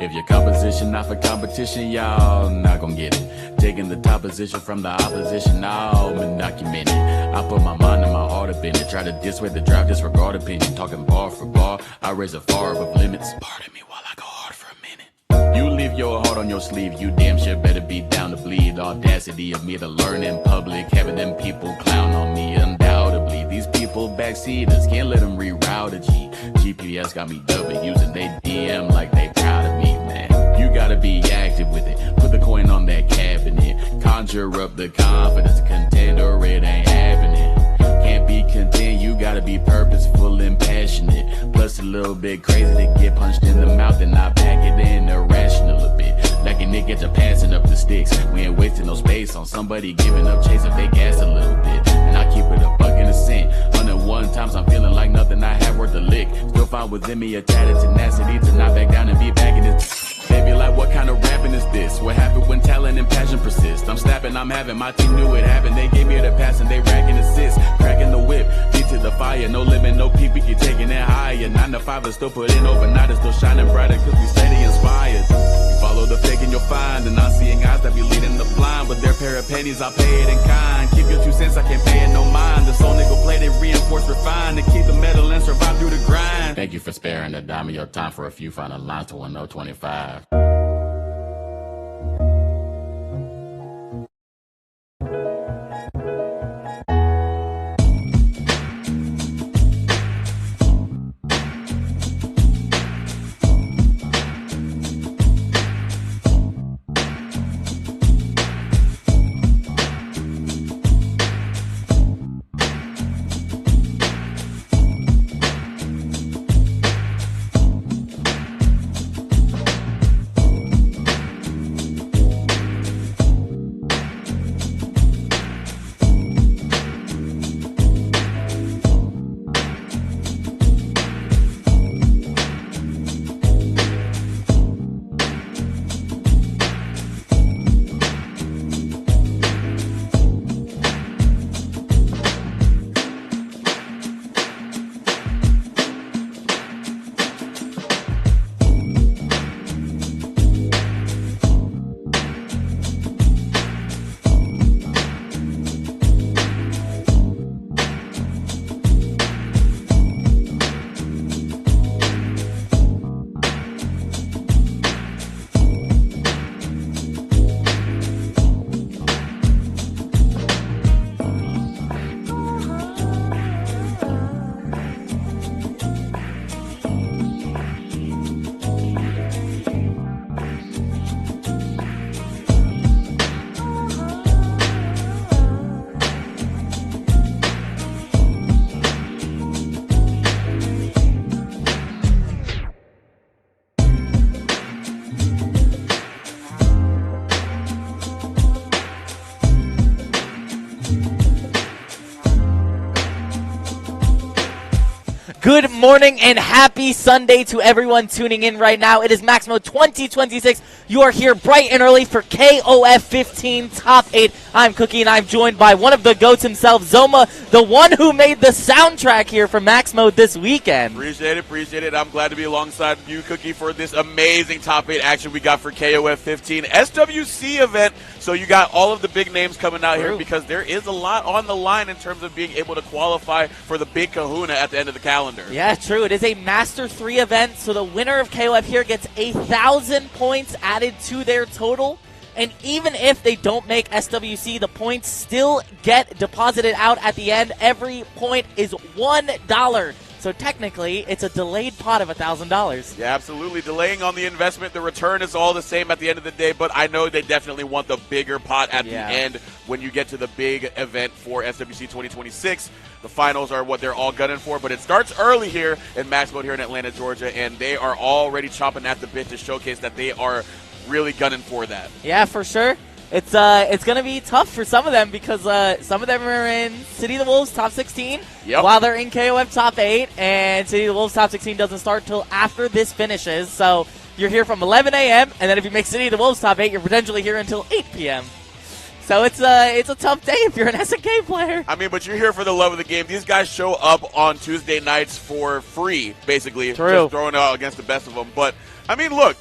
If your composition not for competition, y'all not gonna get it. Taking the top position from the opposition, I'll document it. I put my mind and my heart up in it. Try to dissuade the drought, disregard opinion. Talking bar for bar, I raise a far above limits. Pardon me while I go hard for a minute. You leave your heart on your sleeve, you damn sure better be down to bleed. Audacity of me to learn in public, having them people clown on me undoubtedly. These people backseaters, can't let them reroute a G. GPS got me dubbing, using they DM like they proud of me, man. You gotta be active with it, put the coin on that cabinet. Conjure up the confidence, contend or it ain't happening. Can't be content, you gotta be purposeful and passionate. Plus a little bit crazy to get punched in the mouth and not pack it in irrational a bit. Like a nigga to passing up the sticks. We ain't wasting no space on somebody giving up chase if they gas a little bit. And I keep it a buck and a cent. 101 times I'm feeling like nothing I have worth a lick. Still find within me a tatted tenacity to not back down and be back in this. They be like, what kind of rapping is this? What happened when talent and passion persist? I'm snapping, I'm having, my team knew it happened. They gave me the pass and they racking assists. Cracking the whip, beat to the fire. No limit, no peak, we keep taking it higher. 9 to 5 is still put in overnight, it's still shining brighter cause we steady inspired. You follow the fake and you'll find the non-seeing eyes that be leading the blind. But their pair of pennies, I pay it in kind. Keep your 2 cents, I can't pay it no mind. The soul nigga played it, reinforced, refined. To keep the metal and survive through the grind. Thank you for sparing a dime of your time for a few final lines to 1025. Good morning and happy Sunday to everyone tuning in right now. It is Maximo 2026. You are here bright and early for KOF 15 Top 8. I'm Cookie and I'm joined by one of the GOATs himself, Zoma, the one who made the soundtrack here for Maximo this weekend. Appreciate it. I'm glad to be alongside you, Cookie, for this amazing Top 8 action we got for KOF 15 SWC event. So you got all of the big names coming out here because there is a lot on the line in terms of being able to qualify for the big kahuna at the end of the calendar. Yeah, true. It is a Master 3 event, so the winner of KOF here gets 1,000 points added to their total. And even if they don't make SWC, the points still get deposited out at the end. Every point is $1. So technically, it's a delayed pot of $1,000. Yeah, absolutely. Delaying on the investment. The return is all the same at the end of the day, but I know they definitely want the bigger pot at the end when you get to the big event for SWC 2026. The finals are what they're all gunning for, but it starts early here in Max Mode here in Atlanta, Georgia, and they are already chomping at the bit to showcase that they are really gunning for that. Yeah, for sure. It's going to be tough for some of them because some of them are in City of the Wolves top 16 while they're in KOF top 8, and City of the Wolves top 16 doesn't start until after this finishes. So you're here from 11 a.m., and then if you make City of the Wolves top 8, you're potentially here until 8 p.m. So it's a tough day if you're an SNK player. I mean, but you're here for the love of the game. These guys show up on Tuesday nights for free, basically. True. Just throwing out against the best of them. But, I mean, look.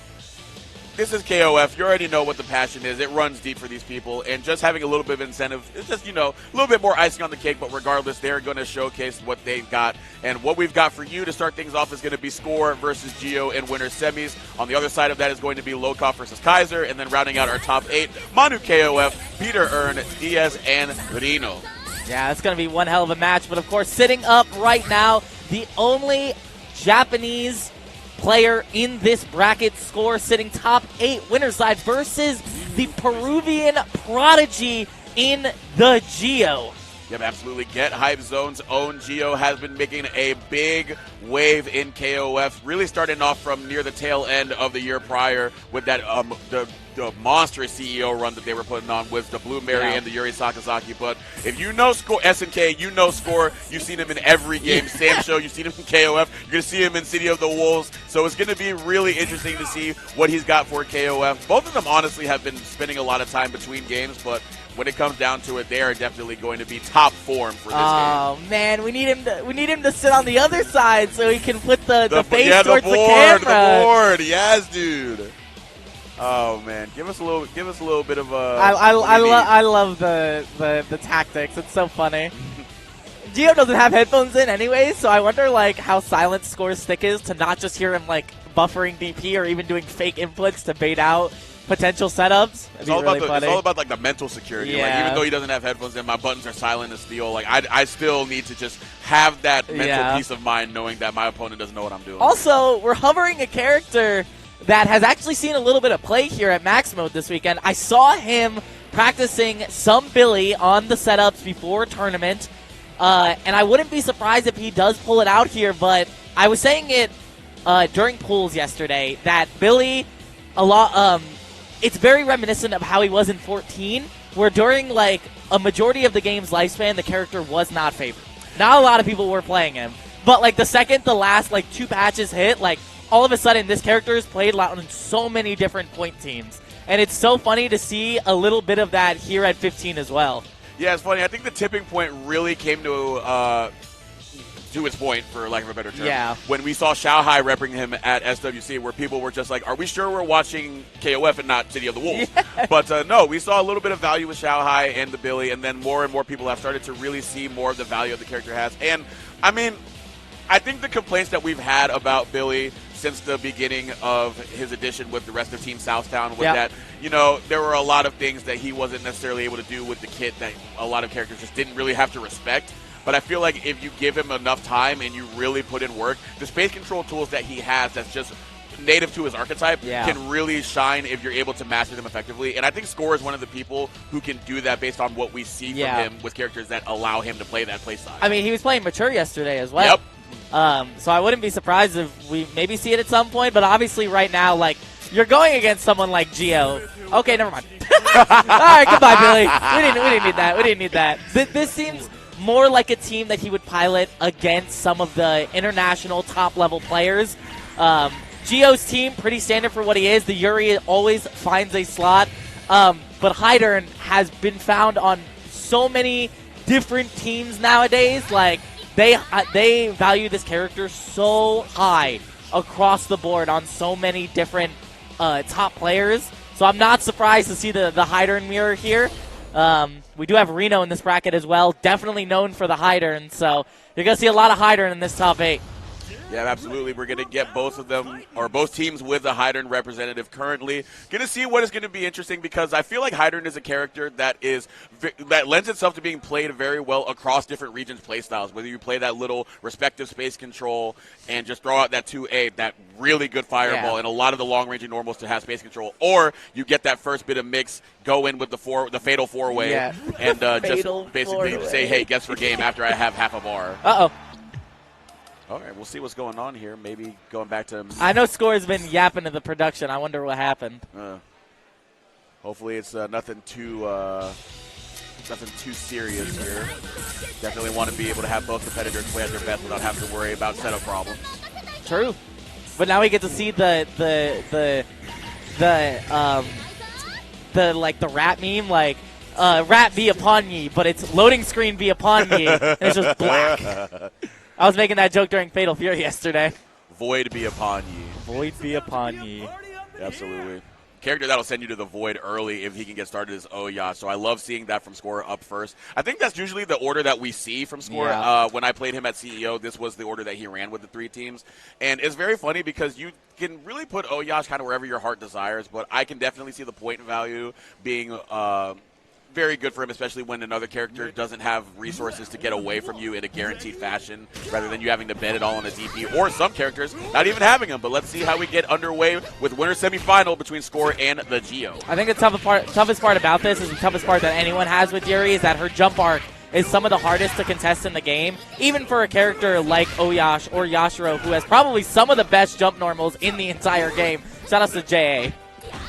this is KOF. You already know what the passion is. It runs deep for these people, and just having a little bit of incentive is just, a little bit more icing on the cake, but regardless, they're going to showcase what they've got. And what we've got for you to start things off is going to be Score versus Geo in winner semis. On the other side of that is going to be Lokov versus Kaiser, and then rounding out our top 8, Manu KOF, Peter Earn, Diaz, and Reno. Yeah, it's going to be one hell of a match, but of course, sitting up right now, the only Japanese player in this bracket, Score sitting top 8 winner side versus the Peruvian prodigy in the Geo. Yep, absolutely. Get Hype Zone's own Geo has been making a big wave in KOF, really starting off from near the tail end of the year prior with that the monstrous CEO run that they were putting on with the Blue Mary and the Yuri Sakazaki. But if you know Score, SNK, you know Score. You've seen him in every game. Sam Show, you've seen him in KOF. You're going to see him in City of the Wolves. So it's going to be really interesting to see what he's got for KOF. Both of them, honestly, have been spending a lot of time between games, but when it comes down to it, they are definitely going to be top form for this game. Oh man, we need him to sit on the other side so he can put the face towards the camera. The board, yes, dude. Oh man, give us a little bit of a. I love the tactics. It's so funny. Geo doesn't have headphones in anyway, so I wonder how silent Score's stick is to not just hear him buffering DP or even doing fake inputs to bait out potential setups. It's all about the mental security. Yeah. Even though he doesn't have headphones in, my buttons are silent as steel. I still need to just have that mental peace of mind knowing that my opponent doesn't know what I'm doing. Also, we're hovering a character that has actually seen a little bit of play here at Max Mode this weekend. I saw him practicing some Billy on the setups before tournament, and I wouldn't be surprised if he does pull it out here, but I was saying it during pools yesterday that Billy, it's very reminiscent of how he was in 14, where during a majority of the game's lifespan, the character was not favored. Not a lot of people were playing him, but the second the last 2 patches hit, all of a sudden this character is played on so many different point teams, and it's so funny to see a little bit of that here at 15 as well. Yeah, it's funny. I think the tipping point really came to its point, for lack of a better term. Yeah. When we saw Xiaohai repping him at SWC, where people were just are we sure we're watching KOF and not City of the Wolves? Yeah. But no, we saw a little bit of value with Xiaohai and the Billy, and then more and more people have started to really see more of the value of the character has. And, I think the complaints that we've had about Billy since the beginning of his addition with the rest of Team Southtown was that, there were a lot of things that he wasn't necessarily able to do with the kit that a lot of characters just didn't really have to respect. But I feel like if you give him enough time and you really put in work, the space control tools that he has that's just native to his archetype can really shine if you're able to master them effectively. And I think Score is one of the people who can do that based on what we see from him with characters that allow him to play that playstyle. He was playing Mature yesterday as well. Yep. So I wouldn't be surprised if we maybe see it at some point, but obviously right now, you're going against someone like Geo. Okay, never mind. All right, goodbye, Billy. We didn't need that. We didn't need that. This seems more like a team that he would pilot against some of the international top-level players. Geo's team, pretty standard for what he is. The Yuri always finds a slot. But Hydern has been found on so many different teams nowadays. They value this character so high across the board on so many different top players. So I'm not surprised to see the Hydern mirror here. We do have Reno in this bracket as well, definitely known for the Hydern, so you're going to see a lot of Hydern in this top 8. Yeah, absolutely. We're going to get both of them, or both teams with a Hydern representative currently. Going to see what is going to be interesting, because I feel like Hydern is a character that lends itself to being played very well across different regions' playstyles. Whether you play that little respective space control and just throw out that 2A, that really good fireball, and a lot of the long-range normals to have space control, or you get that first bit of mix, go in with the fatal 4-way, and just basically say, hey, guess for game after I have half a bar. Uh-oh. All right, we'll see what's going on here. Maybe going back to... I know Score's been yapping to the production. I wonder what happened. Hopefully it's nothing too serious here. Definitely want to be able to have both competitors play at their best without having to worry about setup problems. True. But now we get to see the rat meme, rat be upon ye, but it's loading screen be upon ye, and it's just black. I was making that joke during Fatal Fury yesterday. Void be upon ye. Void be upon ye. Absolutely. character that'll send you to the void early if he can get started is Oya. So I love seeing that from Score up first. I think that's usually the order that we see from Score. Yeah. When I played him at CEO, this was the order that he ran with the 3 teams. And it's very funny because you can really put Oyash kind of wherever your heart desires, but I can definitely see the point value being very good for him, especially when another character doesn't have resources to get away from you in a guaranteed fashion, rather than you having to bet it all on a DP, or some characters not even having them. But let's see how we get underway with winner semifinal between Score and the Geo. I think the toughest part about this is the toughest part that anyone has with Yuri is that her jump arc is some of the hardest to contest in the game, even for a character like Oyash or Yashiro, who has probably some of the best jump normals in the entire game. Shout out to JA.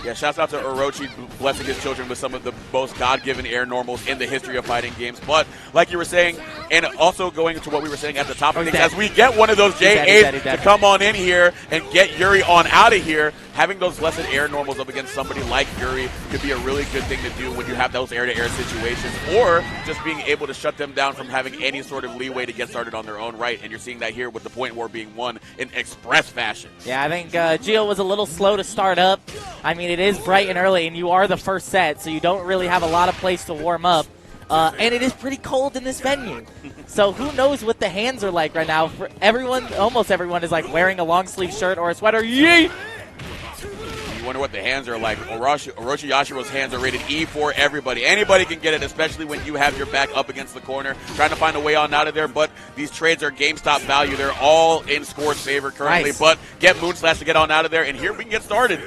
Yeah, shouts out to Orochi blessing his children with some of the most God-given air normals in the history of fighting games. But like you were saying, and also going to what we were saying at the top of things, as we get one of those JAs to come on in here and get Yuri on out of here, having those blessed air normals up against somebody like Yuri could be a really good thing to do when you have those air-to-air situations, or just being able to shut them down from having any sort of leeway to get started on their own right. And you're seeing that here with the point war being won in express fashion. Yeah, I think Geo was a little slow to start up. I mean, it is bright and early, and you are the first set, so you don't really have a lot of place to warm up. And it is pretty cold in this venue. So who knows what the hands are like right now. For everyone, almost everyone is like wearing a long sleeve shirt or a sweater. Yee! You wonder what the hands are like. Orochi Yashiro's hands are rated E for everybody. Anybody can get it, especially when you have your back up against the corner, trying to find a way on out of there. But these trades are GameStop value. They're all in Score's favor currently. Nice. But get Moonslash to get on out of there, and here we can get started.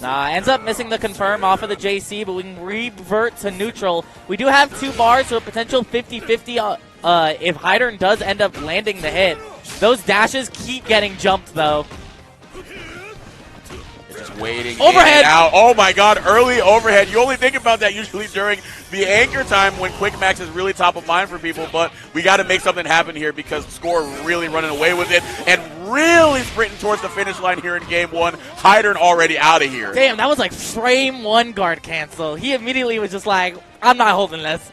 Ends up missing the confirm off of the JC, but we can revert to neutral. We do have 2 bars, so a potential 50-50 if Hydern does end up landing the hit. Those dashes keep getting jumped, though. Just waiting. Overhead! Out. Oh my god, early overhead. You only think about that usually during the anchor time when Quick Max is really top of mind for people, but we got to make something happen here because Score really running away with it and really sprinting towards the finish line here in game 1. Hydern already out of here. Damn, that was like frame 1 guard cancel. He immediately was just like, I'm not holding this.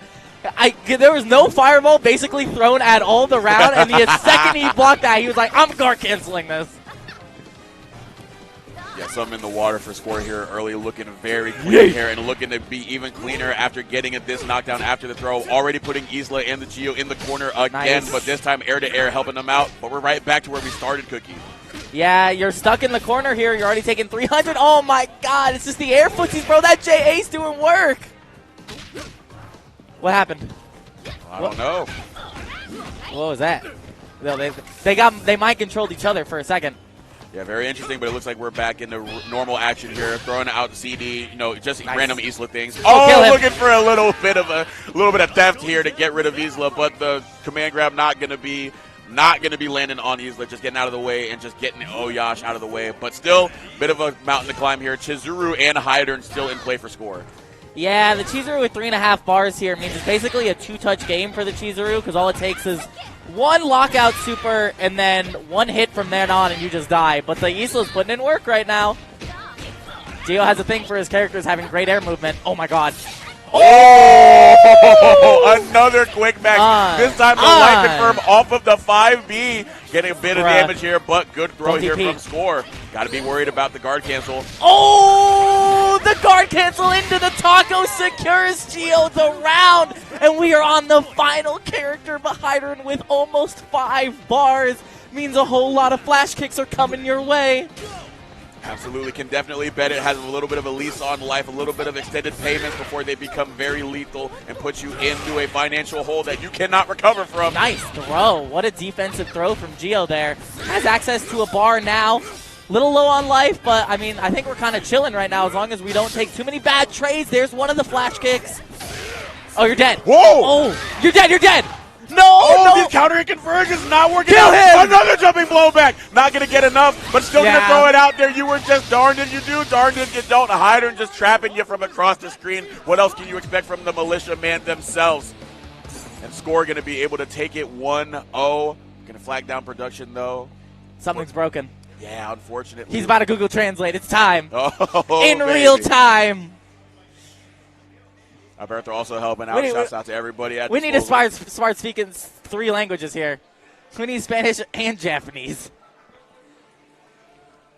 There was no fireball basically thrown at all the round, and the second he blocked that, he was like, I'm guard canceling this. Yeah, some in the water for Score here early, looking very clean here and looking to be even cleaner after getting this knockdown after the throw. Already putting Isla and the Geo in the corner again, but this time air-to-air helping them out. But we're right back to where we started, Cookie. Yeah, you're stuck in the corner here. You're already taking 300. Oh, my God. It's just the air footsies, bro. That JA's doing work. What happened? I don't know. What was that? They mind-controlled each other for a second. Yeah, very interesting, but it looks like we're back into normal action here. Throwing out CD, just random Isla things. Oh, looking for a little bit of theft here to get rid of Isla, but the command grab not going to be landing on Isla, just getting out of the way and just getting Oyash out of the way. But still, bit of a mountain to climb here. Chizuru and Hydern still in play for Score. Yeah, the Chizuru with 3.5 bars here means it's basically a 2-touch game for the Chizuru because all it takes is 1 lockout super and then 1 hit from then on and you just die. But the Isla's putting in work right now. Geo has a thing for his characters having great air movement. Oh my god. Oh! Another Quick Max. This time the light confirm off of the 5B. Getting a bit of damage here, but good throw here from Score. Got to be worried about the guard cancel. Oh! The guard cancel into the taco secures Geo the round. And we are on the final character behind her with almost 5 bars. Means a whole lot of flash kicks are coming your way. Absolutely, can definitely bet it has a little bit of a lease on life, a little bit of extended payments before they become very lethal and put you into a financial hole that you cannot recover from. Nice throw. What a defensive throw from Geo there. Has access to a bar now. Little low on life, but I mean, I think we're kind of chilling right now as long as we don't take too many bad trades. There's one of the flash kicks. Oh, you're dead. Whoa! Oh, you're dead, you're dead. No, these countering conversions not working. Kill him! Another jumping blowback. Not going to get enough, but still going to throw it out there. You were just darned if you do, darned if you don't. Hydern just trapping you from across the screen. What else can you expect from the militia man themselves? And Score going to be able to take it 1-0. Going to flag down production, though. Something's broken. Yeah, unfortunately. He's about to Google Translate. It's time. Oh, in real time. Alberto also helping out. Shouts out to everybody. We need to start speaking 3 languages here. We need Spanish and Japanese.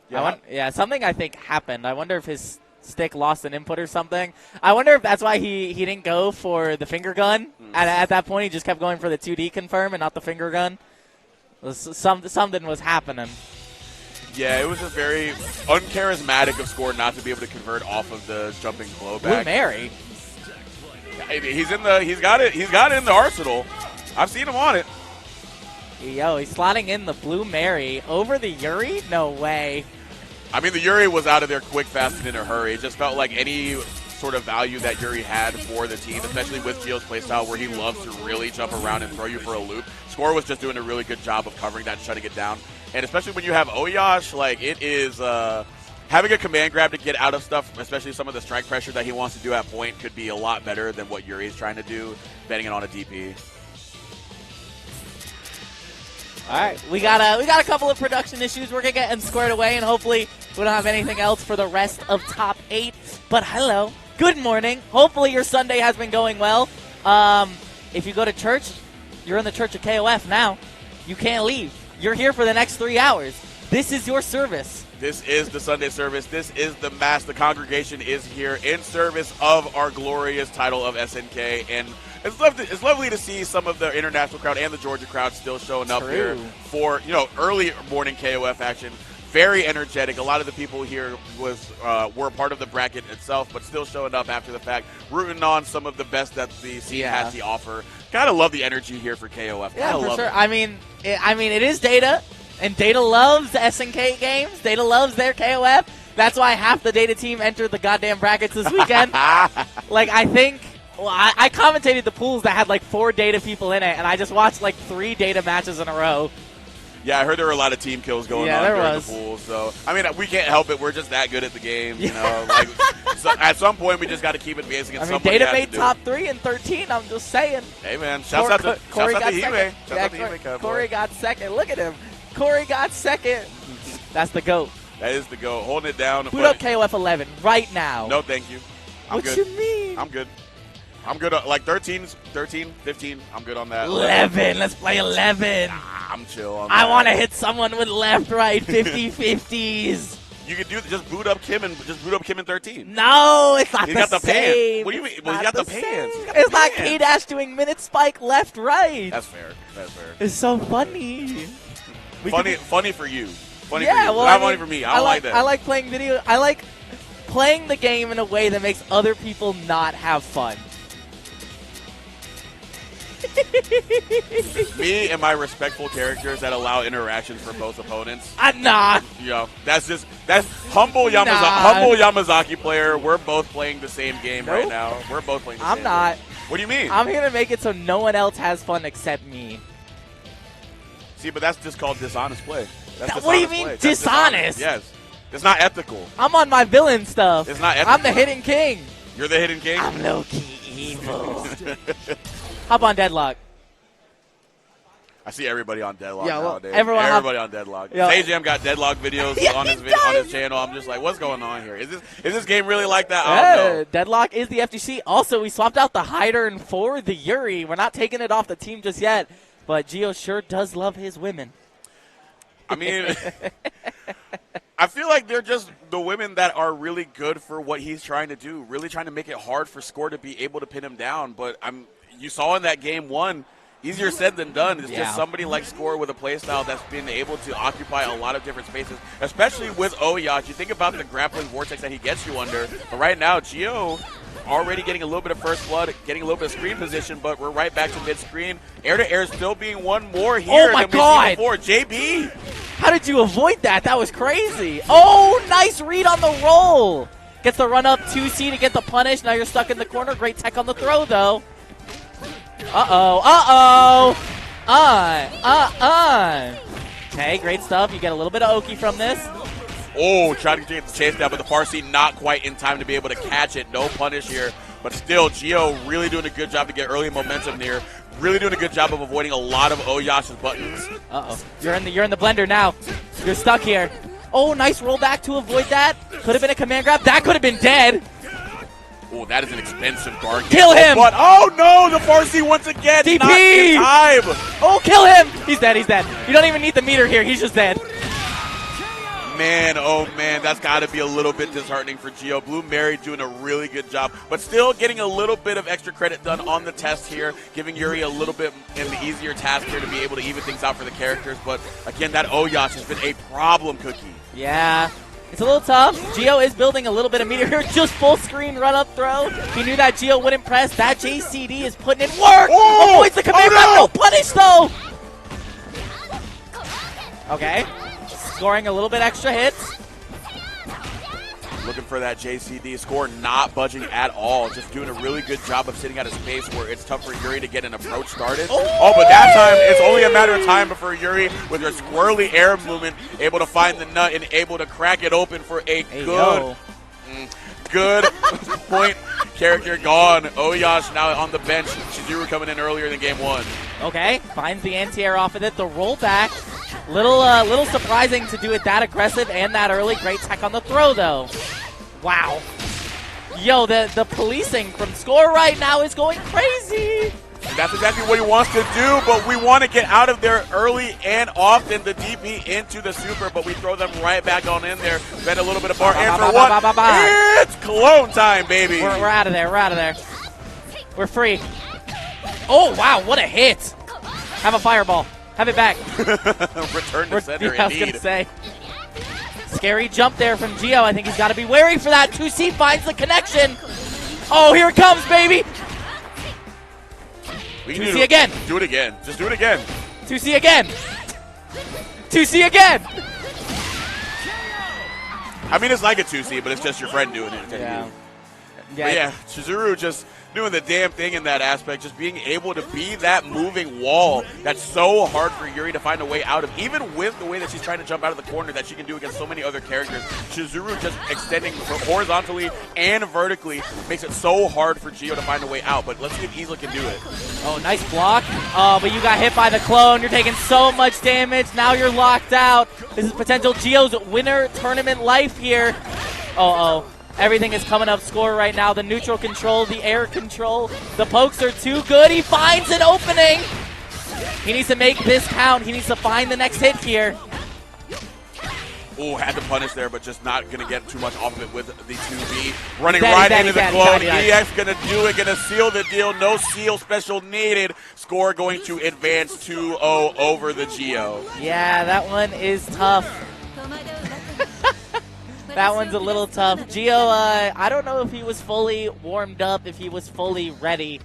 Yeah, Something I think happened. I wonder if his stick lost an input or something. I wonder if that's why he didn't go for the finger gun. At that point, he just kept going for the 2D confirm and not the finger gun. Something was happening. Yeah, it was just very uncharismatic of Score not to be able to convert off of the jumping blowback. Blue Mary. He's got it in the arsenal. I've seen him on it. Yo, he's slotting in the Blue Mary over the Yuri? No way. I mean, the Yuri was out of there quick, fast, and in a hurry. It just felt like any sort of value that Yuri had for the team, especially with Gio's playstyle where he loves to really jump around and throw you for a loop. Score was just doing a really good job of covering that and shutting it down. And especially when you have Oyash, like, it is having a command grab to get out of stuff, especially some of the strike pressure that he wants to do at point, could be a lot better than what Yuri is trying to do, betting it on a DP. All right, we got a couple of production issues. We're gonna get them squared away, and hopefully we don't have anything else for the rest of top 8. But hello, good morning. Hopefully your Sunday has been going well. If you go to church, you're in the church of KOF now. You can't leave. You're here for the next 3 hours. This is your service. This is the Sunday service. This is the mass. The congregation is here in service of our glorious title of SNK, and it's lovely to see some of the international crowd and the Georgia crowd still showing up here for early morning KOF action. Very energetic. A lot of the people here were part of the bracket itself, but still showing up after the fact, rooting on some of the best that the scene has to offer. Gotta love the energy here for KOF. Yeah, for sure. I mean, it is Data, and Data loves SNK games. Data loves their KOF. That's why half the Data team entered the goddamn brackets this weekend. I commentated the pools that had like 4 Data people in it, and I just watched like 3 Data matches in a row. Yeah, I heard there were a lot of team kills going on during the pool. So, I mean, we can't help it. We're just that good at the game. You know, so at some point, we just got to keep advancing. And Data made top 3 and 13. I'm just saying. Hey, man. Shouts out to Hime. Corey got second. Look at him. Corey got second. That's the GOAT. That is the GOAT. Holding it down. Boot up KOF 11 right now. No, thank you. What you mean? I'm good. I'm good. Like 13, 15. I'm good on that. 11. Let's play 11. I'm chill on that. I want to hit someone with left, right, 50-50s. You could do just boot up Kim and 13. No, it's not He's the got the same. pants. What do you mean? Well, he's got the pants. It's like K-Dash doing minute spike left, right. That's fair. It's so funny. Funny for you. Funny for you. Well, not funny for me. I don't like that. I like playing video. I like playing the game in a way that makes other people not have fun. Me and my respectful characters that allow interactions for both opponents. Nah. That's humble Yamazaki player. We're both playing the same game right now. We're both playing the same game. I'm not. What do you mean? I'm here to make it so no one else has fun except me. See, but that's just called dishonest play. What do you mean dishonest? Yes. It's not ethical. I'm on my villain stuff. It's not ethical. I'm the hidden king. You're the hidden king? I'm low-key evil. Hop on Deadlock. I see everybody on Deadlock nowadays. Everybody on Deadlock. Zayjam got Deadlock videos on his channel. I'm just like, what's going on here? Is this game really like that? I don't know. Deadlock is the FGC. Also, we swapped out the Hyder for the Yuri. We're not taking it off the team just yet, but Gio sure does love his women. I mean, I feel like they're just the women that are really good for what he's trying to do, really trying to make it hard for Score to be able to pin him down. But you saw in that game 1, easier said than done. It's just somebody like Score with a playstyle that's been able to occupy a lot of different spaces, especially with Oyash. You think about the grappling vortex that he gets you under. But right now, Gio already getting a little bit of first blood, getting a little bit of screen position, but we're right back to mid-screen. Air-to-air still being one more here than we've seen before. JB! How did you avoid that? That was crazy. Oh, nice read on the roll. Gets the run-up 2C to get the punish. Now you're stuck in the corner. Great tech on the throw, though. Okay, great stuff. You get a little bit of Oki from this. Oh, trying to get the chase down, but the Farsi not quite in time to be able to catch it. No punish here. But still, Gio really doing a good job to get early momentum there. Really doing a good job of avoiding a lot of Oyash's buttons. You're in the blender now. You're stuck here. Oh, nice rollback to avoid that. Could have been a command grab. That could have been dead. Oh, that is an expensive bargain. Kill him! But, oh no, the Farsi once again DP! Not in time. Oh, kill him! He's dead. You don't even need the meter here. He's just dead. Man, oh man, that's got to be a little bit disheartening for Gio. Blue Mary doing a really good job, but still getting a little bit of extra credit done on the test here, giving Yuri a little bit in the easier task here to be able to even things out for the characters. But again, that Oyash has been a problem, Cookie. Yeah. It's a little tough. Gio is building a little bit of meteor. Just full screen run up throw. He knew that Gio wouldn't press. That JCD is putting in work. Avoids the command grab. No punish though. Okay. Scoring a little bit extra hits. Looking for that JCD score, not budging at all. Just doing a really good job of sitting at a space where it's tough for Yuri to get an approach started. Oh, but that time, it's only a matter of time before Yuri, with her squirrely air movement, able to find the nut and able to crack it open for a good point. Character gone. Oyash now on the bench. Shizuru coming in earlier than game one. Okay, finds the anti-air off of it. The rollback. Little surprising to do it that aggressive and that early. Great tech on the throw, though. Wow. Yo, the policing from Score right now is going crazy. And that's exactly what he wants to do, but we want to get out of there early and often. The DP into the super, but we throw them right back on in there. Spend a little bit of bar. And for what? It's clone time, baby. We're out of there. We're out of there. We're free. Oh, wow. What a hit. Have a fireball. Have it back. Return to center, I was going to say. Scary jump there from Gio. I think he's got to be wary for that. 2C finds the connection. Oh, here it comes, baby. 2C again. Do it again. Just do it again. 2C again. 2C again. I mean, it's like a 2C, but it's just your friend doing it. Yeah. But yeah, Shizuru just doing the damn thing in that aspect, just being able to be that moving wall that's so hard for Yuri to find a way out of, even with the way that she's trying to jump out of the corner that she can do against so many other characters. Shizuru just extending horizontally and vertically makes it so hard for Gio to find a way out, but let's see if Isla can do it. Oh, nice block. Oh, but you got hit by the clone. You're taking so much damage. Now you're locked out. This is potential Gio's winner tournament life here. Uh-oh. Everything is coming up Score right now. The neutral control, the air control. The pokes are too good. He finds an opening. He needs to make this count. He needs to find the next hit here. Oh, had to punish there, but just not going to get too much off of it with the 2B. Running right into the clone. EX going to do it, going to seal the deal. No seal special needed. Score going to advance 2-0 over the Gio. Yeah, that one is tough. That one's a little tough. Gio, I don't know if he was fully warmed up, if he was fully ready,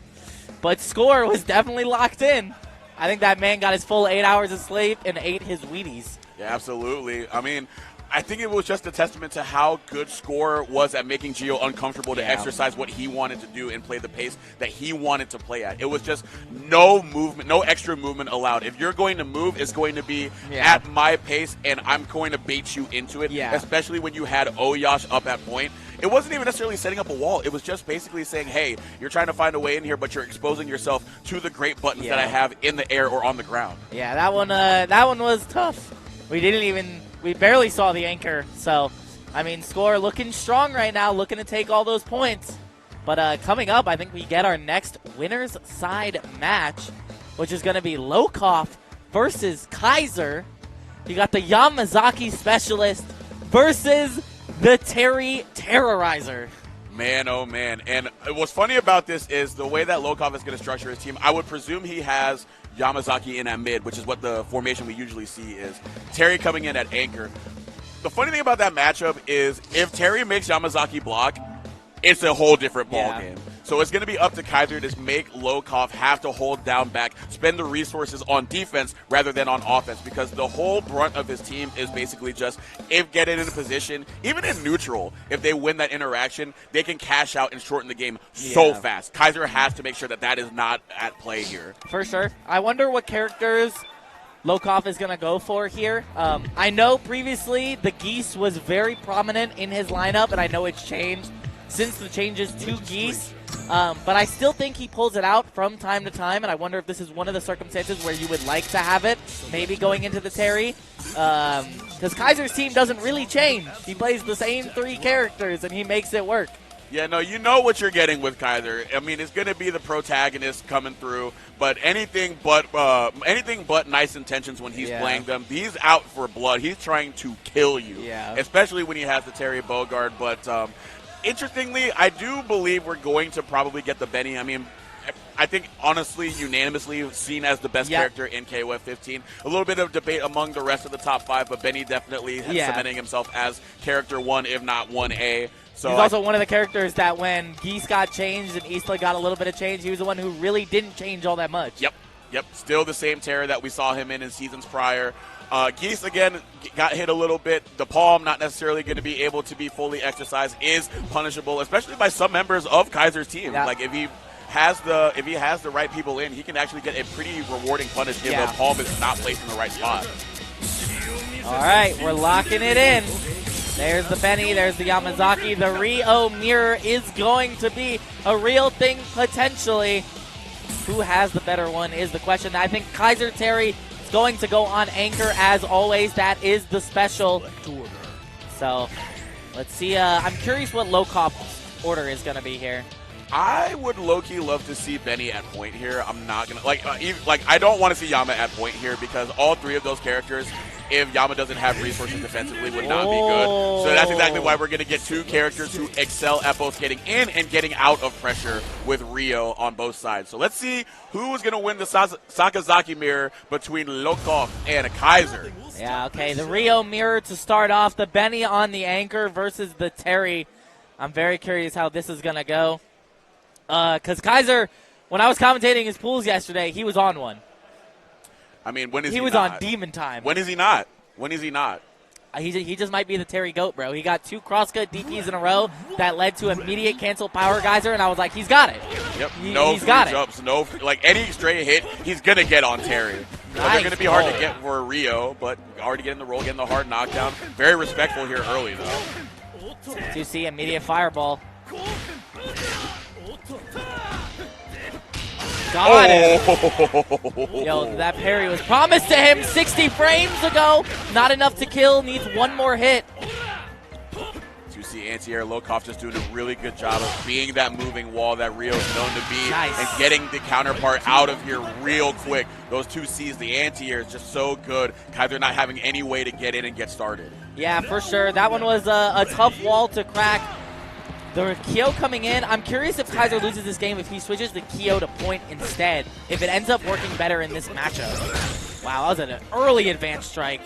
but Score was definitely locked in. I think that man got his full 8 hours of sleep and ate his Wheaties. Yeah, absolutely. I mean, I think it was just a testament to how good Score was at making Gio uncomfortable to exercise what he wanted to do and play the pace that he wanted to play at. It was just no movement, no extra movement allowed. If you're going to move, it's going to be at my pace, and I'm going to bait you into it, especially when you had Oyash up at point. It wasn't even necessarily setting up a wall. It was just basically saying, hey, you're trying to find a way in here, but you're exposing yourself to the great buttons that I have in the air or on the ground. Yeah, that one was tough. We barely saw the anchor, so, I mean, Score looking strong right now, looking to take all those points. But coming up, I think we get our next winner's side match, which is going to be Lokoff versus Kaiser. You got the Yamazaki Specialist versus the Terry Terrorizer. Man, oh man. And what's funny about this is the way that Lokoff is going to structure his team. I would presume he has Yamazaki in at mid, which is what the formation we usually see is. Terry coming in at anchor. The funny thing about that matchup is if Terry makes Yamazaki block, it's a whole different ballgame. So it's going to be up to Kaiser to make Lokoff have to hold down back, spend the resources on defense rather than on offense, because the whole brunt of his team is basically just, if get it in a position, even in neutral, if they win that interaction, they can cash out and shorten the game so fast. Kaiser has to make sure that that is not at play here. For sure. I wonder what characters Lokoff is going to go for here. I know previously the Geese was very prominent in his lineup, and I know it's changed since the changes to Geese. But I still think he pulls it out from time to time, and I wonder if this is one of the circumstances where you would like to have it, maybe going into the Terry. Because Kaiser's team doesn't really change. He plays the same 3 characters, and he makes it work. Yeah, no, you know what you're getting with Kaiser. I mean, it's going to be the protagonist coming through, but anything but nice intentions when he's playing them. He's out for blood. He's trying to kill you, especially when he has the Terry Bogard. But interestingly, I do believe we're going to probably get the Benny. I mean, I think, honestly, unanimously seen as the best character in KOF 15. A little bit of debate among the rest of the top 5, but Benny definitely cementing himself as character 1, if not 1A. So he's also one of the characters that when Geese got changed and Isla got a little bit of change, he was the one who really didn't change all that much. Yep. Still the same terror that we saw him in seasons prior. Geese, again, got hit a little bit. The palm, not necessarily going to be able to be fully exercised, is punishable, especially by some members of Kaiser's team. Like, if he has the right people in, he can actually get a pretty rewarding punish if the palm is not placed in the right spot. All right, we're locking it in. There's the Benny, there's the Yamazaki. The Rio mirror is going to be a real thing potentially. Who has the better one is the question. I think Kaiser Terry is going to go on anchor as always. That is the special. So let's see. I'm curious what low-cop's order is going to be here. I would low-key love to see Benny at point here. I'm not going to, I don't want to see Yama at point here because all 3 of those characters, if Yama doesn't have resources defensively, would not be good. So that's exactly why we're going to get 2 characters who excel at both getting in and getting out of pressure with Rio on both sides. So let's see who is going to win the Sakazaki mirror between Lokov and Kaiser. Yeah, okay. The Rio mirror to start off. The Benny on the anchor versus the Terry. I'm very curious how this is going to go. Because Kaiser, when I was commentating his pools yesterday, he was on one. I mean, when is he not? He was on demon time. When is he not? When is he not? He just might be the Terry Goat, bro. He got 2 crosscut DPs in a row that led to immediate cancel power geyser, and I was like, he's got it. Yep. He's got jumps, any straight hit, he's going to get on Terry. Nice. They're going to be hard to get for Rio, but already getting the roll, getting the hard knockdown. Very respectful here early, though. 2C, immediate fireball. Got him. Yo, that parry was promised to him 60 frames ago. Not enough to kill. Needs 1 more hit. 2C anti-air. Lokov just doing a really good job of being that moving wall that Rio is known to be. Nice. And getting the counterpart out of here real quick. Those 2Cs, the anti-air is just so good. Kaiser not having any way to get in and get started. Yeah, for sure. That one was a tough wall to crack. The Kyo coming in. I'm curious if Kaiser loses this game if he switches the Kyo to point instead. If it ends up working better in this matchup. Wow, that was an early advanced strike.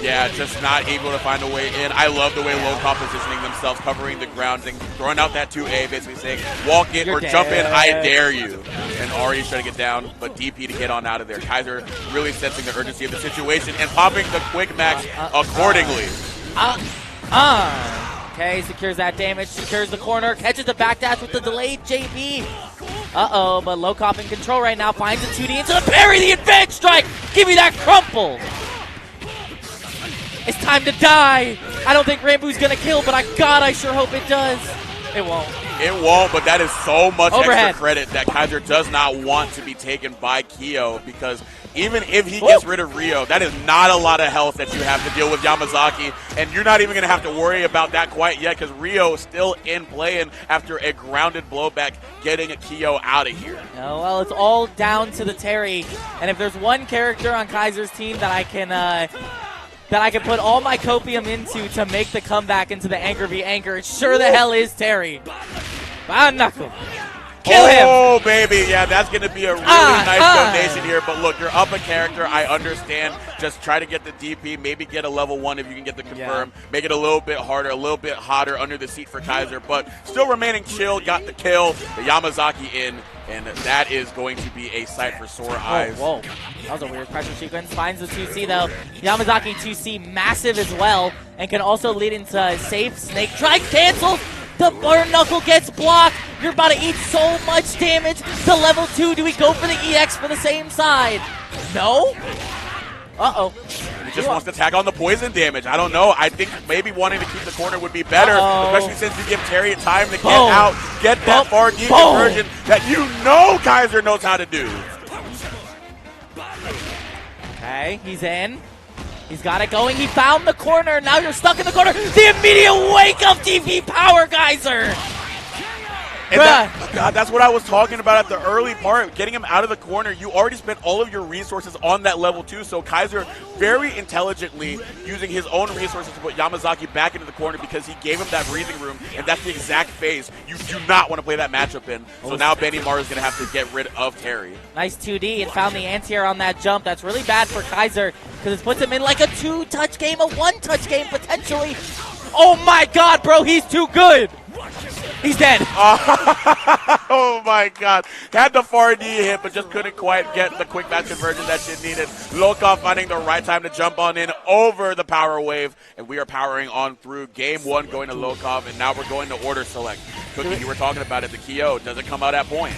Yeah, just not able to find a way in. I love the way Lokov positioning themselves, covering the ground, and throwing out that 2A, basically saying, walk it or jump in, I dare you. And Ari's trying to get down, but DP to get on out of there. Kaiser really sensing the urgency of the situation and popping the quick max accordingly. Okay, secures that damage, secures the corner, catches the backdash with the delayed JB. Uh-oh, but Lokop in control right now, finds the 2D into the parry, the advanced strike! Give me that crumple! It's time to die! I don't think Rambu's gonna kill, but I sure hope it does. It won't. It won't, but that is so much Overhead. Extra credit that Kaiser does not want to be taken by Kyo, because even if he gets rid of Rio, that is not a lot of health that you have to deal with Yamazaki, and you're not even going to have to worry about that quite yet because Rio is still in play, and after a grounded blowback, getting a Kyo out of here. Oh, well, it's all down to the Terry, and if there's one character on Kaiser's team that I can put all my copium into to make the comeback into the Anchor v Anchor, it sure the hell is Terry. Knuckle. Kill him! Oh, baby. Yeah, that's going to be a really nice donation here. But look, you're up a character. I understand. Just try to get the DP. Maybe get a level 1 if you can get the confirm. Yeah. Make it a little bit harder, a little bit hotter under the seat for Kaiser. But still remaining chill. Got the kill. The Yamazaki in. And that is going to be a sight for sore eyes. Whoa. That was a weird pressure sequence. Finds the 2C, though. Yamazaki 2C massive as well. And can also lead into a safe snake. Try cancel. The burn knuckle gets blocked. You're about to eat so much damage. The level 2. Do we go for the EX for the same side? No? Uh-oh. He just wants to tag on the poison damage. I don't know. I think maybe wanting to keep the corner would be better, especially since you give Terry time to get out, get that far deep conversion that you know Kaiser knows how to do. Okay, he's in. He's got it going. He found the corner. Now you're stuck in the corner. The immediate wake-up DP power geyser. And that's what I was talking about at the early part, getting him out of the corner. You already spent all of your resources on that level 2, so Kaiser very intelligently using his own resources to put Yamazaki back into the corner because he gave him that breathing room, and that's the exact phase you do not want to play that matchup in. So now Benny Maru is going to have to get rid of Terry. Nice 2D and found the anti-air on that jump. That's really bad for Kaiser because it puts him in like a 2-touch game, a 1-touch game potentially. Oh my god, bro, he's too good. He's dead. Oh my god. Had the 4D hit, but just couldn't quite get the quick match conversion that she needed. Lokov finding the right time to jump on in over the power wave. And we are powering on through game 1 going to Lokov, and now we're going to order select. Cookie, you were talking about it. The Kyo doesn't come out at point.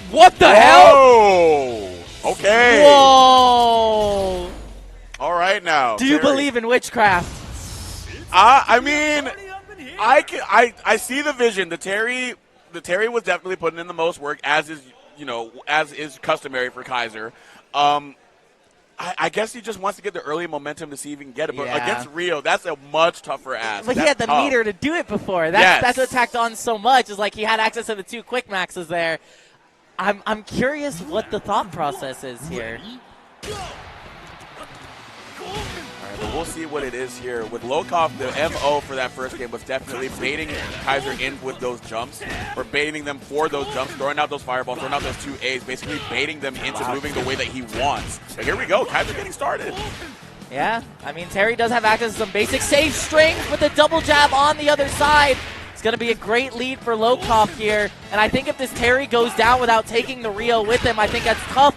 What the hell? Okay. Whoa. All right now. Do you believe in witchcraft? I mean, I see the vision. The Terry was definitely putting in the most work, as is customary for Kaiser. I guess he just wants to get the early momentum to see if he can get it. But against Rio, that's a much tougher ask. But he had the meter to do it before. That's what tacked on so much. Is like he had access to the 2 quick maxes there. I'm curious what the thought process is here. But we'll see what it is here. With Lokov, the MO for that first game was definitely baiting Kaiser in with those jumps, or baiting them for those jumps, throwing out those fireballs, throwing out those 2 A's, basically baiting them into moving the way that he wants. But here we go, Kaiser getting started. Yeah, I mean, Terry does have access to some basic save strings with a double jab on the other side. It's going to be a great lead for Lokov here. And I think if this Terry goes down without taking the Rio with him, I think that's tough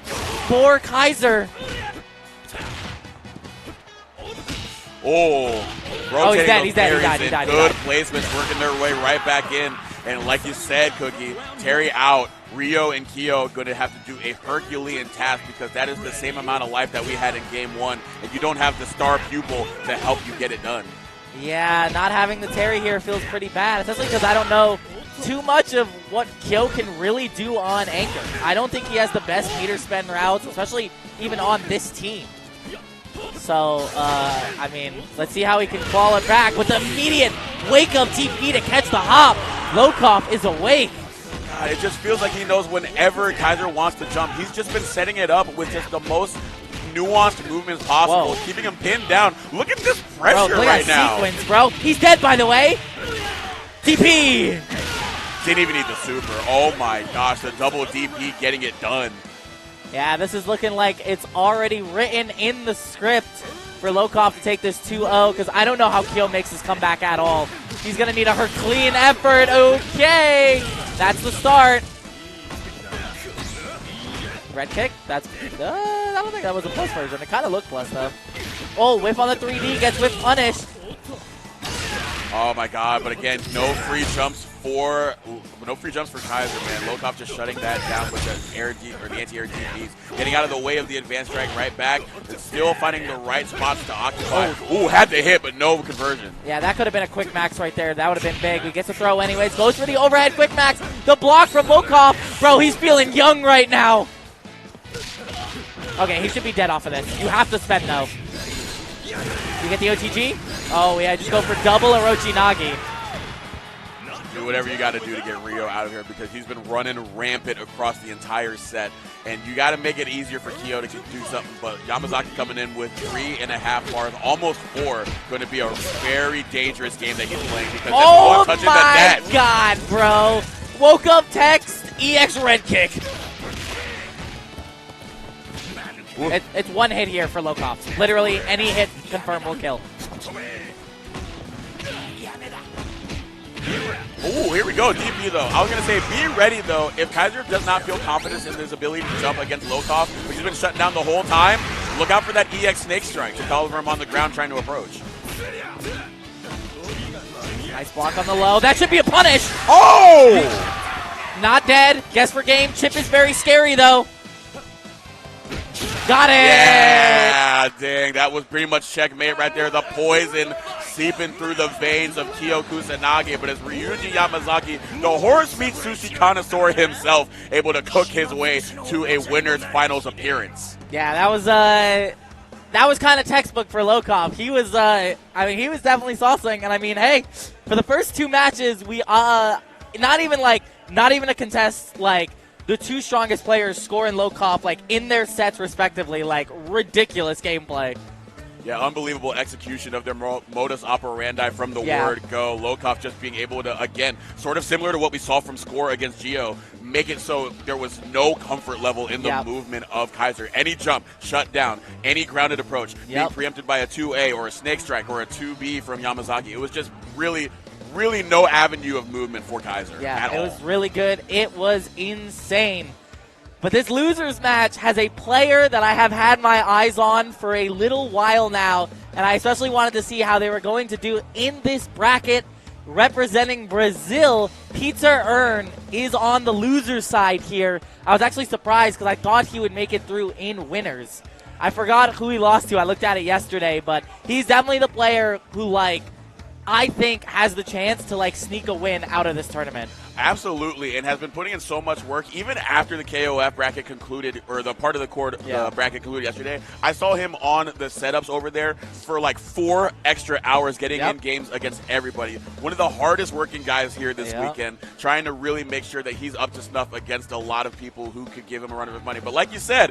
for Kaiser. Rotating he's dead. He died. Good placements, working their way right back in. And like you said, Cookie, Terry out. Rio and Kyo going to have to do a Herculean task because that is the same amount of life that we had in game 1. And you don't have the star pupil to help you get it done. Yeah, not having the Terry here feels pretty bad, especially because I don't know too much of what Kyo can really do on Anchor. I don't think he has the best meter spend routes, especially even on this team. So, I mean, let's see how he can claw it back with the immediate wake-up TP to catch the hop. Lokov is awake. God, it just feels like he knows whenever Kaiser wants to jump. He's just been setting it up with just the most nuanced movements possible, keeping him pinned down. Look at this pressure right now. Sequence, bro. He's dead, by the way. TP. Didn't even need the super. Oh my gosh, the double DP getting it done. Yeah, this is looking like it's already written in the script for Lokov to take this 2-0 because I don't know how Kyo makes this comeback at all. He's going to need a Herculean effort. Okay, that's the start. Red kick. That's I don't think that was a plus version. It kind of looked plus, though. Oh, whiff on the 3D. Gets whiff punished. Oh, my God. But again, no free jumps for Kaiser, man. Lokov just shutting that down with the air or the anti-air DPs. Getting out of the way of the advanced drag right back. And still finding the right spots to occupy. Ooh, had the hit, but no conversion. Yeah, that could have been a quick max right there. That would have been big. He gets a throw anyways. Goes for the overhead quick max. The block from Lokov. Bro, he's feeling young right now. Okay, he should be dead off of this. You have to spend, though. You get the OTG? Oh, yeah, just go for double Orochi Nagi. Do whatever you got to do to get Rio out of here because he's been running rampant across the entire set. And you got to make it easier for Kyo to do something. But Yamazaki coming in with 3.5 bars, almost 4, going to be a very dangerous game that he's playing because oh my God, bro. Woke up text, EX red kick. It's one hit here for Lokov. Literally, any hit confirm will kill. Oh, here we go, DP though. I was going to say, be ready though. If Kaiser does not feel confidence in his ability to jump against Lokov, but he's been shut down the whole time, look out for that EX snake strike to call him on the ground trying to approach. Nice block on the low. That should be a punish. Oh! Not dead. Guess for game. Chip is very scary though. Got it! Yeah, dang. That was pretty much checkmate right there. The poison seeping through the veins of Kyo Kusanagi. But as Ryuji Yamazaki, the horse meat sushi connoisseur himself, able to cook his way to a winner's finals appearance. Yeah, that that was kind of textbook for Lokop. He was, he was definitely saucing. And I mean, hey, for the first 2 matches, we not even a contest. Like the 2 strongest players score in Lokop, like in their sets respectively. Like ridiculous gameplay. Yeah, unbelievable execution of their modus operandi from the word go. Lokop just being able to, again, sort of similar to what we saw from Score against Geo, make it so there was no comfort level in the movement of Kaiser. Any jump, shut down, any grounded approach, being preempted by a 2A or a snake strike or a 2B from Yamazaki. It was just really no avenue of movement for Kaiser at all. It was really good. It was insane. But this losers match has a player that I have had my eyes on for a little while now, and I especially wanted to see how they were going to do in this bracket. Representing Brazil, Pizza Earn is on the loser's side here. I was actually surprised because I thought he would make it through in winners. I forgot who he lost to. I looked at it yesterday, but he's definitely the player who, I think has the chance to, sneak a win out of this tournament. Absolutely, and has been putting in so much work. Even after the KOF bracket concluded, or the part of the court bracket concluded yesterday, I saw him on the setups over there for 4 extra hours getting in games against everybody. One of the hardest working guys here this weekend, trying to really make sure that he's up to snuff against a lot of people who could give him a run of his money. But like you said,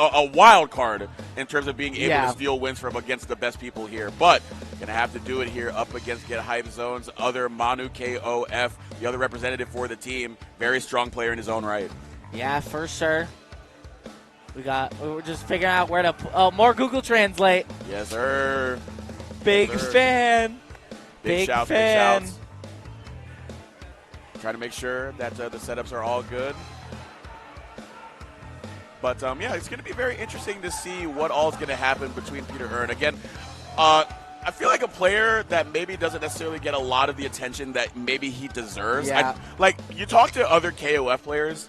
a wild card in terms of being able to steal wins from against the best people here. But going to have to do it here up against Get Hype Zone's other Manu KOF, the other representative for the team. Very strong player in his own right. Yeah, for sure. We're just figuring out where to more Google Translate. Yes, sir. Big fan. Big shouts. Trying to make sure that the setups are all good. But, it's going to be very interesting to see what all is going to happen between Peter Earn. Again, I feel like a player that maybe doesn't necessarily get a lot of the attention that maybe he deserves. Yeah. You talk to other KOF players,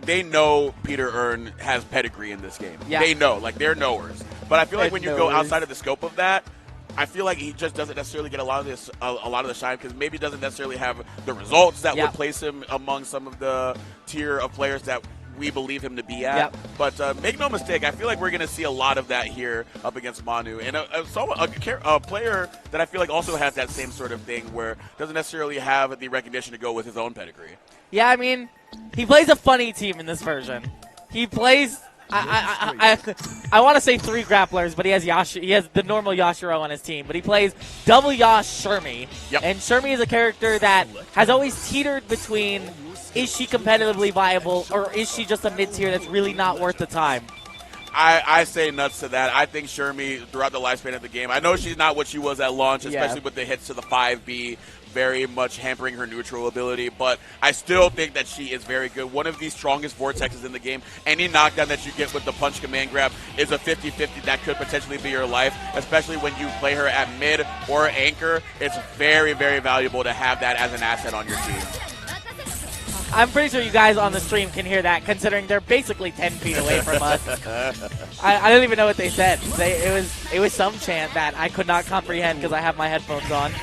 they know Peter Earn has pedigree in this game. Yeah. They know, they're knowers. But I feel like when you go outside of the scope of that, I feel like he just doesn't necessarily get a lot of the shine because maybe he doesn't necessarily have the results that would place him among some of the tier of players that we believe him to be at. But make no mistake, I feel like we're going to see a lot of that here up against Manu. And a player that I feel like also has that same sort of thing where doesn't necessarily have the recognition to go with his own pedigree. Yeah, I mean, he plays a funny team in this version. He plays... I want to say 3 grapplers, but he has the normal Yashiro on his team. But he plays double Yash Shermie. And Shermie is a character that has always teetered between... Is she competitively viable, or is she just a mid-tier that's really not worth the time? I say nuts to that. I think Shermie, throughout the lifespan of the game, I know she's not what she was at launch, especially with the hits to the 5B, very much hampering her neutral ability, but I still think that she is very good. One of the strongest vortexes in the game. Any knockdown that you get with the punch command grab is a 50-50 that could potentially be your life, especially when you play her at mid or anchor. It's very, very valuable to have that as an asset on your team. I'm pretty sure you guys on the stream can hear that, considering they're basically 10 feet away from us. I don't even know what they said. It was some chant that I could not comprehend because I have my headphones on.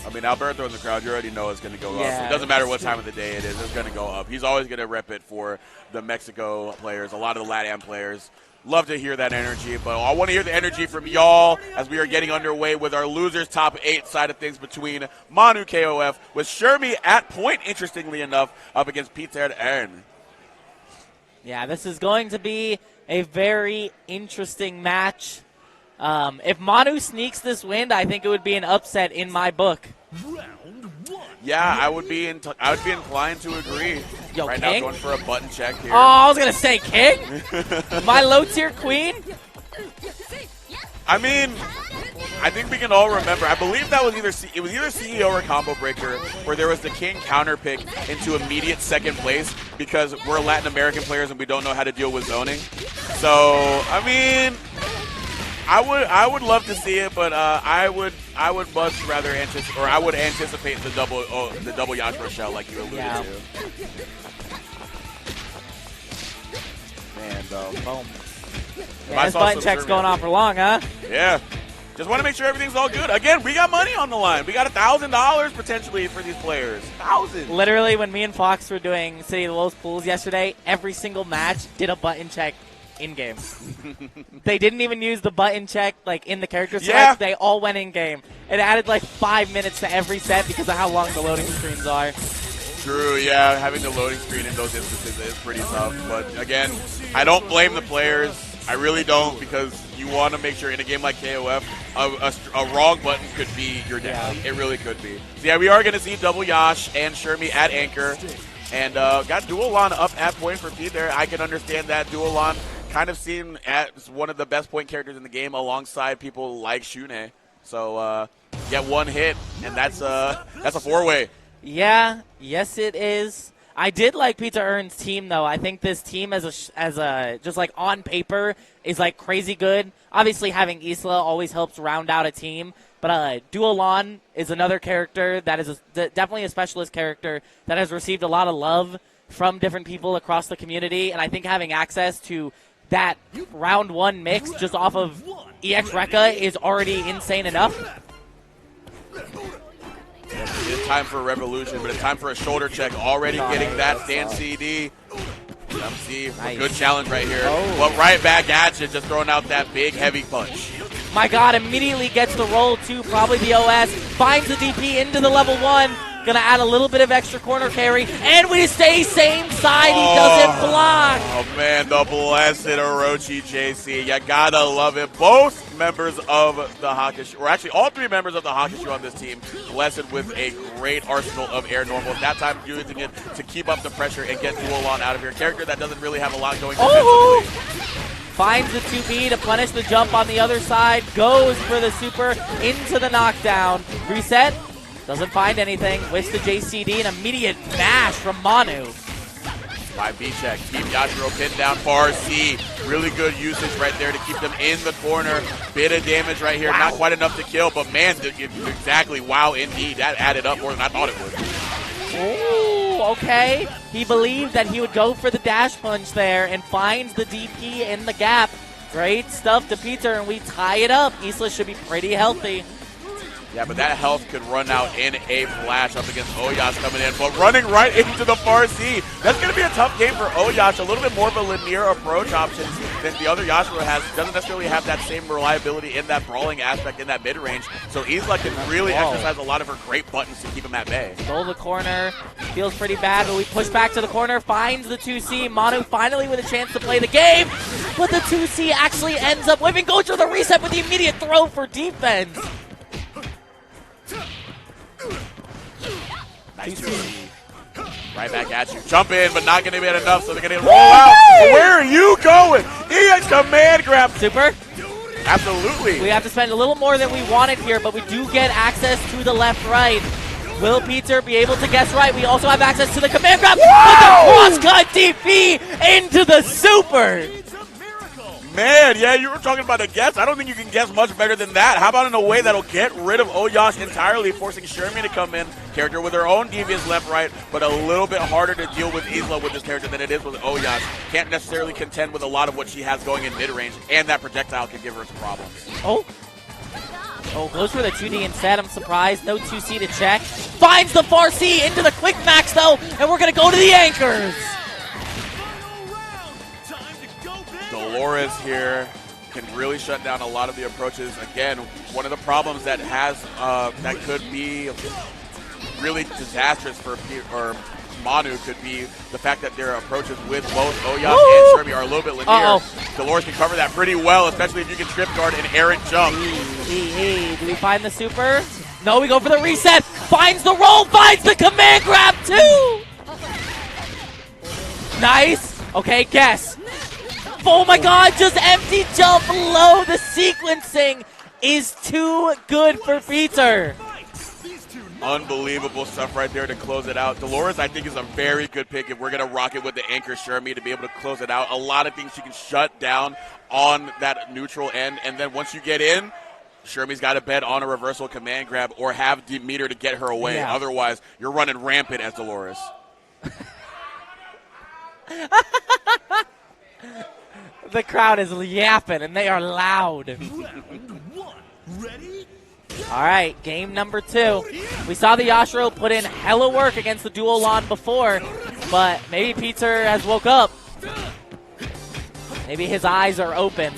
I mean, Alberto in the crowd, you already know it's going to go up. It doesn't matter what time of the day it is. It's going to go up. He's always going to rep it for the Mexico players, a lot of the LATAM players. Love to hear that energy, but I want to hear the energy from y'all as we are getting underway with our losers top 8 side of things between Manu KOF with Shermie at point, interestingly enough, up against Peter Earn. Yeah, this is going to be a very interesting match. If Manu sneaks this win, I think it would be an upset in my book. Yeah, I would be inclined to agree. Yo, right King? now going for a button check here. Oh, I was going to say King? My low-tier queen? I mean, I think we can all remember. I believe that was either CEO or Combo Breaker where there was the King counter pick into immediate second place because we're Latin American players and we don't know how to deal with zoning. So, I mean, I would love to see it, but I would much rather anticipate the double Yashiro shell like you alluded to. Man, boom. Yeah, this button check's going on for long, huh? Yeah. Just want to make sure everything's all good. Again, we got money on the line. We got $1,000 potentially for these players. 1,000. Literally, when me and Fox were doing City of the Wolves pools yesterday, every single match did a button check in-game. They didn't even use the button check like in the character select. They all went in-game. It added like 5 minutes to every set because of how long the loading screens are. True, yeah. Having the loading screen in those instances is pretty tough. But again, I don't blame the players. I really don't, because you want to make sure in a game like KOF, a wrong button could be your down. It really could be. So yeah, we are going to see double Yash and Shermie at anchor. And got Duolon up at point for Pete there. I can understand that. Duolon kind of seen as one of the best point characters in the game alongside people like Shune. So get one hit, and that's a 4-way. Yeah, yes it is. I did like Peter Ern's team, though. I think this team as a just like on paper is like crazy good. Obviously, having Isla always helps round out a team. But Duolon is another character that is definitely a specialist character that has received a lot of love from different people across the community. And I think having access to that round 1 mix just off of EX Rekka is already insane enough. It's time for a revolution, but it's time for a shoulder check. Already getting that stand CD. MC, nice. Good challenge right here. But right back at you, just throwing out that big, heavy punch. My God, immediately gets the roll, too. Probably the OS. Finds the DP into the level 1. Going to add a little bit of extra corner carry. And we stay same side. He doesn't block. Oh, man, the blessed Orochi JC. You got to love it. Both members of the Hakushu, or actually all 3 members of the Hakushu on this team, blessed with a great arsenal of air normals. That time using it to keep up the pressure and get Duolon out of here. A character that doesn't really have a lot going defensively. Finds the 2B to punish the jump on the other side. Goes for the super into the knockdown. Reset. Doesn't find anything. Whiffs the JCD. An immediate mash from Manu. 5B check. Keep Yashiro pinned down. Far C. Really good usage right there to keep them in the corner. Bit of damage right here. Wow. Not quite enough to kill, but man, exactly. Wow, indeed. That added up more than I thought it would. Oh, okay. He believed that he would go for the dash punch there and finds the DP in the gap. Great stuff to Peter, and we tie it up. Isla should be pretty healthy. Yeah, but that health could run out in a flash up against Oyash coming in. But running right into the far C. That's going to be a tough game for Oyash. A little bit more of a linear approach option than the other Yashiro has. Doesn't necessarily have that same reliability in that brawling aspect in that mid-range. So Isla can really exercise a lot of her great buttons to keep him at bay. Stole the corner. Feels pretty bad, but we push back to the corner. Finds the 2C. Manu finally with a chance to play the game. But the 2C actually ends up whipping. Goes for the reset with the immediate throw for defense. Nice 2C. Right back at you. Jump in, but not going to be enough, so they're going to roll out. Where are you going? EX command grab. Super. Absolutely. We have to spend a little more than we wanted here, but we do get access to the left-right. Will Peter be able to guess right? We also have access to the command grab. With the cross-cut DP into the super. Man, yeah, you were talking about a guess. I don't think you can guess much better than that. How about in a way that'll get rid of Oyash entirely, forcing Shermie to come in. Character with her own devious left-right, but a little bit harder to deal with Isla with this character than it is with Oyash. Can't necessarily contend with a lot of what she has going in mid-range, and that projectile can give her some problems. Oh, goes for the 2D instead. I'm surprised. No 2C to check. Finds the far C into the quick max, though, and we're going to go to the anchors. Dolores here can really shut down a lot of the approaches. Again, one of the problems that that could be really disastrous for Manu could be the fact that their approaches with both Oyash and Shermie are a little bit linear. Dolores can cover that pretty well, especially if you can trip guard an errant jump. Do we find the super? No, we go for the reset. Finds the roll, finds the command grab too. Nice. Okay, guess. Oh my God, just empty jump low. The sequencing is too good for Peter. Unbelievable stuff right there to close it out. Dolores, I think, is a very good pick if we're going to rock it with the anchor Shermie to be able to close it out. A lot of things she can shut down on that neutral end. And then once you get in, Shermie's got to bet on a reversal command grab or have Demeter to get her away. Yeah. Otherwise, you're running rampant as Dolores. The crowd is yapping, and they are loud. All right, game number 2. We saw the Yashiro put in hella work against the Duolon before, but maybe Peter has woke up. Maybe his eyes are open.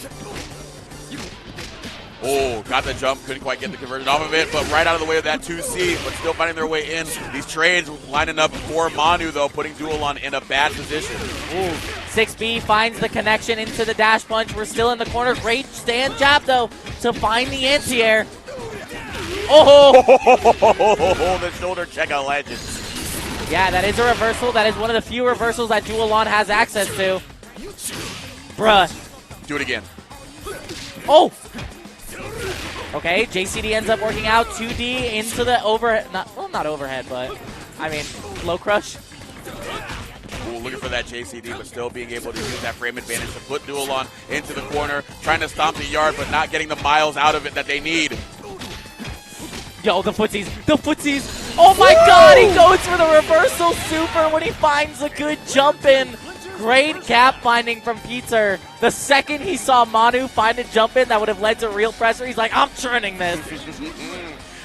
Oh, got the jump, couldn't quite get the conversion off of it, but right out of the way of that 2C, but still finding their way in. These trades lining up for Manu, though, putting Duelon in a bad position. Ooh, 6B finds the connection into the dash punch. We're still in the corner. Great stand jab, though, to find the anti-air. Oh! The shoulder check on Legends. Yeah, that is a reversal. That is one of the few reversals that Duelon has access to. Bruh. Do it again. Oh! Okay, JCD ends up working out 2D into the overhead. Not overhead, but I mean, low crush. Ooh, looking for that JCD, but still being able to use that frame advantage to put Duelon into the corner, trying to stomp the yard, but not getting the miles out of it that they need. Yo, the footsies, the footsies. Oh my God, he goes for the reversal super when he finds a good jump in. Great gap finding from Peter. The second he saw Manu find a jump in that would have led to real pressure, he's like, I'm churning this.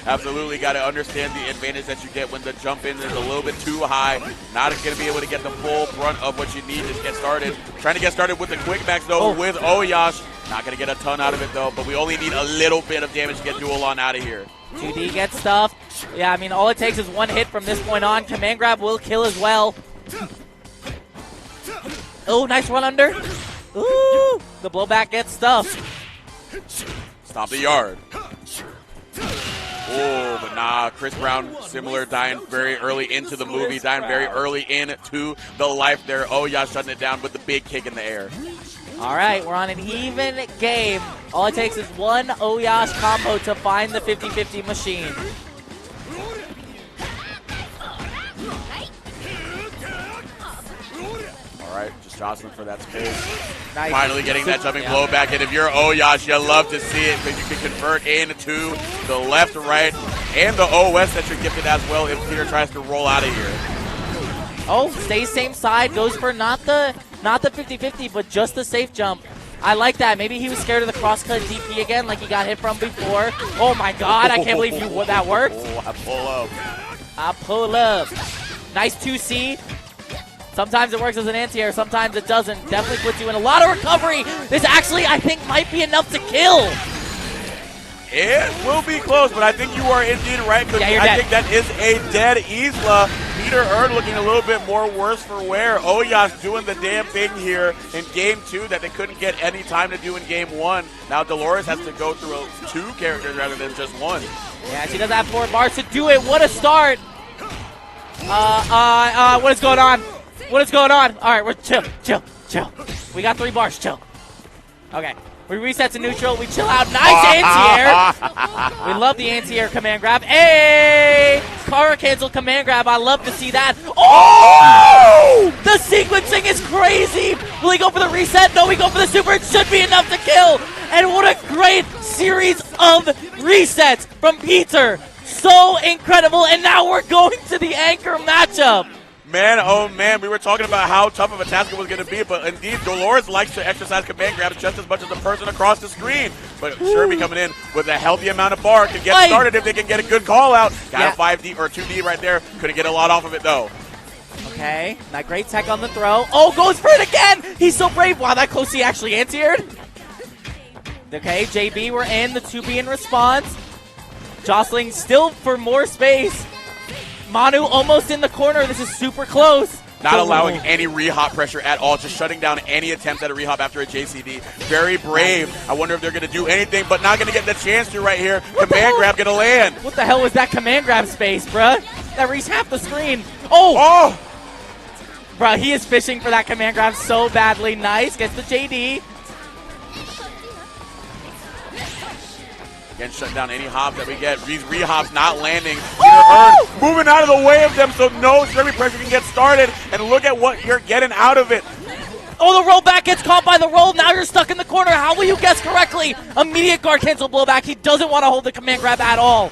Absolutely, got to understand the advantage that you get when the jump in is a little bit too high. Not going to be able to get the full brunt of what you need to get started. Trying to get started with the quick max, though, with Oyash. Not going to get a ton out of it, though, but we only need a little bit of damage to get Duelon out of here. 2D gets stuff. Yeah, I mean, all it takes is one hit from this point on. Command grab will kill as well. Oh, nice run under. Ooh, the blowback gets stuffed. Stop the yard. Oh, but nah, Chris Brown, similar, dying very early into the movie, dying very early into the life there. Oh, yeah, shutting it down with the big kick in the air. All right, we're on an even game. All it takes is one Oyash combo to find the 50-50 machine. All right, just jostling for that space. Nice. Finally getting that jumping blow back. And if you're Oyash, you love to see it because you can convert into the left, right, and the OS that you're gifted as well if Peter tries to roll out of here. Oh, stays same side, goes for not the 50-50, but just the safe jump. I like that. Maybe he was scared of the crosscut DP again like he got hit from before. Oh my God, I can't believe that worked. Oh, I pull up. I pull up. Nice 2C. Sometimes it works as an anti-air, sometimes it doesn't. Definitely puts you in a lot of recovery. This actually, I think, might be enough to kill. It will be close, but I think you are indeed right. Yeah, you're I dead. think that is a dead Isla. Peter Erd looking a little bit more worse for wear. Oyash doing the damn thing here in game 2 that they couldn't get any time to do in game 1. Now Dolores has to go through 2 characters rather than just 1. Yeah, she does have 4 bars to do it. What a start. What is going on? What is going on? All right, we're chill. We got 3 bars, chill. Okay. We reset to neutral. We chill out. Nice anti-air. We love the anti-air command grab. Hey! Kara canceled command grab. I love to see that. Oh! The sequencing is crazy. Will he go for the reset? No, we go for the super. It should be enough to kill. And what a great series of resets from Peter. So incredible. And now we're going to the anchor matchup. Man, oh man, we were talking about how tough of a task it was going to be, but indeed, Dolores likes to exercise command grabs just as much as the person across the screen. But Sherby coming in with a healthy amount of bar can get started if they can get a good call out. Got a 5D or 2D right there. Couldn't get a lot off of it, though. Okay, not great tech on the throw. Oh, goes for it again! He's so brave. Wow, that close he actually anti-aired. Okay, JB, we're in. The 2B in response. Jostling still for more space. Manu almost in the corner. This is super close. Not allowing any re-hop pressure at all. Just shutting down any attempt at a re-hop after a JCD. Very brave. I wonder if they're going to do anything, but not going to get the chance to right here. Command grab going to land. What the hell was that command grab space, bruh? That reached half the screen. Oh! Bruh, he is fishing for that command grab so badly. Nice. Gets the JD. Again, shut down any hops that we get. These re-hops not landing. Peter Erd moving out of the way of them so no Sherby pressure can get started. And look at what you're getting out of it. Oh, the rollback gets caught by the roll. Now you're stuck in the corner. How will you guess correctly? Immediate guard cancel blowback. He doesn't want to hold the command grab at all.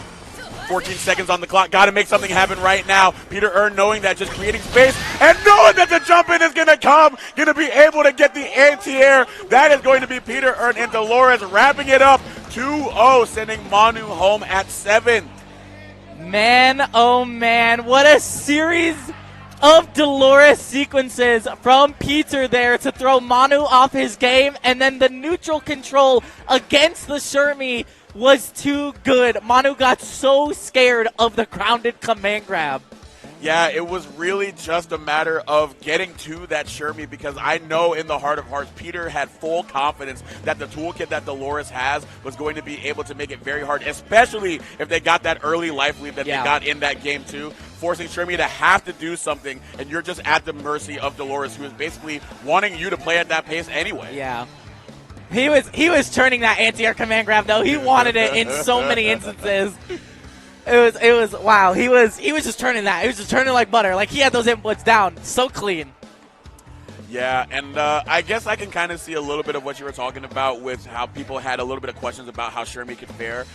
14 seconds on the clock. Got to make something happen right now. Peter Erd knowing that, just creating space and knowing that the jump in is going to come. Going to be able to get the anti-air. That is going to be Peter Erd and Dolores wrapping it up. 2-0, sending Manu home at 7. Man, oh man, what a series of Dolores sequences from Peter there to throw Manu off his game, and then the neutral control against the Shermie was too good. Manu got so scared of the grounded command grab. Yeah, it was really just a matter of getting to that Shermie, because I know in the heart of hearts, Peter had full confidence that the toolkit that Dolores has was going to be able to make it very hard, especially if they got that early life lead that they got in that game too, forcing Shermie to have to do something, and you're just at the mercy of Dolores, who is basically wanting you to play at that pace anyway. Yeah. He was turning that anti-air command grab, though. He wanted it in so many instances. It was wow. He was just turning that. He was just turning like butter. Like, he had those inputs down so clean. Yeah, and I guess I can kind of see a little bit of what you were talking about with how people had a little bit of questions about how Shermie could fare.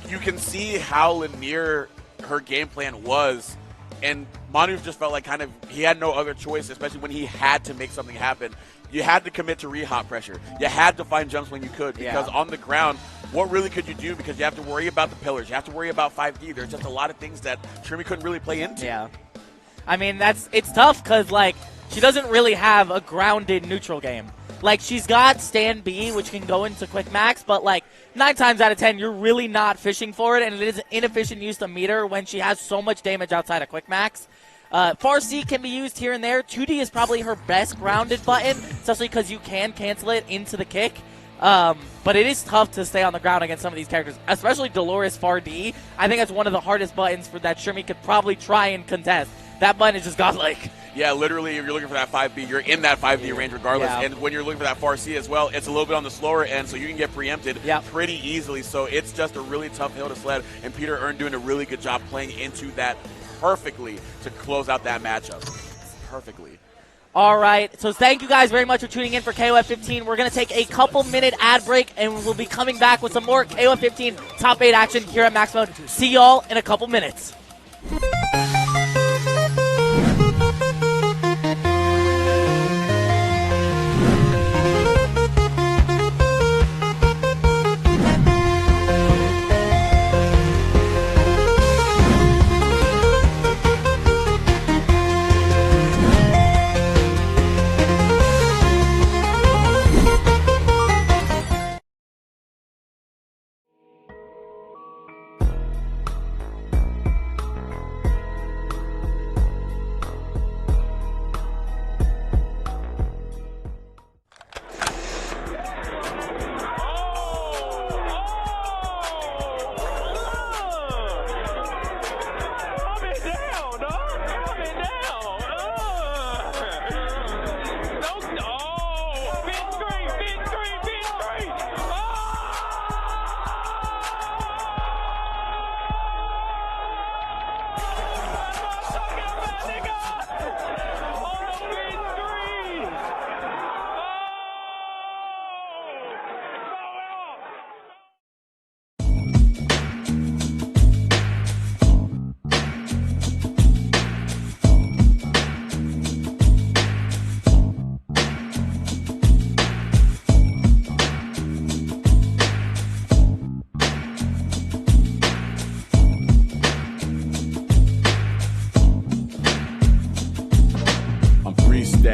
You can see how linear her game plan was, and Manu just felt like he had no other choice, especially when he had to make something happen. You had to commit to re-hop pressure. You had to find jumps when you could, because on the ground, what really could you do? Because you have to worry about the pillars. You have to worry about 5D. There's just a lot of things that Shermie couldn't really play into. Yeah. I mean, it's tough because, like, she doesn't really have a grounded neutral game. Like, she's got Stand B, which can go into Quick Max, but, like, 9 times out of 10, you're really not fishing for it, and it is an inefficient use to meet her when she has so much damage outside of Quick Max. Far C can be used here and there. 2D is probably her best grounded button, especially because you can cancel it into the kick. But it is tough to stay on the ground against some of these characters, especially Dolores Far D. I think that's one of the hardest buttons for that Shermie could probably try and contest. That button is just godlike. Yeah, literally, if you're looking for that 5B, you're in that 5D range regardless. Yeah. And when you're looking for that Far C as well, it's a little bit on the slower end, so you can get preempted pretty easily. So it's just a really tough hill to sled, and Peter Earn doing a really good job playing into that perfectly to close out that matchup. Perfectly. All right, so thank you guys very much for tuning in for KOF 15. We're going to take a couple-minute ad break, and we'll be coming back with some more KOF 15 Top 8 action here at Max Mode. See y'all in a couple minutes.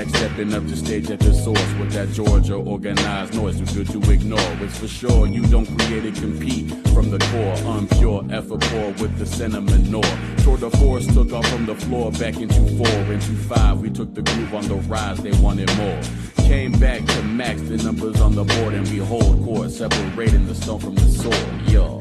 Stepping up to stage at the source with that Georgia organized noise too good to ignore. It's for sure you don't create and compete from the core, unpure, effort poor with the cinnamon nor. Toward the force took off from the floor back into 4 into 5. We took the groove on the rise, they wanted more. Came back to max the numbers on the board and we hold court, separating the stone from the sword. Yo.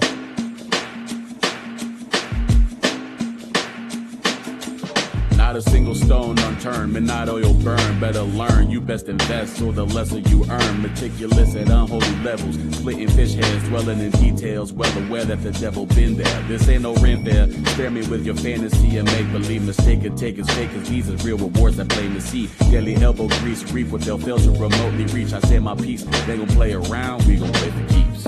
Not a single stone unturned, midnight oil burn. Better learn, you best invest, so the lesser you earn. Meticulous at unholy levels, splitting fish heads, dwelling in details, well aware that the devil been there. This ain't no rent fair, spare me with your fantasy and make-believe. Mistake it, take as fake as these are real rewards I claim to see. Daily elbow grease, reap what they'll fail to remotely reach. I say my piece, they gon' play around, we gon' play for keeps.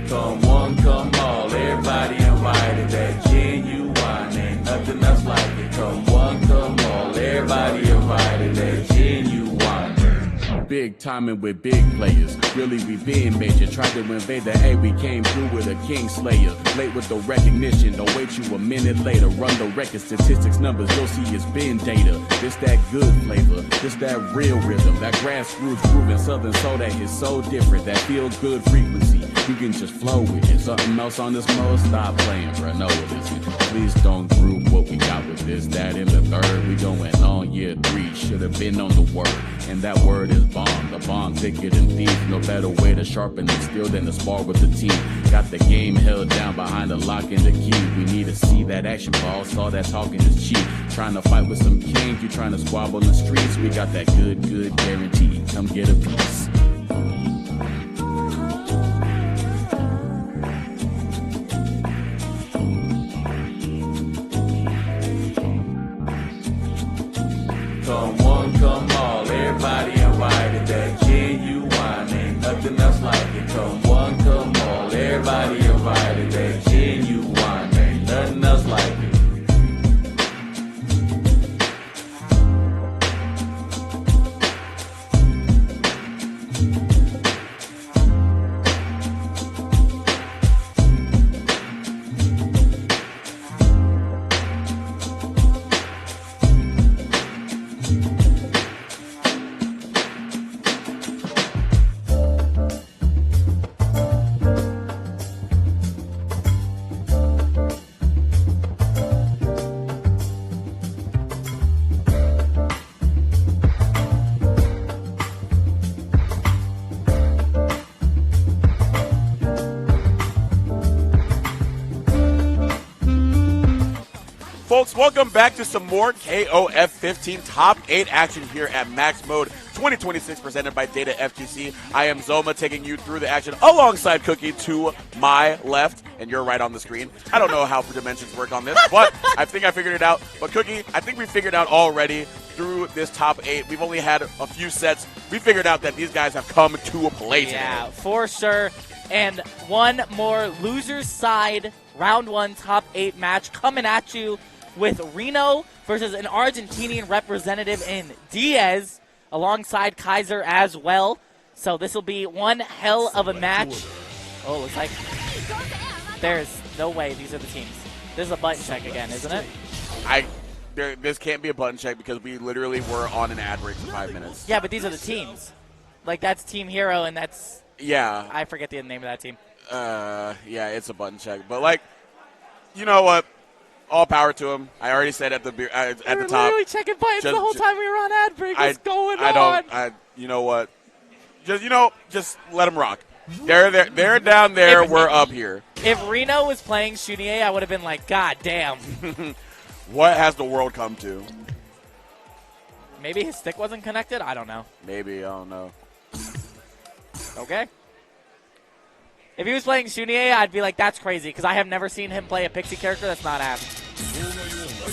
Come one, come all, everybody invited. That genuine, ain't nothing else like it. Come one, come all, everybody invited. That genuine. big timing with big players. Really, we been major. Tried to invade the A, we came through with a king slayer. Late with the recognition, don't wait you a minute later. Run the record, statistics, numbers, you'll see it's been data. This that good flavor, this that real rhythm. That grassroots grooving southern soul that is so different. That feel good frequency, you can just flow with it. Something else on this mode, stop playing, bro. No, it isn't. Please don't group what we got with this, that, and the third. We going on year 3, should have been on the word. And that word is bomb. The bomb thicker than thief. No better way to sharpen the steel than to spar with the team. Got the game held down behind the lock and the key. We need to see that action ball. Saw that talking is cheap. Trying to fight with some kings. You trying to squabble in the streets. We got that good guarantee. Come get a piece. Come one, come all, everybody invited. That genuine, ain't nothing else like it. Come one, come all, everybody invited. That genuine, ain't nothing else like it. Folks, welcome back to some more KOF 15 Top 8 action here at Max Mode 2026 presented by Data FGC. I am Zoma taking you through the action alongside Cookie to my left, and you're right on the screen. I don't know how dimensions work on this, but I think I figured it out. But Cookie, I think we figured out already through this top 8. We've only had a few sets. We figured out that these guys have come to a play today. Yeah, for sure. And one more loser's side round 1 top 8 match coming at you with Reno versus an Argentinian representative in Diaz alongside Kaiser as well. So this will be one hell of a match. Oh, looks like there's no way these are the teams. This is a button check again, isn't it? This can't be a button check because we literally were on an ad break for 5 minutes. Yeah, but these are the teams. Like, that's Team Hero, and that's... Yeah. I forget the name of that team. Yeah, it's a button check. But, like, you know what? All power to him. I already said at the top. We were literally checking buttons the whole time we were on ad break. What's going on? You know what? Just let them rock. They're down there. We're up here. If Reno was playing Shunier, I would have been like, God damn. What has the world come to? Maybe his stick wasn't connected? I don't know. Maybe. I don't know. Okay. If he was playing Shunier, I'd be like, that's crazy, because I have never seen him play a Pixie character that's not Ab.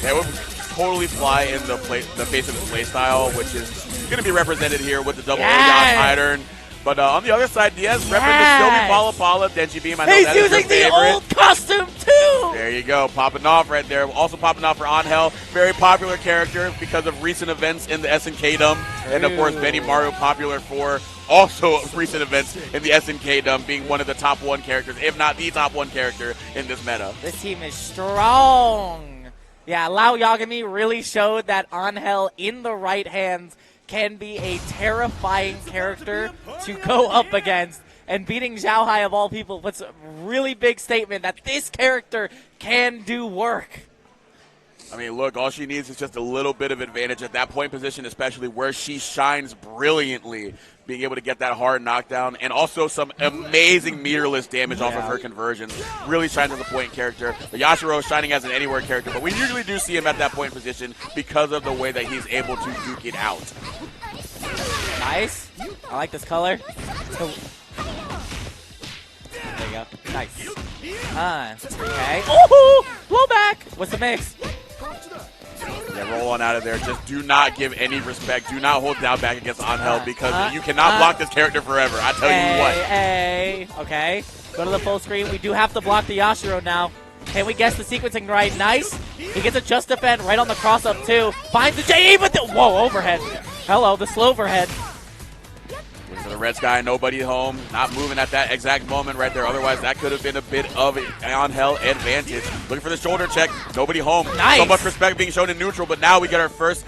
That would totally fly in the face of his playstyle, which is going to be represented here with the double Yacht Iron. But on the other side, Diaz repping the Sylvie Pala Pala, Denji Beam. I know that is your favorite. He's using the old costume, too! There you go, popping off right there. Also popping off for Angel. Very popular character because of recent events in the SNK-dom. And, of course, Benny Maru popular for also recent events in the SNK-dom, being one of the top 1 characters, if not the top 1 character in this meta. This team is strong. Yeah, Lao Yagami really showed that Angel in the right hands can be a terrifying character to go up against. And beating Zhao Hai of all people puts a really big statement that this character can do work. I mean, look, all she needs is just a little bit of advantage at that point position, especially where she shines brilliantly, being able to get that hard knockdown, and also some amazing meterless damage off of her conversions. Really shines as a point character. But Yashiro is shining as an anywhere character, but we usually do see him at that point position because of the way that he's able to duke it out. Nice. I like this color. There you go. Nice. Okay. Oh, blowback. What's the mix? Yeah, roll on out of there. Just do not give any respect. Do not hold down back against Angel because you cannot block this character forever. I tell you what. Okay. Go to the full screen. We do have to block the Yashiro now. Can we guess the sequencing right? Nice. He gets a just defend right on the cross up too. Finds the JE, but whoa, overhead. Hello, the slow overhead. For the red sky, nobody home, not moving at that exact moment right there. Otherwise, that could have been a bit of an on-hell advantage. Looking for the shoulder check, nobody home. Nice. So much respect being shown in neutral, but now we get our first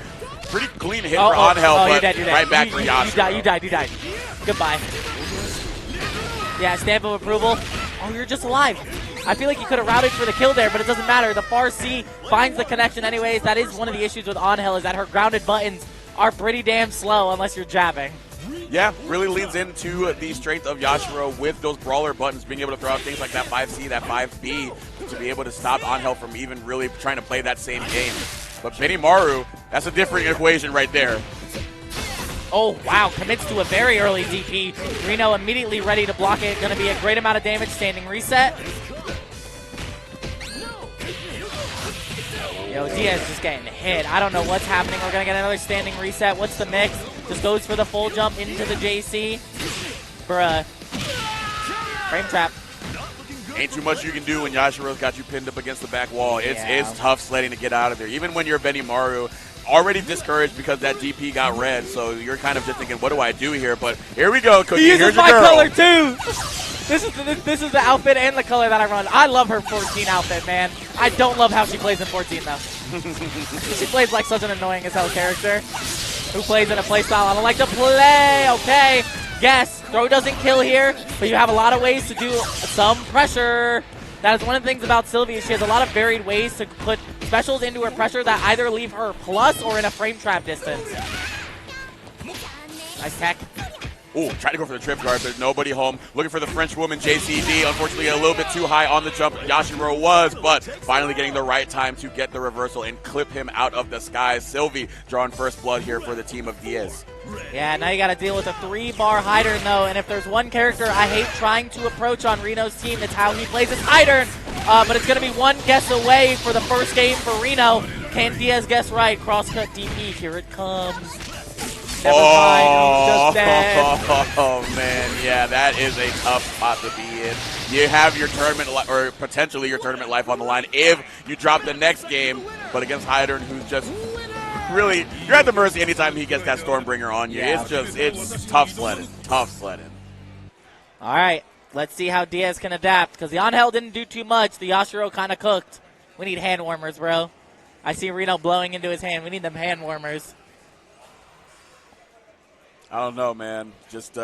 pretty clean hit for on-hell, but you're dead. right back for Yashiro. You died. Goodbye. Yeah, stamp of approval. Oh, you're just alive. I feel like you could have routed for the kill there, but it doesn't matter. The far C finds the connection anyways. That is one of the issues with on-hell, is that her grounded buttons are pretty damn slow unless you're jabbing. Yeah, really leans into the strength of Yashiro with those brawler buttons, being able to throw out things like that 5C, that 5B, to be able to stop on-hell from even really trying to play that same game. But Benimaru, that's a different equation right there. Oh, wow, commits to a very early DP. Reno immediately ready to block it. Going to be a great amount of damage. Standing reset. Yo, Diaz just getting hit. I don't know what's happening. We're going to get another standing reset. What's the mix? Just goes for the full jump into the JC for a frame trap. Ain't too much you can do when Yashiro's got you pinned up against the back wall. It's tough sledding to get out of there. Even when you're Benimaru, already discouraged because that DP got red, so you're kind of just thinking, what do I do here? But here we go, Cookie. Here's my girl. color too. This is the outfit and the color that I run. I love her 14 outfit, man. I don't love how she plays in 14 though. She plays like such an annoying as hell character who plays in a playstyle I don't like to play. Okay, yes, throw doesn't kill here, but you have a lot of ways to do some pressure. That is one of the things about Sylvie. She has a lot of varied ways to put specials into her pressure that either leave her plus or in a frame trap distance. Nice tech. Ooh, trying to go for the trip guard, but nobody home. Looking for the French woman, JCD. Unfortunately, a little bit too high on the jump. Yashiro was, but finally getting the right time to get the reversal and clip him out of the skies. Sylvie drawing first blood here for the team of Diaz. Yeah, now you got to deal with a 3-bar Hydern, though. And if there's one character I hate trying to approach on Reno's team, it's how he plays his Hydern. But it's going to be one guess away for the first game for Reno. Can Diaz guess right? Crosscut DP. Here it comes. Never mind, just dead. Oh, man. Yeah, that is a tough spot to be in. You have your tournament, or potentially your tournament life on the line if you drop the next game. But against Hydern, who's just really, you're at the mercy anytime he gets that Stormbringer on you. Yeah. It's tough sledding. Tough sledding. All right, let's see how Diaz can adapt, because the on-hell didn't do too much. The Yashiro kind of cooked. We need hand warmers, bro. I see Reno blowing into his hand. We need them hand warmers. I don't know, man. Just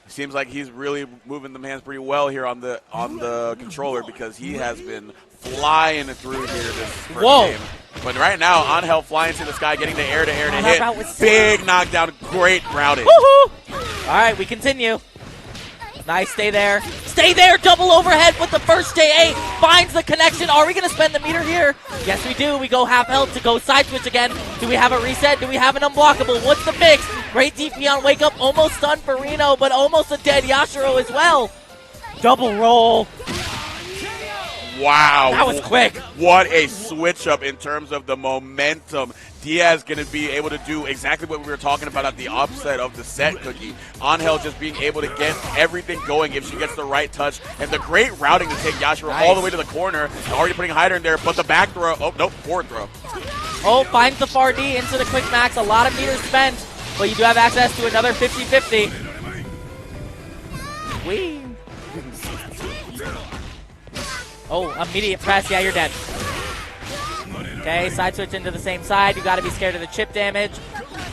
seems like he's really moving them hands pretty well here on the controller, because he has been flying through here this first game. But right now, on-hell flying to the sky, getting the air-to-air to hit. Big knockdown, great routing. Woohoo! All right, we continue. Nice, stay there. Stay there, double overhead with the first JA. Finds the connection. Are we going to spend the meter here? Yes, we do. We go half health to go side switch again. Do we have a reset? Do we have an unblockable? What's the mix? Great DP on wake up. Almost stunned for Reno, but almost a dead Yashiro as well. Double roll. Wow. That was quick. What a switch up in terms of the momentum. Diaz going to be able to do exactly what we were talking about at the upset of the set, Cookie. On-hell just being able to get everything going if she gets the right touch. And the great routing to take Yashiro all the way to the corner. Already putting Hydern in there, but the back throw. Oh, nope, forward throw. Oh, finds the far D into the quick max. A lot of meters spent, but you do have access to another 50-50. Whee. Oh, immediate press. Yeah, you're dead. Okay, side switch into the same side. You got to be scared of the chip damage.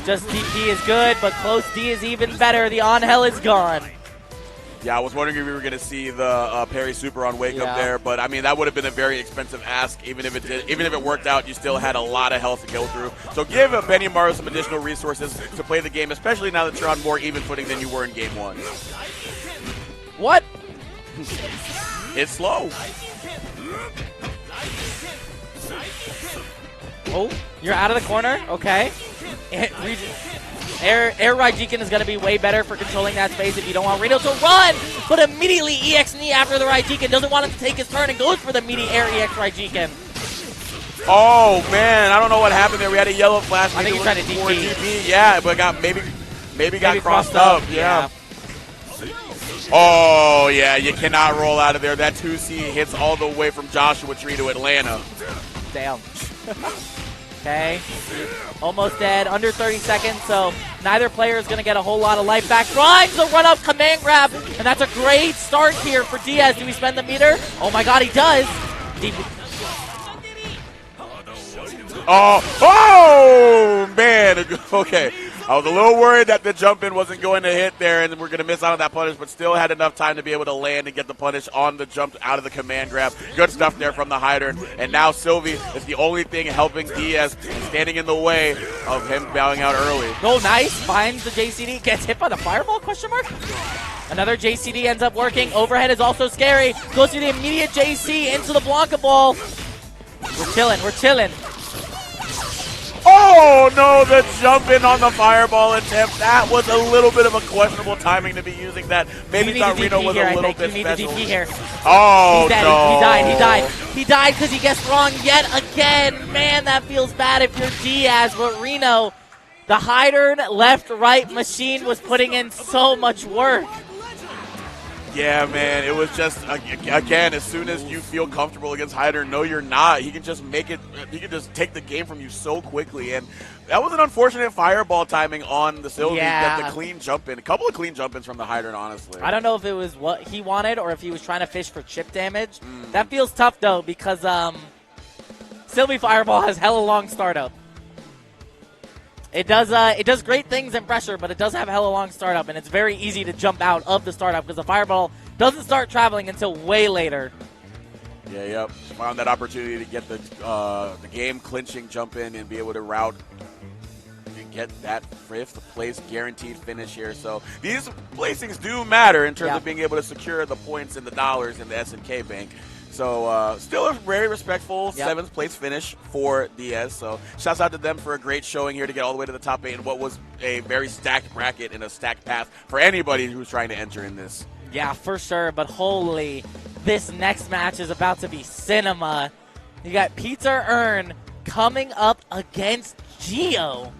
Just DP is good, but close D is even better. The on-hell is gone. Yeah, I was wondering if we were going to see the parry super on wake up there, but I mean that would have been a very expensive ask. Even if it worked out, you still had a lot of health to go through. So give Benimaru some additional resources to play the game, especially now that you're on more even footing than you were in game one. What? It's slow. Oh, you're out of the corner. Okay. Air Raijiken is going to be way better for controlling that space if you don't want Reno to run, but immediately EX knee after the Raijiken. Doesn't want him to take his turn and goes for the meaty air EX Raijiken. Oh, man. I don't know what happened there. We had a yellow flash. I think he tried to DP. Yeah, but maybe got crossed up. Yeah. Oh, yeah. You cannot roll out of there. That 2C hits all the way from Joshua Tree to Atlanta. Damn. Okay, almost dead, under 30 seconds, so neither player is going to get a whole lot of life back. Trying to run up command grab, and that's a great start here for Diaz. Do we spend the meter? Oh my god, he does. Oh, man. Okay. I was a little worried that the jump in wasn't going to hit there and we're going to miss out on that punish, but still had enough time to be able to land and get the punish on the jump out of the command grab. Good stuff there from the Hyder. And now Sylvie is the only thing helping Diaz, standing in the way of him bowing out early. Oh, nice. Finds the JCD. Gets hit by the fireball, question mark? Another JCD ends up working. Overhead is also scary. Goes through the immediate JC into the Blanca ball. We're chilling. We're chilling. Oh, no, the jump in on the fireball attempt. That was a little bit of a questionable timing to be using that. Maybe thought Reno was a little bit special. You need the DP here. Oh, He's dead. no. He died. He died. He died because he guessed wrong yet again. Man, that feels bad if you're Diaz. But Reno, the Hyder left-right machine was putting in so much work. Yeah, man, it was just, again, as soon as you feel comfortable against Hyder, no, you're not. He can just make it, he can just take the game from you so quickly. And that was an unfortunate fireball timing on the Sylvie. Yeah. The clean jump in. A couple of clean jump ins from the Hyder, honestly. I don't know if it was what he wanted or if he was trying to fish for chip damage. That feels tough, though, because Sylvie Fireball has hella long startup. It does great things in pressure, but it does have hella long startup, and it's very easy to jump out of the startup because the fireball doesn't start traveling until way later. Yeah, yep. Found that opportunity to get the game clinching jump in and be able to route and get that fifth place guaranteed finish here. So these placings do matter in terms of being able to secure the points and the dollars in the SNK bank. So still a very respectful 7th place finish for Diaz. So shouts out to them for a great showing here to get all the way to the top 8 in what was a very stacked bracket and a stacked path for anybody who's trying to enter in this. Yeah, for sure. But holy, this next match is about to be cinema. You got Pizza Earn coming up against Geo.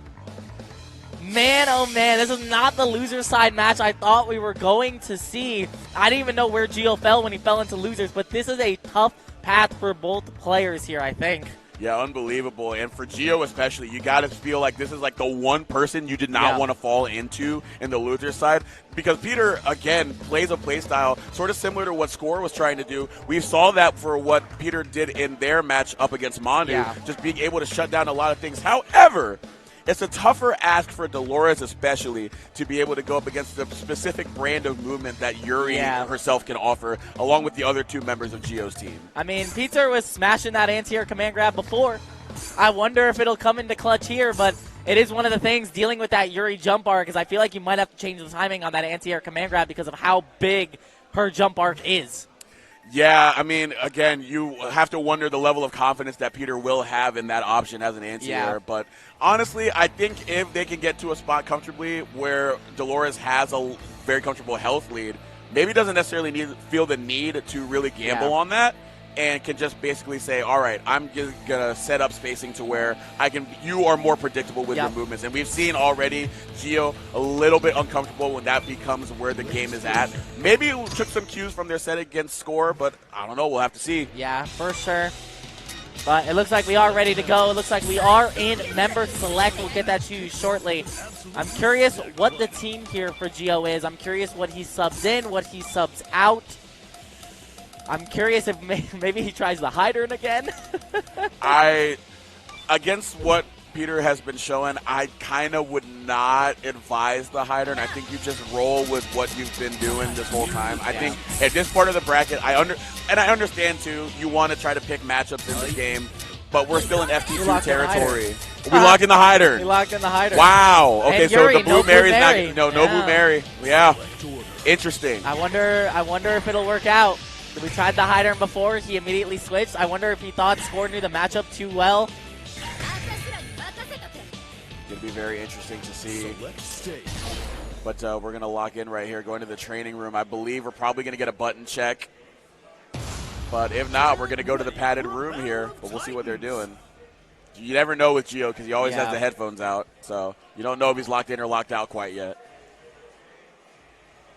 Man, oh man, this is not the loser side match I thought we were going to see. I didn't even know where Gio fell when he fell into losers, but this is a tough path for both players here, I think. Yeah, unbelievable. And for Gio especially, you got to feel like this is like the one person you did not want to fall into in the loser side. Because Peter, again, plays a play style sort of similar to what Score was trying to do. We saw that for what Peter did in their match up against Mandu, just being able to shut down a lot of things. However, it's a tougher ask for Dolores especially to be able to go up against the specific brand of movement that Yuri herself can offer, along with the other 2 members of Gio's team. I mean, Pizza was smashing that anti-air command grab before. I wonder if it'll come into clutch here, but it is one of the things dealing with that Yuri jump arc is I feel like you might have to change the timing on that anti-air command grab because of how big her jump arc is. Yeah, I mean, again, you have to wonder the level of confidence that Peter will have in that option as an anti-air. But honestly, I think if they can get to a spot comfortably where Dolores has a very comfortable health lead, maybe doesn't necessarily feel the need to really gamble on that and can just basically say, all right, I'm just going to set up spacing to where you are more predictable with your movements. And we've seen already Gio a little bit uncomfortable when that becomes where the game is at. Maybe it took some cues from their set against Score, but I don't know. We'll have to see. Yeah, for sure. But it looks like we are ready to go. It looks like we are in member select. We'll get that to you shortly. I'm curious what the team here for Gio is. I'm curious what he subs in, what he subs out. I'm curious if maybe he tries the Hyder again. Against what Peter has been showing, I kind of would not advise the Hyder, and I think you just roll with what you've been doing this whole time. I think at this part of the bracket, I understand too, you want to try to pick matchups in the game, but we're still in FT2 territory. We locked in the Hyder. We locked in the Hyder. Wow. Okay, and so Yuri, the Blue Mary's not no Blue Mary. Yeah. Interesting. I wonder if it'll work out. We tried the Hyder before. He immediately switched. I wonder if he thought Score knew the matchup too well. Going to be very interesting to see. But we're going to lock in right here, going to the training room. I believe we're probably going to get a button check. But if not, we're going to go to the padded room here. But we'll see what they're doing. You never know with Gio because he always has the headphones out. So you don't know if he's locked in or locked out quite yet.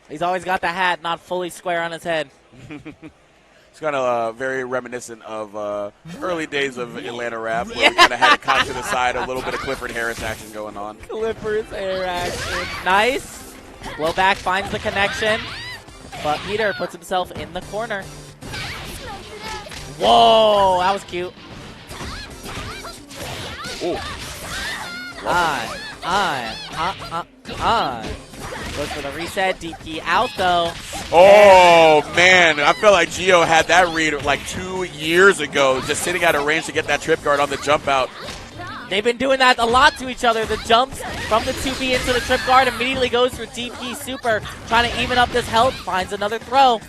He's always got the hat not fully square on his head. It's kind of very reminiscent of early days of Atlanta rap, where we kind of had it caught to the side, a little bit of Clifford Harris action going on. Clifford Harris action. Nice. Blowback finds the connection, but Peter puts himself in the corner. Whoa, that was cute. Ooh. Goes for the reset. DP out, though. Oh, man. I feel like Gio had that read like 2 years ago, just sitting out of range to get that trip guard on the jump out. They've been doing that a lot to each other. The jumps from the 2B into the trip guard immediately goes for DP Super, trying to even up this health. Finds another throw.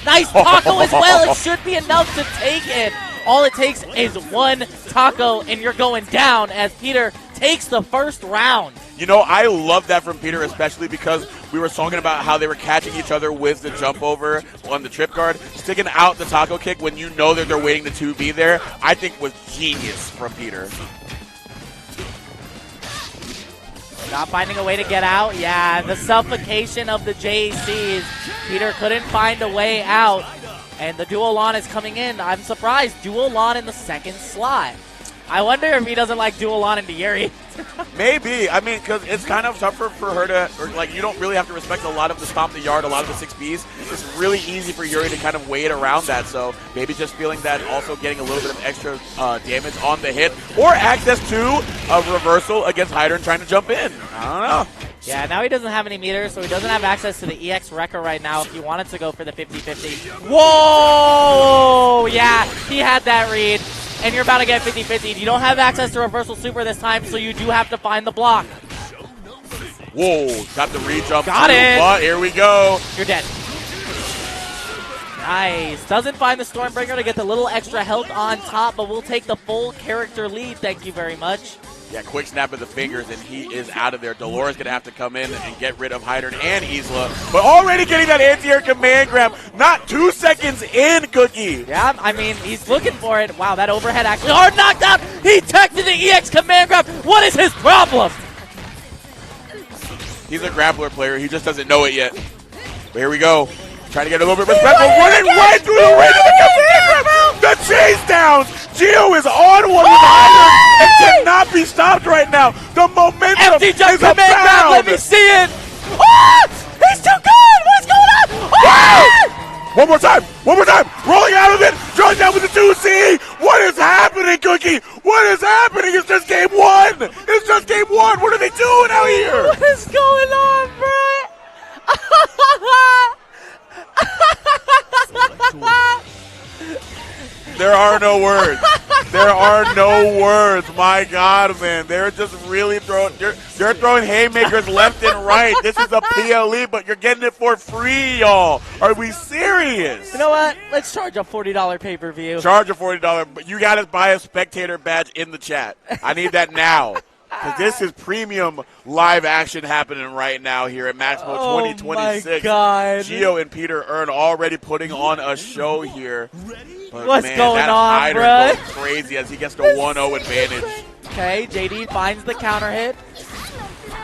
Nice taco as well. It should be enough to take it. All it takes is one taco, and you're going down as Peter takes the first round. You know, I love that from Peter, especially because we were talking about how they were catching each other with the jump over on the trip guard. Sticking out the taco kick when you know that they're waiting the 2B there, I think was genius from Peter. Not finding a way to get out. Yeah, the suffocation of the JCs. Peter couldn't find a way out. And the dual lawn is coming in. I'm surprised. Dual lawn in the second slot. I wonder if he doesn't like dual lawn into Yuri. Maybe. I mean, because it's kind of tougher for her to, or like, you don't really have to respect a lot of the stomp the yard, a lot of the 6Bs. It's really easy for Yuri to kind of wade around that. So maybe just feeling that, also getting a little bit of extra damage on the hit, or access to a reversal against Hyder and trying to jump in. I don't know. Yeah, now he doesn't have any meters, so he doesn't have access to the EX Wrecker right now if he wanted to go for the 50-50. Whoa! Yeah, he had that read. And you're about to get 50-50. You don't have access to reversal super this time, so you do have to find the block. Whoa, got the re-jump. Got it. But here we go. You're dead. Nice. Doesn't find the Stormbreaker to get the little extra health on top, but we'll take the full character lead. Thank you very much. Yeah, quick snap of the fingers, and he is out of there. Dolores going to have to come in and get rid of Hyder and Isla. But already getting that anti-air command grab. Not 2 seconds in, Cookie. Yeah, I mean, he's looking for it. Wow, that overhead actually hard knocked out. He teched the EX command grab. What is his problem? He's a grappler player. He just doesn't know it yet. But here we go. Trying to get a little bit respectful. Running right through the ring of the command grab. The chase downs. Gio is on one with Hyder and cannot be stopped right now. The momentum empty jump is command grab. Let me see it. Oh, he's too good. What's going on? Oh! One more time. One more time. Rolling out of it. Drawing down with the 2C. What is happening, Cookie? What is happening? It's just game one. It's just game one. What are they doing out here? What is going on, bro? There are no words. There are no words. My God, man. They're just really throwing. They're throwing haymakers left and right. This is a PLE, but you're getting it for free, y'all. Are we serious? You know what? Let's charge a $40 pay-per-view. Charge a $40, but you got to buy a spectator badge in the chat. I need that now. Because this is premium live action happening right now here at Maximo 2026. Oh my God. Gio and Peter Earn already putting on a show here. But what's man, going on, Hyder bro? goes crazy as he gets the 1-0 advantage. Okay, JD finds the counter hit.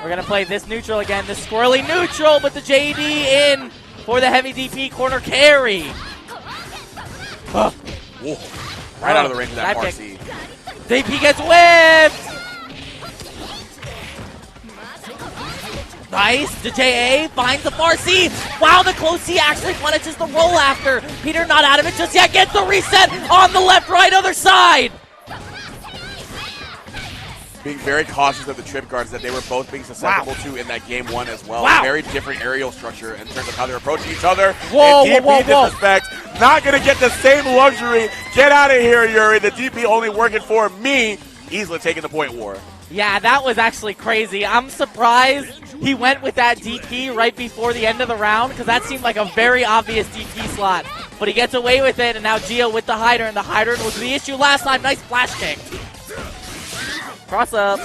We're going to play this neutral again, this squirrely neutral, but the JD in for the heavy DP corner carry. Whoa. Right out of the range of that RC. DP gets whipped. Nice. The JA finds the far C. Wow, the close C actually punishes the roll after. Peter not out of it just yet. Gets the reset on the left, right, other side. Being very cautious of the trip guards that they were both being susceptible to in that game one as well. Wow. Very different aerial structure in terms of how they're approaching each other. Whoa, and DP whoa, whoa, whoa. disrespect. Not going to get the same luxury. Get out of here, Yuri. The DP only working for me. Isla taking the point war. Yeah, that was actually crazy. I'm surprised he went with that DP right before the end of the round because that seemed like a very obvious DP slot. But he gets away with it, and now Gio with the Hyder, and the Hyder was the issue last time. Nice flash kick. Cross up.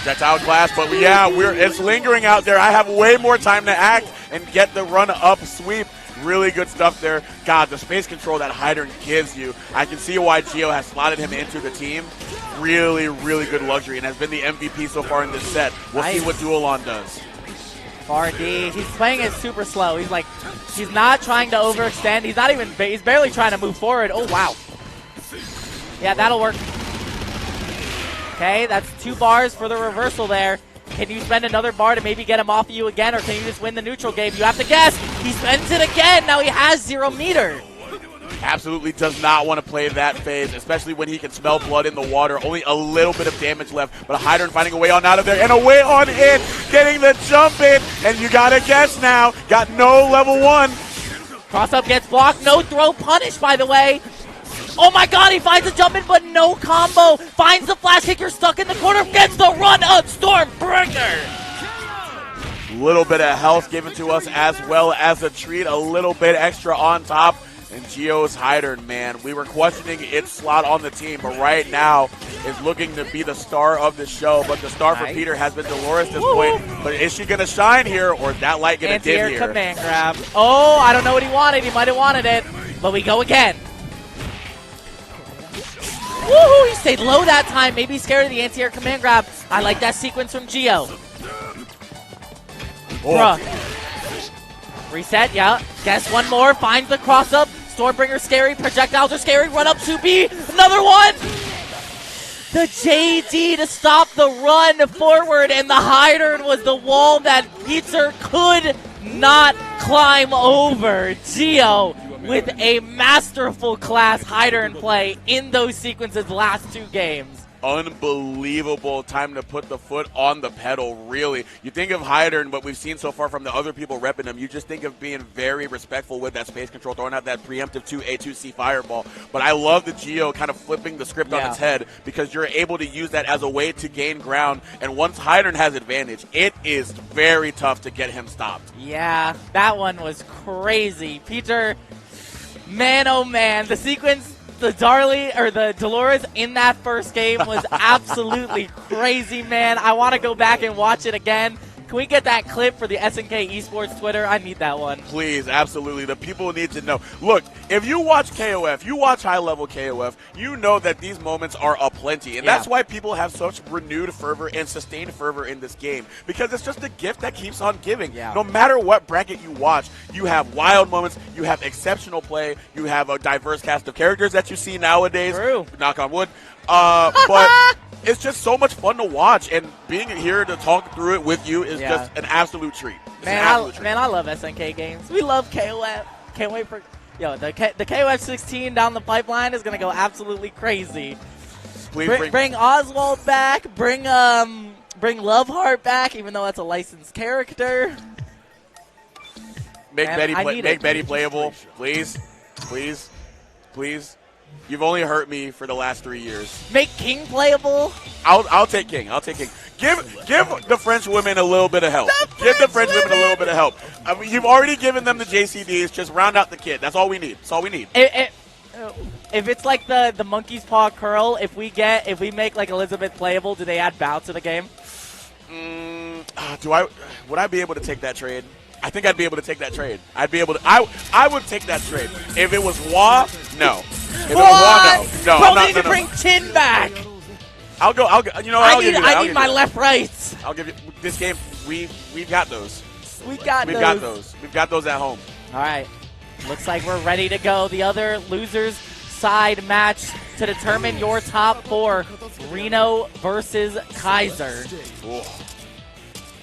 That's out class, but yeah, it's lingering out there. I have way more time to act and get the run-up sweep. Really good stuff there. God, the space control that Hyder gives you. I can see why Gio has slotted him into the team. Really, really good luxury and has been the MVP so far in this set. We'll see what Dualon does. R&D. He's playing it super slow. He's not trying to overextend. He's barely trying to move forward. Oh, wow. Yeah, that'll work. Okay, that's 2 bars for the reversal there. Can you spend another bar to maybe get him off of you again, or can you just win the neutral game? You have to guess. He spends it again. Now he has 0 meter. Absolutely does not want to play that phase, especially when he can smell blood in the water. Only a little bit of damage left, but Hydern finding a way on out of there, and a way on in, getting the jump in, and you got to guess now. Got no level 1. Cross-up gets blocked. No throw punish, by the way. Oh my god, he finds a jump in, but no combo. Finds the flash kicker stuck in the corner, gets the run-up Stormbreaker. Little bit of health given to us as well as a treat, a little bit extra on top. And Geo's Hydern, man, we were questioning its slot on the team, but right now is looking to be the star of the show. But the star for Peter has been Dolores at this point. But is she going to shine here, or is that light going to dim here? Anti-air command grab. Oh, I don't know what he wanted. He might have wanted it, but we go again. Woohoo! He stayed low that time. Maybe scared of the anti-air command grab. I like that sequence from Geo. Bruh. Reset, yeah. Guess one more. Finds the cross-up. Stormbringer scary. Projectiles are scary. Run up 2B. Another one. The JD to stop the run forward, and the Hydern was the wall that Pizza could not climb over. Geo with a masterful class Hydern play in those sequences last 2 games. Unbelievable time to put the foot on the pedal, really. You think of Hydern, what we've seen so far from the other people repping him, you just think of being very respectful with that space control, throwing out that preemptive 2A2C fireball. But I love the Geo kind of flipping the script on its head, because you're able to use that as a way to gain ground. And once Hydern has advantage, it is very tough to get him stopped. Yeah, that one was crazy. Peter, man, oh man, the sequence, the Dolores in that first game was absolutely crazy, man. I want to go back and watch it again. Can we get that clip for the SNK Esports Twitter? I need that one. Please, absolutely. The people need to know. Look, if you watch KOF, you watch high-level KOF, you know that these moments are aplenty. And that's why people have such renewed fervor and sustained fervor in this game. Because it's just a gift that keeps on giving. Yeah. No matter what bracket you watch, you have wild moments, you have exceptional play, you have a diverse cast of characters that you see nowadays. True. Knock on wood. But it's just so much fun to watch, and being here to talk through it with you is just an absolute treat. I love SNK games. We love KOF. Can't wait for the KOF 16 down the pipeline is gonna go absolutely crazy. Bring Oswald back. Bring Loveheart back, even though that's a licensed character. Make Betty playable, please, please, please. You've only hurt me for the last 3 years. Make King playable. I'll take King. Give the French women a little bit of help. Give the French women a little bit of help. I mean, you've already given them the JCDs. Just round out the kit. That's all we need. If it's like the monkey's paw curl, if we make like Elizabeth playable, do they add bow to the game? Would I be able to take that trade? I think I'd be able to take that trade. I would take that trade. If it was Wah, no. If it was Wah, no. Bro, they need to bring Chin back. I'll go. I need my left rights. I'll give you this game. We've got those. We've got those. We've got those at home. All right. Looks like we're ready to go. The other losers side match to determine your top 4. Reno versus Kaiser. Ooh.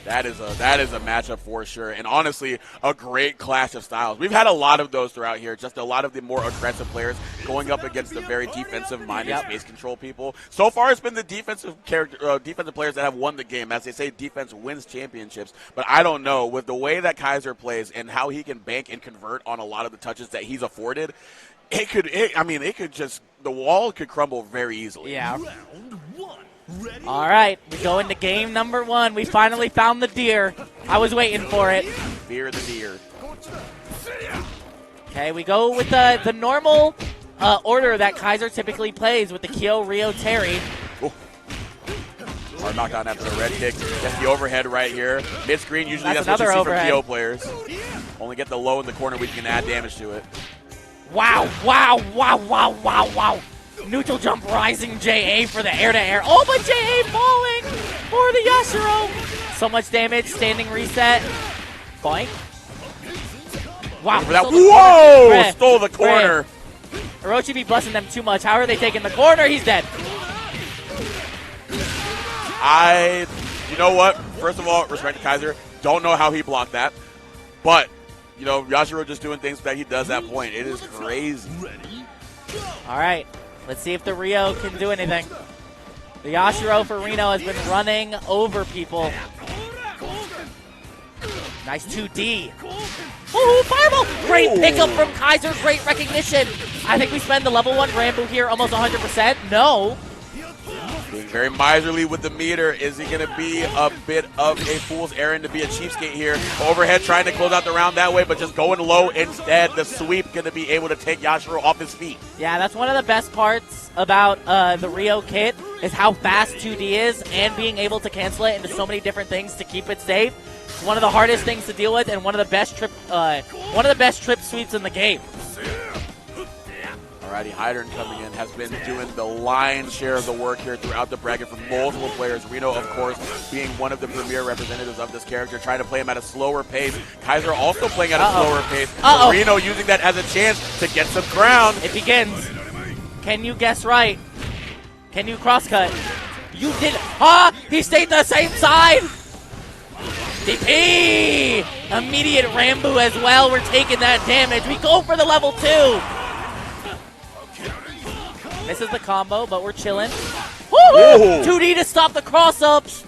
That is a matchup for sure, and honestly, a great clash of styles. We've had a lot of those throughout here, just a lot of the more aggressive players going up against the very defensive-minded space control people. So far, it's been the defensive players that have won the game. As they say, defense wins championships, but I don't know. With the way that Kaiser plays and how he can bank and convert on a lot of the touches that he's afforded, the wall could crumble very easily. Yeah. All right, we go into game number 1. We finally found the deer. I was waiting for it. Fear the deer. Okay, we go with the normal order that Kaiser typically plays with the Kyo, Rio, Terry. Ooh. Hard knockdown after the red kick. Gets the overhead right here. Mid-screen, usually that's what you see from Kyo players. Only get the low in the corner where you can add damage to it. Wow. Neutral jump rising JA for the air-to-air. Oh, but JA falling for the Yashiro. So much damage. Standing reset. Boink. Wow. Whoa! Stole the corner. Orochi be blessing them too much. How are they taking the corner? He's dead. You know what? First of all, respect to Kaiser. Don't know how he blocked that. But, you know, Yashiro just doing things that he does at point. It is crazy. All right. Let's see if the Rio can do anything. The Yashiro for Reno has been running over people. Nice 2D. Ooh, fireball! Great pickup from Kaiser. Great recognition. I think we spend the level 1 Rambo here almost 100%. No. Being very miserly with the meter. Is he going to be a bit of a fool's errand to be a cheapskate here? Overhead trying to close out the round that way, but just going low instead. The sweep going to be able to take Yashiro off his feet. Yeah, that's one of the best parts about the Rio kit is how fast 2D is and being able to cancel it into so many different things to keep it safe. It's one of the hardest things to deal with and one of the best trip sweeps in the game. Alrighty, Hydern coming in has been doing the lion's share of the work here throughout the bracket for multiple players. Reno, of course, being one of the premier representatives of this character, trying to play him at a slower pace. Kaiser also playing at a slower pace. Reno using that as a chance to get some ground. It begins. Can you guess right? Can you crosscut? You did. He stayed the same side. DP! Immediate Rambo as well. We're taking that damage. We go for the level 2. This is the combo, but we're chilling. Woohoo! 2D to stop the cross-ups.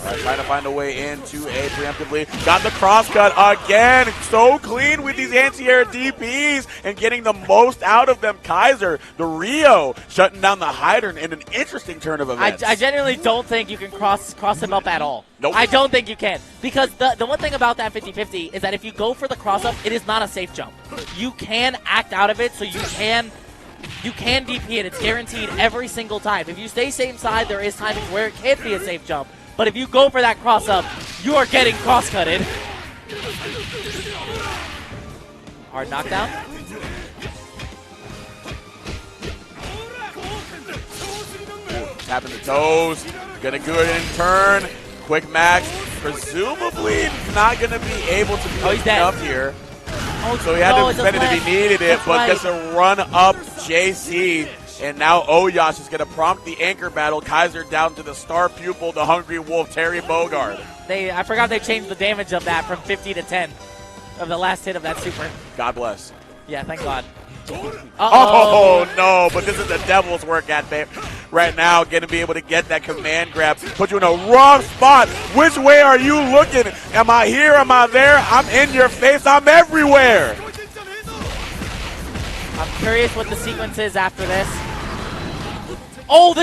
All right, trying to find a way into A preemptively. Got the cross-cut again. So clean with these anti-air DPs and getting the most out of them. Kaiser, the Rio, shutting down the Hydern in an interesting turn of events. I genuinely don't think you can cross him up at all. Nope. I don't think you can. Because the one thing about that 50-50 is that if you go for the cross-up, it is not a safe jump. You can act out of it, so you can DP it. It's guaranteed every single time. If you stay same side, there is timings where it can't be a safe jump. But if you go for that cross-up, you are getting cross-cutted. Hard knockdown. Tapping the toes. Gonna go ahead and turn. Quick max. Presumably not gonna be able to be up here. So he had to spend it if he needed it, but gets a run up JC. And now Oyash is going to prompt the anchor battle. Kaiser down to the star pupil, the Hungry Wolf, Terry Bogard. I forgot they changed the damage of that from 50 to 10 of the last hit of that super. God bless. Yeah, thank God. Oh, no, but this is the devil's work at babe. Right now, going to be able to get that command grab. Put you in a rough spot. Which way are you looking? Am I here? Am I there? I'm in your face. I'm everywhere. I'm curious what the sequence is after this. Oh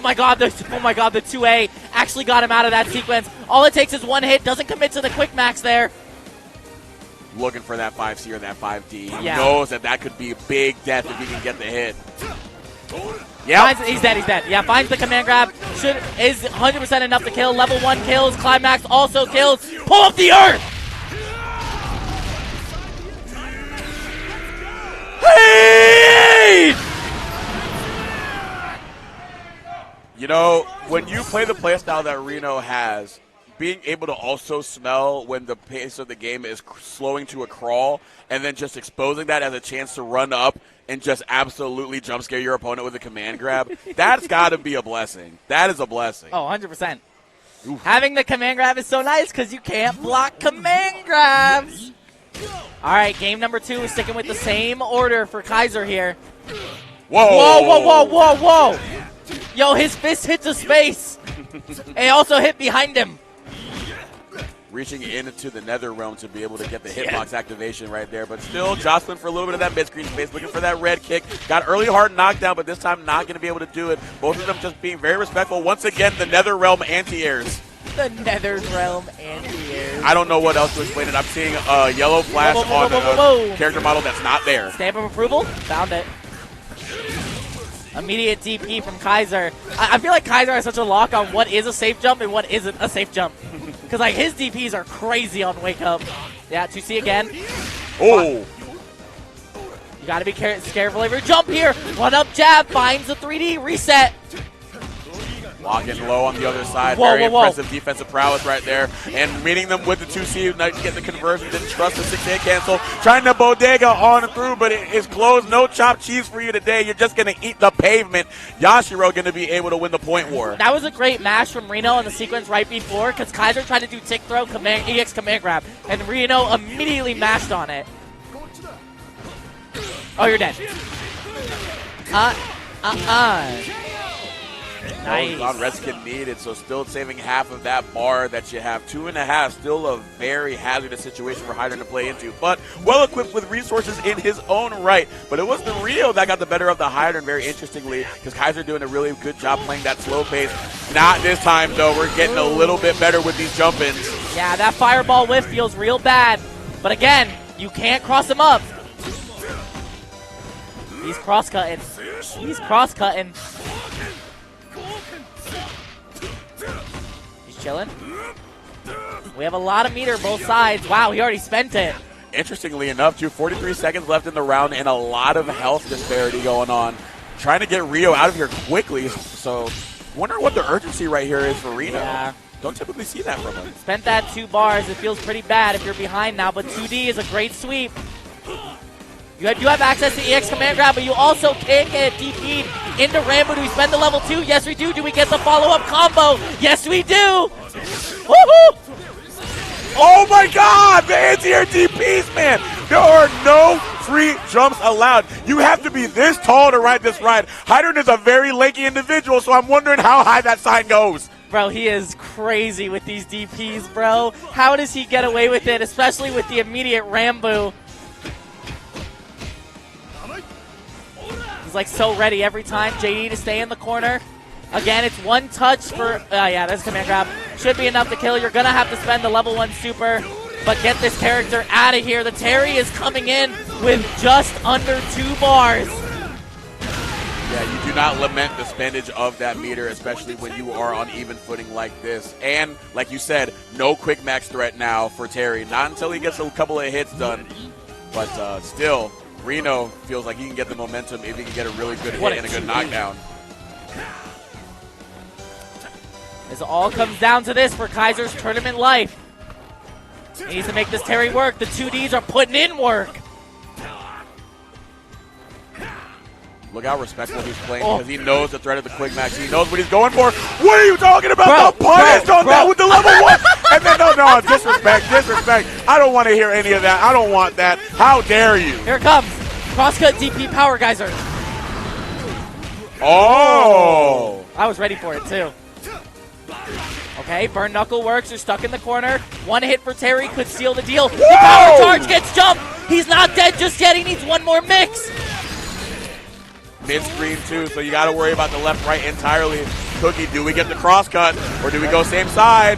my god, the 2A actually got him out of that sequence. All it takes is one hit, doesn't commit to the quick max there. Looking for that 5C or that 5D. He knows that could be big death if he can get the hit. Yeah, he's dead. Yeah, finds the command grab. Is 100% enough to kill. Level 1 kills. Climax also kills. Pull up the earth! Hey! You know, when you play the playstyle that Reno has, being able to also smell when the pace of the game is slowing to a crawl and then just exposing that as a chance to run up and just absolutely jump scare your opponent with a command grab, that's got to be a blessing. That is a blessing. Oh, 100%. Oof. Having the command grab is so nice because you can't block command grabs. All right, game number 2 is sticking with the same order for Kaiser here. Whoa. Yo, his fist hits a space. It also hit behind him. Reaching into the nether realm to be able to get the hitbox activation right there. But still jostling for a little bit of that mid-screen space, looking for that red kick. Got early hard knockdown, but this time not going to be able to do it. Both of them just being very respectful. Once again, the nether realm anti-airs. The nether realm anti-airs. I don't know what else to explain it. I'm seeing a yellow flash on a character model that's not there. Stamp of approval? Found it. Immediate DP from Kaiser. I feel like Kaiser has such a lock on what is a safe jump and what isn't a safe jump. Because like his DPs are crazy on Wake Up. Yeah, 2C again. Oh. You got to be careful of your jump here. One up jab finds the 3D reset. Walking low on the other side. Whoa, Very whoa, impressive defensive prowess right there. And meeting them with the 2C, get the conversion, didn't trust the 6-8 cancel. Trying to bodega on and through, but it is closed. No chopped cheese for you today. You're just going to eat the pavement. Yashiro going to be able to win the point war. That was a great mash from Reno in the sequence right before, because Kaiser tried to do tick throw, EX command grab, and Reno immediately mashed on it. Oh, you're dead. Nice. On Redskin needed, so still saving half of that bar that you have. 2.5, still a very hazardous situation for Hydran to play into, but well equipped with resources in his own right. But it was the Rio that got the better of the Hydran, very interestingly, because Kaiser doing a really good job playing that slow pace. Not this time, though. We're getting a little bit better with these jump-ins. Yeah, that fireball whiff feels real bad. But again, you can't cross him up. He's cross-cutting. He's cross-cutting. He's chilling. We have a lot of meter both sides. Wow, he already spent it. Interestingly enough, too, 43 seconds left in the round and a lot of health disparity going on. Trying to get Rio out of here quickly, so wonder what the urgency right here is for Reno. Yeah. Don't typically see that from him. Spent that 2 bars. It feels pretty bad if you're behind now, but 2D is a great sweep. You do have access to EX command grab, but you also can get DP'd into Rambo. Do we spend the level 2? Yes, we do. Do we get the follow-up combo? Yes, we do. Woohoo! Oh my God! The anti-air DPs, man! There are no free jumps allowed. You have to be this tall to ride this ride. Hydran is a very lanky individual, so I'm wondering how high that sign goes. Bro, he is crazy with these DPs, bro. How does he get away with it, especially with the immediate Rambo? He's like so ready every time. JD to stay in the corner. Again, it's one touch for, yeah, that's command grab. Should be enough to kill. You're going to have to spend the level 1 super, but get this character out of here. The Terry is coming in with just under 2 bars. Yeah, you do not lament the spendage of that meter, especially when you are on even footing like this. And, like you said, no quick max threat now for Terry. Not until he gets a couple of hits done. But still, Reno feels like he can get the momentum if he can get a really good hit and a good knockdown. This all comes down to this for Kaiser's tournament life. He needs to make this Terry work. The 2Ds are putting in work. Look how respectful he's playing because he knows the threat of the quick max. He knows what he's going for. What are you talking about? The punish on that with the level 1. And then, no, disrespect. I don't want to hear any of that. I don't want that. How dare you? Here it comes. Crosscut DP Power Geyser. Oh. I was ready for it, too. Okay, Burn Knuckle works. You're stuck in the corner. One hit for Terry could seal the deal. The power charge gets jumped. He's not dead just yet. He needs one more mix. Mid-screen, too, so you got to worry about the left-right entirely. Cookie, do we get the cross-cut, or do we go same side?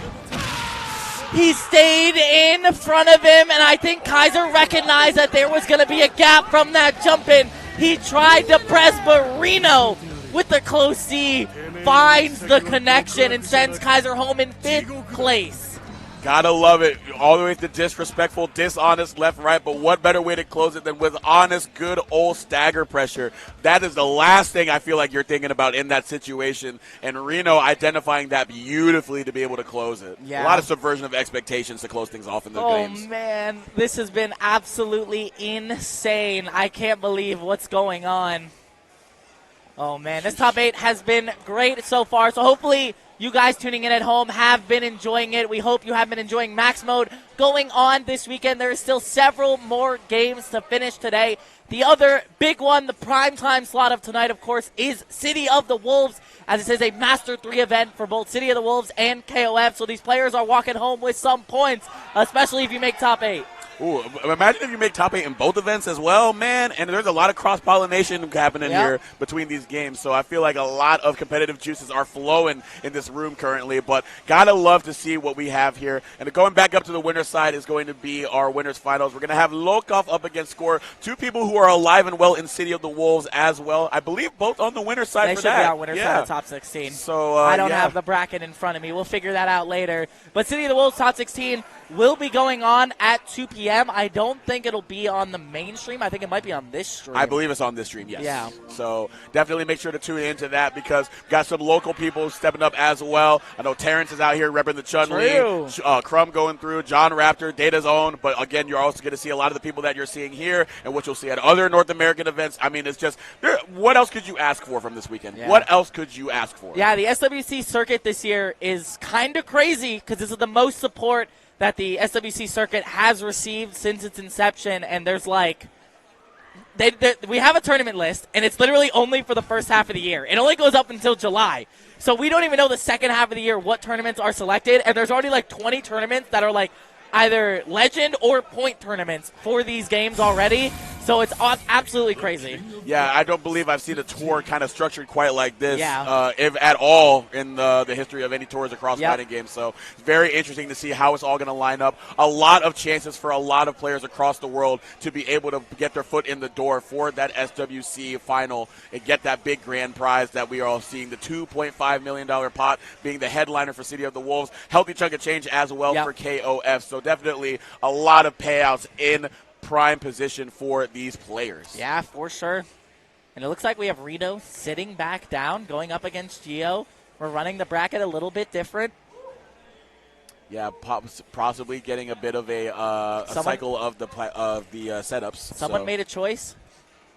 He stayed in front of him, and I think Kaiser recognized that there was going to be a gap from that jump-in. He tried to press, but Reno, with the close C, finds the connection and sends Kaiser home in 5th place. Gotta love it. All the way to disrespectful, dishonest left, right, but what better way to close it than with honest, good old stagger pressure. That is the last thing I feel like you're thinking about in that situation, and Reno identifying that beautifully to be able to close it. Yeah. A lot of subversion of expectations to close things off in the games. Oh, man. This has been absolutely insane. I can't believe what's going on. Oh, man. This top 8 has been great so far, so hopefully you guys tuning in at home have been enjoying it. We hope you have been enjoying Max Mode going on this weekend. There is still several more games to finish today. The other big one, the primetime slot of tonight, of course, is City of the Wolves, as it is a Master 3 event for both City of the Wolves and KOF. So these players are walking home with some points, especially if you make top 8. Ooh, imagine if you make top 8 in both events as well, man. And there's a lot of cross-pollination happening here between these games. So I feel like a lot of competitive juices are flowing in this room currently. But gotta love to see what we have here. And going back up to the winner's side is going to be our winner's finals. We're going to have Lokov up against Score. 2 people who are alive and well in City of the Wolves as well. I believe both on the winner's side they for should that. be on winner's side of top 16. So I don't have the bracket in front of me. We'll figure that out later. But City of the Wolves top 16 will be going on at 2 p.m. p.m. I don't think it'll be on the main stream. I think it might be on this stream. I believe it's on this stream, yes. Yeah. So definitely make sure to tune into that because we've got some local people stepping up as well. I know Terrence is out here repping the Chun-Li. Crumb going through, John Raptor, Data's own. But again, you're also going to see a lot of the people that you're seeing here and what you'll see at other North American events. I mean, it's just, what else could you ask for from this weekend? Yeah. What else could you ask for? Yeah, the SWC circuit this year is kind of crazy because this is the most support that the SWC circuit has received since its inception, and there's like we have a tournament list, and it's literally only for the first half of the year. It only goes up until July, so we don't even know the second half of the year what tournaments are selected, and there's already like 20 tournaments that are like either legend or point tournaments for these games already. So it's absolutely crazy. Yeah, I don't believe I've seen a tour kind of structured quite like this, if at all, in the history of any tours across fighting games. So it's very interesting to see how it's all going to line up. A lot of chances for a lot of players across the world to be able to get their foot in the door for that SWC final and get that big grand prize that we are all seeing. The $2.5 million pot being the headliner for City of the Wolves. Healthy chunk of change as well for KOF. So definitely a lot of payouts in prime position for these players. Yeah, for sure. And it looks like we have Rito sitting back down, going up against Gio. We're running the bracket a little bit different. Yeah, possibly getting a bit of a cycle of the setups. Someone made a choice.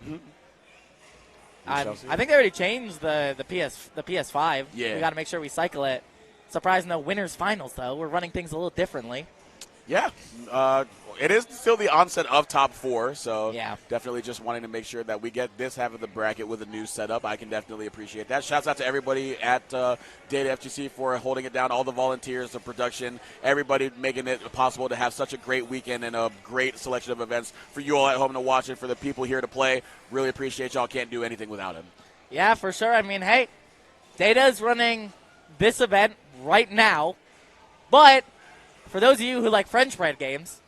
Mm-hmm. I think they already changed the PS5. Yeah, we got to make sure we cycle it. Surprised no winners finals though. We're running things a little differently. Yeah, it is still the onset of top 4, so definitely just wanting to make sure that we get this half of the bracket with a new setup. I can definitely appreciate that. Shouts out to everybody at Data FGC for holding it down, all the volunteers, the production, everybody making it possible to have such a great weekend and a great selection of events for you all at home to watch and for the people here to play. Really appreciate y'all. Can't do anything without him. Yeah, for sure. I mean, hey, Data is running this event right now, but for those of you who like French bread games,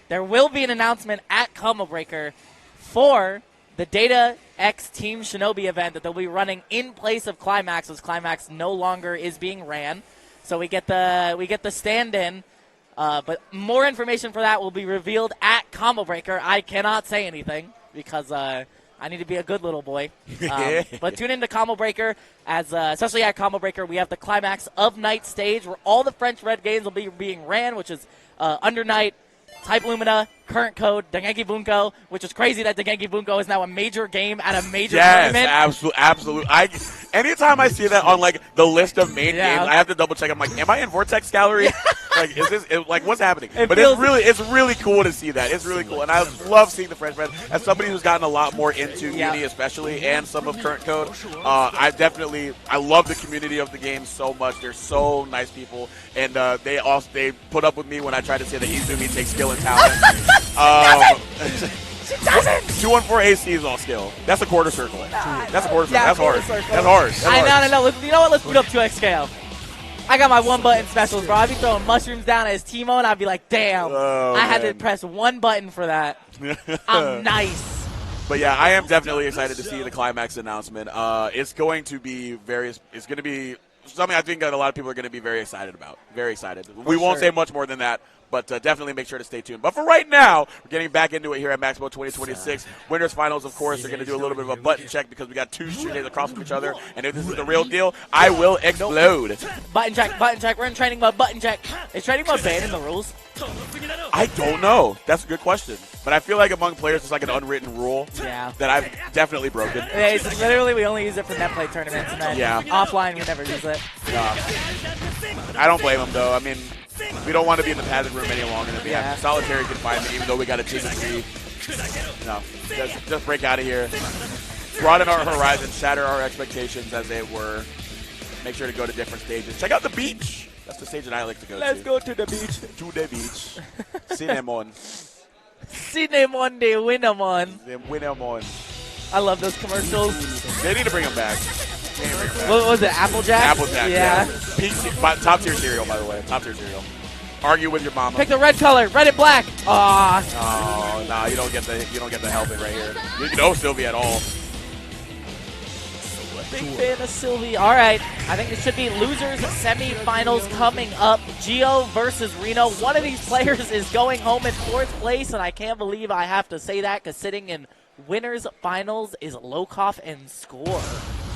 there will be an announcement at Combo Breaker for the Data X Team Shinobi event that they'll be running in place of Climax, as Climax no longer is being ran. So we get the stand-in, but more information for that will be revealed at Combo Breaker. I cannot say anything because I need to be a good little boy. But tune into Combo Breaker, as especially at Combo Breaker, we have the Climax of Night stage where all the French Red games will be being ran, which is Under Night, Type Lumina, Current Code, Dengenki Bunko, which is crazy that Dengenki Bunko is now a major game at a major tournament. Yes, absolutely. Anytime I see that on like the list of main games, I have to double check. I'm like, am I in Vortex Gallery? Like, is this like what's happening? But it's really cool to see that. It's really cool, and I love seeing the French Red. As somebody who's gotten a lot more into Uni, especially, and some of Current Code, I love the community of the game so much. They're so nice people, and they put up with me when I tried to say that Izumi takes skill and talent. She doesn't. 214 AC is all skill. That's a quarter circle. That's a quarter circle. That's hard. That's hard. I know. You know what? Let's put up 2XKO. I got my one button specials, bro. I'd be throwing mushrooms down as Timo, and I'd be like, damn. I had to press one button for that. I'm nice. But yeah, I am definitely excited to see the Climax announcement. It's going to be something I think that a lot of people are going to be very excited about. Very excited. We won't say much more than that, but definitely make sure to stay tuned. But for right now, we're getting back into it here at Maximo 2026. Winners Finals, of course, they're going to do a little bit of a button check because we got two shooters across from each other. And if this is the real deal, I will explode. Button check. We're in training mode. Button check. Is training mode banned in the rules? I don't know. That's a good question. But I feel like among players, it's like an unwritten rule that I've definitely broken. Yeah, it's literally we only use it for net play tournaments, and then offline we never use it. I don't blame them, though. I mean, we don't want to be in the padded room any longer than we have. Solitary confinement, even though we got a team of 3. No, just break out of here. Broaden our horizons, shatter our expectations, as they were. Make sure to go to different stages. Check out the beach. That's the stage that I like to go to. Let's go to the beach. To the beach. Cinnamon. Cinnamon de Winamon. The Winamon. I love those commercials. They need to bring them back. What was it, Applejack? Applejack, yeah. Top tier cereal, by the way. Top tier cereal. Argue with your mama. Pick the red color, red and black. Oh, no, you don't get the helping right here. You don't know Sylvia at all. Big fan of Sylvie. All right, I think it should be losers semifinals coming up. Geo versus Reno. One of these players is going home in 4th place, and I can't believe I have to say that because sitting in winners finals is Lokoff and Score.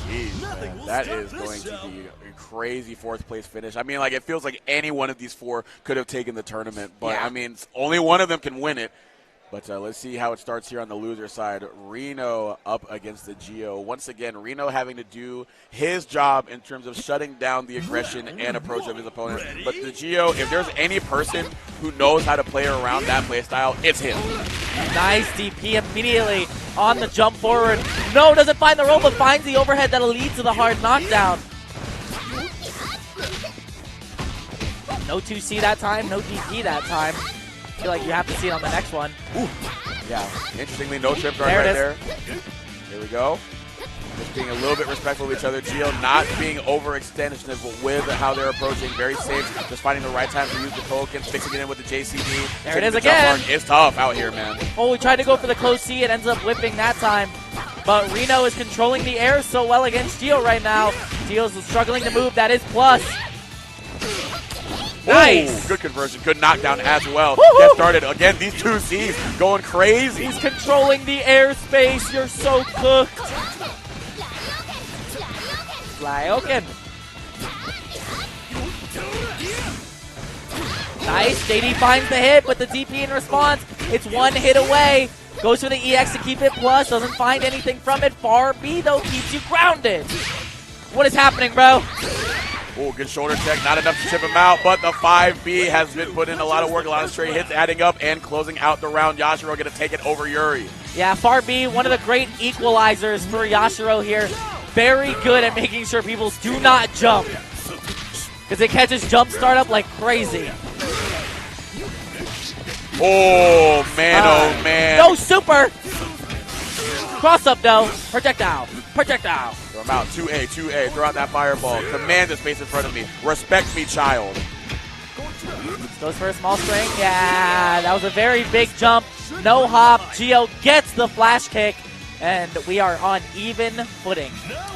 Jeez, man. That is going to be a crazy 4th place finish. I mean, like, it feels like any one of these 4 could have taken the tournament, but I mean, only one of them can win it. But let's see how it starts here on the loser side. Reno up against the Geo. Once again, Reno having to do his job in terms of shutting down the aggression and approach of his opponent. But the Geo, if there's any person who knows how to play around that play style, it's him. Nice DP immediately on the jump forward. No, doesn't find the roll, but finds the overhead that'll lead to the hard knockdown. No 2C that time, no DP that time. I feel like you have to see it on the next one. Ooh. Yeah, interestingly, no trip guard right there. Here we go. Just being a little bit respectful of each other. Geo not being overextensive with how they're approaching. Very safe. Just finding the right time to use the poke and fixing it in with the JCB. There it is again. It's tough out here, man. Oh, we tried to go for the close C. It ends up whipping that time. But Reno is controlling the air so well against Geo right now. Geo's struggling to move. That is plus. Nice. Ooh, good conversion. Good knockdown as well. Get started. Again, these 2 C's going crazy. He's controlling the airspace. You're so cooked. Flyoken. Nice. JD finds the hit, but the DP in response. It's 1 hit away. Goes for the EX to keep it plus. Doesn't find anything from it. Far B, though, keeps you grounded. What is happening, bro? Oh, good shoulder check. Not enough to chip him out, but the 5B has been put in a lot of work, a lot of straight hits adding up and closing out the round. Yashiro going to take it over Yuri. Yeah, Far B, one of the great equalizers for Yashiro here. Very good at making sure people do not jump. Because it catches jump start up like crazy. Oh, man, oh, man. No super. Cross up, though. Projectile. Projectile. Throw him out. 2A. Throw out that fireball. Command the space in front of me. Respect me, child. Goes for a small string. Yeah, that was a very big jump. No hop. Geo gets the flash kick. And we are on even footing.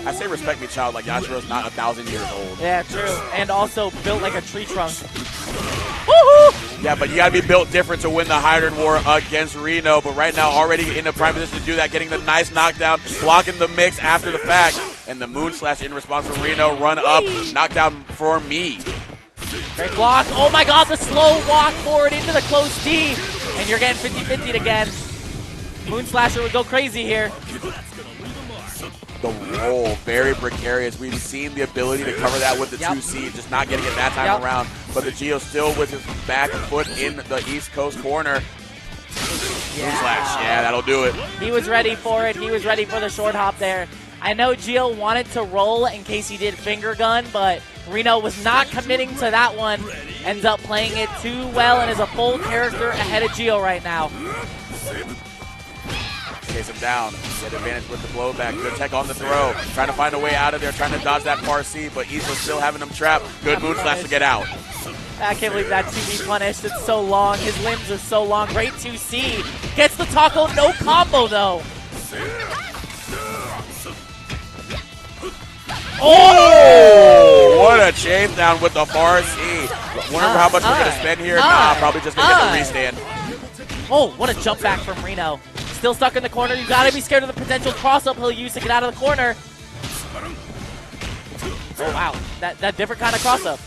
I say respect me, child, like Yashiro's not 1,000 years old. Yeah, true. And also built like a tree trunk. Woohoo! Yeah, but you got to be built different to win the Hybrid War against Reno. But right now, already in a prime position to do that, getting the nice knockdown, blocking the mix after the fact. And the Moon Slash in response from Reno, run up, knockdown for me. Great block. Oh my god, the slow walk forward into the close D. And you're getting 50-50 again. Moon Slasher would go crazy here. The roll, very precarious. We've seen the ability to cover that with the 2C, just not getting it that time around. But the Geo still with his back foot in the East Coast corner. Moon Slash, yeah, that'll do it. He was ready for it. He was ready for the short hop there. I know Geo wanted to roll in case he did finger gun, but Reno was not committing to that one. Ends up playing it too well and is a full character ahead of Geo right now. Chase him down. Get advantage with the blowback. Good tech on the throw. Trying to find a way out of there. Trying to dodge that far C, but Isla still having him trapped. Good Moon Slash to get out. I can't believe that 2B punished. It's so long. His limbs are so long. Great 2C. Gets the taco. No combo, though. Oh! What a chase down with the far C. Wonder how much we're going to spend here. Nah, probably just going to get the restand. Oh, what a jump back from Reno. Still stuck in the corner. You gotta be scared of the potential cross-up he'll use to get out of the corner. Oh, wow. That different kind of cross-up.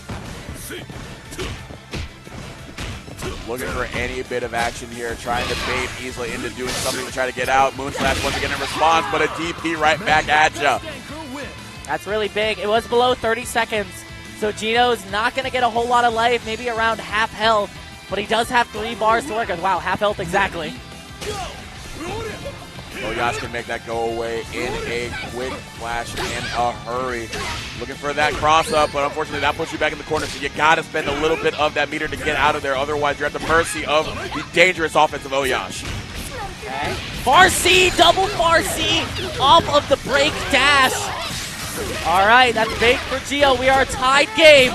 Looking for any bit of action here. Trying to bait Isla into doing something to try to get out. Moon Slash once again in response, but a DP right back at ya. That's really big. It was below 30 seconds. So Gino's not going to get a whole lot of life, maybe around half health. But he does have 3 bars to work with. Wow, half health exactly. Oyash can make that go away in a quick flash and a hurry. Looking for that cross up, but unfortunately that puts you back in the corner, so you got to spend a little bit of that meter to get out of there. Otherwise, you're at the mercy of the dangerous offense of Oyash. Okay. Far C, double far C off of the break dash. All right, that's big for Geo. We are a tied game.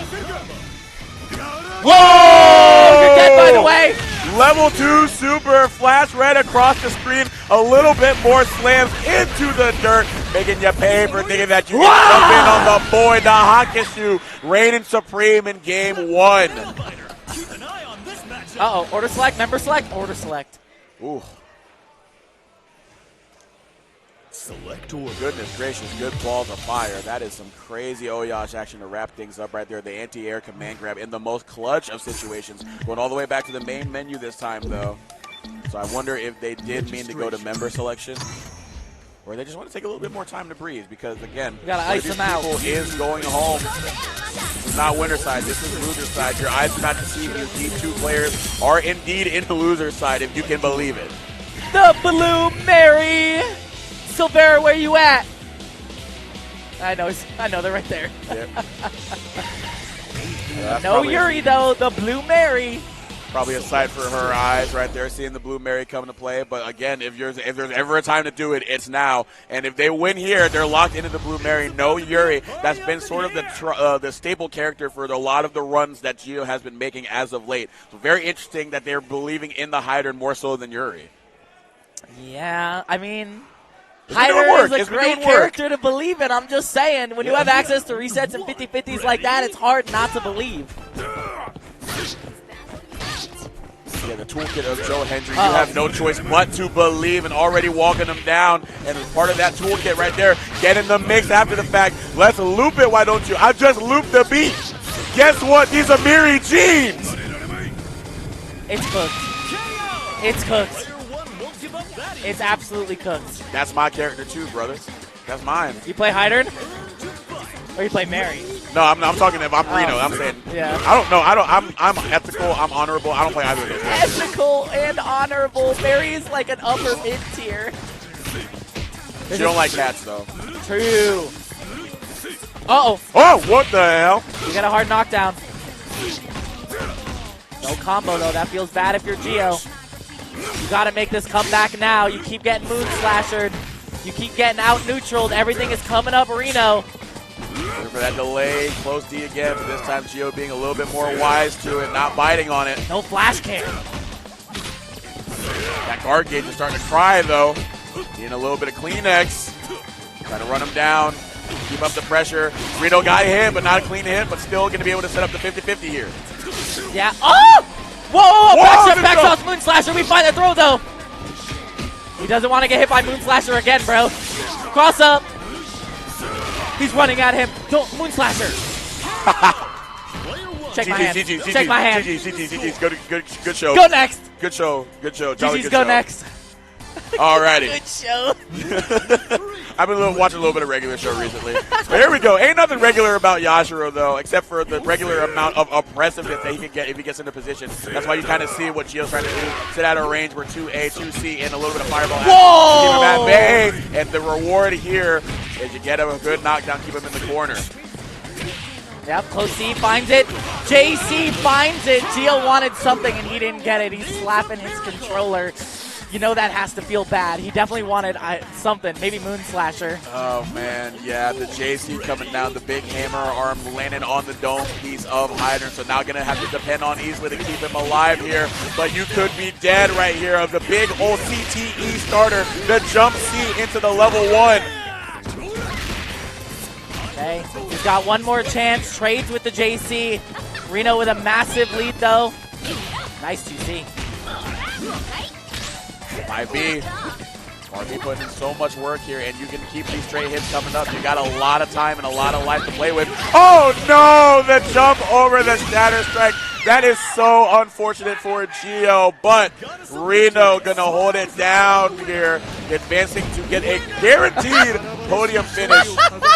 Whoa! You're dead, by the way. Level 2 super flash red across the screen. A little bit more slams into the dirt, making you pay for thinking that you can jump in on the boy, the Hakashu, reigning supreme in game 1. Uh-oh, order select, member select, order select. Ooh. Select order. Goodness gracious, good balls of fire. That is some crazy Oyash action to wrap things up right there. The anti-air command grab in the most clutch of situations. Going all the way back to the main menu this time, though. So I wonder if they did mean to go to member selection, or they just want to take a little bit more time to breathe, because, again, you gotta ice them out. Is going home. It's not winner side. This is loser side. Your eyes are not deceiving you. These two players are indeed in the loser side, if you can believe it. The Blue Mary. Silvera, where you at? I know, they're right there. Yep. No Yuri, though. The Blue Mary. Probably a sight for her eyes right there, seeing the Blue Mary come to play. But again, if there's ever a time to do it, it's now. And if they win here, they're locked into the Blue Mary. No Yuri. That's been sort of the staple character for a lot of the runs that Gio has been making as of late. So very interesting that they're believing in the Hydrant more so than Yuri. Yeah, I mean, Hyder is a great character to believe in. I'm just saying, when you have access to resets and 50-50s like that, it's hard not to believe. Yeah, the toolkit of Joe Hendry, you have no choice but to believe, and already walking them down. And as part of that toolkit right there, get in the mix after the fact. Let's loop it, why don't you? I just looped the beat. Guess what? These are Miri jeans. It's cooked. It's cooked. It's absolutely cooked. That's my character too, brother. That's mine. You play Hyder? Or you play Mary? No, I'm talking if I'm Reno. I'm saying, yeah. I don't know. I'm ethical. I'm honorable. I don't play either of those. Ethical and honorable. Mary is like an upper mid tier. She don't like cats though. True. Uh-oh. Oh, what the hell? You got a hard knockdown. No combo though. That feels bad if you're Gio. You got to make this comeback now. You keep getting moon slashered. You keep getting out neutraled. Everything is coming up Reno. For that delay, close D again, but this time Gio being a little bit more wise to it, not biting on it. No flash cam. That guard gauge is starting to cry though. Needing a little bit of Kleenex. Trying to run him down, keep up the pressure. Reno got hit, but not a clean hit, but still going to be able to set up the 50-50 here. Yeah. Oh! Whoa! Back shots, Moon Slasher. We find the throw though. He doesn't want to get hit by Moon Slasher again, bro. Cross up. He's running at him. Don't Moon Slasher. Check my hand. Check my hand. GG's. Good show. Go next. Good show. Jolly GG's good go show. next. Alrighty. Good show. I've been watching a little bit of regular show recently. But here we go. Ain't nothing regular about Yashiro, though, except for the regular amount of oppressiveness that he can get if he gets into position. That's why you kind of see what Gio's trying to do. Sit out of range where 2A, 2C, and a little bit of fireball. Whoa! Keep him at bay. And the reward here is you get him a good knockdown, keep him in the corner. Yep, close C finds it. JC finds it. Gio wanted something and he didn't get it. He's slapping his controller. You know that has to feel bad. He definitely wanted something, maybe Moon Slasher. Oh, man, yeah, the JC coming down, the big hammer arm landing on the dome piece of Hydrant, so now going to have to depend on Easley to keep him alive here, but you could be dead right here of the big old CTE starter, the jump C into the level 1. Okay, he's got one more chance, trades with the JC. Reno with a massive lead, though. Nice 2C. 5B. RB putting in so much work here, and you can keep these straight hits coming up. You got a lot of time and a lot of life to play with. Oh no! The jump over the Shatter Strike. That is so unfortunate for Gio, but Reno gonna hold it down here, advancing to get a guaranteed podium finish,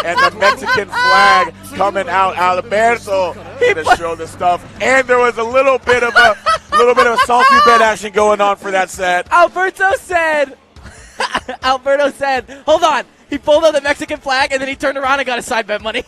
and the Mexican flag coming out. Alberto to show the stuff, and there was a little bit of a salty bet action going on for that set. Alberto said, hold on. He pulled out the Mexican flag, and then he turned around and got a side bet money.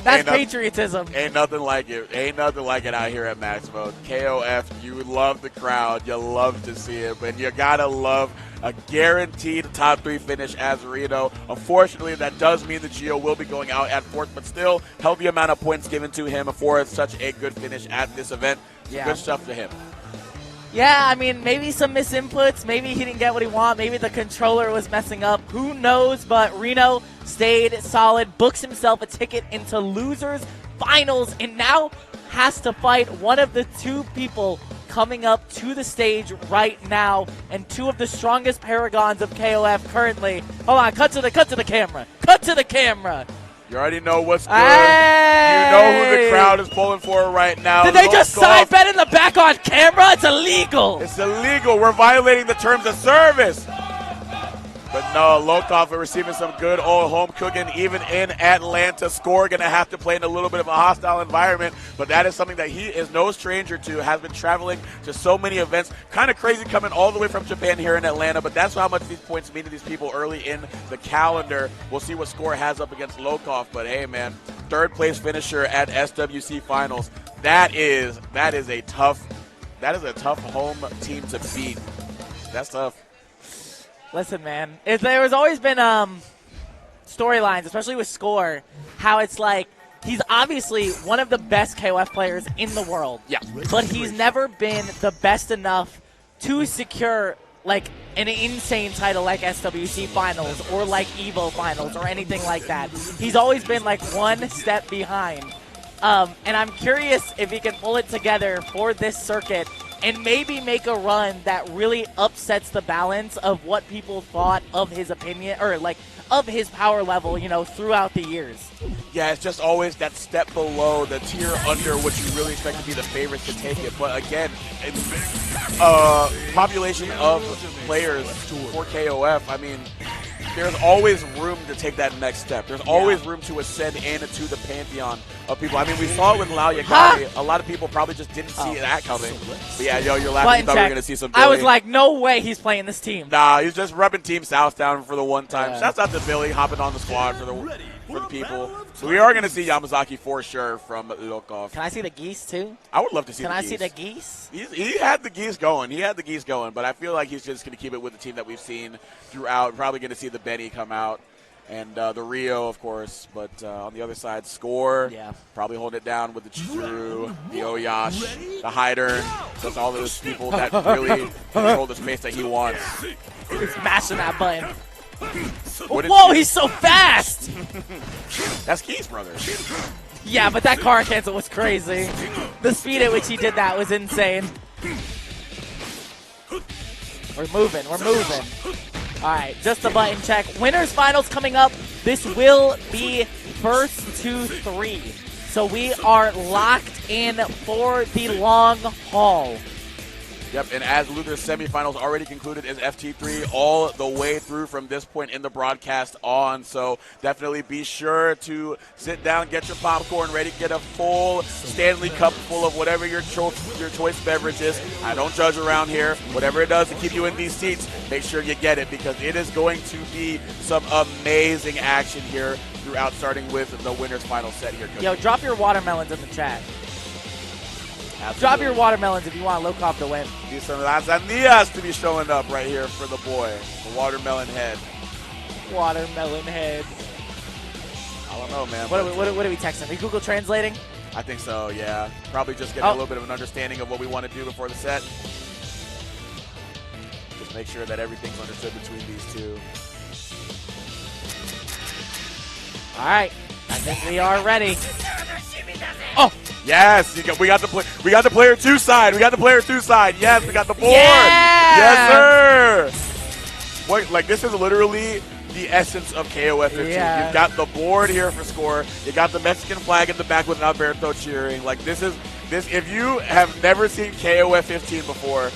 That's patriotism. Ain't nothing like it. Ain't nothing like it out here at Max Mode. KOF, you love the crowd. You love to see it. But you got to love a guaranteed top 3 finish as Reno. Unfortunately, that does mean that Gio will be going out at 4th, but still, healthy amount of points given to him for such a good finish at this event. Yeah. Good stuff to him. Yeah, I mean, maybe some misinputs. Maybe he didn't get what he wanted. Maybe the controller was messing up. Who knows? But Reno stayed solid, books himself a ticket into losers finals, and now has to fight one of the 2 people coming up to the stage right now, and 2 of the strongest paragons of KOF currently. Hold on, cut to the camera. Cut to the camera. You already know what's good. Hey! You know who the crowd is pulling for right now. Did they just side bet in the back on camera? It's illegal. It's illegal. We're violating the terms of service. But no, Lokov are receiving some good old home cooking even in Atlanta. Score going to have to play in a little bit of a hostile environment, but that is something that he is no stranger to, has been traveling to so many events. Kind of crazy coming all the way from Japan here in Atlanta, but that's how much these points mean to these people early in the calendar. We'll see what Score has up against Lokov, but hey, man, 3rd place finisher at SWC Finals. That is a tough home team to beat. That's tough. Listen, man, there has always been storylines, especially with Score, how it's like he's obviously one of the best KOF players in the world. Yeah. But he's never been the best enough to secure like an insane title like SWC Finals or like EVO Finals or anything like that. He's always been like one step behind. And I'm curious if he can pull it together for this circuit and maybe make a run that really upsets the balance of what people thought of his opinion or like of his power level, you know, throughout the years. Yeah, it's just always that step below, the tier under what you really expect to be the favorites to take it. But again, population of players for KOF, I mean, there's always room to take that next step. There's always room to ascend into the pantheon of people. I mean, we saw it with Lau Yagami. A lot of people probably just didn't see that coming. But yeah, yo, you're laughing. You thought we were going to see some Billy. I was like, no way he's playing this team. Nah, he's just rubbing Team South down for the one time. Shouts out to Billy hopping on the squad for the people. So we are going to see Yamazaki for sure from Lokov. Can I see the geese too? I would love to see the geese. Can I see the geese? He had the geese going. But I feel like he's just going to keep it with the team that we've seen throughout. Probably going to see the Benny come out. And the Rio, of course. But on the other side, Score. Yeah. Probably holding it down with the Chizuru, the Oyash, the Hider. Just all those people that really control the space that he wants. He's mashing that button. Whoa, he's so fast! That's Keith's brother. Yeah, but that car cancel was crazy. The speed at which he did that was insane. We're moving. All right, just a button check. Winners finals coming up. This will be first to 3. So we are locked in for the long haul. Yep, and as Luther's semifinals already concluded is FT3 all the way through from this point in the broadcast on. So definitely be sure to sit down, get your popcorn ready, get a full Stanley Cup full of whatever your choice beverage is. I don't judge around here. Whatever it does to keep you in these seats, make sure you get it because it is going to be some amazing action here throughout, starting with the winner's final set here. Yo, drop your watermelons in the chat. Absolutely. Drop your watermelons if you want Lokov to win. Need some lasagnas to be showing up right here for the boy, the watermelon head. Watermelon head. I don't know, man. What are we texting? Are you Google translating? I think so, yeah. Probably just getting a little bit of an understanding of what we want to do before the set. Just make sure that everything's understood between these two. All right. I think we are ready. Oh, yes! We got the player 2 side. Yes, we got the board. Yeah! Yes, sir. What, like this is literally the essence of KOF 15. Yeah. You've got the board here for Score. You got the Mexican flag in the back with Alberto cheering. Like this. If you have never seen KOF 15 before,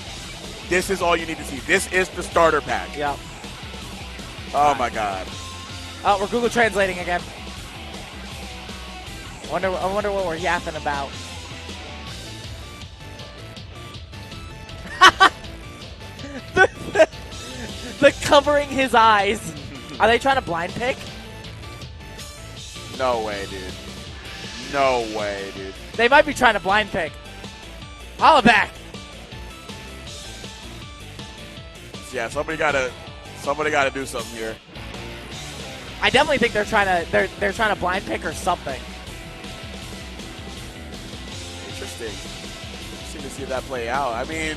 this is all you need to see. This is the starter pack. Yeah. Oh my God. Oh, we're Google translating again. I wonder what we're yapping about. the covering his eyes. Are they trying to blind pick? No way, dude. No way, dude. They might be trying to blind pick. Hollaback. Yeah, somebody gotta do something here. I definitely think they're trying to blind pick or something. Interesting to see that play out. I mean,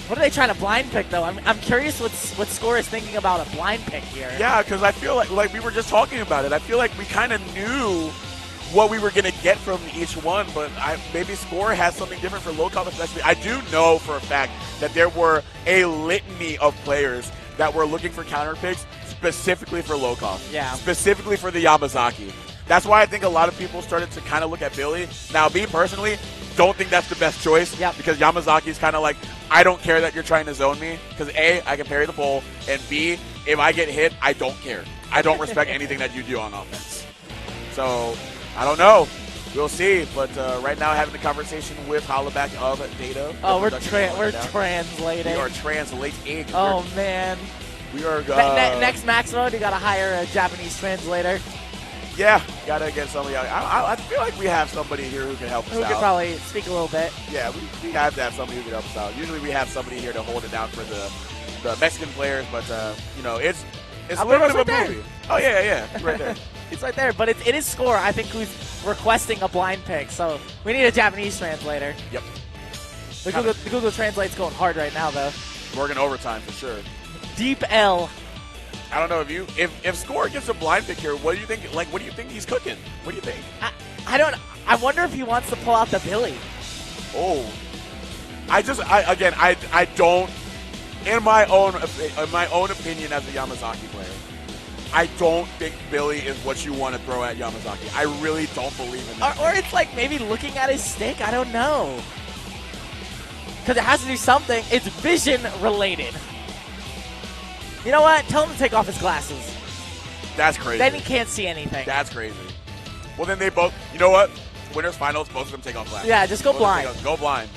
what are they trying to blind pick though? I'm curious what Score is thinking about a blind pick here. Yeah, because I feel like we were just talking about it. I feel like we kind of knew what we were going to get from each one, but maybe Score has something different for low-comp especially. I do know for a fact that there were a litany of players that were looking for counter picks specifically for low-comp. Yeah. Specifically for the Yamazaki. That's why I think a lot of people started to kind of look at Billy. Now, me personally, don't think that's the best choice. Yep. Because Yamazaki is kind of like, I don't care that you're trying to zone me. Because A, I can parry the pole. And B, if I get hit, I don't care. I don't respect anything that you do on offense. So, I don't know. We'll see. But right now, having a conversation with Hollaback of Data. Oh, we're translating. We are translating. Oh, man. We are next max mode, you got to hire a Japanese translator. Yeah, gotta get somebody out. I feel like we have somebody here who can help us out. Who could probably speak a little bit. Yeah, we have to have somebody who can help us out. Usually we have somebody here to hold it down for the Mexican players, but it's a little bit of a movie. Oh yeah, it's right there. It's right there, but it is Score, I think, who's requesting a blind pick. So we need a Japanese translator. Yep. The Google Translate's going hard right now, though. Working overtime for sure. Deep L. I don't know if Score gets a blind pick here. What do you think? Like, what do you think he's cooking? What do you think? I wonder if he wants to pull out the Billy. Oh, I don't. In my own opinion, as a Yamazaki player, I don't think Billy is what you want to throw at Yamazaki. I really don't believe in that. Or it's like maybe looking at his stick. I don't know. Because it has to do something. It's vision related. You know what? Tell him to take off his glasses. That's crazy. Then he can't see anything. That's crazy. Well, then they both, you know what? Winners finals, both of them take off glasses. Yeah, just go blind. Go blind.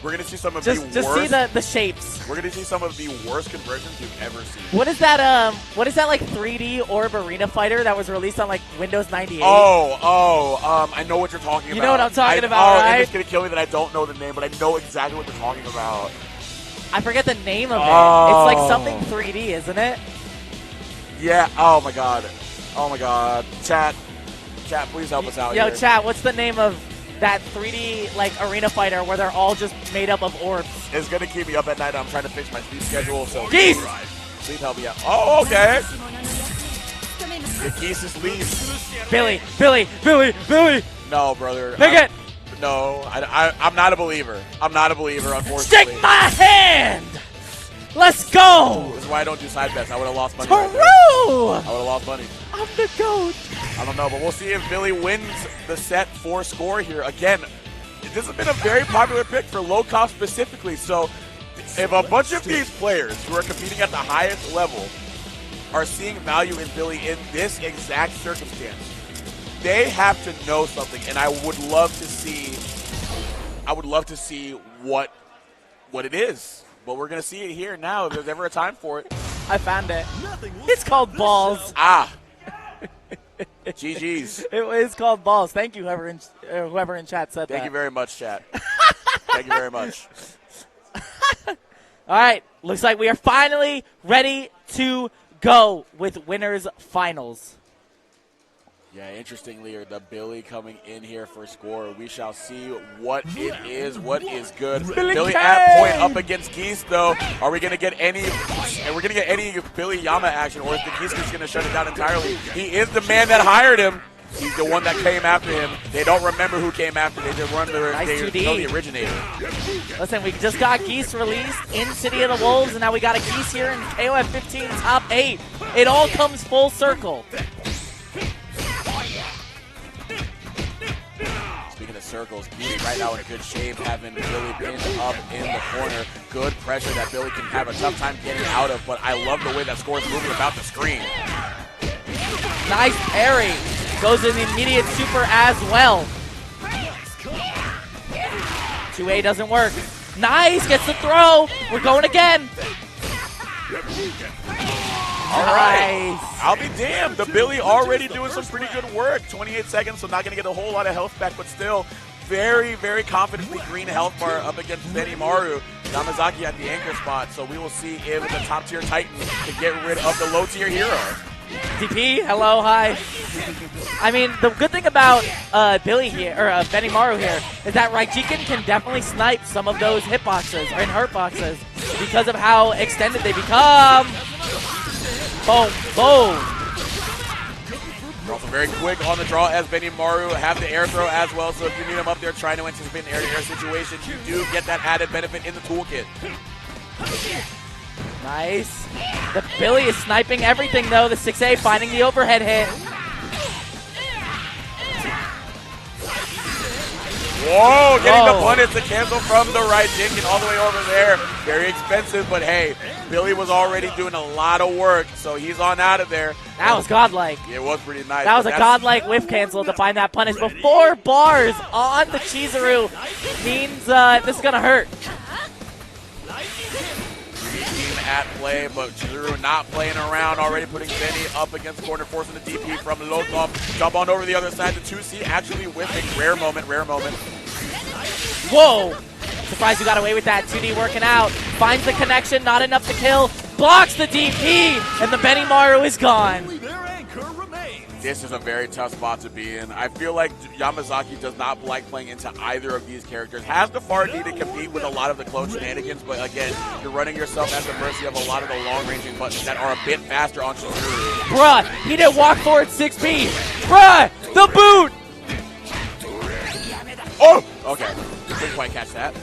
We're going to see some of just the worst. Just see the shapes. We're going to see some of the worst conversions you've ever seen. What is that like 3D Orb Arena Fighter that was released on like Windows 98? I know what you're talking about. You know what I'm talking about, right? And it's going to kill me that I don't know the name, but I know exactly what you're talking about. I forget the name of it. It's like something 3D, isn't it? Yeah. Oh my god. Chat, please help us out here. Yo, chat, what's the name of that 3D like arena fighter where they're all just made up of orbs? It's gonna keep me up at night. I'm trying to fix my sleep schedule. So Geese! Please help me out. Oh, okay. The Geese is leave. Billy. No, brother. Pick it. No, I'm not a believer. Unfortunately. Stick my hand. Let's go. This is why I don't do side bets. I would have lost money. Peru. Right there. I would have lost money. I'm the GOAT. I don't know, but we'll see if Billy wins the set for Score here. Again, this has been a very popular pick for low comp specifically. So if a bunch of these players who are competing at the highest level are seeing value in Billy in this exact circumstance, they have to know something, and I would love to see what it is. But we're gonna see it here now. If there's ever a time for it. I found it. It's called balls. GG's. It is called balls. Thank you, whoever in chat said that. Thank you very much, chat. Thank you very much. All right. Looks like we are finally ready to go with winners finals. Yeah, interestingly, the Billy coming in here for Score. We shall see what it is, what is good. Billy at point up against Geese, though. Are we going to get any? We're going to get any Billy Yama action, or is the Geese just going to shut it down entirely? He is the man that hired him. He's the one that came after him. They don't remember who came after. They just run the originator. Listen, we just got Geese released in City of the Wolves, and now we got a Geese here in KOF 15 top 8. It all comes full circle. Speaking of circles, Beauty right now in good shape, having Billy pinned up in the corner. Good pressure that Billy can have a tough time getting out of, but I love the way that Score is moving about the screen. Nice parry. Goes in the immediate super as well. 2A doesn't work. Nice, gets the throw. We're going again. All right. I'll be damned. The Billy already doing some pretty good work. 28 seconds, so not going to get a whole lot of health back, but still very, very confidently green health bar up against Benimaru. Yamazaki at the anchor spot, so we will see if the top-tier Titan can get rid of the low-tier hero. DP, hello, hi. I mean, the good thing about Billy here, or Benimaru here, is that Raijikin can definitely snipe some of those hitboxes, or hurtboxes, because of how extended they become. Boom, boom. They're also very quick on the draw as Benimaru have the air throw as well, so if you need him up there trying to anticipate an air-to-air situation, you do get that added benefit in the toolkit. Nice. The Billy is sniping everything, though. The 6A finding the overhead hit. Whoa, getting the punish to cancel from the right Jinkin all the way over there. Very expensive, but hey, Billy was already doing a lot of work, so he's on out of there. That was godlike. It was pretty nice. That was a godlike whiff cancel to find that punish. But 4 bars on the Chizuru means this is going to hurt. At play, but Chizuru not playing around, already putting Benny up against corner, forcing the DP from Lokov. Jump on over the other side. The 2C actually whiffing. Rare moment, rare moment. Whoa! Surprised you got away with that. 2D working out. Finds the connection, not enough to kill. Blocks the DP, and the Benimaru is gone. This is a very tough spot to be in. I feel like Yamazaki does not like playing into either of these characters. Has the far D to compete with a lot of the clone shenanigans, but again, you're running yourself at the mercy of a lot of the long-ranging buttons that are a bit faster on Chizuru. Bruh, he didn't walk forward 6B. Bruh, the boot! Oh! Okay. Didn't quite catch that.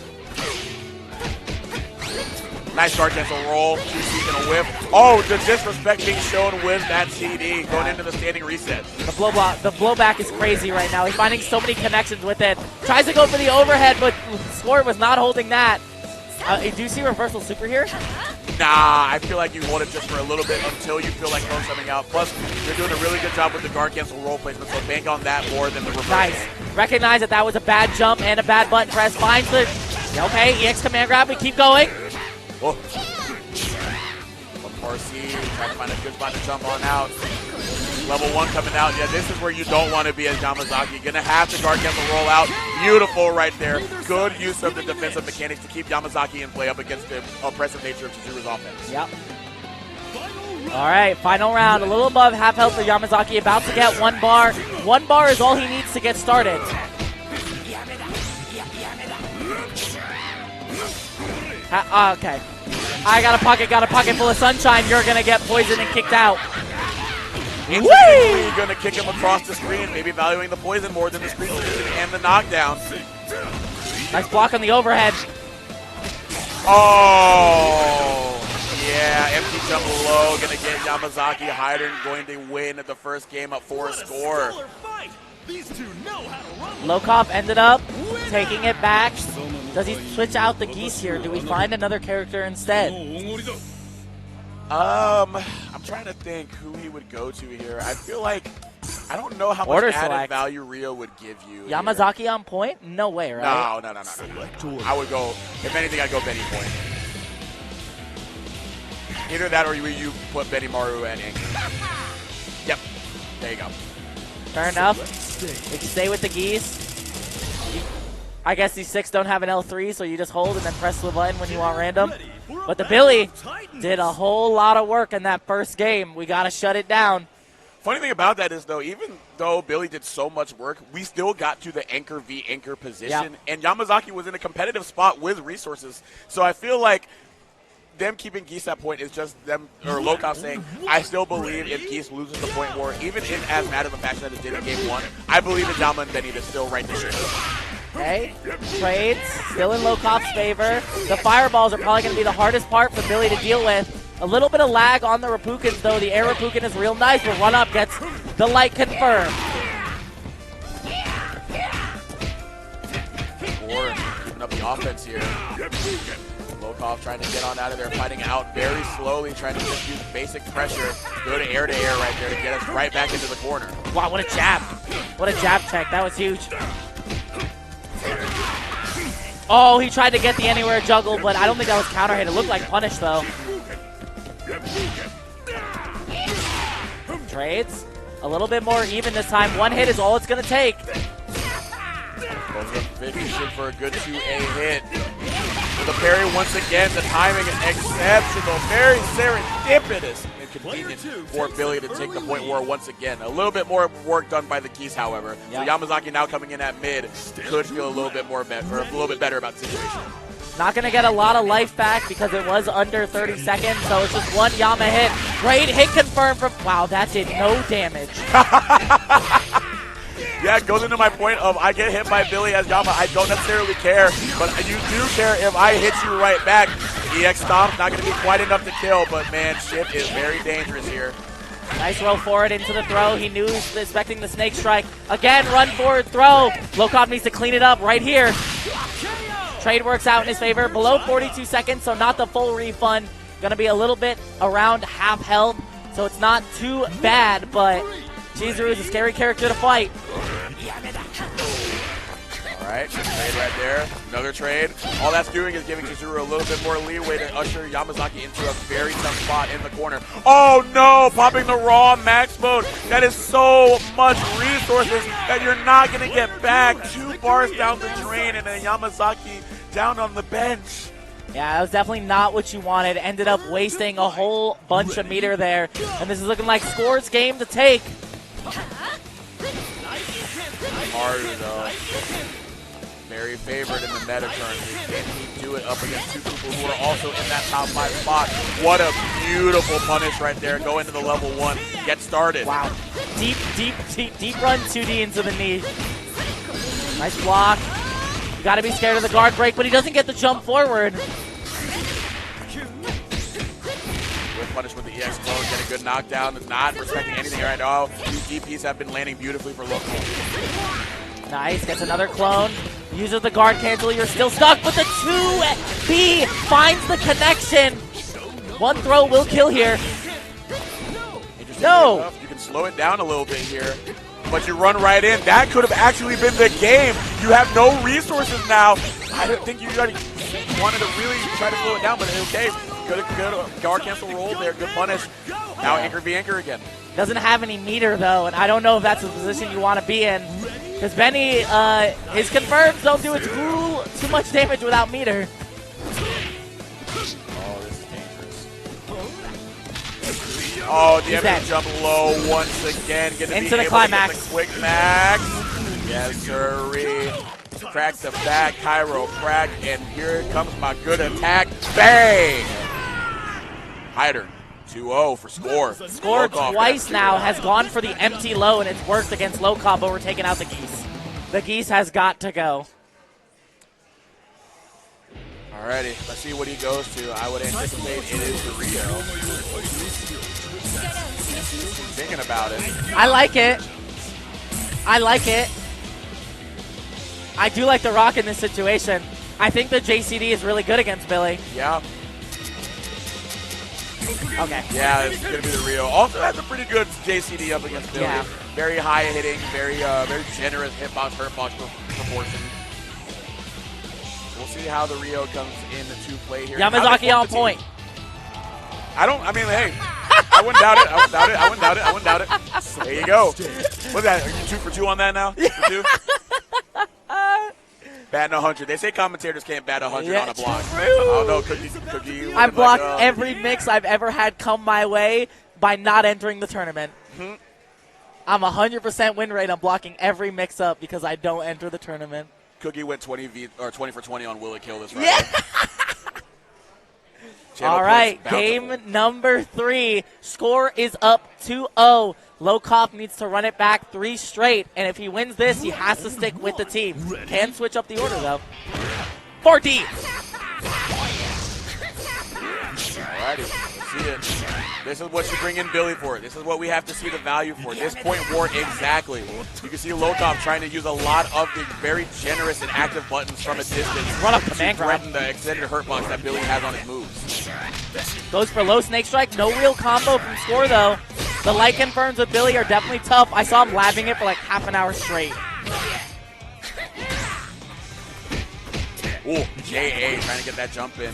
Nice guard cancel roll. 2C gonna whip. Oh, the disrespect being shown with that CD going into the standing reset. The blowback is crazy right now. He's finding so many connections with it. Tries to go for the overhead, but Sport was not holding that. Do you see reversal super here? Nah, I feel like you hold it just for a little bit until you feel like throwing something out. Plus, you're doing a really good job with the guard cancel roll placement, so bank on that more than the reversal. Nice. Recognize that that was a bad jump and a bad button press. Finds the... Okay, EX command grab. We keep going. Oh. RC, trying to find a good spot to jump on out. Level 1 coming out. Yeah, this is where you don't want to be as Yamazaki. Gonna have to guard cancel roll out. Beautiful right there. Good use of the defensive mechanics to keep Yamazaki in play up against the oppressive nature of Chizuru's offense. Yep. All right, final round. A little above half health for Yamazaki. About to get 1 bar. 1 bar is all he needs to get started. Okay. I got a pocket full of sunshine. You're going to get poisoned and kicked out. Whee! Going to kick him across the screen, maybe valuing the poison more than the screen position and the knockdown. Nice block on the overhead. Oh, yeah, empty jump low. Going to get Yamazaki hiding, going to win the first game up for a score. Lokov ended up taking it back. Does he switch out the Geese here? Do we find another character instead? I'm trying to think who he would go to here. I feel like I don't know how much added value Rio would give you. Yamazaki here. On point? No way, right? No. I would go, if anything, I'd go Benny point. Either that or you put Benimaru and Anchor. Yep, there you go. Fair enough. We can stay with the Geese. I guess these 6 don't have an L3, so you just hold and then press the button when you want random. But the Billy did a whole lot of work in that first game. We got to shut it down. Funny thing about that is, though, even though Billy did so much work, we still got to the anchor v anchor position. Yep. And Yamazaki was in a competitive spot with resources. So I feel like them keeping Geese at point is just them, or Lokov saying, I still believe if Geese loses the point war, even in as mad of a fashion as it did in game 1, I believe in Yama and Benny to still right the ship. Okay, trades still in Lokov's favor. The fireballs are probably going to be the hardest part for Billy to deal with. A little bit of lag on the Repukins, though. The air Repukin is real nice, but run up gets the light confirmed. Or keeping up the offense here. Lokov trying to get on out of there, fighting out very slowly, trying to just use basic pressure. Go to air right there to get us right back into the corner. Wow, what a jab. What a jab check. That was huge. Oh, he tried to get the anywhere juggle, but I don't think that was counter hit. It looked like punish, though. Trades. A little bit more even this time. One hit is all it's going to take. Both of them fishing for a good 2A hit. For the parry once again, the timing is exceptional. Very serendipitous and convenient for Billy to take the point war once again. A little bit more work done by the Geese, however. Yep. So Yamazaki now coming in at mid could feel a little bit more better, or a little bit better about the situation. Not going to get a lot of life back because it was under 30 seconds, so it's just one Yama hit. Great hit confirmed from... Wow, that did no damage. Yeah, it goes into my point of I get hit by Billy as Yama. I don't necessarily care, but you do care if I hit you right back. EX Stomp's not going to be quite enough to kill, but man, Chip is very dangerous here. Nice roll forward into the throw. He knew he was expecting the snake strike. Again, run forward throw. Lokov needs to clean it up right here. Trade works out in his favor. Below 42 seconds, so not the full refund. Going to be a little bit around half health, so it's not too bad, but Chizuru is a scary character to fight. All right, trade right there. Another trade. All that's doing is giving Chizuru a little bit more leeway to usher Yamazaki into a very tough spot in the corner. Oh no, popping the raw max mode. That is so much resources that you're not going to get back. 2 bars down the drain and then Yamazaki down on the bench. Yeah, that was definitely not what you wanted. Ended up wasting a whole bunch of meter there. And this is looking like Score's game to take. Hard though. Very favored in the meta currently. Can he do it up against 2 people who are also in that top 5 spot? What a beautiful punish right there. Go into the level 1. Get started. Wow. Deep run 2D into the knee. Nice block. You gotta be scared of the guard break, but he doesn't get the jump forward. Good punish with the EX clone. Get a good knockdown. Not respecting anything right now. These DPs have been landing beautifully for Local. Nice. Gets another clone. Uses the guard cancel. You're still stuck, but the 2B finds the connection. One throw will kill here. No. Enough. You can slow it down a little bit here. But you run right in. That could have actually been the game. You have no resources now. I don't think you wanted to really try to slow it down, but okay. Good guard cancel roll there. Good punish. Now anchor v anchor again. Doesn't have any meter, though, and I don't know if that's the position you want to be in. Because Benny, his confirms don't do it too much damage without meter. Oh, this is dangerous. Oh, the Evan jump low once again. Into the climax. The quick max. Yes, sirree. Crack the back, Cairo crack, and here comes my good attack. Bang! Hider. 2-0 for Score. Score twice now has gone for the empty low, and it's worked against low combo. We're taking out the Geese. The Geese has got to go. Alrighty, let's see what he goes to. I would anticipate it is the Rio. Thinking about it. I like it. I like it. I do like the Rock in this situation. I think the JCD is really good against Billy. Yeah. Okay. Yeah, it's going to be the Rio. Also has a pretty good JCD up against Billy. Yeah. Very high hitting, very generous hitbox, hurtbox proportion. We'll see how the Rio comes into play here. Yamazaki on point. Hey, I wouldn't doubt it. There you go. What's that? Are you 2 for 2 on that now? 2 for 2? Batting 100. They say commentators can't bat 100 on a block. True. I don't know. Cookie. I blocked every mix I've ever had come my way by not entering the tournament. Mm-hmm. I'm 100% win rate on blocking every mix up because I don't enter the tournament. Cookie went 20 for 20 on Will It Kill this round. Yeah. All right, game number 3. Score is up 2-0. Lokop needs to run it back 3 straight, and if he wins this, he has to stick with the team. Can switch up the order, though. 4D. Alrighty, let's see it. This is what you bring in Billy for. This is what we have to see the value for. This point war, exactly. You can see Lokop trying to use a lot of the very generous and active buttons from a distance. Run up command grab. Threaten the extended hurtbox that Billy has on his moves. Goes for low snake strike. No real combo from Score, though. The light confirms with Billy are definitely tough. I saw him labbing it for like half an hour straight. Ooh, JA trying to get that jump in.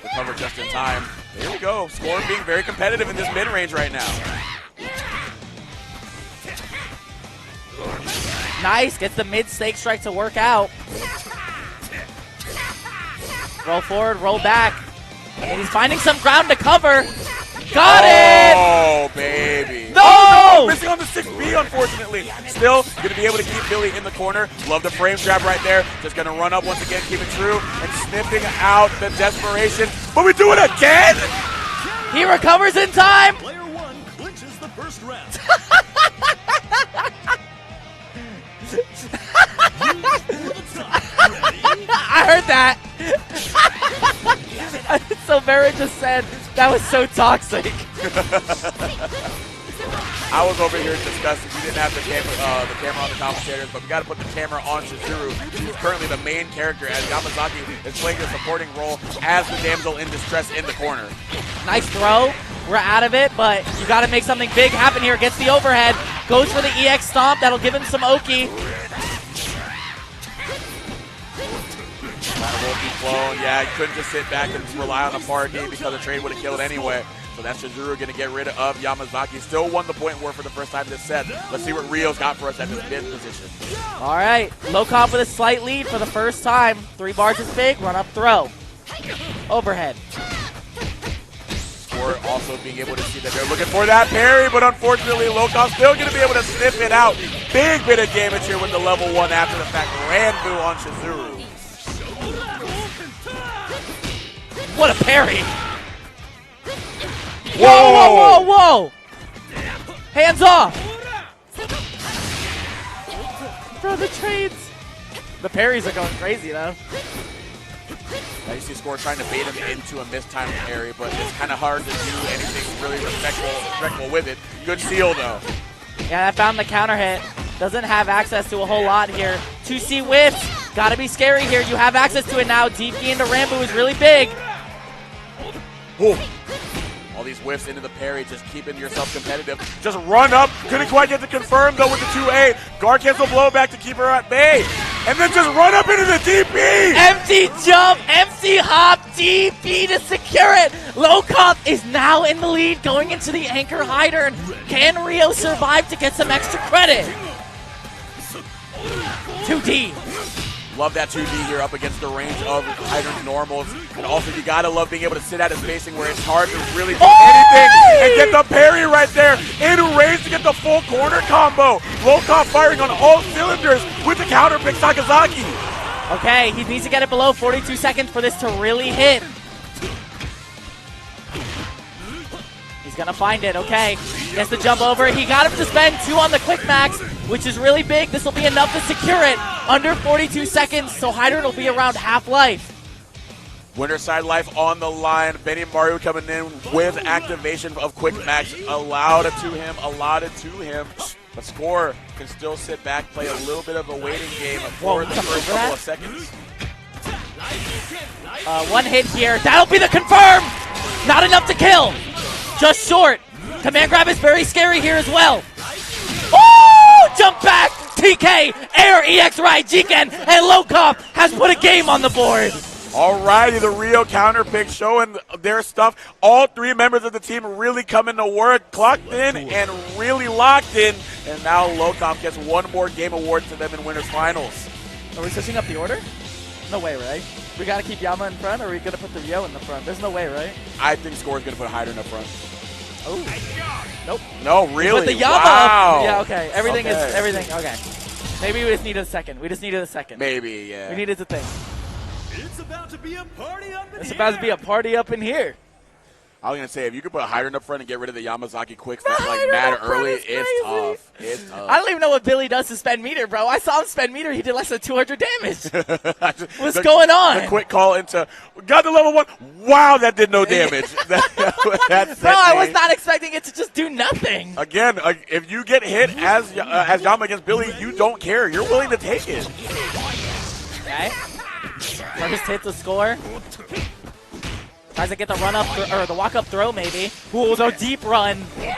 Recover just in time. There we go. Score being very competitive in this mid-range right now. Nice, gets the mid-stake strike to work out. Roll forward, roll back. And he's finding some ground to cover. Got it! Oh, baby. No! Oh, no! Missing on the 6B, unfortunately. Still going to be able to keep Billy in the corner. Love the frame trap right there. Just going to run up once again, keep it true, and sniffing out the desperation. But we do it again! He recovers in time! Player one clinches the first round. I heard that. So Vera just said that was so toxic. I was over here discussing we didn't have the camera on the commentators, but we got to put the camera on Shizuru, who's currently the main character, as Yamazaki is playing a supporting role as the damsel in distress in the corner. Nice throw. We're out of it, but you got to make something big happen here. Gets the overhead, goes for the EX stomp. That'll give him some Oki. That will be flown. Yeah, he couldn't just sit back and rely on a party because the trade would have killed anyway. So that's Shizuru going to get rid of Yamazaki. Still won the point war for the first time this set. Let's see what Rio's got for us at this mid position. All right, low comp with a slight lead for the first time. 3 bars is big, run up throw. Overhead. Score also being able to see that they're looking for that parry, but unfortunately Lokov still going to be able to sniff it out. Big bit of damage here with the level 1 after the fact. Ranbu on Shizuru. What a parry! Whoa, whoa, whoa, whoa! Hands off! Bro, the trades. The parries are going crazy, though. Now you see Score trying to bait him into a mistimed parry, but it's kind of hard to do anything really respectful with it. Good seal, though. Yeah, that found the counter hit. Doesn't have access to a whole lot here. 2C whiffs. Gotta be scary here. You have access to it now. DP into Ranbu is really big. Whoa. All these whiffs into the parry, just keeping yourself competitive. Just run up. Couldn't quite get to confirm, though, with the 2A. Guard cancel blow back to keep her at bay. And then just run up into the DP. Empty jump, empty hop, DP to secure it. Lokop is now in the lead going into the anchor hider. Can Rio survive to get some extra credit? 2D. Love that 2D here up against the range of Hydrant's normals. And also, you gotta love being able to sit at his spacing where it's hard to really do anything and get the parry right there in range to get the full corner combo. Lokov firing on all cylinders with the counter pick Sakazaki. Okay, he needs to get it below 42 seconds for this to really hit. He's gonna find it, okay. Gets the jump over. He got him to spend 2 on the quick max, which is really big. This will be enough to secure it. Under 42 seconds, so Hydrant will be around half life. Winter side life on the line. Benny Maru coming in with activation of quick max. Allotted to him. But Score can still sit back, play a little bit of a waiting game for the first couple of seconds. One hit here. That'll be the confirm. Not enough to kill. Just short. Command grab is very scary here as well. Oh! Jump back. TK, Air, EX Ride, Jiken, and Lokop has put a game on the board. Alrighty, the Rio counter pick showing their stuff. All 3 members of the team really coming to work, clocked in and really locked in. And now Lokop gets 1 more game award to them in Winners Finals. Are we switching up the order? No way, right? We got to keep Yama in front, or are we going to put the Rio in the front? There's no way, right? I think Score's going to put Hydrant up front. Oh. Nope. No, really? Put the Yama wow. up. Yeah, okay. Everything is everything. Okay. Maybe we just needed a second. Maybe, yeah. We needed to think. It's about to be a party up in here. It's about to be a party up in here. I was going to say, if you could put Hydrant up front and get rid of the Yamazaki quick like mad early, it's tough. It's tough. I don't even know what Billy does to spend meter, bro. I saw him spend meter. He did less than 200 damage. What's going on? The quick call into, got the level 1. Wow, that did no damage. I was not expecting it to just do nothing. Again, if you get hit as Yama against Billy, you don't care. You're willing to take it. Okay. First hit to Score. Tries to get the run up, or the walk up throw maybe. Ooh, the deep run. Good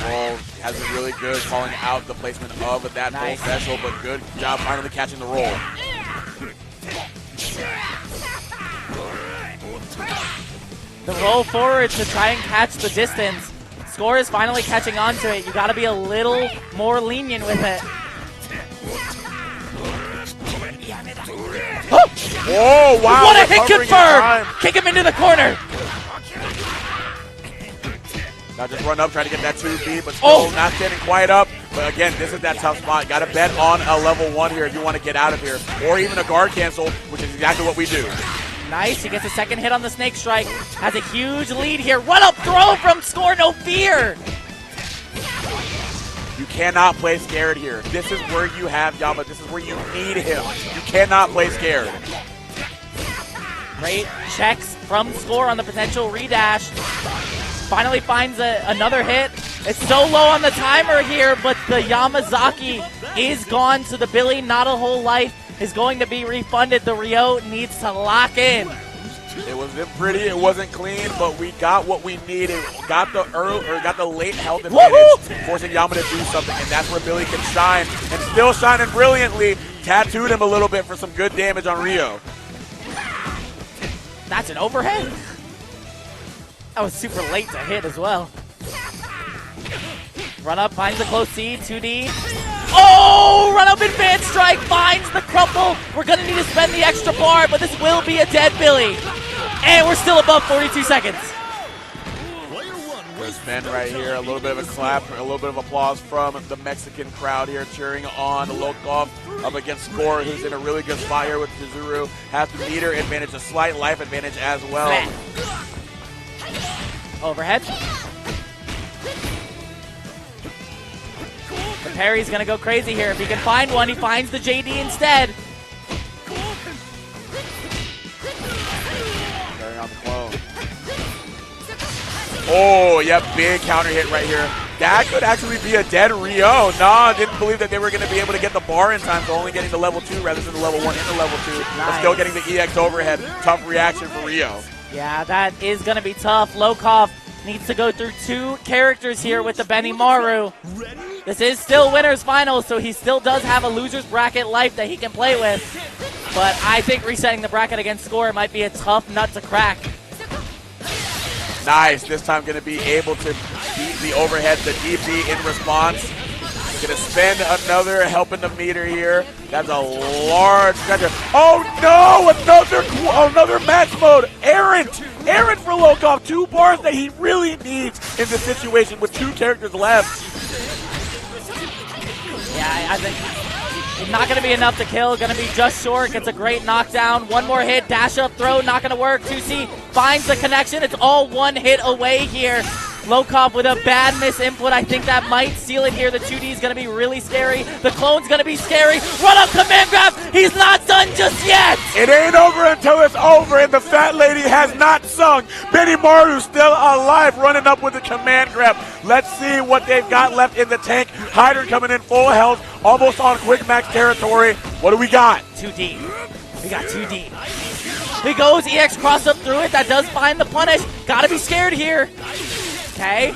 roll. Has it really good calling out the placement of that full special, but good job finally catching the roll. The roll forward to try and catch the distance. Score is finally catching on to it. You got to be a little more lenient with it. Oh, wow. What a hit confirmed! Kick him into the corner. Now just run up, try to get that 2B, but still not standing quite up. But again, this is that tough spot. Got to bet on a level 1 here if you want to get out of here. Or even a guard cancel, which is exactly what we do. Nice. He gets a second hit on the snake strike. Has a huge lead here. Run up throw from Score, no fear. You cannot play scared here. This is where you have Yama. This is where you need him. You cannot play scared. Great checks from Score on the potential redash. Finally finds another hit. It's so low on the timer here, but the Yamazaki is gone, so the Billy Not a Whole Life is going to be refunded. The Ryo needs to lock in. It wasn't pretty, it wasn't clean, but we got what we needed. Got the late health advantage, forcing Yama to do something, and that's where Billy can shine, and still shining brilliantly. Tattooed him a little bit for some good damage on Ryo. That's an overhead. That was super late to hit as well. Run up, finds the close C, 2D. Oh, run up advanced strike, finds the crumple. We're gonna need to spend the extra bar, but this will be a dead Billy. And we're still above 42 seconds. Good spin right here, a little bit of a clap, a little bit of applause from the Mexican crowd here cheering on Lokov up against Score, who's in a really good spot here with Chizuru. Has the meter advantage, a slight life advantage as well. Overhead. The parry's gonna go crazy here. If he can find one, he finds the JD instead. Carrying on the clone. Oh, yep, big counter hit right here. That could actually be a dead Ryo. No, didn't believe that they were going to be able to get the bar in time, so only getting the level 2 rather than the level 1 into level 2. Nice. But still getting the EX overhead. Tough reaction for Ryo. Yeah, that is going to be tough. Lokov needs to go through 2 characters here with the Benimaru. This is still winners finals, so he still does have a loser's bracket life that he can play with. But I think resetting the bracket against Score might be a tough nut to crack. Nice. This time going to be able to beat the overhead, the DP in response. Going to spend another helping the meter here. That's a large stretcher. Oh no! Another match mode. Errant for Lokov. 2 bars that he really needs in this situation with 2 characters left. Yeah, I think it's not going to be enough to kill. Going to be just short. Gets a great knockdown. One more hit. Dash up throw. Not going to work. 2C finds the connection. It's all 1 hit away here. Lokov with a bad miss input. I think that might seal it here. The 2D is going to be really scary. The clone's going to be scary. Run up command grab. He's not done just yet. It ain't over until it's over, and the fat lady has not sung. Benimaru still alive, running up with a command grab. Let's see what they've got left in the tank. Hyder coming in full health, almost on quick max territory. What do we got? 2D. We got 2D. He goes EX cross up through it. That does find the punish. Gotta be scared here. Okay.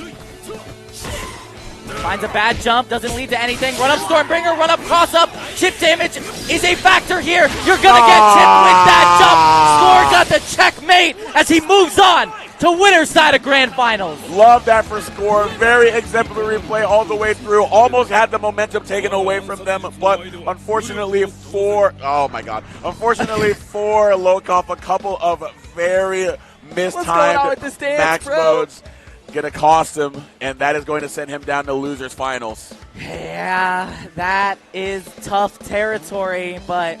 Finds a bad jump, doesn't lead to anything. Run up Stormbringer, run up cross up. Chip damage is a factor here. You're gonna get chipped with that jump. Score got the checkmate as he moves on to winner's side of Grand Finals. Love that for Score. Very exemplary play all the way through. Almost had the momentum taken away from them, but unfortunately for Lokov, a couple of very mistimed max modes gonna cost him, and that is going to send him down to losers finals. Yeah, that is tough territory, but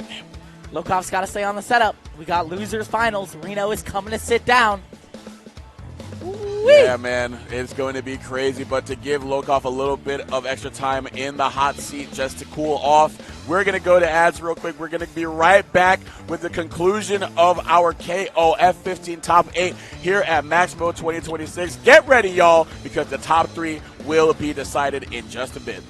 Lokov's got to stay on the setup. We got losers finals. Reno is coming to sit down. Whee! Yeah, man, it's going to be crazy, but to give Lokov a little bit of extra time in the hot seat just to cool off, we're going to go to ads real quick. We're going to be right back with the conclusion of our KOF 15 Top 8 here at Max Mode 2026. Get ready, y'all, because the top 3 will be decided in just a bit.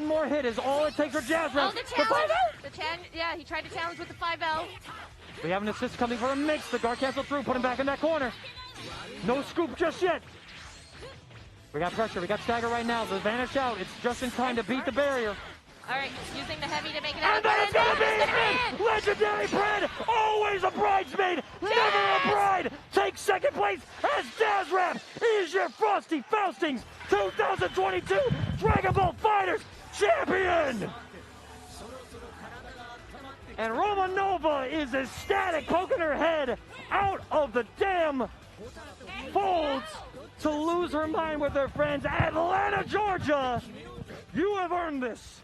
One more hit is all it takes for Jazz Rep. Oh, the challenge. Yeah, he tried to challenge with the 5L. We have an assist coming for a mix. The guard cancel through, put him back in that corner. No scoop just yet. We got pressure. We got stagger right now. The vanish out. It's just in time to beat the barrier. All right, using the heavy to make it And out. then it's going to be it! Legendary Pred! Always a bridesmaid! Never a bride! Takes second place as Jazz Rap is your Frosty Faustings 2022 Dragon Ball Fighters champion! And Romanova is ecstatic, poking her head out of the damn folds to lose her mind with her friends. Atlanta, Georgia, you have earned this.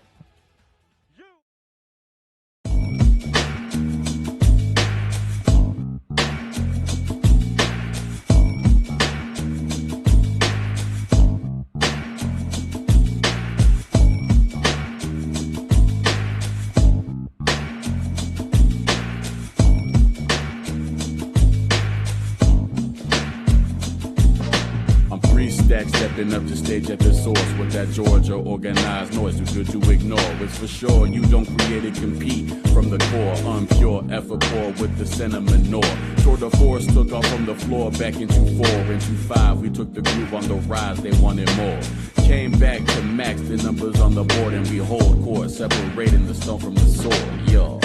Stepping up to stage at the source with that Georgia organized noise too good to ignore. It's for sure you don't create and compete from the core, unpure, effort poor with the cinnamon nor. Tour de force took off from the floor back into 4, into 5. We took the groove on the rise, they wanted more. Came back to max the numbers on the board and we hold court, separating the stone from the sword. Yo.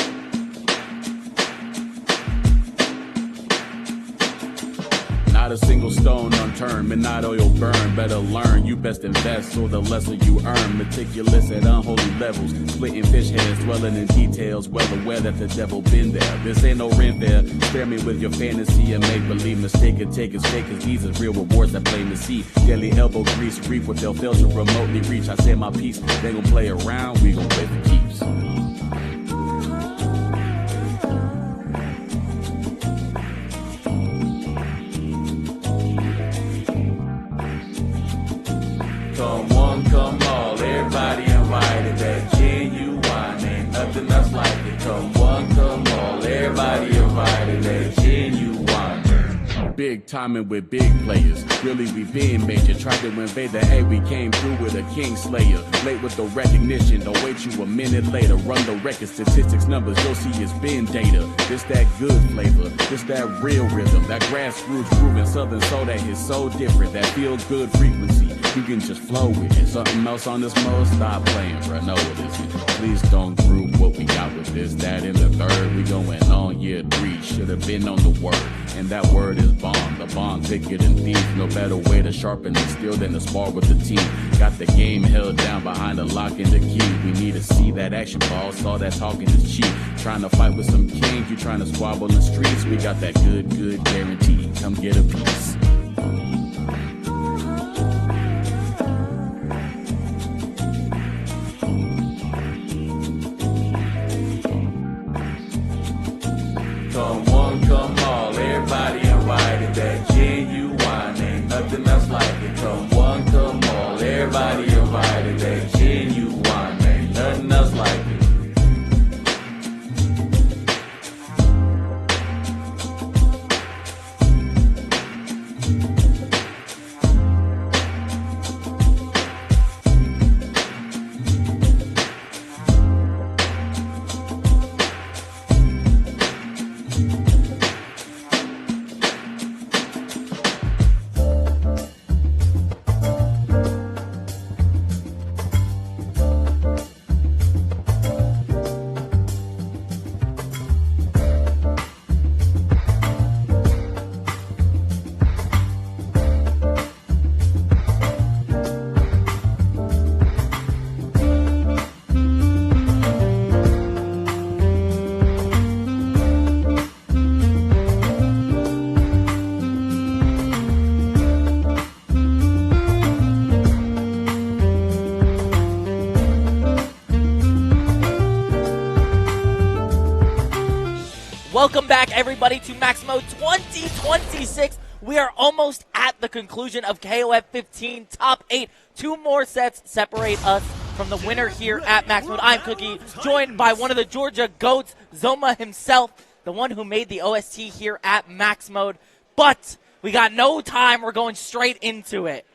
Not a single stone unturned, midnight oil burn. Better learn, you best invest, or the lesser you earn. Meticulous at unholy levels, splitting fish heads, dwelling in details. Well aware that the devil been there. This ain't no rent there. Spare me with your fantasy and make believe. Mistake it, take it, fake as these are real rewards that plain to see. Daily elbow grease, reap what they'll fail to remotely reach. I say my piece, they gon' play around, we gon' play for keeps. Come one, come all, everybody invited. That genuine, ain't nothing else like it. Come one, come all, everybody invited. That genuine. Big timing with big players. Really, we been major. Tried to invade the A, we came through with a king slayer. Late with the recognition, don't wait you a minute later. Run the record, statistics, numbers, you'll see it's been data. This that good flavor, this that real rhythm. That grassroots grooving southern soul that is so different. That feel good frequency. You can just flow with it. Something else on this mode, stop playing, bro. No, it isn't. Please don't group what we got with this, that, and the third. We going on year 3. Should have been on the word. And that word is bond. The bond thicker than thief. No better way to sharpen the steel than to spar with the team. Got the game held down behind the lock and the key. We need to see that action ball. Saw that talking is cheap. Trying to fight with some kings. You trying to squabble in the streets. We got that good guarantee. Come get a piece. Come one, come all, everybody invited. That genuine, ain't nothing else like it. Come one, come all, everybody invited. That genuine, ain't nothing else like it. Welcome back, everybody, to Max Mode 2026. We are almost at the conclusion of KOF 15 Top 8. 2 more sets separate us from the winner here at Max Mode. I'm Cookie, joined by one of the Georgia GOATs, Zoma himself, the one who made the OST here at Max Mode. But we got no time. We're going straight into it.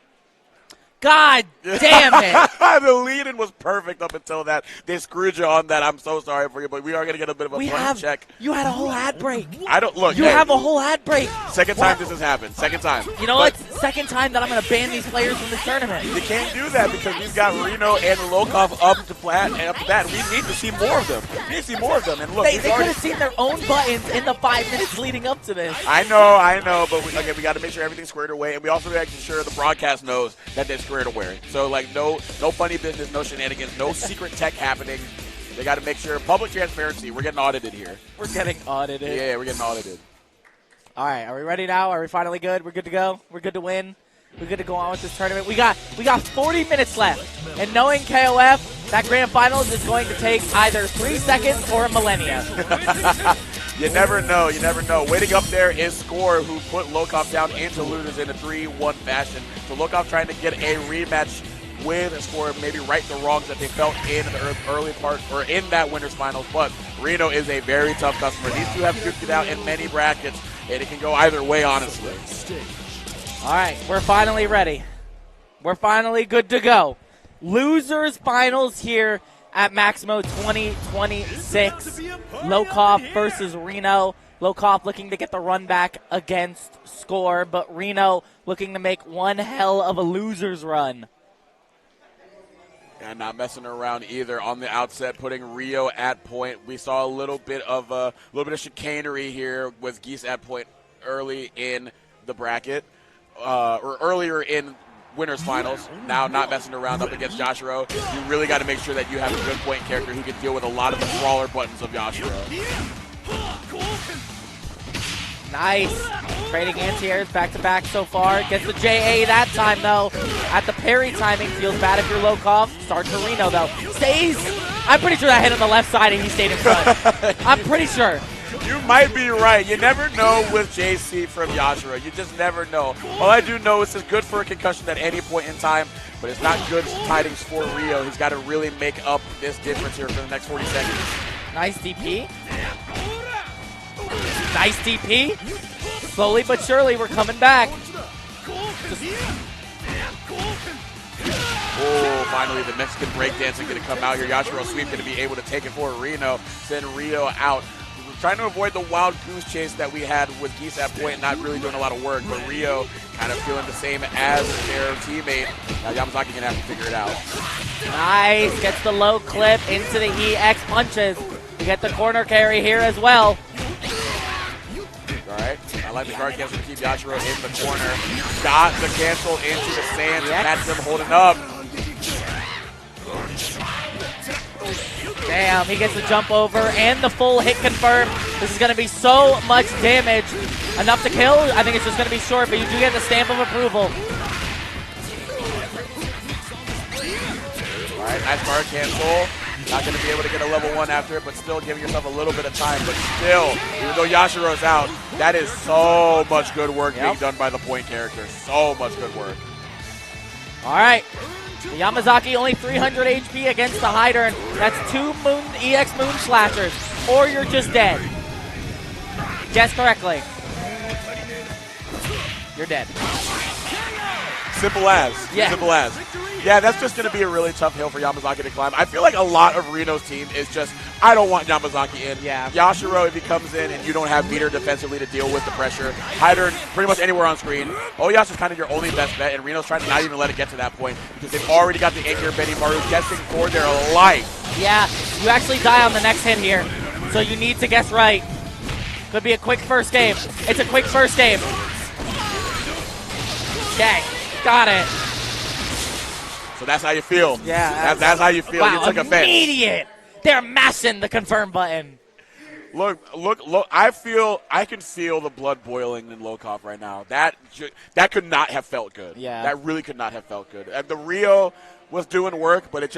God damn it. The lead-in was perfect up until that. They screwed you on that. I'm so sorry for you, but we are going to get a bit of a point check. You had a whole ad break. I don't look. You have a whole ad break. Second time this has happened. Second time. You know what? Second time that I'm going to ban these players from this tournament. You can't do that because we've got Reno and Lokov up to bat, and up to bat. We need to see more of them. We need to see more of them. And look, they could have seen their own buttons in the 5 minutes leading up to this. I know, but we got to make sure everything's squared away, and we also got to make sure the broadcast knows that they're squared away. So like no funny business, no shenanigans, no secret tech happening. They got to make sure public transparency. We're getting audited here. We're getting audited. Yeah, we're getting audited. All right, are we ready now? Are we finally good? We're good to go. We're good to win. We're good to go on with this tournament. We got 40 minutes left, and knowing KOF, that grand finals is going to take either 3 seconds or a millennia. You never know. You never know. Waiting up there is Score, who put Lokov down into losers in a 3-1 fashion. So Lokov trying to get a rematch with Score, maybe right the wrongs that they felt in the early part or in that winner's finals. But Reno is a very tough customer. These two have duked it out in many brackets, and it can go either way, honestly. All right, we're finally ready. We're finally good to go. Losers finals here at Maximo 2026. Lokov versus Reno. Lokov looking to get the run back against Score, but Reno looking to make one hell of a loser's run. And not messing around either on the outset, putting Rio at point. We saw a little bit of chicanery here with Geese at point early in the bracket, or earlier in winners finals. Now not messing around up against Yashiro. You really got to make sure that you have a good point character who can deal with a lot of the crawler buttons of Yashiro. Nice. Trading anti-airs back-to-back so far. Gets the JA that time, though. At the parry timing, feels bad if you're Lokov. Starts for Reno, though. Stays. I'm pretty sure that hit on the left side and he stayed in front. I'm pretty sure. You might be right. You never know with JC from Yashiro. You just never know. All I do know is it's good for a concussion at any point in time, but it's not good tidings for Rio. He's got to really make up this difference here for the next 40 seconds. Nice DP. Nice DP. Slowly but surely, we're coming back. Oh, finally the Mexican breakdancing going to come out here. Yashiro Sweep going to be able to take it for Reno. Send Rio out. We're trying to avoid the wild goose chase that we had with Geese at point, not really doing a lot of work. But Rio kind of feeling the same as their teammate. Now Yamazaki going to have to figure it out. Nice. Gets the low clip into the EX punches. We get the corner carry here as well. All right, I like the guard cancel to keep Yashiro in the corner. Got the cancel into the sand to catch them holding up. Damn, he gets the jump over and the full hit confirmed. This is going to be so much damage. Enough to kill? I think it's just going to be short, but you do get the stamp of approval. All right, nice guard cancel. Not going to be able to get a level 1 after it, but still giving yourself a little bit of time. But still, even though Yashiro's out, that is so much good work being done by the point character. So much good work. All right. Yamazaki only 300 HP against the Hider. That's 2 EX Moon Slashers, or you're just dead. Guess correctly. You're dead. Simple as. Yeah. Simple as. Yeah, that's just going to be a really tough hill for Yamazaki to climb. I feel like a lot of Reno's team is just, I don't want Yamazaki in. Yeah. Yashiro, if he comes in and you don't have meter defensively to deal with the pressure, Hider pretty much anywhere on screen. Oyasu's kind of your only best bet, and Reno's trying to not even let it get to that point because they've already got the anchor Benimaru guessing for their life. Yeah, you actually die on the next hit here, so you need to guess right. Could be a quick first game. It's a quick first game. Okay, got it. So that's how you feel. Yeah. That's how you feel. Wow, you took offense. Immediate. They're mashing the confirm button. Look, I can feel the blood boiling in Lokov right now. That could not have felt good. Yeah. That really could not have felt good. And the Rio was doing work, but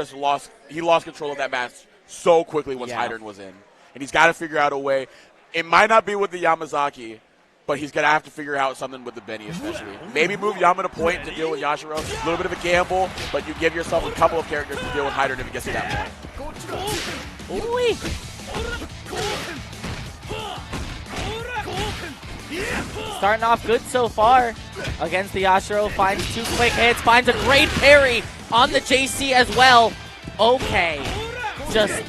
he lost control of that match so quickly once Hydern was in. And he's got to figure out a way. It might not be with the Yamazaki, but he's going to have to figure out something with the Benny especially. Maybe move Yama to point to deal with Yashiro. A little bit of a gamble, but you give yourself a couple of characters to deal with Hydern if it gets to that point. Ooh-wee. Starting off good so far against the Yashiro. Finds 2 quick hits. Finds a great parry on the JC as well. Okay. Just...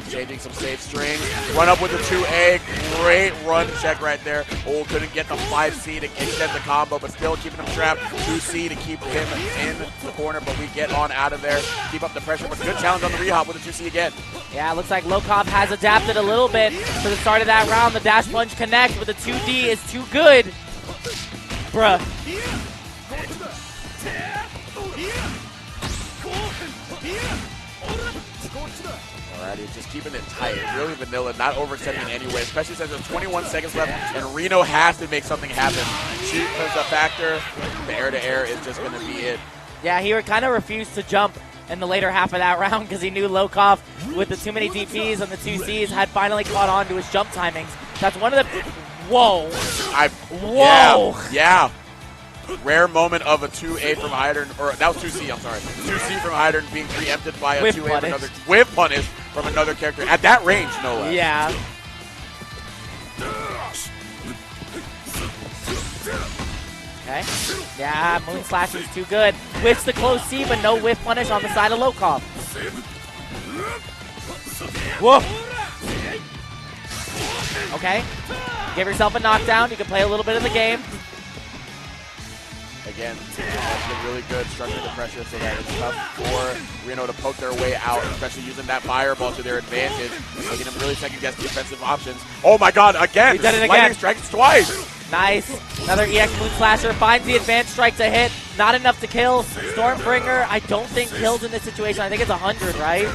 Changing some safe strings. Run up with the 2A. Great run check right there. Oh, couldn't get the 5C to extend the combo, but still keeping him trapped. 2C to keep him in the corner, but we get on out of there. Keep up the pressure, but good challenge on the rehop with the 2C again. Yeah, it looks like Lokov has adapted a little bit to the start of that round. The dash plunge connect with the 2D is too good. Bruh. Alrighty, just keeping it tight, really vanilla, not oversetting in any way, especially since there's 21 seconds left and Reno has to make something happen. Shoot is a factor. The air-to-air is just going to be it. Yeah, he kind of refused to jump in the later half of that round because he knew Lokov, with the too many DPs and the 2Cs, had finally caught on to his jump timings. That's one of the... Whoa. Whoa. Yeah. Rare moment of a 2A from Hydern, or that was 2C, I'm sorry. 2C from Hydern being preempted by a Whiff 2A punish. from another, whiff punish from another character at that range, no less. Yeah. Okay. Yeah, Moon Slash is too good. Whiffs the close C, but no whiff punish on the side of Lokov. Whoa. Okay. Give yourself a knockdown. You can play a little bit of the game. Again, that's been really good, structuring the pressure so that it's tough for Reno to poke their way out, especially using that fireball to their advantage, making them really second-guess defensive options. Oh my god, again! He did it again. Lightning strikes twice! Nice. Another EX Moon Slasher. Finds the advanced strike to hit. Not enough to kill. Stormbringer, I don't think kills in this situation. I think it's 100, right?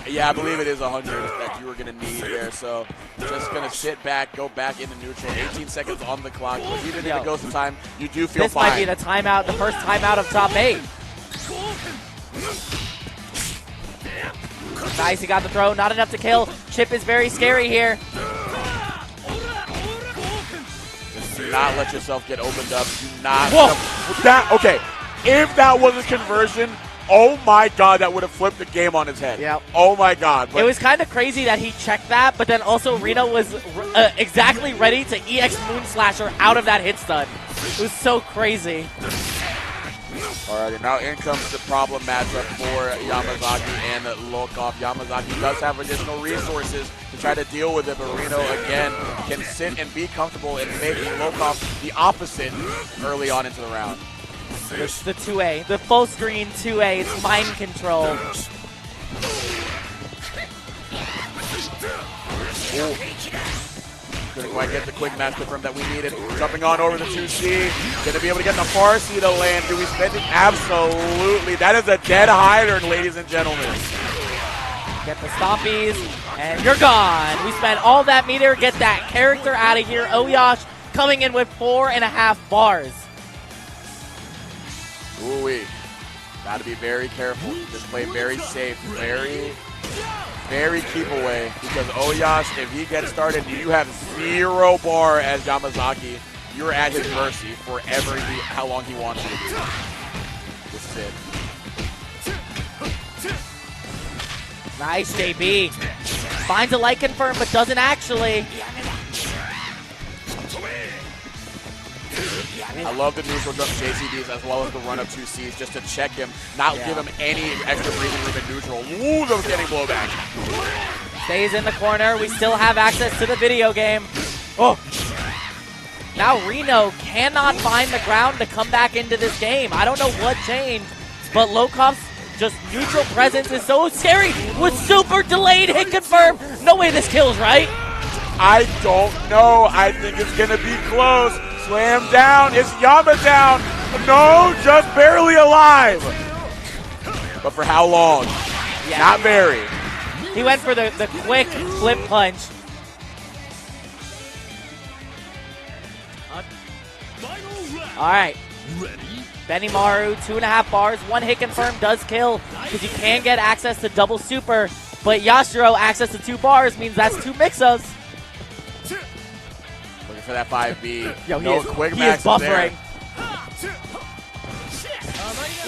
Yeah, I believe it is 100 that you were going to need there. So just going to sit back, go back into neutral. 18 seconds on the clock. But even if it goes to time, you do feel fine. This might be the timeout, the first timeout of top 8. Nice, he got the throw. Not enough to kill. Chip is very scary here. Just do not let yourself get opened up. Do not. Whoa. Okay, if that was a conversion, oh my god, that would have flipped the game on his head. Yep. Oh my god. It was kind of crazy that he checked that, but then also Reno was exactly ready to EX Moon Slasher out of that hit stun. It was so crazy. Alrighty, now in comes the problem matchup for Yamazaki and Lokov. Yamazaki does have additional resources to try to deal with it, but Reno, again, can sit and be comfortable in making Lokov the opposite early on into the round. The 2A, the full screen 2A, it's mind control. Couldn't quite get the quick match confirm that we needed. Jumping on over the 2C. Gonna be able to get the far C to land. Do we spend it? Absolutely. That is a dead hider, ladies and gentlemen. Get the stompies, and you're gone. We spent all that meter, get that character out of here. Oyash coming in with 4.5 bars. Ooh-wee. Got to be very careful. Just play very safe. Very keep away. Because Oyash, if he gets started, you have 0 bar as Yamazaki. You're at his mercy for how long he wants you to do. This is it. Nice, JB. Finds a light confirm, but doesn't actually. I love the neutral jump JCBs as well as the run-up 2Cs just to check him, not give him any extra breathing room in neutral. Ooh, those getting blowback. Stays in the corner. We still have access to the video game. Oh. Now Reno cannot find the ground to come back into this game. I don't know what changed, but Lokov's just neutral presence is so scary with super delayed hit confirm. No way this kills, right? I don't know. I think it's going to be close. Slam down. Is Yama down? No, just barely alive. But for how long? Yeah. Not very. He went for the quick flip punch. All right. Benimaru, 2.5 bars. 1 hit confirm does kill because you can get access to double super. But Yashiro, access to 2 bars means that's 2 mix-ups. Looking for that 5B. Yo, no quick max is buffering.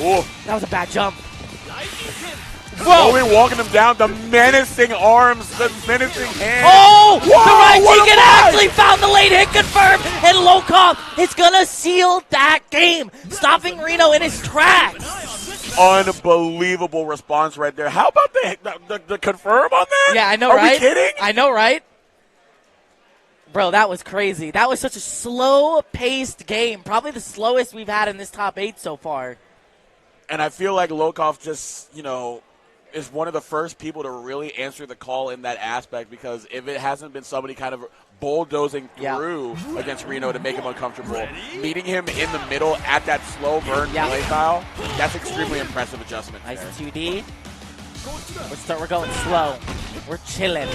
Ooh. That was a bad jump. Slowly walking him down, the menacing arms, the menacing hands. Oh! Whoa, The Rajikin actually found the late hit confirmed, and Lokov is going to seal that game, stopping Reno in his tracks. Unbelievable response right there. How about the confirm on that? Yeah, I know, right? Are we kidding? I know, right? Bro, that was crazy. That was such a slow-paced game. Probably the slowest we've had in this top 8 so far. And I feel like Lokov just, is one of the first people to really answer the call in that aspect, because if it hasn't been somebody kind of bulldozing through against Reno to make him uncomfortable, meeting him in the middle at that slow burn play style, that's extremely impressive adjustment. Nice 2D. We're going slow. We're chilling.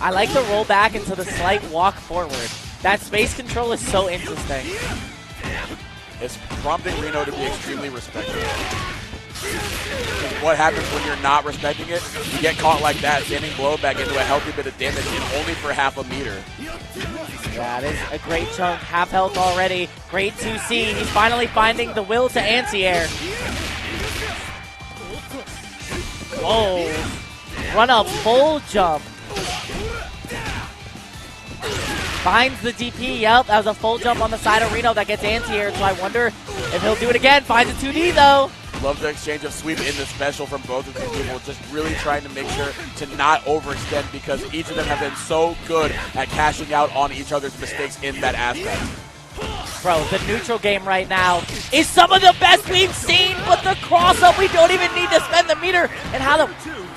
I like the roll back into the slight walk forward. That space control is so interesting. It's prompting Reno to be extremely respectful. What happens when you're not respecting it? You get caught like that, sending blowback into a healthy bit of damage, and only for half a meter. Yeah, it is a great chunk. Half health already. Great 2C. He's finally finding the will to anti-air. Whoa. Run up full jump. Finds the DP. Yep, that was a full jump on the side of Reno that gets anti-air, so I wonder if he'll do it again. Finds a 2D, though. Love the exchange of sweep in the special from both of these people, just really trying to make sure to not overextend, because each of them have been so good at cashing out on each other's mistakes in that aspect. Bro, the neutral game right now is some of the best we've seen, but the cross-up, we don't even need to spend the meter. And how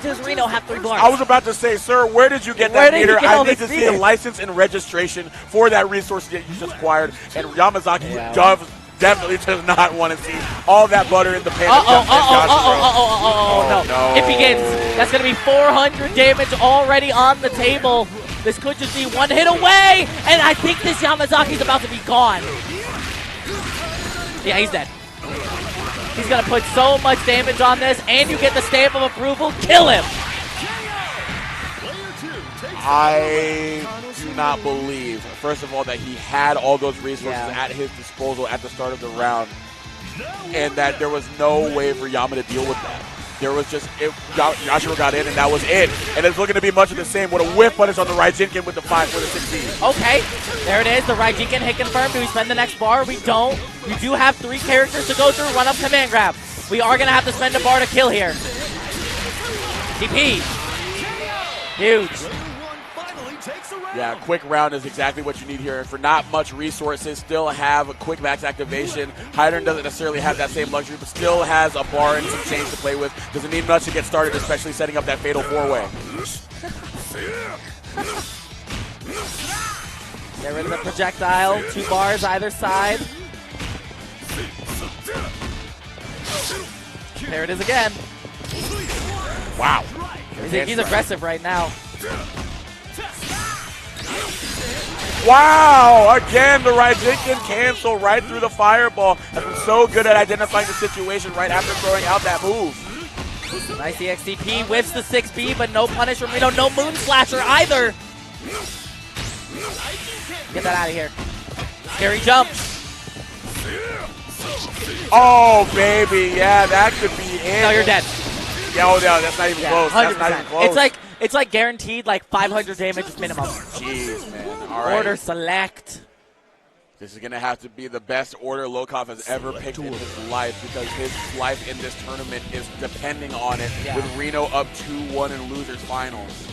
does Reno have 3 bars? I was about to say, sir, where did you get that meter? I need to see a license and registration for that resource that you just acquired. And Yamazaki definitely does not want to see all that butter in the pan. No. It begins. That's going to be 400 damage already on the table. This could just be one hit away, and I think this Yamazaki's about to be gone. Yeah, he's dead. He's going to put so much damage on this, and you get the stamp of approval. Kill him. I do not believe, first of all, that he had all those resources at his disposal at the start of the round, and that there was no way for Yama to deal with that. There was just, Yashiro got in, and that was it. And it's looking to be much of the same with a whiff punish on the Raijinkin with the 16. Okay, there it is. The Raijinkin hit confirmed. Do we spend the next bar? We don't. We do have 3 characters to go through. Run up command grab. We are going to have to spend a bar to kill here. TP. Huge. Yeah, quick round is exactly what you need here. And for not much resources, still have a quick max activation. Hydern doesn't necessarily have that same luxury, but still has a bar and some change to play with. Doesn't need much to get started, especially setting up that fatal 4-way. Get rid of the projectile. 2 bars either side. There it is again. Wow. He's aggressive right now. Wow! Again, the Raijinkin cancel right through the fireball. Has been so good at identifying the situation right after throwing out that move. Nice EXTP, whiffs the 6B, but no punish from Reno, no Moon Slasher either. Get that out of here. Scary jump. Oh, baby, yeah, that could be it. No, you're dead. Yeah, oh, no, that's not even close. 100%. That's not even close. It's like guaranteed like 500 damage minimum. Jeez, man. All right. Order select. This is going to have to be the best order Lokov has ever picked in his life, because his life in this tournament is depending on it, with Reno up 2-1 in losers finals.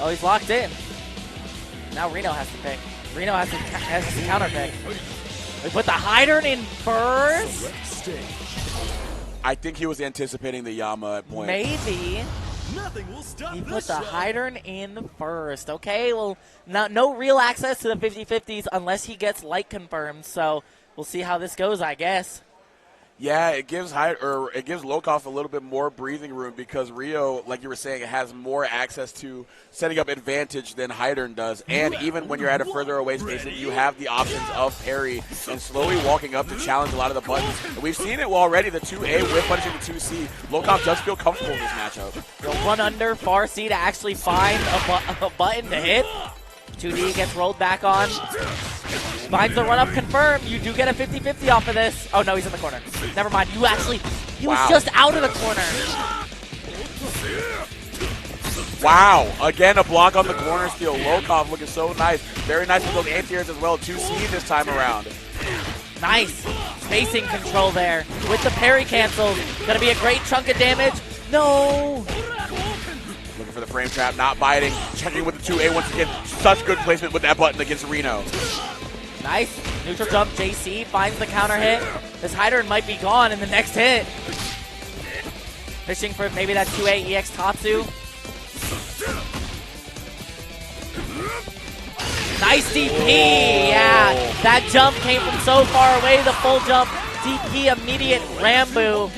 Oh, he's locked in. Now Reno has to pick. Reno has to counter pick. We put the Hydern in first. I think he was anticipating the Yama at point. Maybe. Nothing will stop He put the Hydern in first. Okay, well, no real access to the 50-50s unless he gets light confirmed. So we'll see how this goes, I guess. Yeah, it gives Lokov a little bit more breathing room, because Rio, like you were saying, has more access to setting up advantage than Hydern does. And even when you're at a further away station, you have the options of parry and slowly walking up to challenge a lot of the buttons. And we've seen it already, the 2A with punishing the 2C. Lokov does feel comfortable in this matchup. The 1 under far C to actually find a button to hit. 2D gets rolled back on. Finds the run-up confirmed. You do get a 50-50 off of this. Oh, no, he's in the corner. Never mind. He was just out of the corner. Wow. Again, a block on the corner steal. Lokov looking so nice. Very nice with those anti-airs as well. 2C this time around. Nice spacing control there. With the parry cancels. Gonna be a great chunk of damage. No. Looking for the frame trap, not biting. Checking with the 2A once again. Such good placement with that button against Reno. Nice. Neutral jump. JC finds the counter hit. This Hyder might be gone in the next hit. Fishing for maybe that 2A EX Tatsu. Nice DP. Yeah, that jump came from so far away. The full jump. DP immediate Rambo.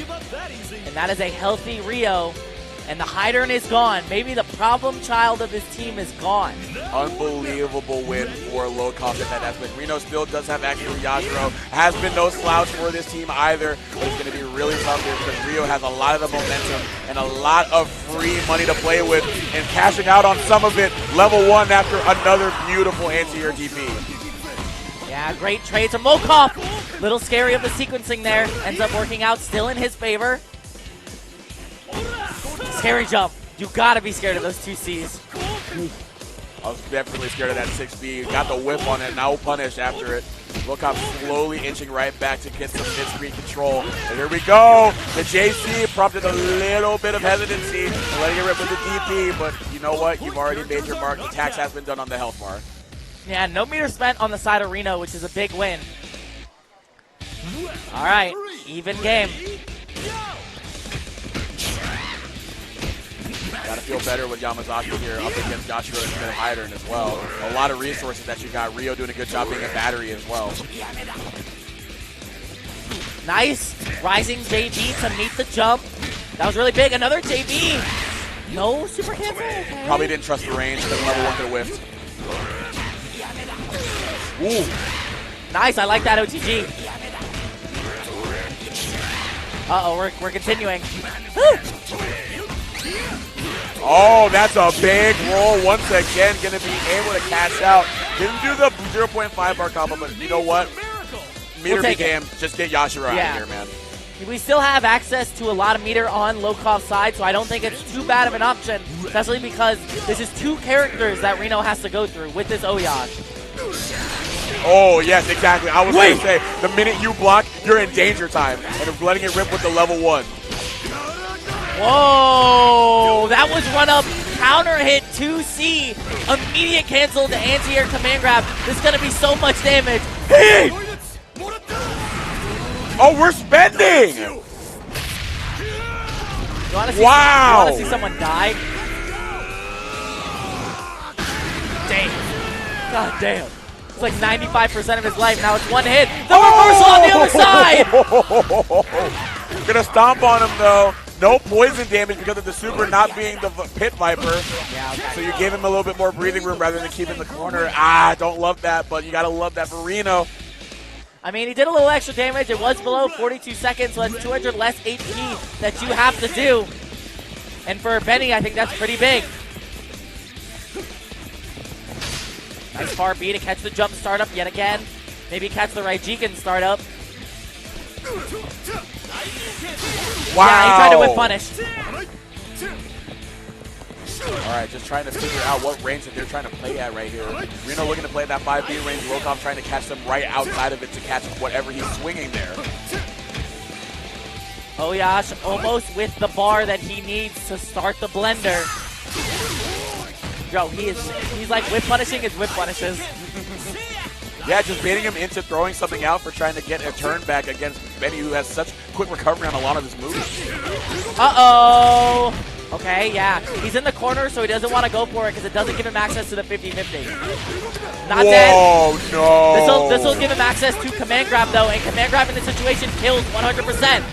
And that is a healthy Rio. And the Hydern is gone. Maybe the problem child of this team is gone. Unbelievable win for Lokov in that aspect. Reno still does have access to Yashiro. Has been no slouch for this team either. But it's going to be really tough here because Rio has a lot of the momentum and a lot of free money to play with. And cashing out on some of it. Level 1 after another beautiful anti-air DP. Yeah, great trades from Lokov. Little scary of the sequencing there. Ends up working out still in his favor. Scary jump. You gotta be scared of those 2Cs. I was definitely scared of that 6B. Got the whip on it. Now punish after it. Lokov slowly inching right back to get some mid-screen control. And here we go. The JC prompted a little bit of hesitancy. Letting it rip with the DP. But you know what? You've already made your mark. The tax has been done on the health bar. Yeah, no meter spent on the side of Reno, which is a big win. All right, even game. Gotta feel better with Yamazaki here up against Joshua instead of Hydern as well. A lot of resources that you got. Rio doing a good job being a battery as well. Nice. Rising JB to meet the jump. That was really big. Another JB. No super cancel. Okay. Probably didn't trust the range because level 1 could have whiffed. Ooh. Nice. I like that OTG. Uh-oh, we're continuing. Oh, that's a big roll once again. Going to be able to cash out. Didn't do the 0.5 bar combo, but you know what? Meter be damned. Just get Yashiro out of here, man. We still have access to a lot of meter on Lokov's side, so I don't think it's too bad of an option, especially because this is 2 characters that Reno has to go through with this Oyash. Oh, yes, exactly. I was going to say, the minute you block, you're in danger time. And if letting it rip with the level 1. Whoa, that was run up, counter hit 2C, immediate cancel to anti-air command grab. This is going to be so much damage. Hey! Oh, we're spending! You wanna see, wow! You want to see someone die? Damn. God damn. It's like 95% of his life. Now it's one hit. The reversal on the other side! Gonna stomp on him, though. No poison damage because of the super not being the Pit Viper. Yeah, okay. So you gave him a little bit more breathing room rather than keeping the corner. Ah, don't love that, but you gotta love that for Reno. I mean, he did a little extra damage. It was below 42 seconds, so that's 200 less HP that you have to do. And for Benny, I think that's pretty big. Nice far B to catch the jump startup yet again. Maybe catch the Raijiken startup. Wow. Yeah, he tried to whip punish. All right, just trying to figure out what range that they're trying to play at right here. Reno looking to play that 5B range. Lokov trying to catch them right outside of it to catch whatever he's swinging there. Oyash almost with the bar that he needs to start the blender. Yo, he's like whip punishing his whip punishes. Yeah, just baiting him into throwing something out for trying to get a turn back against Benny, who has such quick recovery on a lot of his moves. Uh-oh. Okay, yeah. He's in the corner, so he doesn't want to go for it because it doesn't give him access to the 50-50. Not dead. Oh, no. This will give him access to command grab, though, and command grab in this situation kills 100%.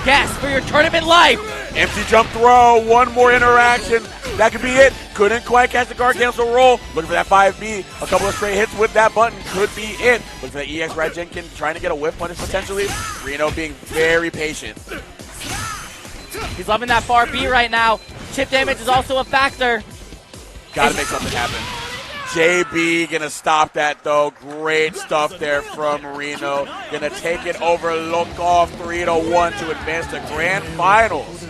Yes, for your tournament life. Empty jump throw, one more interaction. That could be it. Couldn't quite catch the guard cancel roll. Looking for that 5B. A couple of straight hits with that button could be it. Looking for that EX Raijiken, trying to get a whiff punish potentially. Reno being very patient. He's loving that far B right now. Chip damage is also a factor. Gotta make something happen. JB gonna stop that though. Great stuff there from Reno. Gonna take it over Look Off 3-1 to advance to grand finals.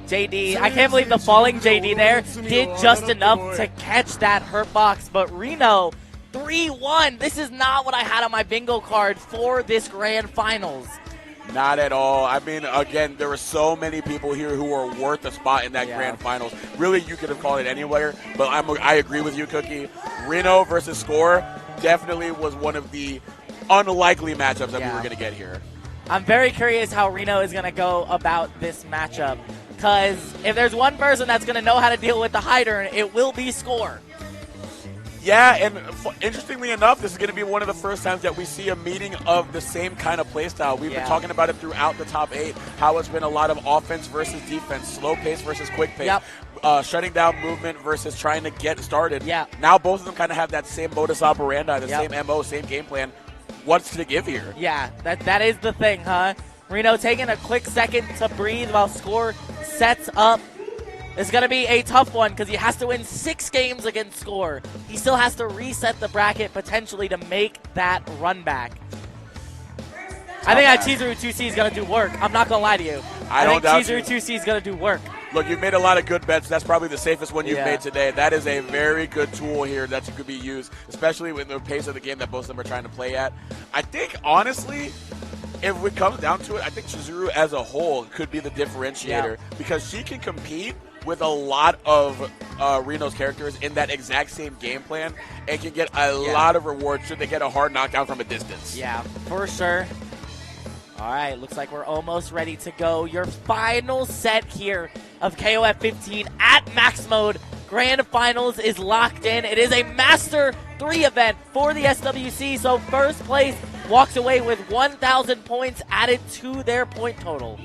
JD, I can't believe the falling JD there did just enough to catch that hurt box, but Reno 3-1. This is not what I had on my bingo card for this grand finals. Not at all. I mean, again, there were so many people here who were worth a spot in that grand finals. Really, you could have called it anywhere, but I agree with you, Cookie. Reno versus Score definitely was one of the unlikely matchups that we were going to get here. I'm very curious how Reno is going to go about this matchup, because if there's one person that's going to know how to deal with the high turn, it will be Score. Yeah, and interestingly enough, this is going to be one of the first times that we see a meeting of the same kind of playstyle. We've been talking about it throughout the top 8, how it's been a lot of offense versus defense, slow pace versus quick pace, shutting down movement versus trying to get started. Now both of them kind of have that same modus operandi, the same MO, same game plan. What's to give here? Yeah, that is the thing, huh? Reno taking a quick second to breathe while Score sets up. It's going to be a tough one because he has to win 6 games against Score. He still has to reset the bracket potentially to make that run back. I think that Chizuru 2C is going to do work. I'm not going to lie to you. I think Chizuru 2C is going to do work. Look, you've made a lot of good bets. That's probably the safest one you've made today. That is a very good tool here that could be used, especially with the pace of the game that both of them are trying to play at. I think, honestly, if it comes down to it, I think Chizuru as a whole could be the differentiator because she can compete with a lot of Reno's characters in that exact same game plan and can get a lot of rewards should they get a hard knockdown from a distance. Yeah, for sure. All right, looks like we're almost ready to go. Your final set here of KOF 15 at max mode. Grand Finals is locked in. It is a Master 3 event for the SWC, so first place walks away with 1,000 points added to their point total.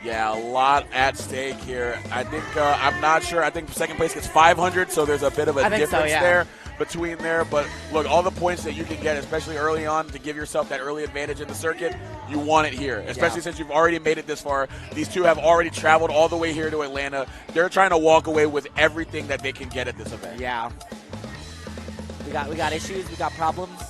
Yeah, a lot at stake here. I think, I'm not sure. I think second place gets 500, so there's a bit of a difference there between there. But look, all the points that you can get, especially early on, to give yourself that early advantage in the circuit, you want it here. Especially since you've already made it this far. These two have already traveled all the way here to Atlanta. They're trying to walk away with everything that they can get at this event. Yeah. We got issues. We got problems.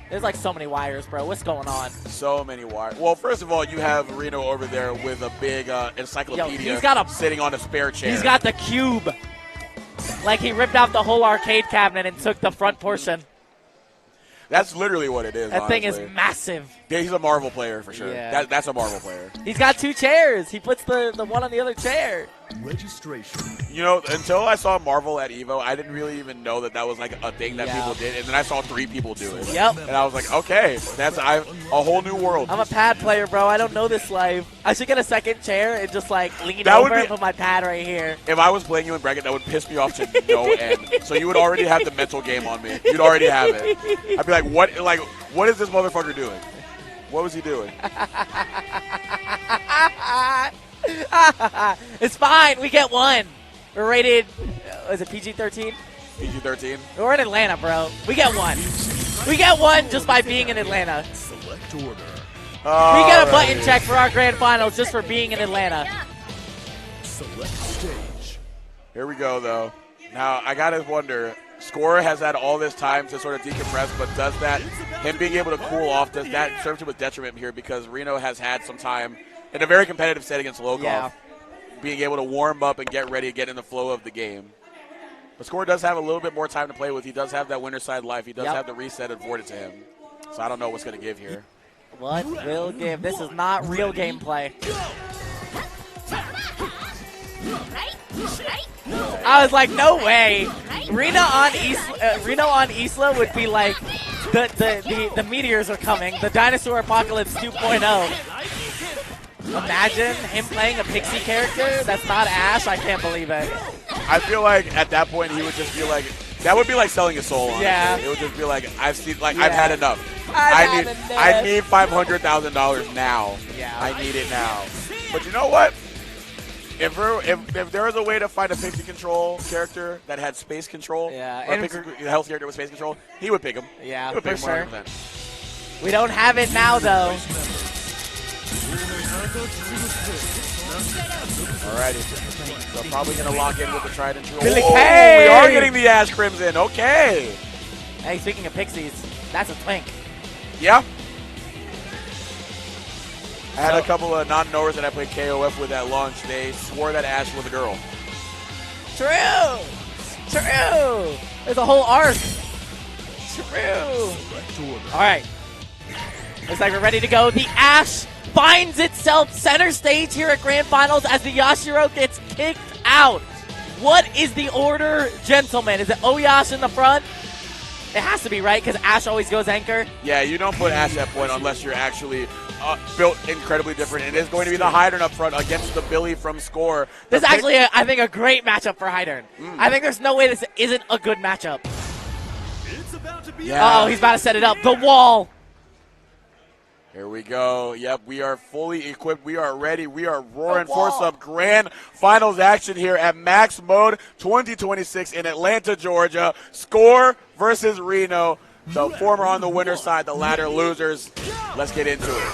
There's like so many wires, bro. What's going on? So many wires. Well, first of all, you have Reno over there with a big encyclopedia sitting on a spare chair. He's got the cube. Like he ripped out the whole arcade cabinet and took the front portion. That's literally what it is. That thing is massive. Yeah, he's a Marvel player for sure. Yeah. That's a Marvel player. He's got 2 chairs. He puts the one on the other chair. Registration. You know, until I saw Marvel at EVO, I didn't really even know that was like a thing that people did. And then I saw 3 people do it. Yep. And I was like, okay, that's a whole new world. I'm a pad player, bro. I don't know this life. I should get a second chair and just like lean over and put my pad right here. If I was playing you in bracket, that would piss me off to no end. So you would already have the mental game on me. You'd already have it. I'd be like, what is this motherfucker doing? What was he doing? It's fine. We get 1. We're rated, is it PG-13? PG-13. We're in Atlanta, bro. We get 1. We get 1 just by being in Atlanta. Select order. We get a button check for our grand finals just for being in Atlanta. Select stage. Here we go, though. Now, I got to wonder, Score has had all this time to sort of decompress, but does that, him being able to cool off, does that serve to a detriment here? Because Reno has had some time in a very competitive set against Lokov, being able to warm up and get ready, get in the flow of the game. But Score does have a little bit more time to play with. He does have that winner side life. He does have the reset afforded to him. So I don't know what's going to give here. What will give? This is not real gameplay. I was like, no way. Reno on Isla would be like, the meteors are coming. The dinosaur apocalypse 2.0. Imagine him playing a Pixie character that's not Ash. I can't believe it. I feel like at that point he would just be like, that would be like selling his soul. Honestly. Yeah. It would just be like, I've had enough. I need $500,000 now. Yeah. I need it now. But you know what? If there was a way to find a Pixie Control character that had space control, or a Pixie health character with space control, he would pick him. Yeah, he would pick for sure. 100%. We don't have it now, though. Alrighty. So probably going to lock in with the tried and true. Billy Oh, Kay! we are getting the Ash Crimson. Okay. Hey, speaking of Pixies, that's a twink. Yeah. I had a couple of non-knowers that I played KOF with at launch. They swore that Ash was a girl. True. There's a whole arc. True. All right. Looks like we're ready to go. The Ash finds itself center stage here at Grand Finals as the Yashiro gets kicked out. What is the order, gentlemen? Is it Oyash in the front? It has to be, right? Because Ash always goes anchor. Yeah, you don't put Ash at point unless you're actually built incredibly different. It is going to be the Hydern up front against the Billy from Score. This is actually, I think, a great matchup for Hydern. I think there's no way this isn't a good matchup. Yeah. Oh, he's about to set it up. The wall. Here we go. Yep, we are fully equipped. We are ready. We are roaring for some Grand Finals action here at Max Mode 2026 in Atlanta, Georgia. Score versus Reno. The former on the winner's side, the latter losers. Let's get into it.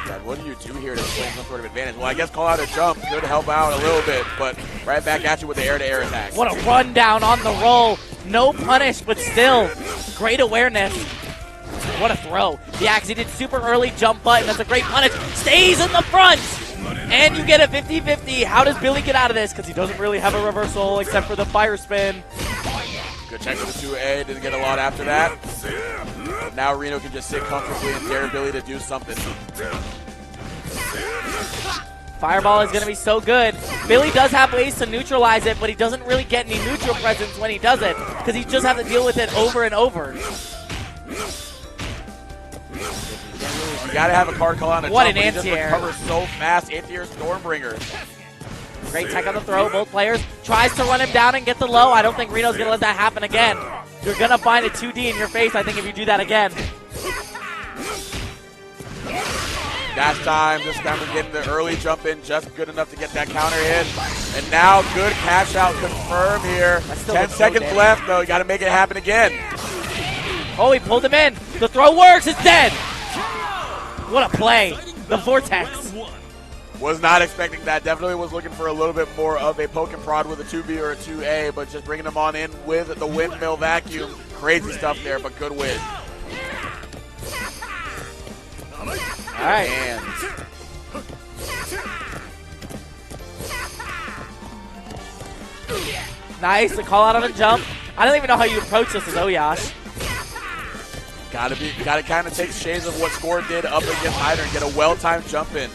God, what do you do here to claim some sort of advantage? Well, I guess call out a jump could help out a little bit, but right back at you with the air-to-air attack. What a rundown on the roll. No punish, but still great awareness. What a throw. The Axie did super early jump button. That's a great punish. Stays in the front. And you get a 50-50. How does Billy get out of this? Because he doesn't really have a reversal except for the fire spin. Good check with the 2A. Didn't get a lot after that. But now Reno can just sit comfortably and dare Billy to do something. Fireball is going to be so good. Billy does have ways to neutralize it, but he doesn't really get any neutral presence when he does it because he just has to deal with it over and over. You got to have a card call on a What jump, an but he just anti-air. recovers so fast. Anti-air Stormbringer. Great tech on the throw. Both players tries to run him down and get the low. I don't think Reno's going to let that happen again. You're going to find a 2D in your face, I think, if you do that again. Dash time. This time we're getting the early jump in just good enough to get that counter hit. And now good cash out confirm here. 10 seconds left, though. You got to make it happen again. Oh, he pulled him in. The throw works. It's dead. What a play. The Vortex. Was not expecting that. Definitely was looking for a little bit more of a poke and prod with a 2B or a 2A, but just bringing them on in with the windmill vacuum. Crazy stuff there, but good win. All right. And Nice. The call out on a jump. I don't even know how you approach this as Oyash. gotta kind of take shades of what Score did up against Hyder and get a well-timed jump in.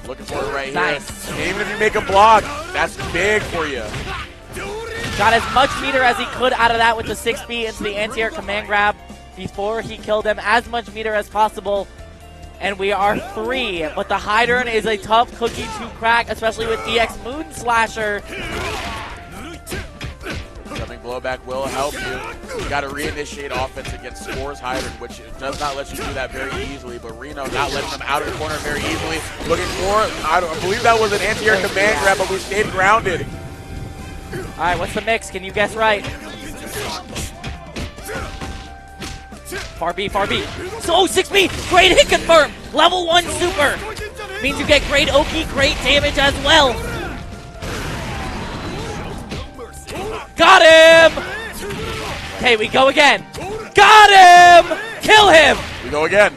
Looking for it right Nice. here. And even if you make a block, that's big for you. Got as much meter as he could out of that with the 6B into the anti-air command grab before he killed him. As much meter as possible. And we are 3. But the Hydern is a tough cookie to crack, especially with EX Moon Slasher. Coming blowback will help you. You got to reinitiate offense against Score's Hydern, which does not let you do that very easily. But Reno not letting them out of the corner very easily. Looking for, I believe that was an anti-air command grab, but we stayed grounded. All right, what's the mix? Can you guess right? Far B, far B. So 6B, great hit confirm. Level 1 super. Means you get great Oki, great damage as well. Got him! Okay, we go again. Got him! Kill him! We go again.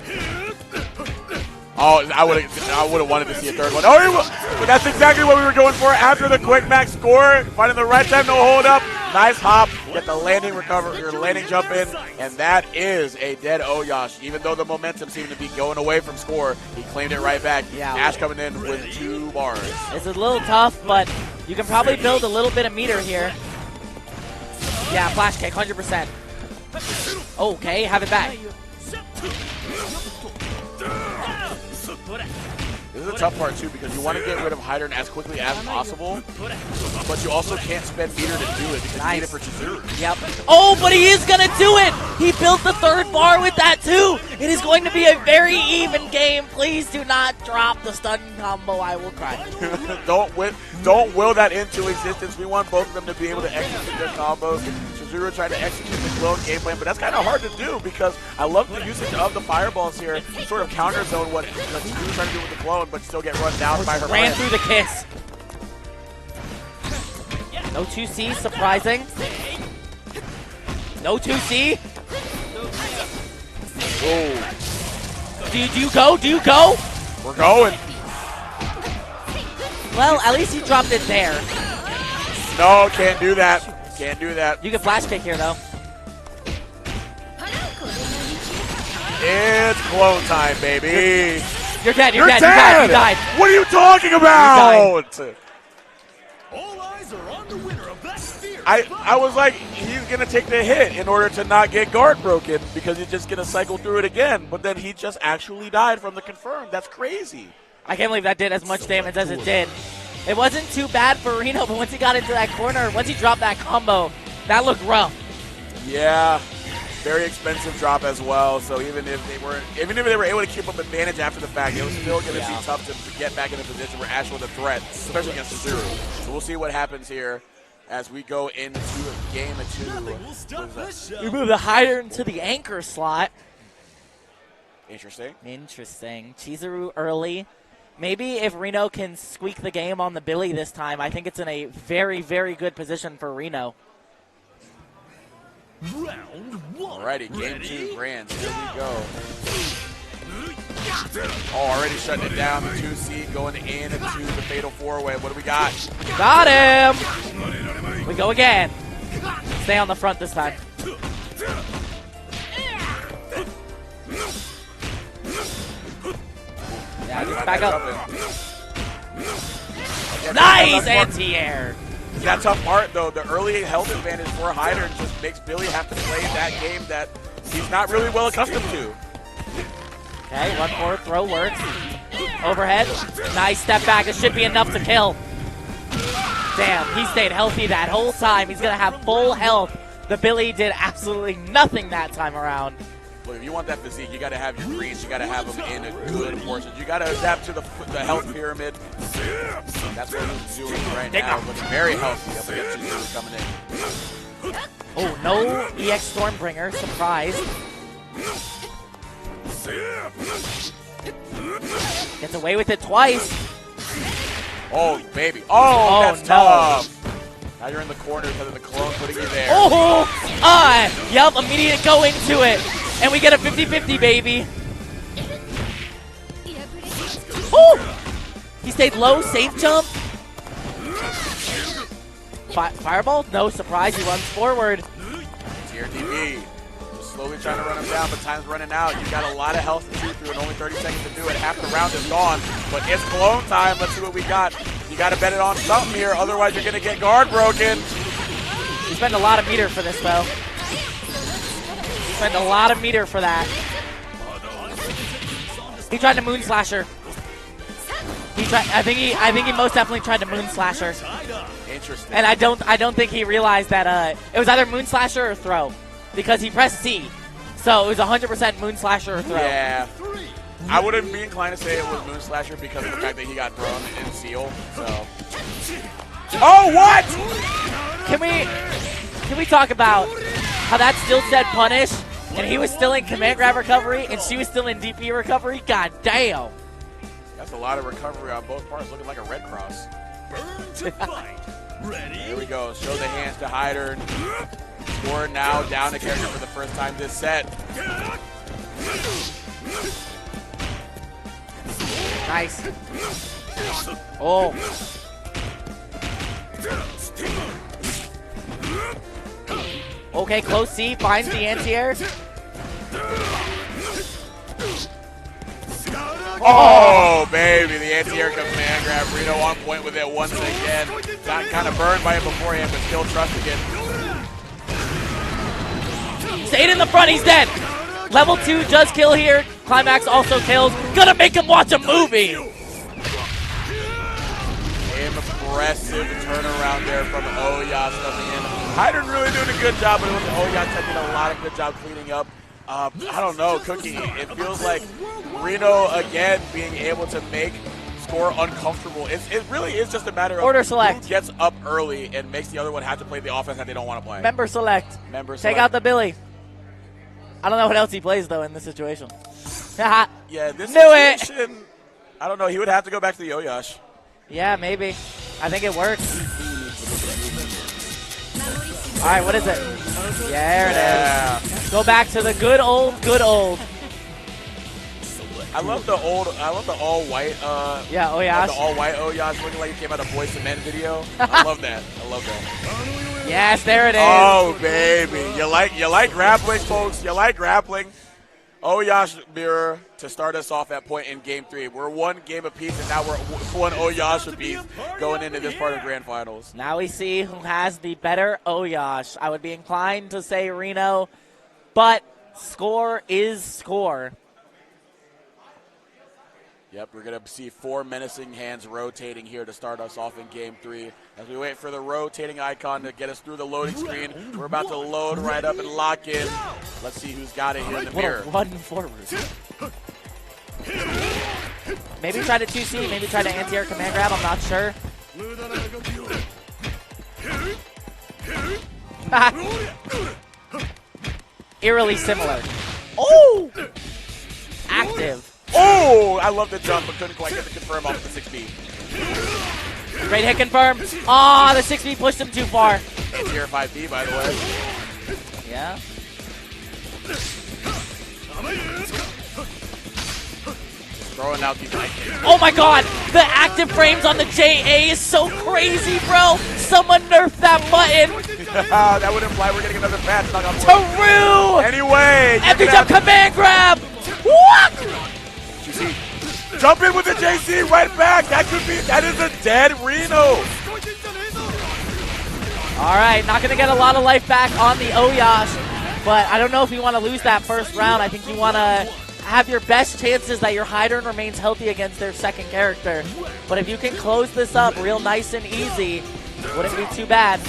Oh, I would have wanted to see a third one. Oh, but that's exactly what we were going for after the quick max score. Finding the right time to hold up. Nice hop. Get the landing recover, your landing jump in, and that is a dead Oyash. Even though the momentum seemed to be going away from Score, he claimed it right back. Yeah. Ash coming in with 2 bars. It's a little tough, but you can probably build a little bit of meter here. Yeah, flash kick, 100%. Okay, have it back. This is a tough part too because you want to get rid of Hydern as quickly as possible, but you also can't spend meter to do it because you need it for Chizuru. Yep. Oh, but he is going to do it! He built the 3rd bar with that too! It is going to be a very even game. Please do not drop the stun combo. I will cry. Don't will that into existence. We want both of them to be able to execute their combos. Zuru trying to execute the clone game plan, but that's kind of hard to do because I love the usage of the fireballs here, sort of counter zone what Zuru trying to do with the clone, but still get run down by her. Ran through the kiss. No 2C, surprising. No 2C. Oh. Do you go? Do you go? We're going. Well, at least he dropped it there. No, can't do that. Can't do that. You can flash kick here, though. It's clone time, baby. You're dead. You're dead. You died. What are you talking about? All eyes are on the winner of that sphere. I was like, he's going to take the hit in order to not get guard broken because he's just going to cycle through it again. But then he just actually died from the confirm. That's crazy. I can't believe that did as much damage as it did. It wasn't too bad for Reno, but once he got into that corner, once he dropped that combo, that looked rough. Yeah, very expensive drop as well. So even if they were able to keep up advantage after the fact, it was still going to be tough to get back in a position where Ash was a threat, especially against Zuru. So we'll see what happens here as we go into game 2. We move the hider into the anchor slot. Interesting. Chizuru early. Maybe if Reno can squeak the game on the Billy this time, I think it's in a very, very good position for Reno. Round 1. Alrighty, game 2, Grands. Here we go. Oh, already shutting it down. The 2C going into the fatal 4-way. What do we got? Got him! We go again. Stay on the front this time. Yeah, just back up. Nice anti-air! That tough part, though. The early health advantage for Hyder just makes Billy have to play that game that he's not really well accustomed to. Okay, 1-4, throw works. Overhead. Nice step back. It should be enough to kill. Damn, he stayed healthy that whole time. He's going to have full health. The Billy did absolutely nothing that time around. Look, if you want that physique, you got to have your greens. You got to have them in a good portion. You got to adapt to the health pyramid. That's what he's doing right now. Looking very healthy up against Chizuru coming in. Oh, no EX Stormbringer. Surprise. Gets away with it twice. Oh, baby. Oh, that's no. tough. Now you're in the corner because of the clone putting you there. Oh, yep, immediate go into it. And we get a 50-50, baby. Oh! He stayed low, safe jump. Fireball? No surprise, he runs forward. Tier DB. Just slowly trying to run him down, but time's running out. You got a lot of health to shoot through and only 30 seconds to do it. Half the round is gone, but it's clone time. Let's see what we got. You got to bet it on something here, otherwise you're going to get guard broken. You spend a lot of meter for this, though. Spend a lot of meter for that. He tried to moon slasher. I think he most definitely tried to moon slasher. Interesting. And I don't think he realized that it was either moon slasher or throw, because he pressed C. So it was 100% moon slasher or throw. Yeah. I wouldn't be inclined to say it was moon slasher because of the fact that he got thrown in seal. So. Oh, what? Can we talk about how that still said punish, and he was still in command grab recovery, and she was still in DP recovery? God damn. That's a lot of recovery on both parts, looking like a Red Cross. Burn to fight. Ready? Here we go. Show the hands to Hyder. Score now down a character for the first time this set. Nice. Oh. Okay, close C, finds the anti-air. Oh, baby, the anti-air command grab. Reno on point with it once again. Got kind of burned by it beforehand, but still trusting it. Stayed in the front, he's dead. Level 2 does kill here. Climax also kills. Gonna make him watch a movie. Impressive turnaround there from Oyas coming in. Hyder really doing a good job, but it was Oyas taking a lot of good job cleaning up. I don't know, Cookie. It feels like Reno again being able to make score uncomfortable. It really is just a matter of Order select. who gets up early and makes the other one have to play the offense that they don't want to play. Member select. Member Take select. out the Billy. I don't know what else he plays, though, in this situation. Yeah, this Knew it. situation, I don't know. He would have to go back to the Oyash. Yeah, maybe. I think it works. All right, what is it? Yeah, there it is. Go back to the good old, good old. I love the all white. Yeah, Oyash. The all white Oyash looking like he came out of Boys to Men video. I love that. Yes, there it is. Oh baby, you like grappling, folks. You like grappling. Oyash mirror to start us off at point in game 3. We're one game apiece, and now we're one Oyash apiece going into this part of Grand Finals. Now we see who has the better Oyash. I would be inclined to say Reno, but score is score. Yep, we're going to see 4 menacing hands rotating here to start us off in game 3. As we wait for the rotating icon to get us through the loading screen, we're about to load right up and lock in. Let's see who's got it here in the mirror. Run forward. Maybe try to 2C, maybe try to anti-air command grab, I'm not sure. Eerily similar. Oh! Active. Oh, I love the jump, but couldn't quite get the confirm off the 6B. Great hit confirm. Ah, the 6B pushed him too far. Anti-air 5B, by the way. Yeah. Throwing out these night kicks. Oh my god, the active frames on the JA is so crazy, bro. Someone nerfed that button. That would imply we're getting another patch. Taru! Anyway. Every jump command grab. What? JC. Jump in with the JC right back. That is a dead Reno. All right, not going to get a lot of life back on the Oyash, but I don't know if you want to lose that first round. I think you want to have your best chances that your Hydern remains healthy against their second character. But if you can close this up real nice and easy, wouldn't be too bad,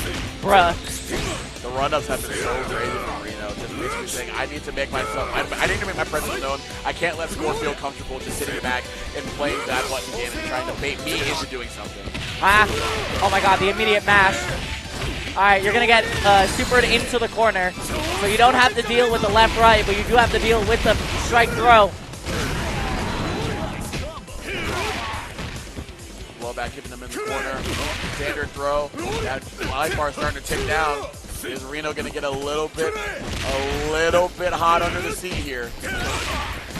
bruh. The run-ups have been so crazy from Reno. Just basically saying, I need to make myself, I need to make my presence known. I can't let Score feel comfortable just sitting back and playing that button game and trying to bait me into doing something. Oh my god, the immediate mash. All right, you're going to get supered into the corner. So you don't have to deal with the left-right, but you do have to deal with the strike throw. Well back, hitting them in the corner. Standard throw. That life bar starting to tick down. Is Reno going to get a little bit hot under the seat here?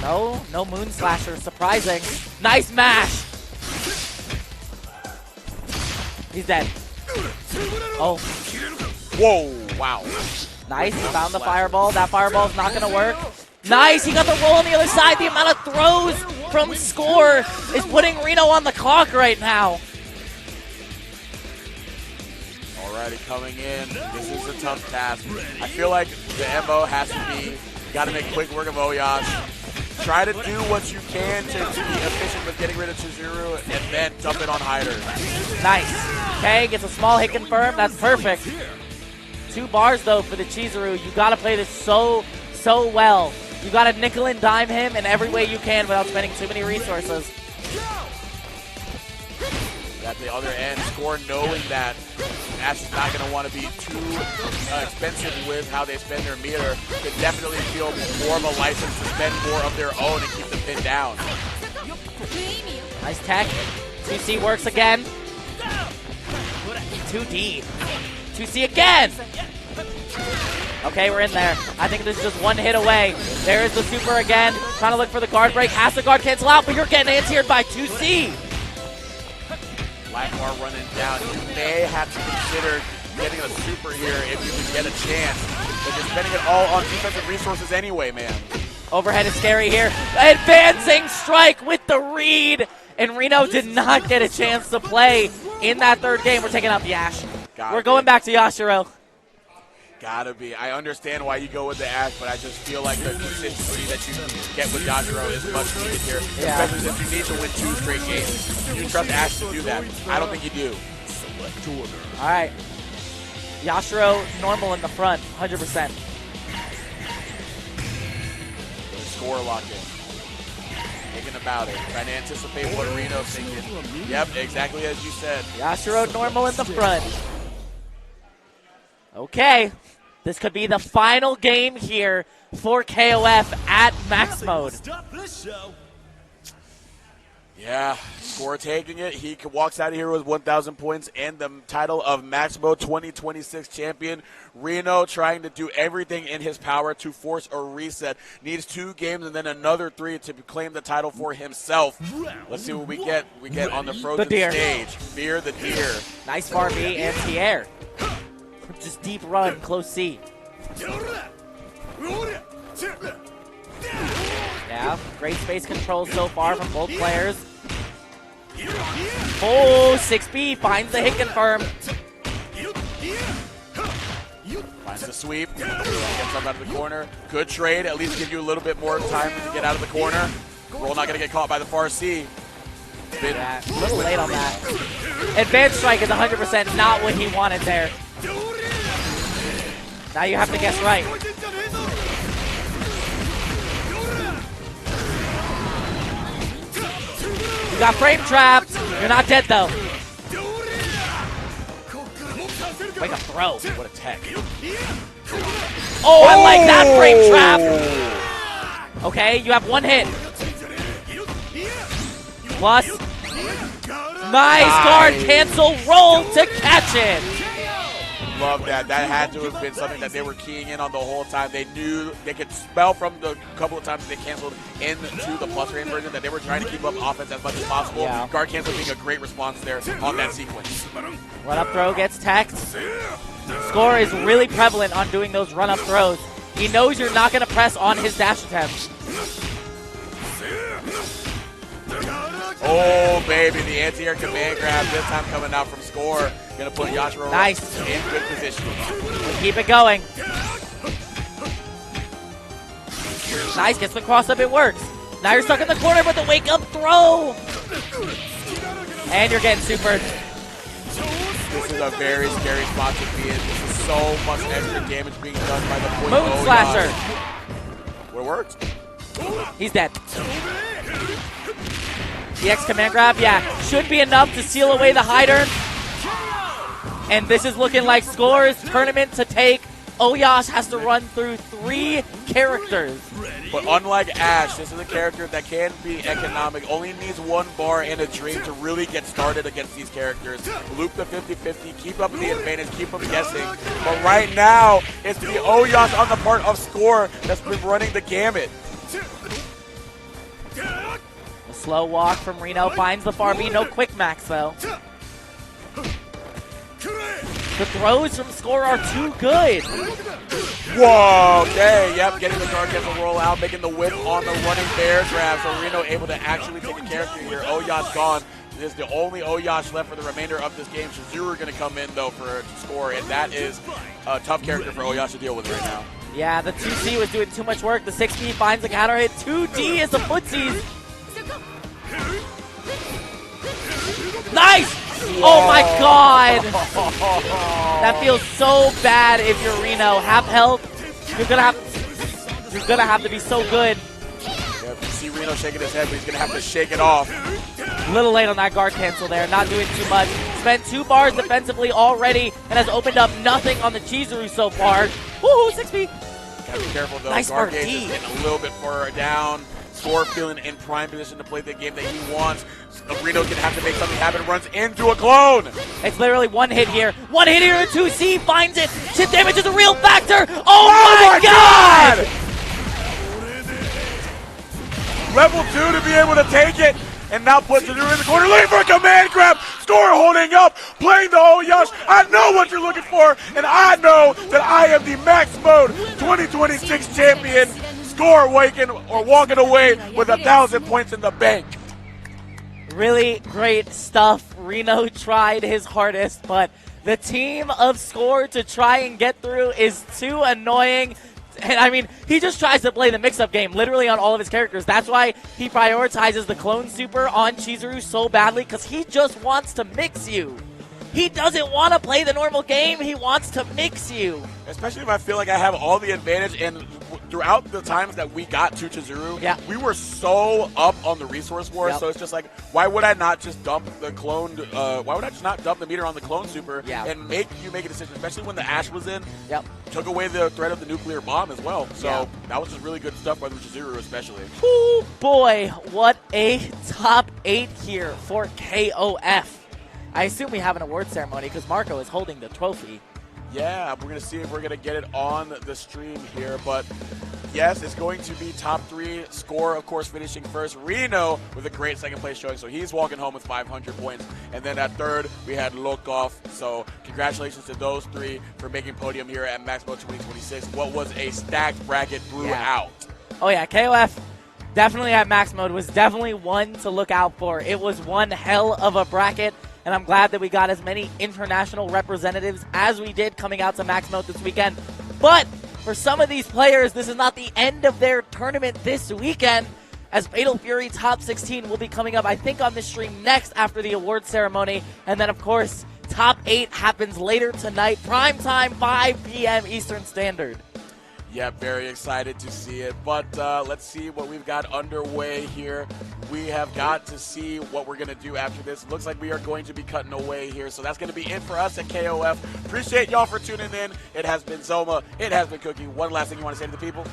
No Moon Slasher. Surprising. Nice mash. He's dead. Oh. Whoa, wow. Nice, he found the fireball. That fireball's not going to work. Nice, he got the roll on the other side. The amount of throws from Score is putting Reno on the clock right now. Alrighty, coming in. This is a tough task. I feel like the MO has to be, got to make quick work of Oyash. Try to do what you can to be efficient with getting rid of Chizuru and then dump it on Hyder. Nice. Okay, gets a small hit confirm. That's perfect. 2 bars, though, for the Chizuru. You got to play this so well. You got to nickel and dime him in every way you can without spending too many resources. At the other end, Score knowing that Ash is not going to want to be too expensive with how they spend their meter, can definitely feel more of a license to spend more of their own and keep the pin down. Nice tech. 2C works again. 2D. 2C again. Okay, we're in there. I think this is just one hit away. There is the super again. Trying to look for the guard break. Has the guard cancel out, but you're getting anti-aired by 2C. Life bar running down. You may have to consider getting a super here if you can get a chance. But you're spending it all on defensive resources anyway, man. Overhead is scary here. Advancing strike with the read. And Reno did not get a chance to play in that third game. We're taking out the Ash. We're going back to Yashiro. Gotta be. I understand why you go with the Ash, but I just feel like the consistency that you get with Yashiro is much needed here. Yeah. Especially since you need to win 2 straight games. You trust Ash to do that. I don't think you do. All right. Yashiro normal in the front, 100%. Score lock in. thinking about it. Trying to anticipate what Reno's thinking. Yep, exactly as you said. Yashiro normal in the front. Okay. This could be the final game here for KOF at max mode. Stop this show. Yeah, Score taking it. He walks out of here with 1,000 points and the title of Max Mode 2026 champion. Reno trying to do everything in his power to force a reset. Needs 2 games and then another 3 to claim the title for himself. Let's see what we get. We get on the frozen stage. Fear the Deer. Nice far B and Tier. Just deep run, close C. Yeah, great space control so far from both players. Oh, 6B finds the hit confirm. Finds the sweep. Gets up out of the corner. Good trade. At least give you a little bit more time to get out of the corner. Roll not going to get caught by the far C. Yeah, a little late on that. Advanced strike is 100% not what he wanted there. Now you have to guess right. You got frame trapped. You're not dead though. Wake up throw. What a tech. Oh, I like that frame trap. Okay, you have 1 hit. Plus, nice guard cancel roll to catch it. Love that. That had to have been something that they were keying in on the whole time. They knew they could spell from the couple of times they canceled into the plus range version that they were trying to keep up offense as much as possible. Yeah. Guard cancel being a great response there on that sequence. Run up throw gets teched. Score is really prevalent on doing those run up throws. He knows you're not going to press on his dash attempt. Oh, baby, the anti-air command grab this time coming out from Score. Gonna put Yashiro nice. in good position. Keep it going. Nice, gets the cross up, it works. Now you're stuck in the corner with the wake up throw. And you're getting supered. This is a very scary spot to be in. This is so much extra damage being done by the point. Moon Slasher. What worked? He's dead. The X command grab, yeah, should be enough to seal away the hider. And this is looking like Score's tournament to take. Oyash has to run through 3 characters. But unlike Ash, this is a character that can be economic, only needs 1 bar and a dream to really get started against these characters. Loop the 50-50, keep up the advantage, keep them guessing. But right now, it's the Oyash on the part of Score that's been running the gamut. A slow walk from Reno finds the far B, no quick max though. The throws from Score are too good. Whoa, okay, yep, getting the guard cancel roll out, making the whip on the running bear grab, so Reno able to actually take a character here. Oyash gone. This is the only Oyash left for the remainder of this game. Shizuru going to come in, though, for Score, and that is a tough character for Oyash to deal with right now. Yeah, the 2C was doing too much work. The 6B finds the counter hit. 2D is the footsies. Nice! Oh my god! That feels so bad if you're Reno. Half health. You're gonna have to be so good. Yep, you see Reno shaking his head, but he's gonna have to shake it off. A little late on that guard cancel there, not doing too much. Spent 2 bars defensively already and has opened up nothing on the Chizuru so far. Woohoo, 6B! Gotta be careful though. Nice Guard gauge RD. is getting a little bit far down. Score feeling in prime position to play the game that he wants. Reno's gonna have to make something happen. Runs into a clone. It's literally 1 hit here. 1 hit here, 2C finds it. Chip damage is a real factor. Oh my god! Level 2 to be able to take it. And now puts it in the corner, looking for a command grab. Score holding up, playing the Oyash. I know what you're looking for, and I know that I am the Max Mode 2026 champion. Score walking away with 1,000 points in the bank. Really great stuff. Reno tried his hardest, but the team of Score to try and get through is too annoying. And I mean, he just tries to play the mix-up game literally on all of his characters. That's why he prioritizes the clone super on Chizuru so badly, because he just wants to mix you. He doesn't want to play the normal game. He wants to mix you. Especially if I feel like I have all the advantage and throughout the times that we got to Chizuru, we were so up on the resource war. So it's just like, why would I not just dump the cloned? Why would I just not dump the meter on the clone super and make a decision, especially when the Ash was in? Took away the threat of the nuclear bomb as well. So that was just really good stuff by the Chizuru, especially. Oh boy, what a top 8 here for KOF. I assume we have an award ceremony because Marco is holding the trophy. Yeah, we're going to see if we're going to get it on the stream here. But, yes, it's going to be top 3. Score, of course, finishing first. Reno with a great second place showing. So he's walking home with 500 points. And then at third, we had Lokov. So congratulations to those 3 for making podium here at Max Mode 2026. What was a stacked bracket throughout. Oh, yeah, KOF definitely at Max Mode was definitely one to look out for. It was one hell of a bracket. And I'm glad that we got as many international representatives as we did coming out to Max Mode this weekend. But for some of these players, this is not the end of their tournament this weekend, as Fatal Fury Top 16 will be coming up, I think, on the stream next after the award ceremony. And then, of course, Top 8 happens later tonight, prime time, 5 p.m. Eastern Standard. Yeah, very excited to see it. But let's see what we've got underway here. We have got to see what we're going to do after this. Looks like we are going to be cutting away here. So that's going to be it for us at KOF. Appreciate y'all for tuning in. It has been Zoma. It has been Cookie. One last thing you want to say to the people?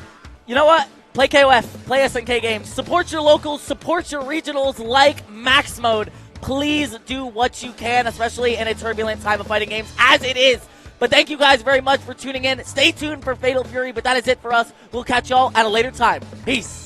You know what? Play KOF. Play SNK games. Support your locals. Support your regionals like Max Mode. Please do what you can, especially in a turbulent time of fighting games as it is. But thank you guys very much for tuning in. Stay tuned for Fatal Fury, but that is it for us. We'll catch y'all at a later time. Peace.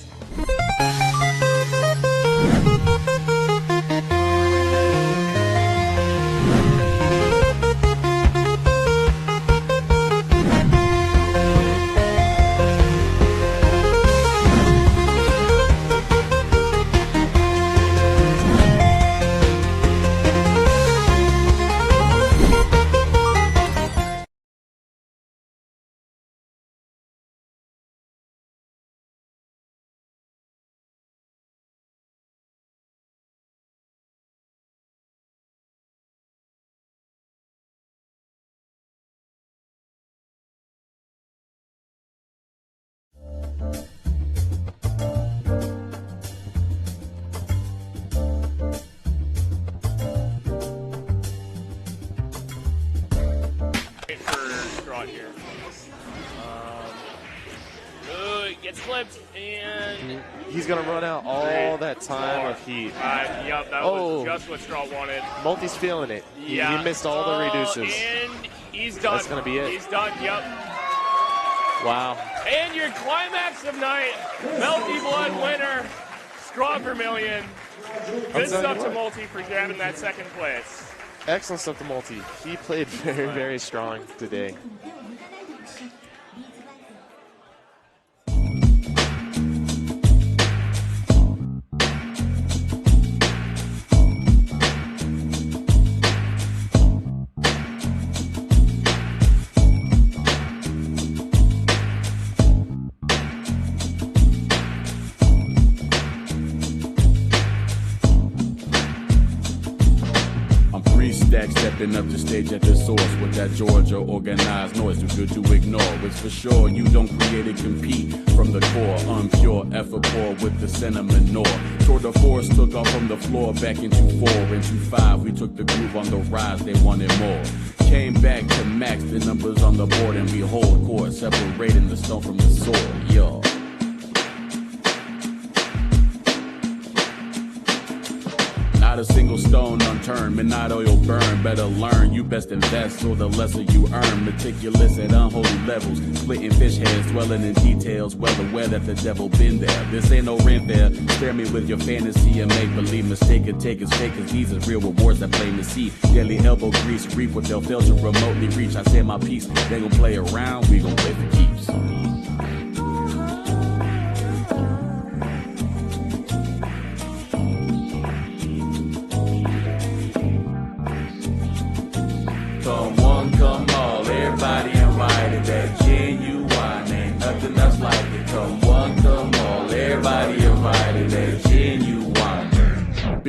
Gets flipped, and he's going to run out all that time of heat. Yep, that was just what Straw wanted. Multi's feeling it. He missed all the reduces. And he's done. That's going to be it. He's done, yep. Wow. And your climax of night, Melty Blood winner, Straw Vermillion. Good stuff to Multi for grabbing that second place. Excellent stuff to Multi. He played very, very strong today. Stepping up the stage at the source with that Georgia organized noise too good to ignore. It's for sure you don't create and compete from the core, unpure, effort poor with the cinnamon nor. Toward the force took off from the floor back into 4 into 5. We took the groove on the rise, they wanted more. Came back to max the numbers on the board and we hold court, separating the stone from the sword. Yo. Not a single stone unturned, midnight oil burn. Better learn, you best invest, so the lesser you earn. Meticulous at unholy levels, splitting fish heads, dwelling in details, well aware that the devil been there. This ain't no rent fair, spare me with your fantasy and make believe. Mistake it, take as fake as these is real rewards that plain to see. Daily elbow grease, reap what they'll fail to remotely reach. I say my piece, they gon' play around, we gon' play for keeps. Everybody invited, that genuine, ain't nothing else like it. Come one, come all, everybody invited, that genuine.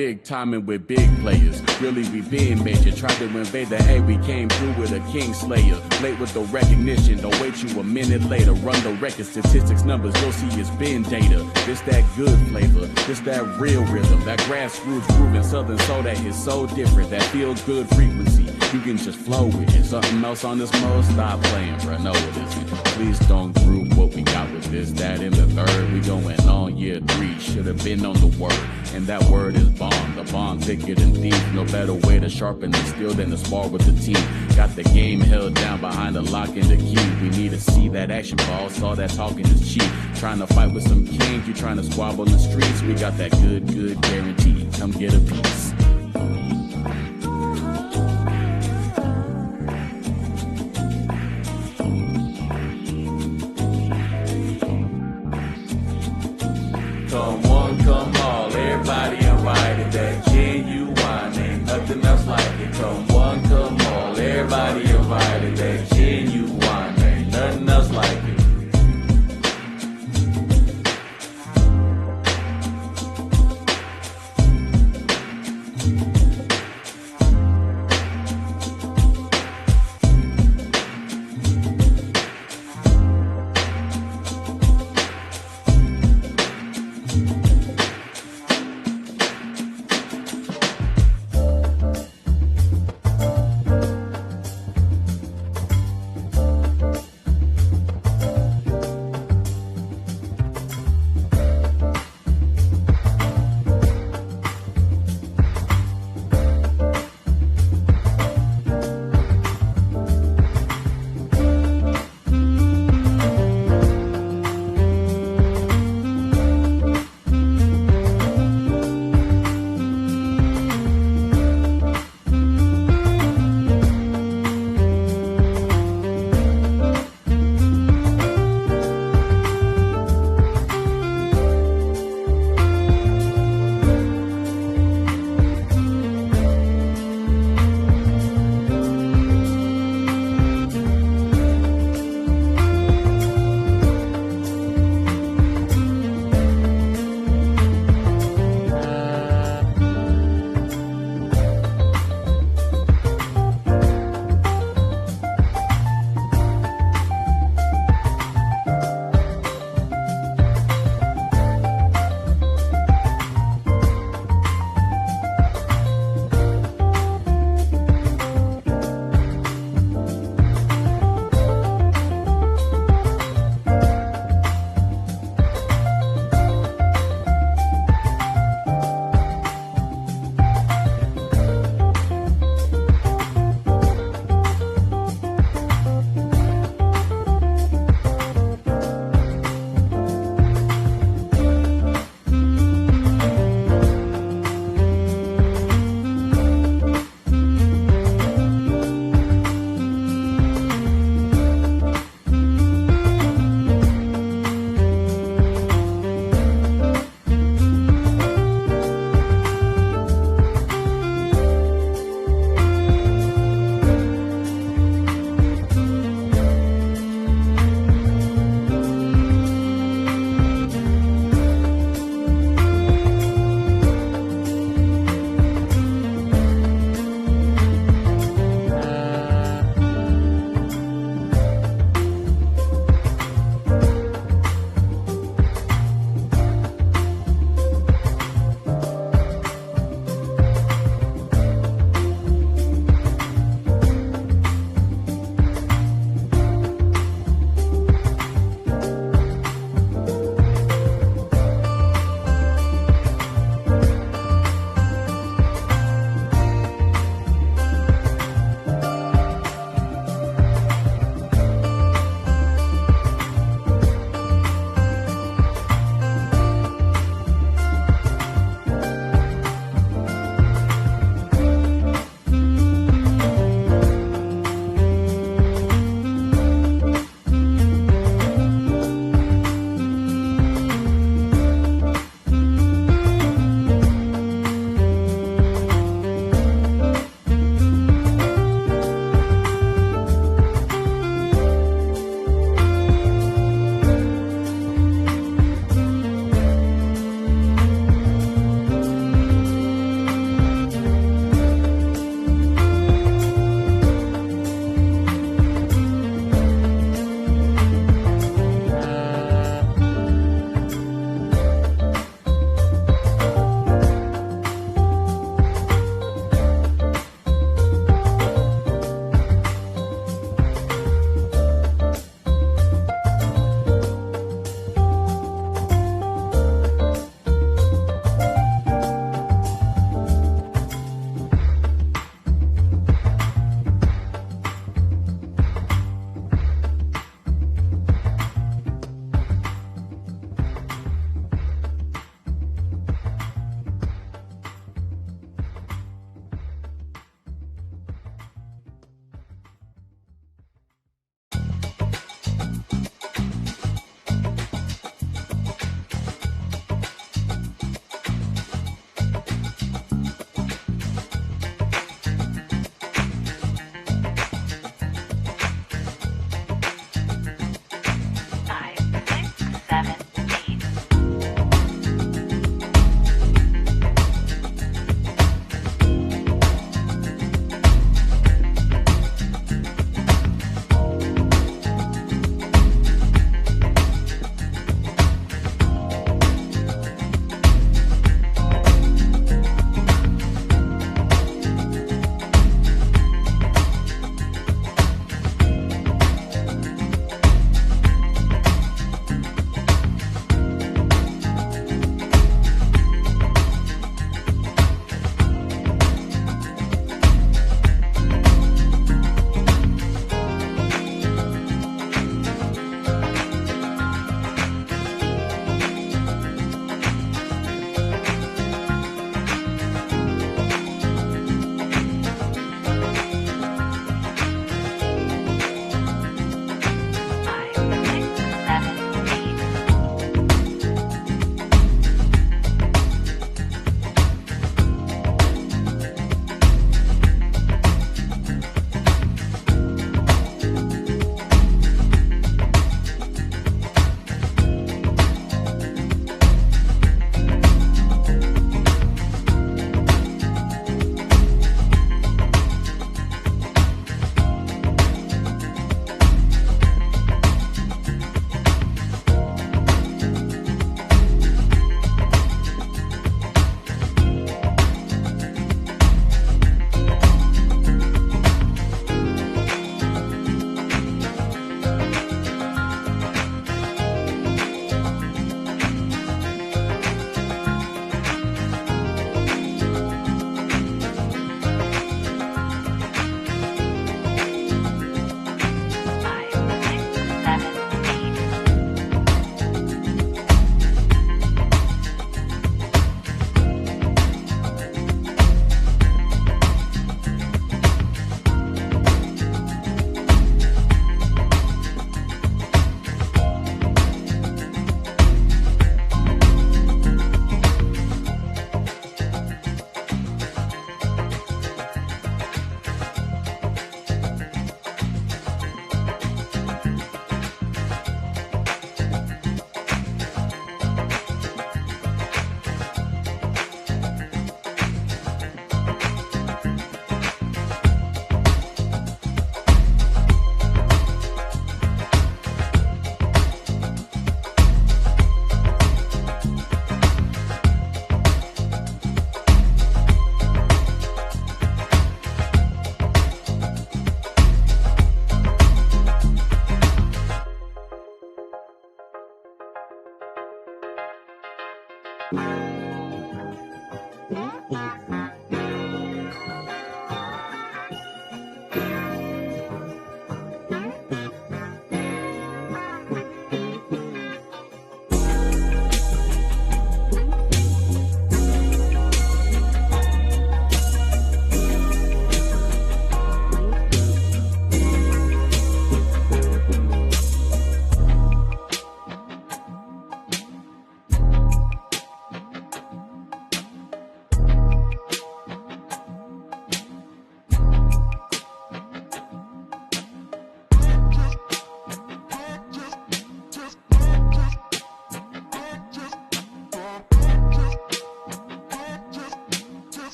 big timing with big players. Really, we been major. Tried to invade the A, we came through with a king slayer. Late with the recognition, don't wait you a minute later. Run the record statistics numbers, you'll see it's been data. This that good flavor, this that real rhythm. That grassroots grooving southern soul that is so different. That feel good frequency, you can just flow with it. Something else on this mode, stop playing, bro. No, it isn't. Please don't group what we got with this, that, and the third. We going on year 3, should have been on the word. And that word is bond. The bond thicker than thief. No better way to sharpen the steel than to spar with the team. Got the game held down behind the lock and the key. We need to see that action ball. Saw that talking is cheap. Trying to fight with some kings. You trying to squabble in the streets. We got that good guarantee. Come get a piece. Come one, come all, everybody invited. That genuine, ain't nothing else like it. Come one, come all, everybody invited. That genuine, ain't nothing else like it.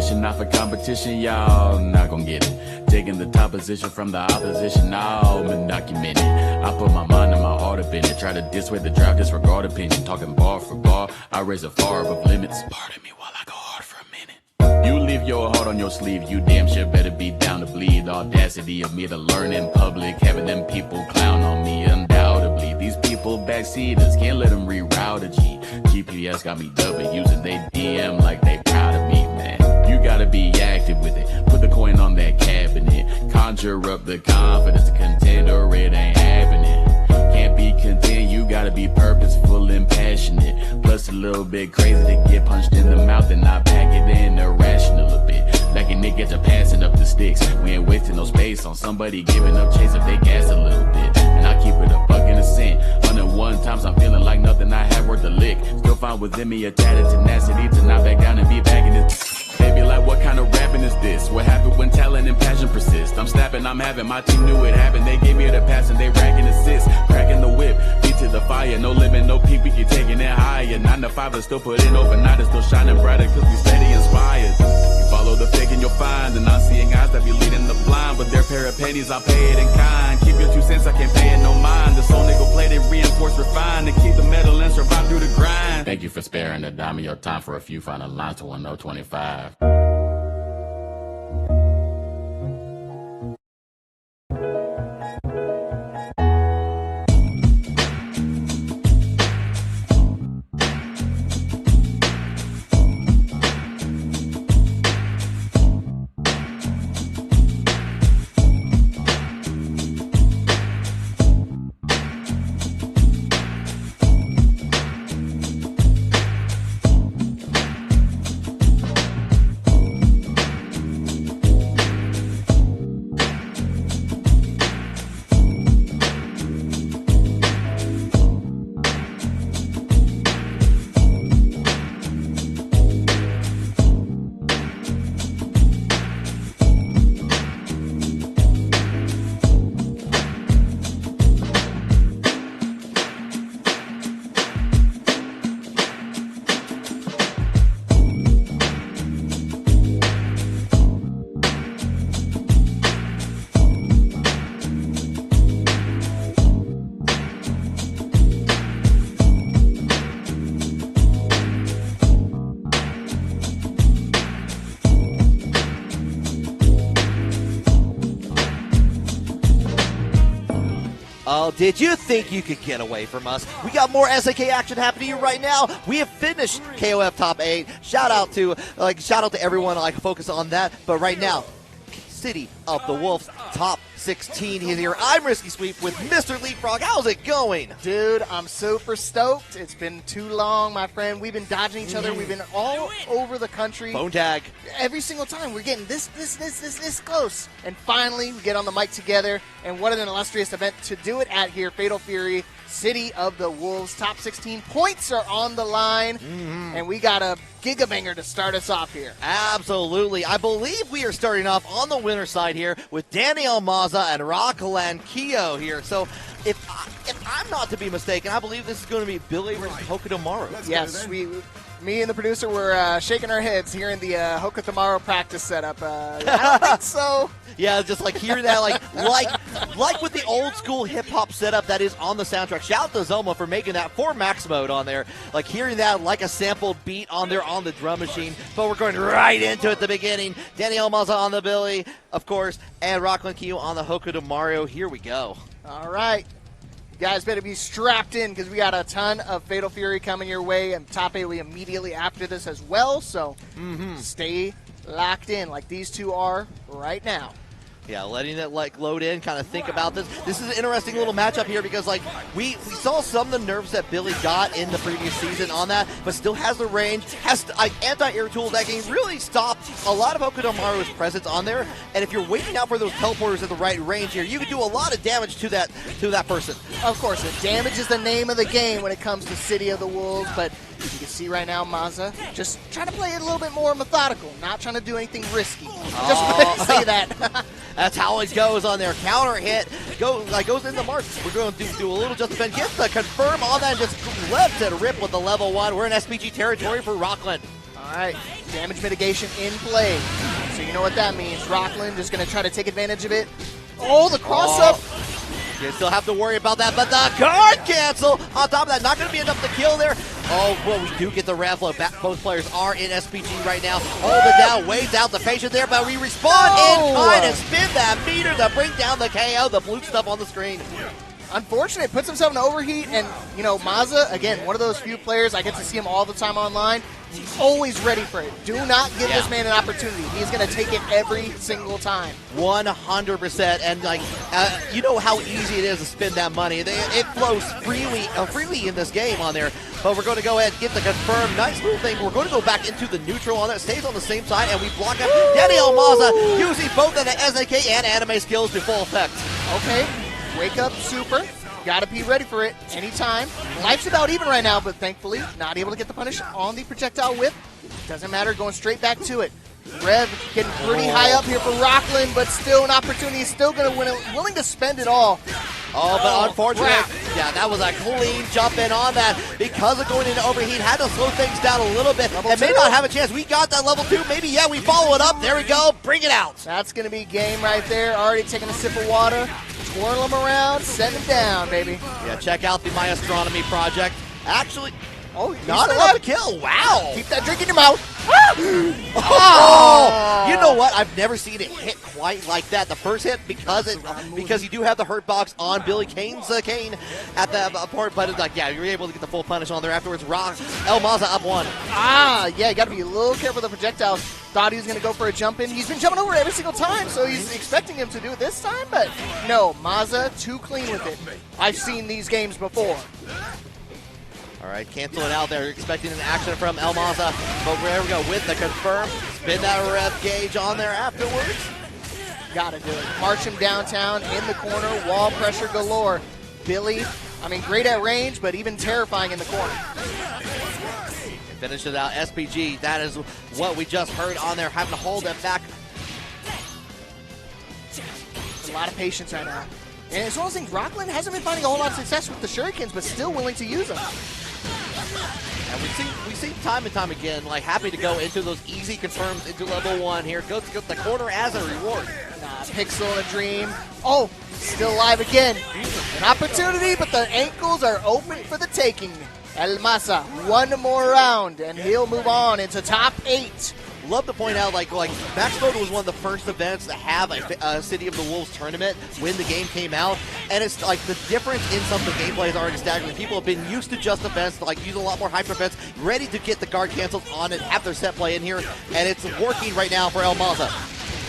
intermission, not for competition, y'all not gonna get it. Taking the top position from the opposition, all been documented. I put my mind and my heart up in it. Try to dissuade the drought, disregard opinion. Talking bar for bar, I raise a far above limits. Pardon me while I go hard for a minute. You leave your heart on your sleeve, you damn sure better be down to bleed. The audacity of me to learn in public, having them people clown on me undoubtedly. These people backseaters, can't let them reroute a G. GPS got me dubbing, using they DM like they proud of me, man. You gotta be active with it, put the coin on that cabinet. Conjure up the confidence to contend or it ain't happening. Can't be content, you gotta be purposeful and passionate. Plus a little bit crazy to get punched in the mouth and not pack it in irrational a bit. Like a nigga to passing up the sticks. We ain't wasting no space on somebody giving up chase if they gas a little bit. And I keep it a buck and a cent. 101 times I'm feeling like nothing I have worth a lick. Still find within me a tatted tenacity to not back down and be back in this. They be like, what kind of rapping is this? What happened when talent and passion persist? I'm snapping, I'm having, my team knew it happened. They gave me the pass and they racking assists. Cracking the whip, beat to the fire. No limit, no peak, we keep taking it higher. 9 to 5 is still put in overnight, it's still shining brighter cause we steady inspired. You follow the fake and you'll find the non-seeing eyes that be leading the blind. But their pair of pennies, I'll pay it in kind. Keep your 2 cents, I can't pay it no mind. The soul nickel plated, reinforced, refined to keep the metal and survive through the grind. Thank you for sparing a dime of your time for a few final lines to 1025. Oh, did you think you could get away from us? We got more SAK action happening right now. We have finished KOF Top 8. Shout out to everyone. I can focus on that. But right now, City of the Wolves Top 16 here. I'm Risky Sweep with Mr. Leapfrog. How's it going? Dude, I'm super stoked. It's been too long, my friend. We've been dodging each other. We've been all over the country. Phone tag. Every single time we're getting this close. And finally, we get on the mic together. And what an illustrious event to do it at here. Fatal Fury, City of the Wolves, Top 16 points are on the line. And we got a gigabanger to start us off here. Absolutely. I believe we are starting off on the winner side here with Daniel Maza and Rockland Keo here. So if I'm not to be mistaken, I believe this is going to be Billy versus Hokutomaru. Yes, me and the producer were shaking our heads here in the Hokutomaru practice setup. I don't think so. Yeah, just like hearing that, like with the old school hip hop setup that is on the soundtrack. Shout out to Zoma for making that for Max Mode on there. Like hearing that like a sampled beat on there on the drum machine. But we're going right into it at the beginning. Daniel Maza on the Billy, of course, and Rockland Kyo on the Hokutomaru. Here we go. All right. You guys better be strapped in because we got a ton of Fatal Fury coming your way, and Top 8 immediately after this as well, so stay locked in like these two are right now. Yeah, letting it load in, kind of think about this. This is an interesting little matchup here because we saw some of the nerfs that Billy got in the previous season on that, but still has the range, has anti-air tools that can really stop a lot of Hokutomaru's presence on there. And if you're waiting out for those teleporters at the right range here, you can do a lot of damage to that person. Of course, the damage is the name of the game when it comes to City of the Wolves, but you can see right now Maza just trying to play it a little bit more methodical, not trying to do anything risky. Just want to say that. That's how it goes on there. Counter hit goes into Mark. We're going to do a little just defend. Gets the confirm on that and just left it rip with the level 1. We're in SPG territory for Rockland. All right, damage mitigation in play. So you know what that means. Rockland just going to try to take advantage of it. Oh, the cross-up. You still have to worry about that, but the guard cancel on top of that. Not going to be enough to kill there. Oh, well, we do get the rev flow back. Both players are in SPG right now. Hold it down, waves out the patient there, but we respawn in time and spin that meter to bring down the KO, the blue stuff on the screen. Unfortunate, puts himself in overheat, and, you know, Mazza, again, one of those few players, I get to see him all the time online. He's always ready for it. Do not give this man an opportunity. He's going to take it every single time. 100%. And, like, you know how easy it is to spend that money. It flows freely in this game on there. But we're going to go ahead and get the confirmed. Nice little thing. We're going to go back into the neutral on that. Stays on the same side, and we block out Danny Almaza using both of the SNK and anime skills to full effect. Okay. Wake up super. Gotta be ready for it anytime. Life's about even right now, but thankfully not able to get the punish on the projectile whip. Doesn't matter, going straight back to it. Rev getting pretty high up here for Rockland, but still an opportunity. Still going to win it, willing to spend it all. Oh, but unfortunately, yeah, that was a clean jump in on that. Because of going into overheat, had to slow things down a little bit and may not have a chance. We got that level 2. Maybe, yeah, we follow it up. There we go. Bring it out. That's going to be game right there. Already taking a sip of water. Twirl them around. Send them down, baby. Yeah, check out the My Astronomy project. Actually, not enough to kill. Wow. Keep that drink in your mouth. Oh! You know what? I've never seen it hit quite like that. The first hit, because you do have the hurt box on Billy Kane's cane at the port, but it's like, yeah, you're able to get the full punish on there afterwards. El Maza up 1. Yeah, you got to be a little careful with the projectiles. Thought he was going to go for a jump in. He's been jumping over every single time, so he's expecting him to do it this time, but no, Maza too clean with it. I've seen these games before. All right, cancel it out there. Expecting an action from El Maza. But there we go with the confirm. Spin that rev gauge on there afterwards. Gotta do it. March him downtown in the corner. Wall pressure galore. Billy, I mean, great at range, but even terrifying in the corner. Finish it out. SPG, that is what we just heard on there. Having to hold it back. A lot of patience right now. And as well as things, Rockland hasn't been finding a whole lot of success with the shurikens, but still willing to use them. And we see time and time again, like, happy to go into those easy confirms into level 1 here. Go to the corner as a reward. Pixel and a dream. Oh, still alive again. An opportunity, but the ankles are open for the taking. El Maza, one more round, and he'll move on into top 8. Love to point out, like Max Mode was one of the first events to have a City of the Wolves tournament when the game came out, and it's like the difference in some of the gameplay is already staggering. People have been used to just events, like using a lot more hyper events, ready to get the guard cancels on and have their set play in here, and it's working right now for El Maza.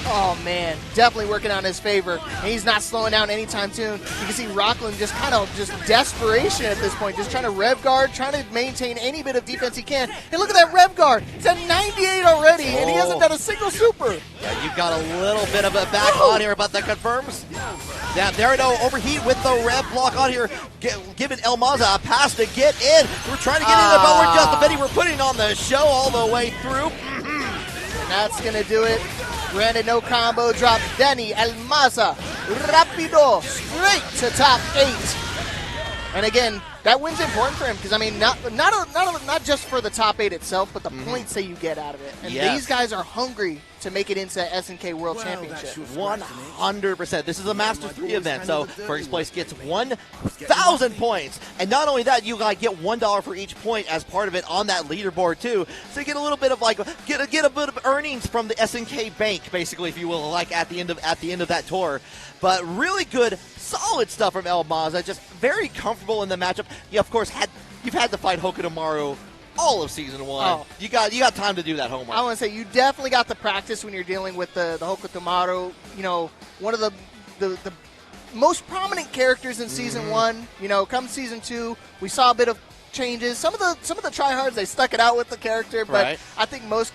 Oh, man, definitely working on his favor. And he's not slowing down anytime soon. You can see Rockland just kind of desperation at this point, just trying to rev guard, trying to maintain any bit of defense he can. And look at that rev guard. It's at 98 already, and he hasn't done a single super. Yeah, you got a little bit of it back on here, but that confirms. Yeah, there we go, overheat with the rev block on here, giving El Maza a pass to get in. We're trying to get in, but we're just defending. We're putting on the show all the way through. And that's going to do it. Granted, no combo drop. Danny El Maza, rapido, straight to top 8. And again, that win's important for him because, I mean, not just for the top 8 itself, but the points that you get out of it. And these guys are hungry to make it into SNK World Championship. 100%. This is a Master 3 event, so first place gets 1,000 points. And not only that, you get $1 for each point as part of it on that leaderboard too. So you get a little bit of get a bit of earnings from the SNK bank, basically, if you will, like at the end of that tour. But really good, solid stuff from El Maza. Just very comfortable in the matchup. You, of course, you've had to fight Hokutomaru all of Season 1. Oh. You got time to do that homework. I want to say you definitely got the practice when you're dealing with the Hokutomaru. You know, one of the most prominent characters in Season 1. You know, come Season 2, we saw a bit of changes. Some of the tryhards, they stuck it out with the character, but I think most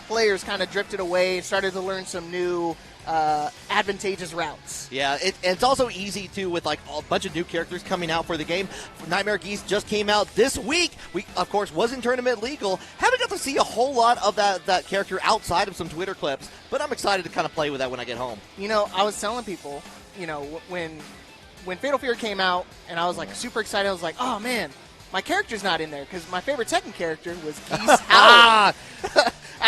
players kind of drifted away and started to learn some new advantageous routes. Yeah, it's also easy too with like a bunch of new characters coming out for the game. Nightmare Geese just came out this week. We of course wasn't tournament legal. Haven't got to see a whole lot of that character outside of some Twitter clips, but I'm excited to kind of play with that when I get home. You know, I was telling people, you know, when Fatal Fury came out, and I was like super excited. I was like, oh man, my character's not in there because my favorite Tekken character was Geese Howard.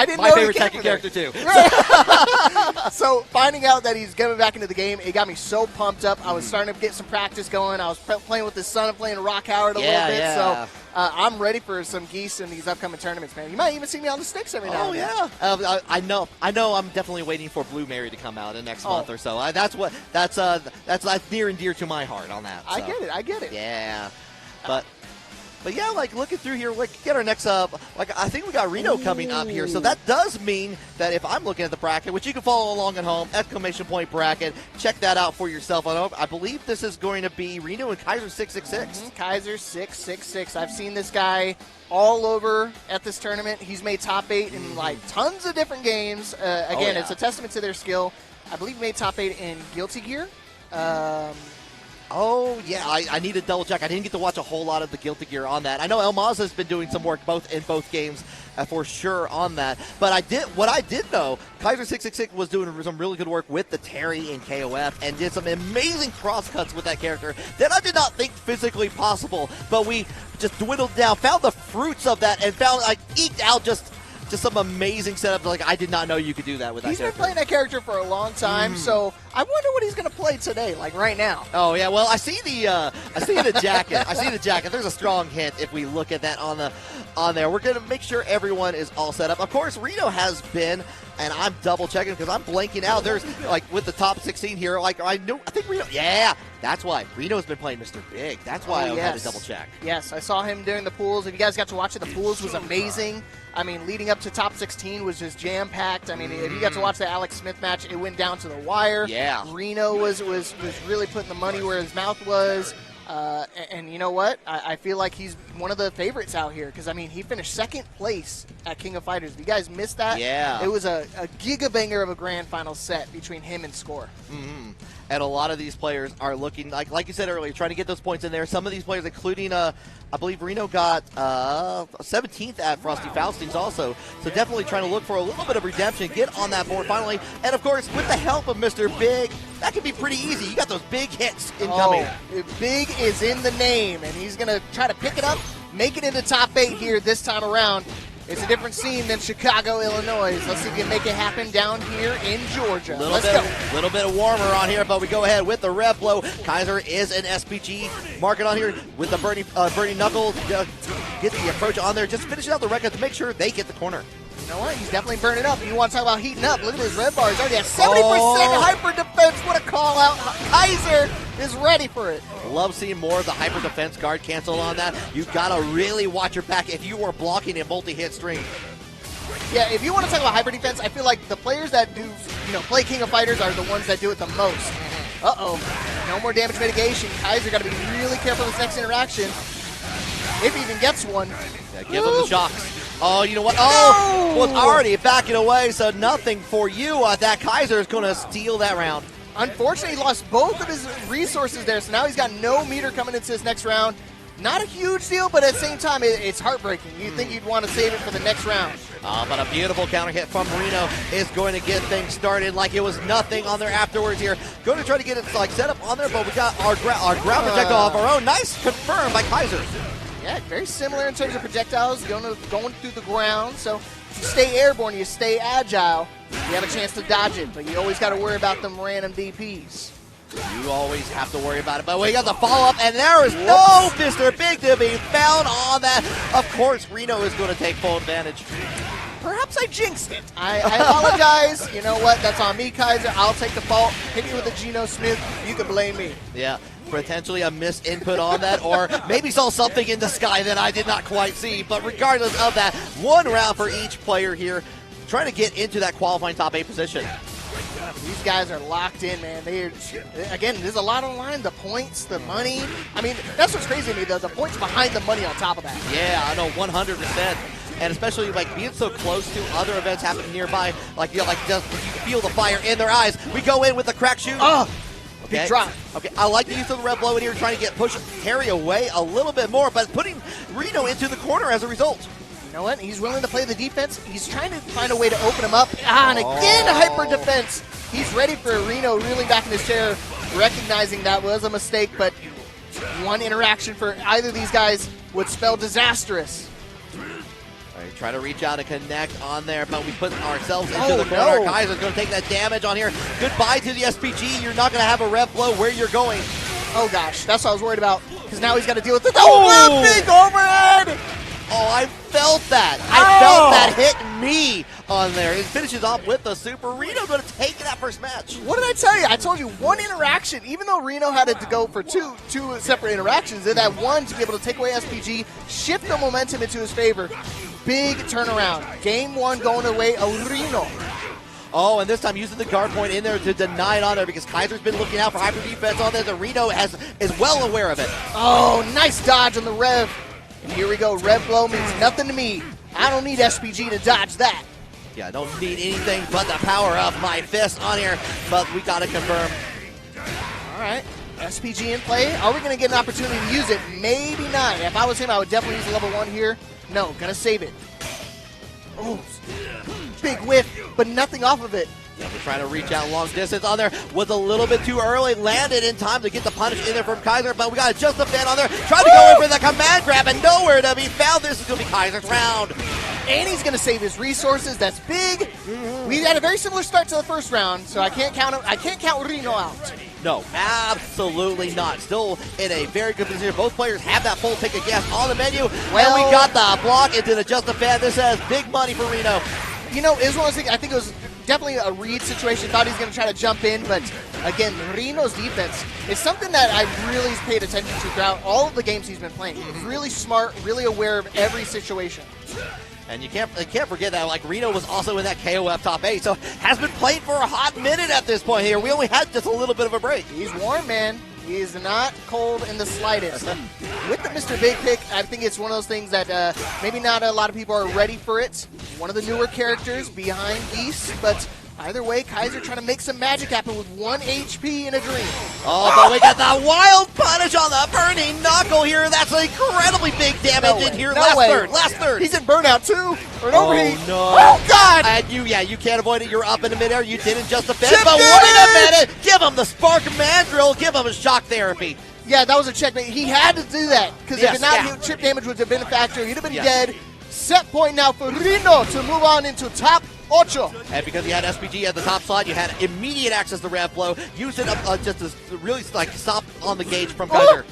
I didn't My know favorite he came Tekken from there. character, too. So finding out that he's coming back into the game, it got me so pumped up. I was starting to get some practice going. I was playing with his son and playing Rock Howard a little bit. Yeah. So I'm ready for some geese in these upcoming tournaments, man. You might even see me on the sticks every now and then. yeah. I know. I'm definitely waiting for Blue Mary to come out in next month or so. That's near and dear to my heart on that. So. I get it. Yeah, but yeah, like looking through here, like get our next I think we got Reno coming up here, so that does mean that if I'm looking at the bracket, which you can follow along at home, ! bracket, check that out for yourself. I believe this is going to be Reno and Kaiser 666. Kaiser 666. I've seen this guy all over at this tournament. He's made top 8 in like tons of different games. It's a testament to their skill. I believe he made top 8 in Guilty Gear. I need to double check. I didn't get to watch a whole lot of the Guilty Gear on that. I know El Maz has been doing some work in both games for sure on that. But what I did know, Kaiser 666 was doing some really good work with the Terry and KOF and did some amazing crosscuts with that character that I did not think physically possible. But we just dwindled down, found the fruits of that, and eked out just some amazing setups. Like, I did not know you could do that with that character. He's been playing that character for a long time, so I wonder what he's going to play today, like right now. Oh, yeah. Well, I see the jacket. I see the jacket. There's a strong hint if we look at that on there. We're going to make sure everyone is all set up. Of course, Reno has been, and I'm double checking because I'm blanking out. There's, like, with the top 16 here, like, I think Reno, that's why. Reno's been playing Mr. Big. That's why I had to double check. Yes, I saw him during the pools. If you guys got to watch it, the pools was amazing. I mean, leading up to top 16 was just jam-packed. I mean, if you got to watch the Alex Smith match, it went down to the wire. Yeah. Reno was really putting the money where his mouth was. And you know what? I feel like he's one of the favorites out here because, I mean, he finished second place at King of Fighters. If you guys missed that, yeah. It was a giga-banger of a grand final set between him and Score. Mm-hmm. And a lot of these players are looking, like you said earlier, trying to get those points in there. Some of these players, including, I believe Reno got 17th at Frosty Faustings also. So definitely trying to look for a little bit of redemption, get on that board finally. And, of course, with the help of Mr. Big, that can be pretty easy. You got those big hits incoming. Big is in the name, and he's going to try to pick it up, make it into top 8 here this time around. It's a different scene than Chicago, Illinois. Let's see if we can make it happen down here in Georgia. Let's go. A little bit warmer on here, but we go ahead with the rev blow. Kaiser is an SPG. Mark it on here with the Bernie Knuckle. Get the approach on there. Just finishing out the record to make sure they get the corner. You know what? He's definitely burning up. You want to talk about heating up. Look at his red bars. Already at 70% hyper defense. What a call out. Kaiser is ready for it. Love seeing more of the hyper defense guard cancel on that. You got to really watch your back if you are blocking a multi-hit string. Yeah, if you want to talk about hyper defense, I feel like the players that do, play King of Fighters are the ones that do it the most. Uh-oh. No more damage mitigation. Kaiser got to be really careful with this next interaction. If he even gets one. Yeah, give him the shocks. Oh, you know what? Oh, was already backing away, so nothing for you. That Kaiser is going to steal that round. Unfortunately, he lost both of his resources there, so now he's got no meter coming into this next round. Not a huge deal, but at the same time, it's heartbreaking. You'd think you'd want to save it for the next round. But a beautiful counter hit from Reno is going to get things started like it was nothing on there afterwards here. Going to try to get it set up on there, but we got our ground projectile of our own. Nice confirmed by Kaiser. Yeah, very similar in terms of projectiles, going through the ground. So if you stay airborne, you stay agile, you have a chance to dodge it. But you always got to worry about them random DPs. You always have to worry about it. But we got the follow-up, and there is no Mr. Big to be found on that. Of course, Reno is going to take full advantage. Perhaps I jinxed it. I apologize. You know what? That's on me, Kaiser. I'll take the fault. Hit me with a Geno Smith. You can blame me. Yeah. Potentially a misinput on that, or maybe saw something in the sky that I did not quite see. But regardless of that, one round for each player here, trying to get into that qualifying top 8 position. These guys are locked in, man. Again, there's a lot on the line. The points, the money. I mean, that's what's crazy to me, though. The points behind the money on top of that. Yeah, I know, 100%. And especially like being so close to other events happening nearby, like just you feel the fire in their eyes. We go in with the crack shoot. Oh. Big drop. Okay, I like the use of the red blow in here, trying to push Terry away a little bit more, but putting Reno into the corner as a result. You know what? He's willing to play the defense. He's trying to find a way to open him up. And again, hyper defense. He's ready for Reno reeling back in his chair, recognizing that was a mistake, but one interaction for either of these guys would spell disastrous. Right, try to reach out and connect on there, but we put ourselves into the corner. No. Kaiser's going to take that damage on here. Goodbye to the SPG. You're not going to have a rev flow where you're going. Oh, gosh. That's what I was worried about. Because now he's got to deal with the big overhead. Oh, I felt that. I felt that hit me on there. It finishes off with the super. Reno going to take that first match. What did I tell you? I told you one interaction. Even though Reno had to go for two separate interactions, they had one to be able to take away SPG, shift the momentum into his favor. Big turnaround. Game 1 going away of Reno. Oh, and this time using the guard point in there to deny it on there because Kaiser's been looking out for hyper defense on there. The Reno is well aware of it. Oh, nice dodge on the rev. And here we go. Rev blow means nothing to me. I don't need SPG to dodge that. Yeah, I don't need anything but the power of my fist on here, but we got to confirm. All right. SPG in play. Are we going to get an opportunity to use it? Maybe not. If I was him, I would definitely use the level 1 here. No, going to save it. Oh, big whiff, but nothing off of it. Yeah, we're trying to reach out long distance on there. Was a little bit too early. Landed in time to get the punish in there from Kaiser, but we got just a fan on there. Trying to go in for the command grab and nowhere to be found. This is going to be Kaiser's round. And he's going to save his resources. That's big. We had a very similar start to the first round, so I can't count Reno out. No, absolutely not. Still in a very good position. Both players have that full tank of gas on the menu. Well, and we got the block into the just a fan. This has big money for Reno. You know, it was one of those things, I think it was definitely a read situation. Thought he was going to try to jump in, but again, Reno's defense is something that I really paid attention to throughout all of the games he's been playing. Really smart, really aware of every situation. And you can't forget that, like, Reno was also in that KOF top 8, so has been playing for a hot minute at this point here. We only had just a little bit of a break. He's warm, man. He is not cold in the slightest. With the Mr. Big Pick, I think it's one of those things that maybe not a lot of people are ready for it. One of the newer characters behind Geese, but either way, Kaiser trying to make some magic happen with 1 HP in a dream. Oh, but we got the wild punish on the burning knuckle here. That's incredibly big damage in here. Last third. He's in burnout too. Or an overheat. No. Oh, God. And you can't avoid it. You're up in the midair. You didn't just defend, but wait a minute. Give him the spark mandrill. Give him a shock therapy. Yeah, that was a checkmate. He had to do that because if not, chip damage would have been a factor. He'd have been dead. Set point now for Reno to move on into top 8. And because you had SPG at the top slot, you had immediate access to rev flow. Use it just to really stop on the gauge from Kaiser.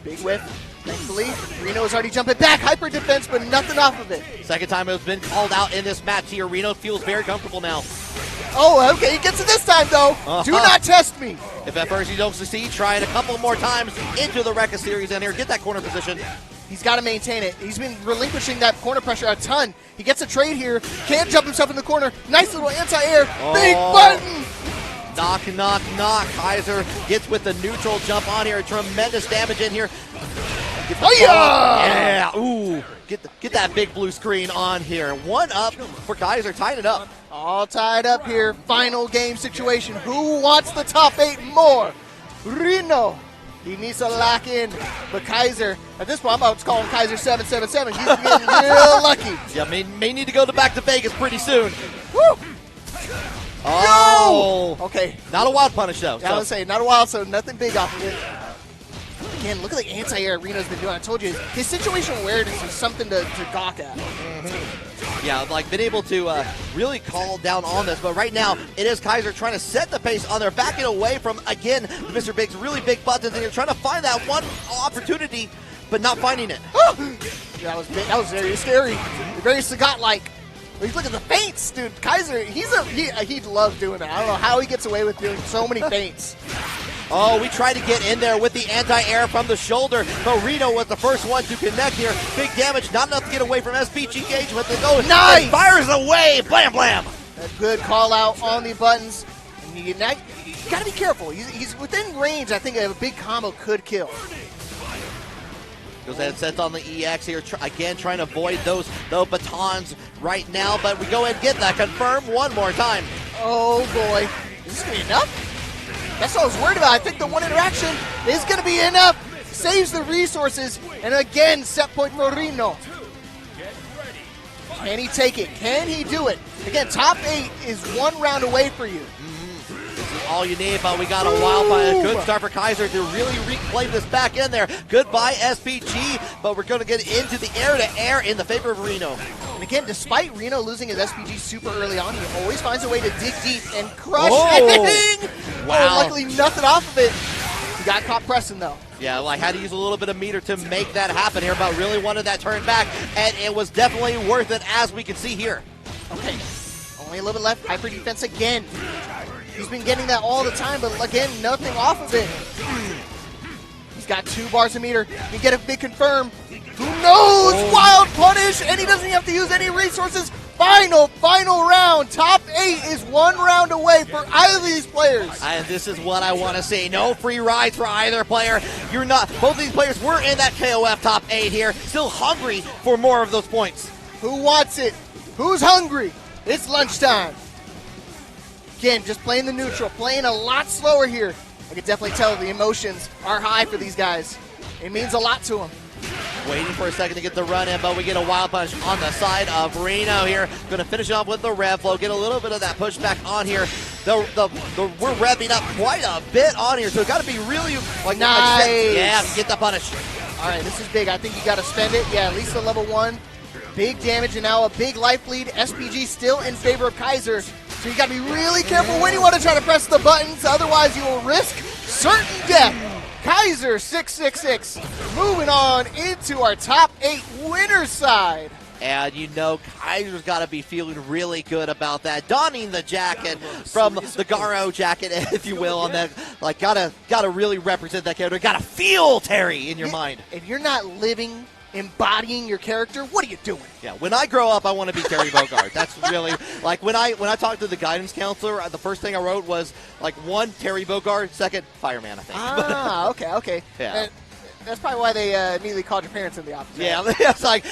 Big whiff. Thankfully, Reno is already jumping back. Hyper defense, but nothing off of it. Second time it's been called out in this match here. Reno feels very comfortable now. Oh, okay. He gets it this time, though. Do not test me. If at first you don't succeed, try it a couple more times into the Rekka series in here. Get that corner position. He's got to maintain it. He's been relinquishing that corner pressure a ton. He gets a trade here. Can't jump himself in the corner. Nice little anti-air. Big button. Knock, knock, knock. Kaiser gets with the neutral jump on here. Tremendous damage in here. Oh, yeah! Yeah. Ooh. Get that big blue screen on here. 1 up for Kaiser. Tying it up. All tied up here. Final game situation. Who wants the top 8 more? Reno. He needs to lock in. But Kaiser, at this point, I'm about to call him Kaiser 777. He's getting real lucky. Yeah, may need to go back to Vegas pretty soon. Woo! Oh. No! Okay. Not a wild punish, though. I was saying, not a wild, so nothing big off of it. Again, look at the anti-air Reno's been doing. I told you, his situational awareness is something to gawk at. Yeah, like been able to really call down on this, but right now it is Kaiser trying to set the pace on there, backing away from, again, Mr. Big's really big buttons, and you're trying to find that one opportunity, but not finding it. That was big. That was very scary. Very Sagat-like. Look at the feints, dude. Kaiser, he loves doing that. I don't know how he gets away with doing so many feints. Oh, we tried to get in there with the anti-air from the shoulder, but Reno was the first one to connect here. Big damage, not enough to get away from SPG Gage, but they go. Nice! Fires away, blam, blam. A good call out on the buttons. And you gotta be careful. He's within range. I think a big combo could kill. Goes ahead and sets on the EX here. Again, trying to avoid those batons right now, but we go ahead and get that confirmed one more time. Oh, boy. Is this going to be enough? That's what I was worried about. I think the one interaction is going to be enough. Saves the resources. And again, set point for Reno. Can he take it? Can he do it? Again, top 8 is 1 round away for you. All you need, but we got a good start for Kaiser to really reclaim this back in there. Goodbye, SPG, but we're going to get into the air-to-air in the favor of Reno. And again, despite Reno losing his SPG super early on, he always finds a way to dig deep and crush it. Wow. Luckily, nothing off of it. He got caught pressing, though. Yeah, well, I had to use a little bit of meter to make that happen here, but really wanted that turn back, and it was definitely worth it, as we can see here. Okay, only a little bit left. Hyper defense again. He's been getting that all the time, but again, nothing off of it. He's got 2 bars of meter. You get a big confirm. Who knows? Wild punish, and he doesn't have to use any resources. Final round. Top 8 is 1 round away for either of these players. And this is what I want to see. No free rides for either player. You're not. Both of these players were in that KOF top 8 here, still hungry for more of those points. Who wants it? Who's hungry? It's lunchtime. Again, just playing the neutral, playing a lot slower here. I can definitely tell the emotions are high for these guys. It means a lot to them. Waiting for a second to get the run in, but we get a wild punch on the side of Reno here. Going to finish off with the rev flow, get a little bit of that pushback on here. We're revving up quite a bit on here, so it's got to be really nice. Yeah, get the punish. All right, this is big. I think you got to spend it. Yeah, at least the level 1. Big damage and now a big life lead. SPG still in favor of Kaiser. So you got to be really careful when you want to try to press the buttons. Otherwise, you will risk certain death. Kaiser 666 moving on into our top 8 winner side. And you know Kaiser's got to be feeling really good about that. Donning the jacket from the Garo jacket, if you will, on that. Like, gotta really represent that character. Gotta feel Terry in your mind. If you're not living, embodying your character, what are you doing? Yeah, when I grow up, I want to be Terry Bogard. That's really, like, when I talked to the guidance counselor, the first thing I wrote was, like, 1, Terry Bogard, 2nd, Fireman, I think. Okay. Yeah. That's probably why they immediately called your parents in the office. Yeah, it's like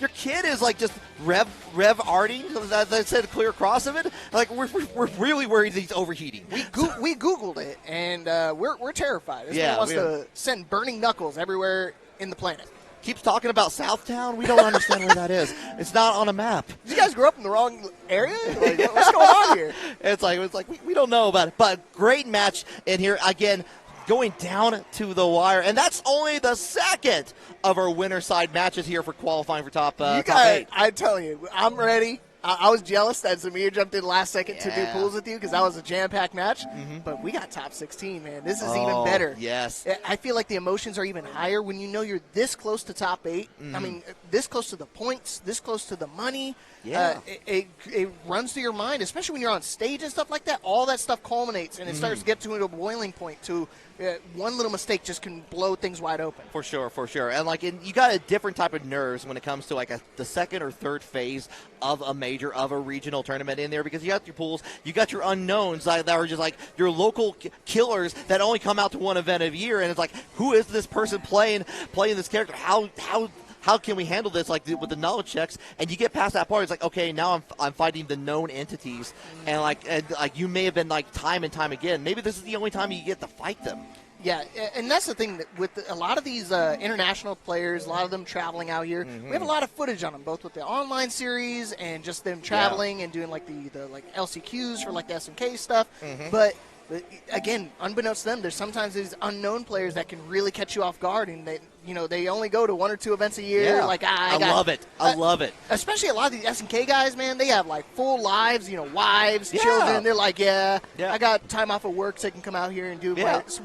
your kid is like just rev arting. That said clear across of it. Like we're really worried that he's overheating. We Googled it and we're terrified. This man Yeah, wants to send burning knuckles everywhere in the planet. Keeps talking about Southtown. We don't understand where that is. It's not on a map. Did you guys grow up in the wrong area? Like, what's going on here? It's like we don't know about it. But great match in here again. Going down to the wire, and that's only the second of our winner side matches here for qualifying for top 8. I tell you, I'm ready. I was jealous that Zamir jumped in last second to do pools with you because that was a jam-packed match. But we got top 16, man. This is even better. Yes. I feel like the emotions are even higher when you know you're this close to top 8. I mean, this close to the points, this close to the money. Yeah. It runs through your mind, especially when you're on stage and stuff like that. All that stuff culminates, and it starts to get to a boiling point to one little mistake just can blow things wide open. For sure. And like you got a different type of nerves when it comes to like the second or third phase of a major, of a regional tournament in there, because you got your pools, you got your unknowns that are just like your local killers that only come out to one event a year, and it's like, who is this person playing this character? How can we handle this, like with the knowledge checks? And you get past that part, it's like, okay, now I'm fighting the known entities, and like you may have been like time and time again. Maybe this is the only time you get to fight them. Yeah, and that's the thing that with a lot of these international players, a lot of them traveling out here, we have a lot of footage on them, both with the online series and just them traveling and doing like the like LCQs for like the SMK stuff. But again, unbeknownst to them, there's sometimes these unknown players that can really catch you off guard, and they only go to 1 or 2 events a year. Yeah. Like I love it. I love it. Especially a lot of these SNK guys, man, they have like full lives, wives, children. They're like, I got time off of work so I can come out here and do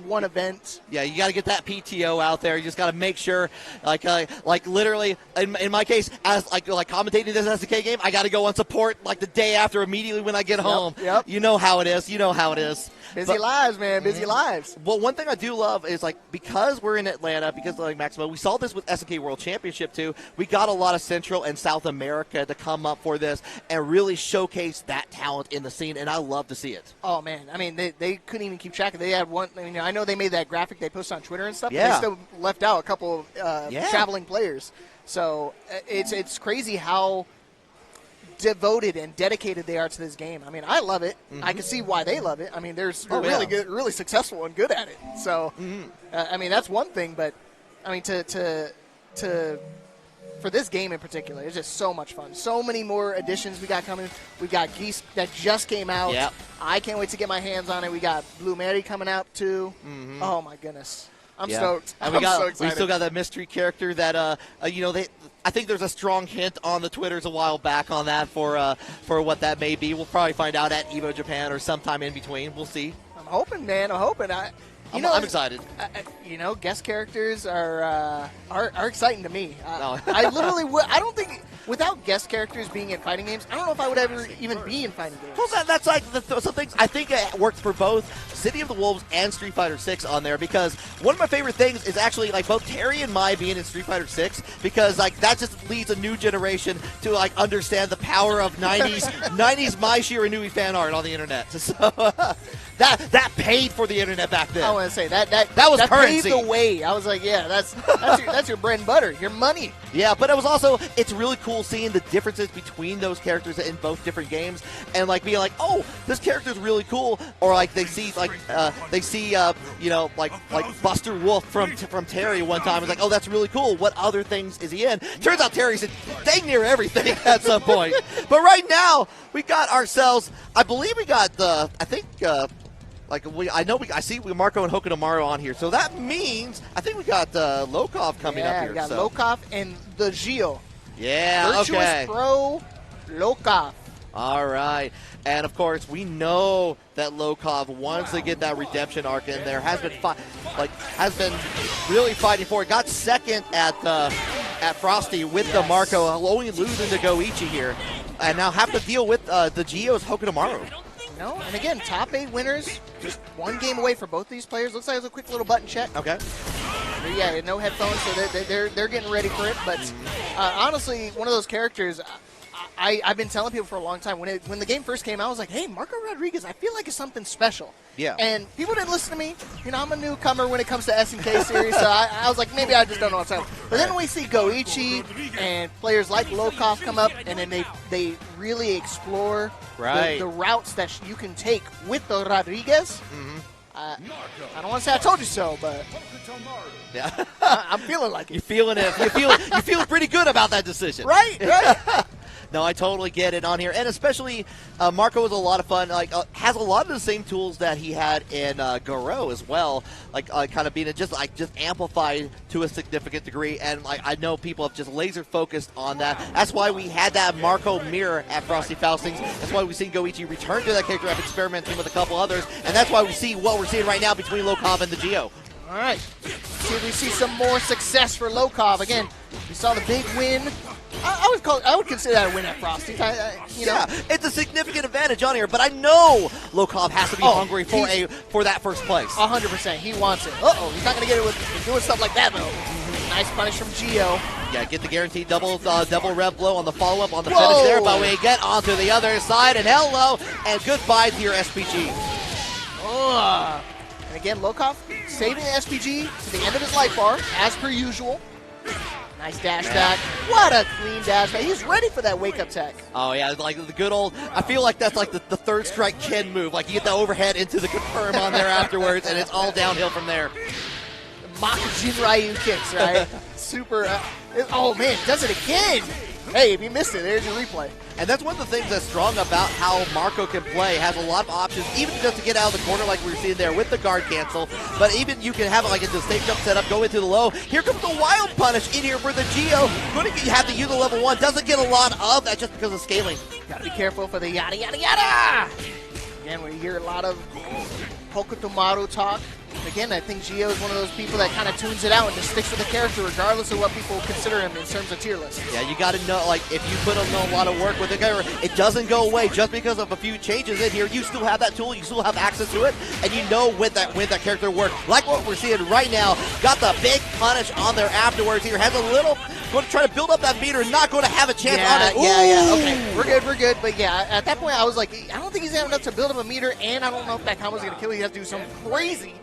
one event. Yeah, you got to get that PTO out there. You just got to make sure, like literally, in my case, as like commentating this SNK game, I got to go on support like the day after, immediately when I get home. Yep. You know how it is. Busy lives, man. Busy lives. Well, one thing I do love is, like, because we're in Atlanta, because like Maximo, we saw this with SNK World Championship too. We got a lot of Central and South America to come up for this and really showcase that talent in the scene, and I love to see it. Oh man, I mean they couldn't even keep track of it. They had one. I mean, I know they made that graphic they posted on Twitter and stuff. Yeah. But they still left out a couple of traveling players. So it's crazy how devoted and dedicated they are to this game. I mean, I love it. I can see why they love it. I mean, they're really good, really successful and good at it. So, I mean, that's one thing. But I mean, to for this game in particular, it's just so much fun. So many more additions we got coming. We got Geese that just came out. Yep. I can't wait to get my hands on it. We got Blue Mary coming out too. Oh my goodness. I'm stoked. And we still got that mystery character that, I think there's a strong hint on the Twitters a while back on that for what that may be. We'll probably find out at EVO Japan or sometime in between. We'll see. I'm hoping, man. I'm hoping. I'm excited. Guest characters are exciting to me. I literally would. I don't think without guest characters being in fighting games, I don't know if I would ever even be in fighting games. Well, that's like some things. I think it works for both City of the Wolves and Street Fighter 6 on there, because one of my favorite things is actually like both Terry and Mai being in Street Fighter 6, because like that just leads a new generation to like understand the power of 90s Mai Shiranui fan art on the internet. So that paid for the internet back then. I want to say that was currency. Paved the way. I was like, yeah, that's your bread and butter, your money. Yeah, but it was also, it's really cool seeing the differences between those characters in both different games, and like being like, oh, this character's really cool, or like they see Buster Wolf from Terry one time. It's like, oh, that's really cool. What other things is he in? Turns out Terry's in dang near everything at some point. But right now we got ourselves, I believe we got I see Marco and Hokutomaru on here, so that means I think we got Lokov coming up here. We got Lokov and the Gio. Yeah, Virtuous Pro Lokov. All right, and of course we know that Lokov wants to get that redemption arc in there. Has been really fighting for it. Got second at Frosty with the Marco, only losing to Goichi here, and now have to deal with the Gio's Hokutomaru. And again, top 8 winners, just one game away for both these players. Looks like it's a quick little button check. Okay. But yeah, no headphones, so they're getting ready for it. But honestly, one of those characters, I've been telling people for a long time, when the game first came out, I was like, hey, Marco Rodriguez, I feel like it's something special. Yeah. And people didn't listen to me. I'm a newcomer when it comes to SNK series, so I was like, maybe I just don't know what's up. But then we see Goichi and players like Lokov come up, and then they really explore the routes that you can take with the Rodriguez. Mm-hmm. I don't want to say I told you so, but yeah, I'm feeling like it. You're feeling it. You feel pretty good about that decision, right? No, I totally get it on here, and especially Marco is a lot of fun. Has a lot of the same tools that he had in Garo as well. Kind of being just amplified to a significant degree, and I know people have just laser focused on that. That's why we had that Marco mirror at Frosty Faustings. That's why we've seen Goichi return to that character after experimenting with a couple others, and that's why we see what we're seeing right now between Lokov and the Gio. All right, see if we see some more success for Lokov. Again, we saw the big win. I would consider that a win at Frosty. Yeah, it's a significant advantage on here, but I know Lokov has to be hungry for that first place. 100%, he wants it. He's not going to get it with doing stuff like that though. Nice punish from Gio. Yeah, get the guaranteed double rev blow on the follow-up on the finish there, but we get onto the other side, and hello, and goodbye to your SPG. And again, Lokov saving the SPG to the end of his life bar, as per usual. Nice dash back. What a clean dash back. He's ready for that wake-up tech. Oh, yeah, like the good old, I feel like that's like the third strike Ken move. Like you get the overhead into the confirm on there afterwards, and it's all downhill from there. Mock Jinryu kicks, right? Super. Oh, man, does it again. Hey, if you missed it, there's your replay. And that's one of the things that's strong about how Marco can play. Has a lot of options, even just to get out of the corner like we were seeing there with the guard cancel. But even you can have it like into the safe jump setup, go into the low. Here comes the wild punish in here for the Gio. Going to have to use the level 1. Doesn't get a lot of that just because of scaling. Got to be careful for the yada, yada, yada. Again, we hear a lot of Hokutomaru talk. Again, I think Gio is one of those people that kind of tunes it out and just sticks with the character regardless of what people consider him in terms of tier list. Yeah, you got to know, if you put in a lot of work with the guy, it doesn't go away just because of a few changes in here. You still have that tool, you still have access to it, and you know when that character works. Like what we're seeing right now, got the big punish on there afterwards here. Has a little, going to try to build up that meter, not going to have a chance on it. Yeah, okay, we're good. But yeah, at that point I was like, I don't think he's enough to build up a meter, and I don't know if that combo's going to kill you. He has to do some crazy,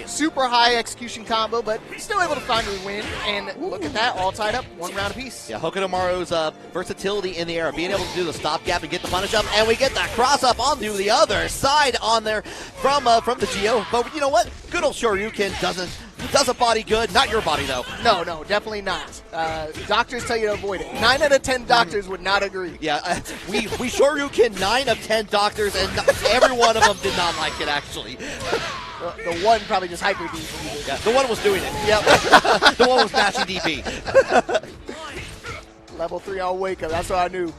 super high execution combo, but still able to finally win. And look at that, all tied up, 1 round apiece. Yeah, Hokutomaru's versatility in the air, being able to do the stopgap and get the punish up, and we get that cross up onto the other side on there from the Gio. But you know what? Good old Shoryuken Does a body good. Not your body, though. No, definitely not. Doctors tell you to avoid it. 9 out of 10 doctors would not agree. Yeah, we Shoryuken 9 of 10 doctors, and every one of them did not like it, actually. The one probably just hyper beat. Yeah, the one was doing it. Yep. The one was mashing DP. Level 3 on Wake Up. That's what I knew.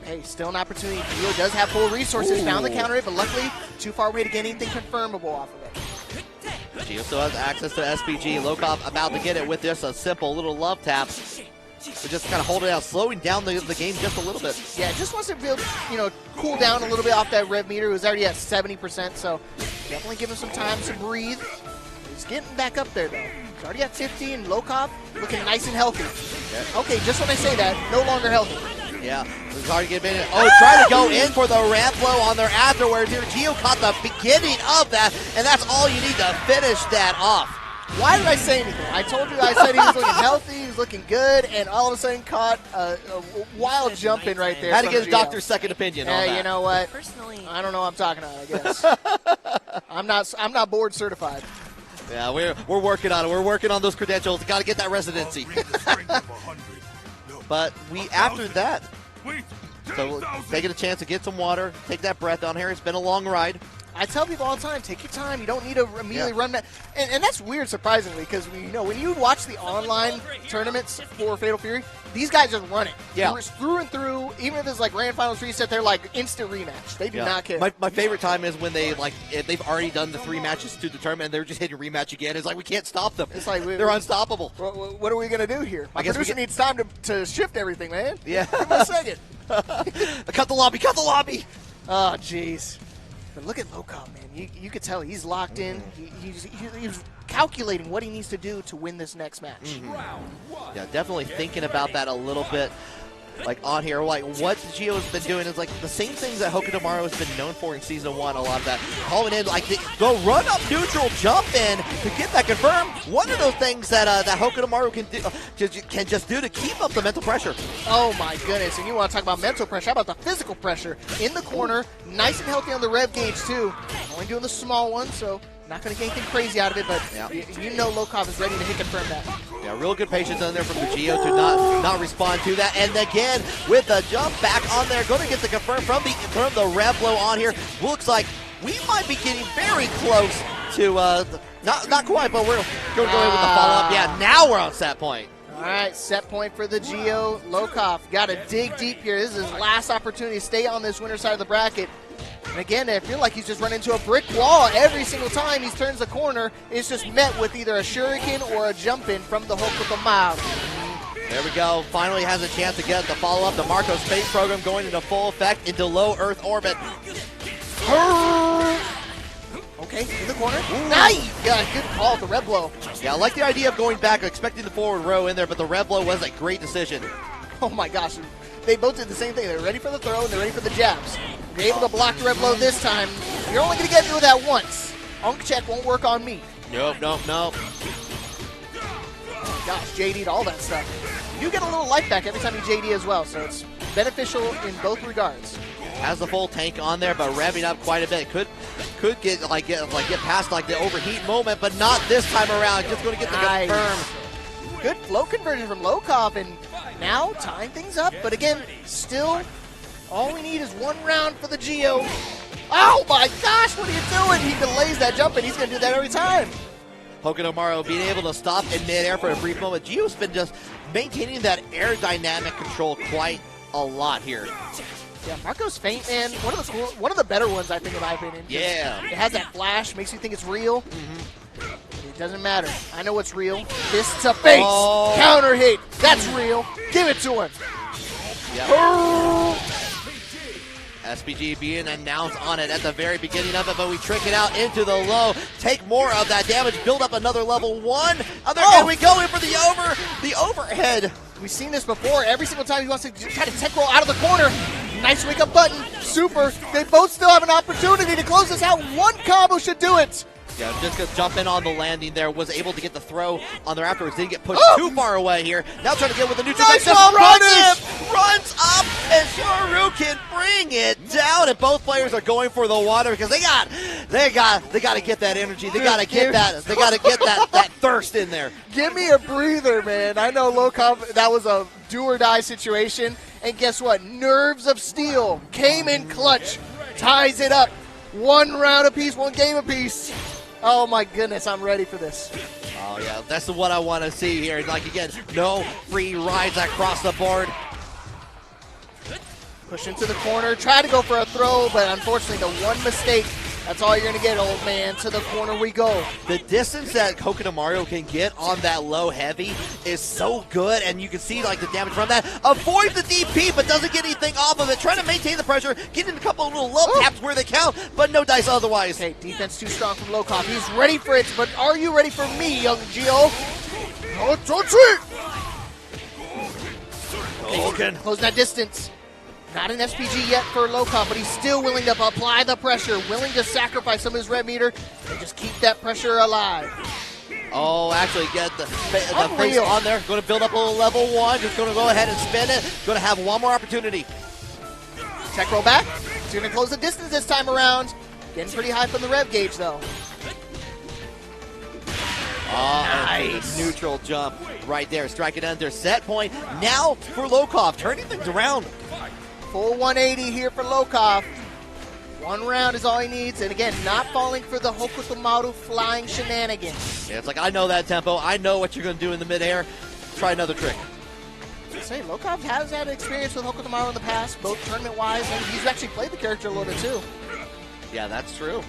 Hey, still an opportunity. Geo does have full resources. Found the counter hit, but luckily too far away to get anything confirmable off of it. Geo still has access to SPG. Lokov about to get it with just a simple little love tap. But just kind of holding out, slowing down the game just a little bit. Yeah, just wants to build, cool down a little bit off that rev meter. It was already at 70%, so definitely give him some time to breathe. He's getting back up there, though. He's already at 50, and Lokov looking nice and healthy. Yeah. Okay, just when I say that, no longer healthy. Yeah, it's hard to get in. Oh, trying to go in for the ramp blow on their afterwards here. Geo caught the beginning of that, and that's all you need to finish that off. Why did I say anything? I told you I said he was looking healthy, he was looking good, and all of a sudden caught a wild jump in right there. Had to get a doctor's second opinion on that. You know what? Personally, I don't know what I'm talking about, I guess. I'm not board certified. Yeah, we're working on it. We're working on those credentials. Got to get that residency. But after that, so they get a chance to get some water, take that breath on here. It's been a long ride. I tell people all the time, take your time. You don't need to immediately run that. And that's weird, surprisingly, because when you watch the online tournaments for Fatal Fury, these guys just run it. Yeah. Through and through. Even if it's like Grand Finals reset, they're like instant rematch. They do not care. My favorite time is when if they've already done the 3 matches to the tournament and they're just hitting rematch again. It's like we can't stop them. It's like they're unstoppable. What are we gonna do here? My producer needs time to shift everything, man. Yeah. Give me a second. Cut the lobby. Cut the lobby. Oh, jeez. But look at Lokov, man. You could tell he's locked in. He's calculating what he needs to do to win this next match. Yeah, definitely thinking about that a little bit. Like on here, like what Geo has been doing is like the same things that Hokutomaru has been known for in Season 1, a lot of that. Calling in, like the run up neutral jump in to get that confirmed. One of those things that that Hokutomaru can just do to keep up the mental pressure. Oh my goodness, and you want to talk about mental pressure, how about the physical pressure? In the corner, nice and healthy on the rev gauge too. Only doing the small one, so not going to get anything crazy out of it, but you know Lokov is ready to hit confirm that. Yeah, real good patience in there from the Geo to not respond to that. And again, with the jump back on there, going to get the confirm from the rev blow on here. Looks like we might be getting very close to, not quite, but we're going to go in with the follow-up. Yeah, now we're on set point. All right, set point for the Geo. Lokov got to dig deep here. This is his last opportunity to stay on this winner side of the bracket. And again, I feel like he's just run into a brick wall every single time he turns the corner. It's just met with either a shuriken or a jump in from the Hokutomaru. There we go. Finally has a chance to get the follow-up. The Marco space program going into full effect into low Earth orbit. Okay, in the corner. Nice! Yeah, good call with the rev blow. Yeah, I like the idea of going back, expecting the forward row in there, but the rev blow was a great decision. Oh my gosh. They both did the same thing. They're ready for the throw and they're ready for the jabs. You're able to block the rev blow this time. You're only going to get me with that once. Unk check won't work on me. Nope. Oh gosh, JD'd all that stuff. You get a little life back every time you JD as well, so it's beneficial in both regards. Has the full tank on there, but revving up quite a bit. Could get past like the overheat moment, but not this time around. Just going to get the confirm. Good flow conversion from Lokov, and now tying things up. But again, still, all we need is one round for the Geo. Oh my gosh, what are you doing? He delays that jump, and he's going to do that every time. Hokutomaru being able to stop in midair for a brief moment. Geo's been just maintaining that aerodynamic control quite a lot here. Yeah, Marco's feint, man, one of the better ones, I think, in my opinion. Yeah. It has that flash, makes you think it's real. It doesn't matter. I know what's real. Fists to face. Oh. Counter hit. That's real. Give it to him. Yep. SPG being announced on it at the very beginning of it, but we trick it out into the low. Take more of that damage. Build up another level 1. And we go in for the overhead. We've seen this before. Every single time he wants to try to tech roll out of the corner. Nice wake up button. Super. They both still have an opportunity to close this out. One combo should do it. Yeah, just gonna jump in on the landing there. Was able to get the throw on there afterwards. Didn't get pushed too far away here. Now trying to get with the neutral. Nice runs up, and Shoryuken bring it down. And both players are going for the water because they got They got to get that energy. They got to get that. They got to get that thirst in there. Give me a breather, man. I know Lokov, that was a do or die situation, and guess what? Nerves of Steel came in clutch, ties it up. 1 round apiece, 1 game apiece. Oh my goodness, I'm ready for this. Oh yeah, that's what I want to see here. Like again, no free rides across the board. Push into the corner, try to go for a throw, but unfortunately the one mistake, that's all you're going to get, old man. To the corner we go. The distance that Coconut Mario can get on that low heavy is so good, and you can see like the damage from that. Avoids the DP, but doesn't get anything off of it. Trying to maintain the pressure, getting a couple of little low taps where they count, but no dice otherwise. Hey, defense too strong from Lokov. He's ready for it, but are you ready for me, young Gio? Oh, touch it! Close that distance. Not an SPG yet for Lokov, but he's still willing to apply the pressure, willing to sacrifice some of his red meter and just keep that pressure alive. Oh, actually get the face on there. Going to build up a little level 1. Just going to go ahead and spin it. Going to have one more opportunity. Tech roll back. He's going to close the distance this time around. Getting pretty high from the rev gauge, though. Nice. Neutral jump right there. Strike it under set point. Now for Lokov, turning things around. Full 180 here for Lokov. 1 round is all he needs, and again, not falling for the Hokutomaru flying shenanigans. Yeah, it's like, I know that tempo. I know what you're going to do in the midair. Try another trick. Say, Lokov has had experience with Hokutomaru in the past, both tournament-wise, and he's actually played the character a little bit too. Yeah, that's true.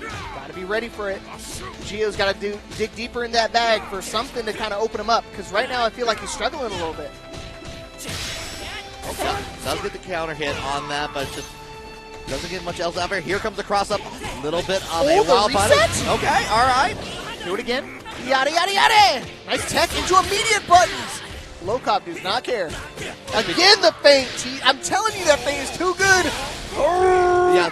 Got to be ready for it. Gio's got to dig deeper in that bag for something to kind of open him up, because right now I feel like he's struggling a little bit. Okay. Does get the counter hit on that, but just doesn't get much else out there. Here comes the cross up. A little bit of a wild punish. Okay, all right. Do it again. Yada, yada, yada. Nice tech into immediate buttons. Lokov does not care. Again, the feint. I'm telling you, that feint is too good. Yeah,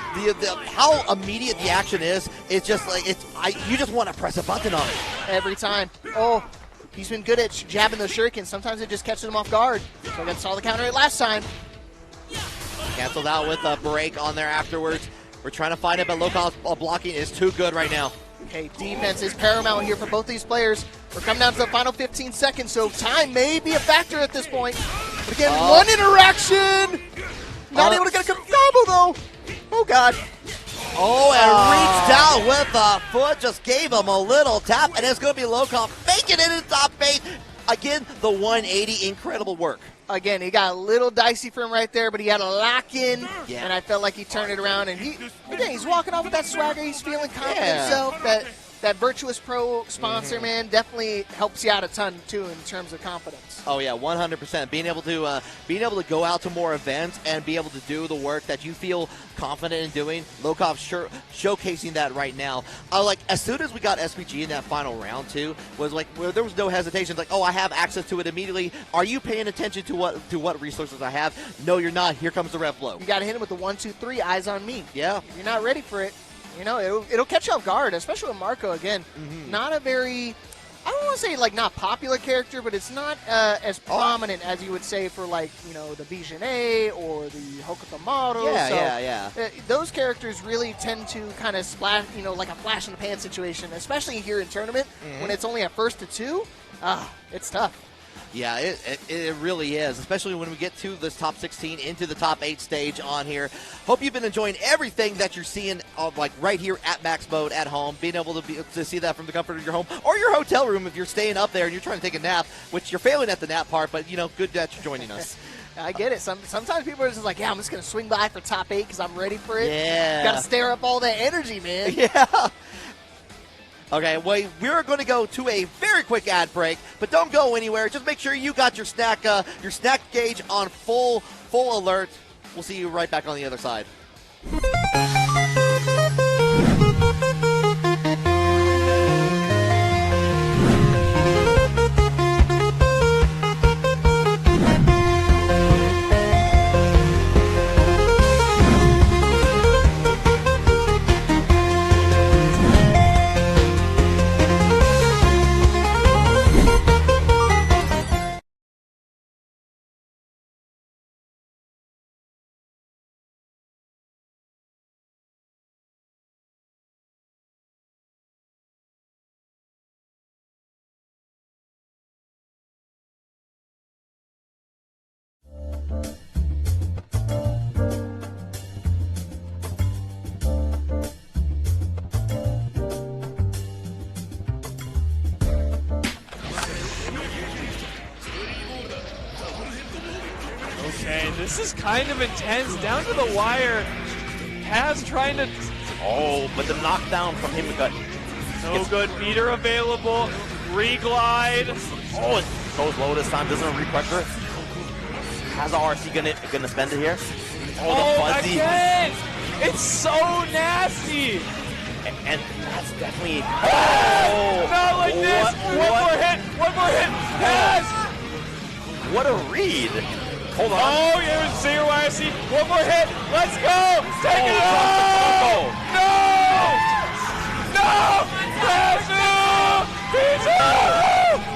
how immediate the action is, it's just like, you just want to press a button on it. Every time. Oh. He's been good at jabbing those shurikens. Sometimes it just catches him off guard. So I saw the counter hit last time. Canceled out with a break on there afterwards. We're trying to find it, but Lokov's blocking is too good right now. Okay, defense is paramount here for both these players. We're coming down to the final 15 seconds, so time may be a factor at this point. But again, one interaction. Not able to get a combo, though. Oh, God. Oh, and reached out with the foot, just gave him a little tap, and it's going to be Lokov making it in the top 8. Again, the 180, incredible work. Again, he got a little dicey for him right there, but he had a lock in, and I felt like he turned it around. And he's walking off with that swagger. He's feeling confident in himself. That Virtuous Pro sponsor, man, definitely helps you out a ton, too, in terms of confidence. Oh, yeah, 100%. Being able to go out to more events and be able to do the work that you feel confident in doing, Lokov showcasing that right now. Like, as soon as we got SPG in that final round, too, was like, where there was no hesitation. It's like, oh, I have access to it immediately. Are you paying attention to what resources I have? No, you're not. Here comes the rev blow. You got to hit him with the 1, 2, 3, eyes on me. Yeah. If you're not ready for it, you know, it'll catch you off guard, especially with Marco. Again, not a very, I don't want to say like not popular character, but it's not as prominent as you would say for like, you know, the Bijane or the Hokutomaru. Yeah. Those characters really tend to kind of splash, you know, like a flash in the pan situation, especially here in tournament when it's only a 1st to 2. It's tough. Yeah, it really is, especially when we get to this top 16 into the top 8 stage on here. Hope you've been enjoying everything that you're seeing like right here at Max Mode at home, being able to see that from the comfort of your home or your hotel room if you're staying up there and you're trying to take a nap, which you're failing at the nap part, but, you know, good that you're joining us. I get it. Sometimes people are just like, yeah, I'm just going to swing by for top 8 because I'm ready for it. Yeah. Got to stir up all that energy, man. Yeah. Okay, well, we're going to go to a very quick ad break, but don't go anywhere. Just make sure you got your snack gauge on full alert. We'll see you right back on the other side. This is kind of intense, down to the wire. Has trying to... Oh, but the knockdown from him got... No good, meter available, reglide. Oh, it goes low this time, doesn't re-pressure it. Has RC gonna spend it here? Oh, the fuzzy. Again! It's so nasty! And that's definitely... Oh! Not like this! One more hit! One more hit! Has! What a read! Hold on. Oh, yeah, zero YFC. One more hit. Let's go. Take it off. No! No! Pizza! Pizza!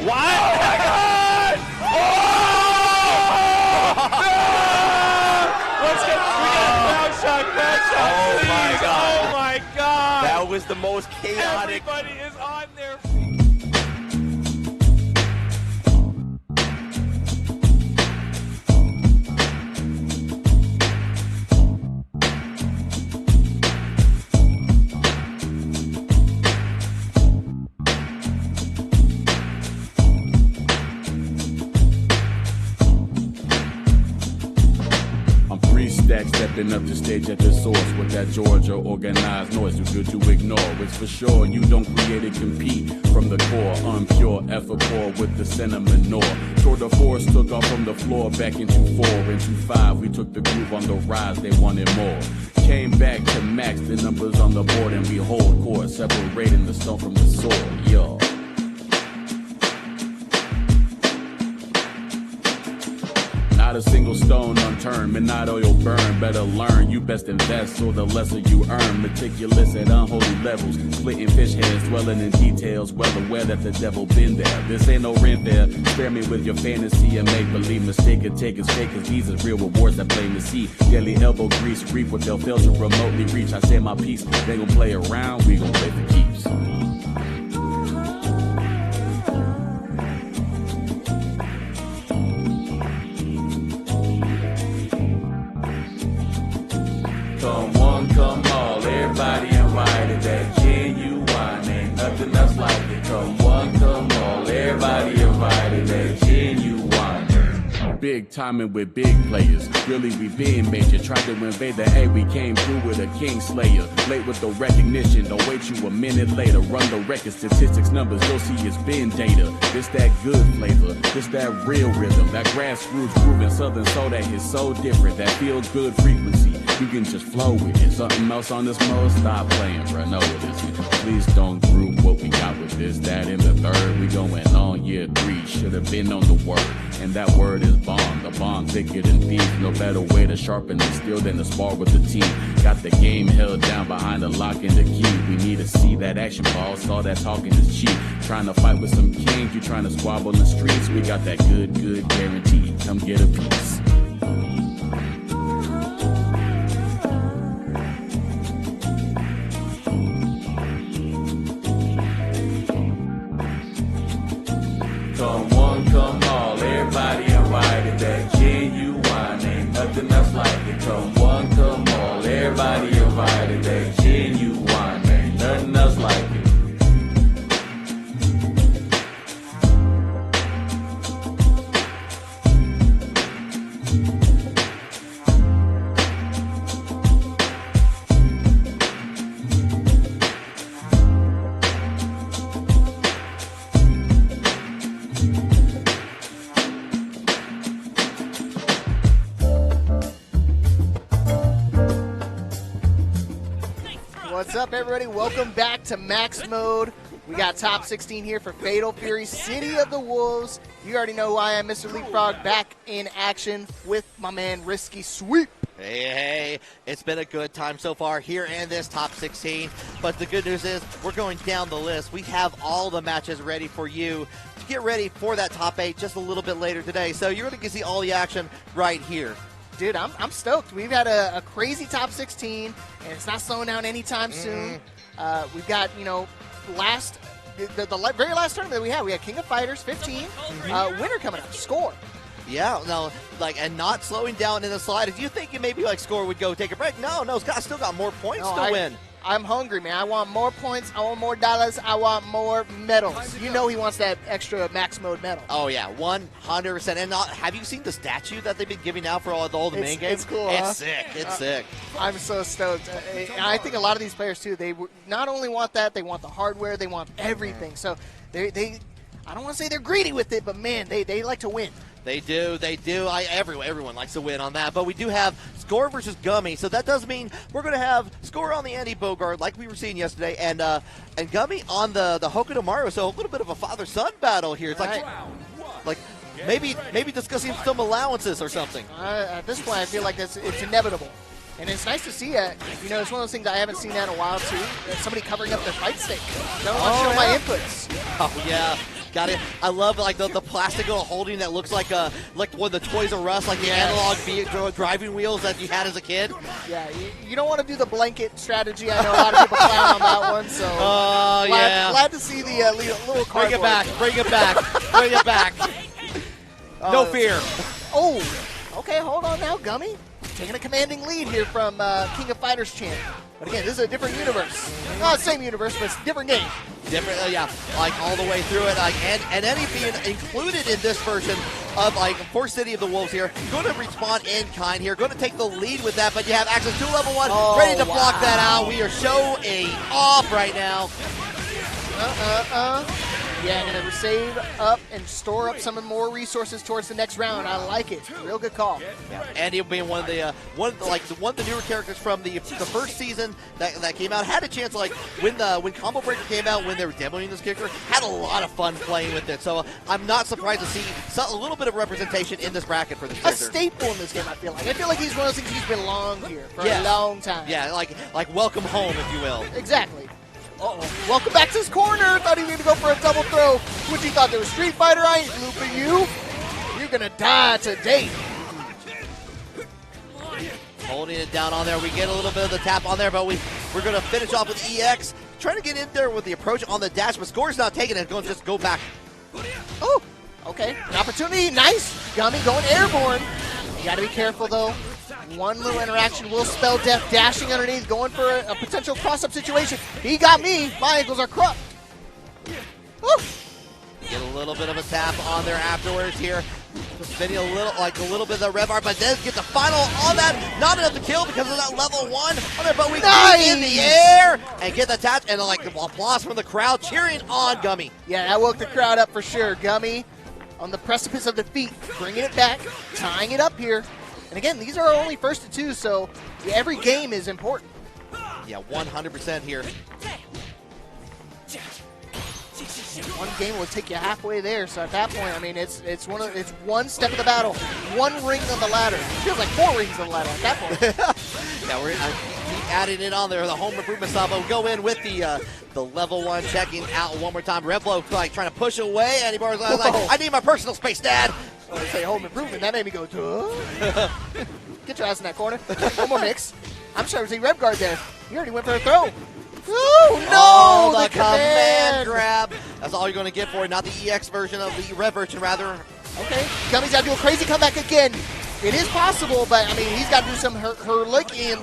What? Oh, my God! Oh! No! Let's get a crowd shot. Crowd shot, oh, please. My God. Oh, my God. That was the most chaotic. Everybody is on there. Stepping up the stage at the source with that Georgia organized noise. Too good to ignore. It's for sure you don't create and compete from the core. Unpure, F-a-core with the cinnamon nor. Toward the force took off from the floor back into 4 into 5. We took the groove on the rise, they wanted more. Came back to max the numbers on the board and we hold court, separating the stone from the sword. Yo. Not a single stone unturned, midnight oil burn. Better learn, you best invest, so the lesser you earn. Meticulous at unholy levels, splitting fish heads, dwelling in details, well aware that the devil been there. This ain't no rent there. Spare me with your fantasy and make believe. Mistake it, take it straight, cause these is real rewards that plain to see. Daily elbow grease, reap what they'll fail to remotely reach. I say my piece, they gon' play around, we gon' play for keeps. Come one, come all, everybody invited. That genuine, ain't nothing else like it. Come one, come all, everybody invited. That genuine. Big timing with big players. Really, we been major. Tried to invade the A, we came through with a king slayer. Late with the recognition, don't wait you a minute later. Run the record, statistics, numbers, you'll see it's been data. This that good flavor, this that real rhythm. That grassroots grooving southern soul that is so different. That feel good frequency, you can just flow with it. Something else on this mode, stop playing, bro. No, it isn't. Please don't group what we got with this, that, and the third. We going on year 3, should have been on the word. And that word is bomb. The bomb thicker than thief. No better way to sharpen the steel than to spar with the team. Got the game held down behind the lock and the key. We need to see that action ball. Saw that talking is cheap. Trying to fight with some kings. You trying to squabble in the streets. We got that good guarantee. Come get a piece. Come one, come all, everybody invited. That genuine, ain't nothing else like it. Come one, come all, everybody invited. That genuine, ain't nothing else like it. What's up, everybody? Welcome back to Max Mode. We got top 16 here for Fatal Fury, City of the Wolves. You already know who I am, Mr. Leapfrog, back in action with my man Risky Sweep. Hey, it's been a good time so far here in this top 16. But the good news is we're going down the list. We have all the matches ready for you to get ready for that top 8 just a little bit later today. So you're going to see all the action right here. Dude, I'm stoked. We've had a crazy top 16, and it's not slowing down anytime soon. We've got, you know, the very last tournament that we had King of Fighters 15, winner coming up, Score. Yeah, no, like, and not slowing down in the slide. If you think maybe like Score would go take a break, no, Scott still got more points to win. I'm hungry, man. I want more points. I want more dollars. I want more medals. You know he wants that extra max mode medal. Oh, yeah, 100%. And have you seen the statue that they've been giving out for all the main games? It's cool, It's sick. It's sick. I'm so stoked. And I think a lot of these players, too, they not only want that, they want the hardware, they want everything. So they I don't want to say they're greedy with it, but, man, they like to win. They do. Everyone likes to win on that. But we do have Score versus Gummy, so that does mean we're going to have Score on the Andy Bogard, like we were seeing yesterday, and Gummy on the Hokuto Maru. So a little bit of a father-son battle here. It's like maybe discussing some allowances or something. At this point, I feel like it's inevitable. And it's nice to see it. You know, it's one of those things I haven't seen that in a while, too. Somebody covering up their fight stick. I don't want to show my inputs. Oh, yeah. Got it. I love like the plastic little holding that looks like one of the Toys R Us, like the analog driving wheels that you had as a kid. Yeah, you don't want to do the blanket strategy. I know a lot of people clown on that one. So glad to see the little cardboard. Bring it back. Bring it back. Bring it back. No fear. Oh, okay. Hold on now, Gummy. Taking a commanding lead here from King of Fighters champ. But again, this is a different universe. Not the same universe, but it's a different game. Different, yeah, like all the way through it. And Eddie being included in this version of for City of the Wolves here. Going to respawn in kind here. Going to take the lead with that, but you have access to level 1. Ready to block that out. We are showing off right now. Yeah, going to save up and store up some more resources towards the next round. I like it. Real good call. Yeah. Andy being one of the newer characters from the first season that came out, had a chance when Combo Breaker came out, when they were demoing this character, had a lot of fun playing with it. So I'm not surprised to see a little bit of representation in this bracket for this character. A staple in this game, I feel like. I feel like he's one of those things he's been long here for a long time. Yeah, like welcome home, if you will. Exactly. Welcome back to his corner. Thought he was going to go for a double throw. What you thought, there was Street Fighter? I ain't looping you. You're going to die today. Holding it down on there. We get a little bit of the tap on there, but we're going to finish off with EX. Trying to get in there with the approach on the dash, but Score's not taking it. Going to just go back. Oh, okay. An opportunity. Nice. Gummy going airborne. You got to be careful, though. One little interaction will spell death. Dashing underneath, going for a potential cross-up situation. He got me. My ankles are crooked. Get a little bit of a tap on there afterwards here. Spinning a little bit of the rev bar, but then get the final on that. Not enough to kill because of that level 1 on there, but we get in the air and get the tap and applause from the crowd cheering on Gummy. Yeah, that woke the crowd up for sure. Gummy on the precipice of defeat, bringing it back, tying it up here. And again, these are only first to 2, so every game is important. Yeah, 100% here. One game will take you halfway there, so at that point, I mean, it's one step of the battle, one ring on the ladder. It feels like 4 rings on the ladder at that point. Yeah, we're keep adding it on there. The home improvement stop will go in with the level 1, checking out one more time. Revlo trying to push away, and he's like, I need my personal space, Dad. When I say home improvement, that made me go, duh. Get your ass in that corner. One more mix. I'm sure it was a rev guard there. You already went for a throw. Oh, no! The command grab. That's all you're going to get for it, not the EX version of the rev version, rather. Okay, Gummy's got to do a crazy comeback again. It is possible, but, I mean, he's got to do some Herculean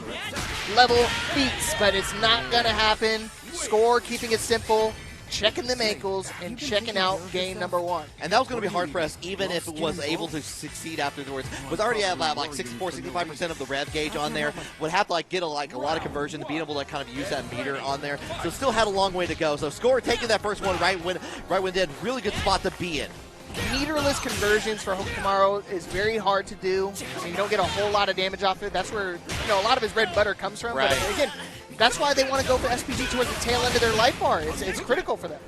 level feats, but it's not going to happen. Score, keeping it simple. Checking the ankles and checking out game number 1. And that was going to be hard for us, even if it was able to succeed afterwards. Was already at like 64, 65% of the rev gauge on there. Would have to get a lot of conversion to be able to kind of use that meter on there. So still had a long way to go. So Score taking that first one right when did. Really good spot to be in. Meterless conversions for Hokuto is very hard to do. I mean, you don't get a whole lot of damage off it. That's where a lot of his bread and butter comes from. Right. But again, that's why they want to go for SPG towards the tail end of their life bar. It's critical for them.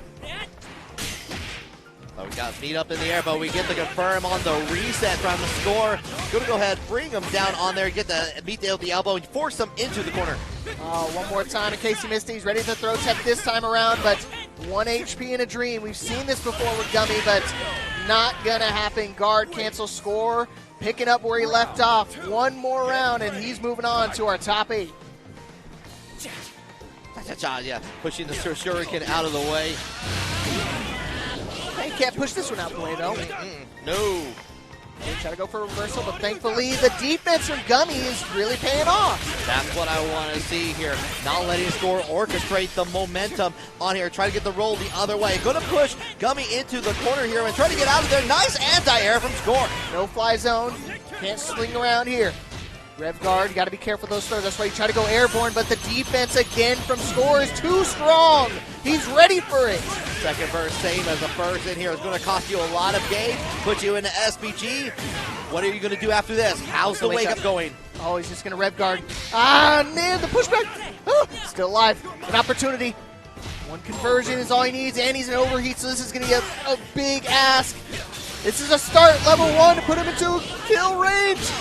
So we got feet up in the air, but we get the confirm on the reset from the Score. Going to go ahead, bring him down on there, get the meet the elbow, and force him into the corner. One more time in case he missed it. He's ready to throw tech this time around, but 1 HP in a dream. We've seen this before with Gummy, but not going to happen. Guard cancel. Score picking up where he left off. One more round, and he's moving on to our top 8. Yeah, pushing the shuriken out of the way. Hey, can't push this one out the way, though. No. They try to go for a reversal, but thankfully the defense from Gummy is really paying off. That's what I want to see here. Not letting Score orchestrate the momentum on here. Try to get the roll the other way. Going to push Gummy into the corner here and try to get out of there. Nice anti-air from Score. No fly zone. Can't swing around here. Rev guard, you got to be careful with those throws. That's why you try to go airborne, but the defense again from Score is too strong. He's ready for it. Second verse, same as the first in here. It's going to cost you a lot of gauge, put you into SBG. What are you going to do after this? How's the wake up going? Oh, he's just going to rev guard. Ah, man, the pushback. Oh, still alive. An opportunity. One conversion is all he needs, and he's an overheat, so this is going to be a big ask. This is a start, level 1, to put him into kill range.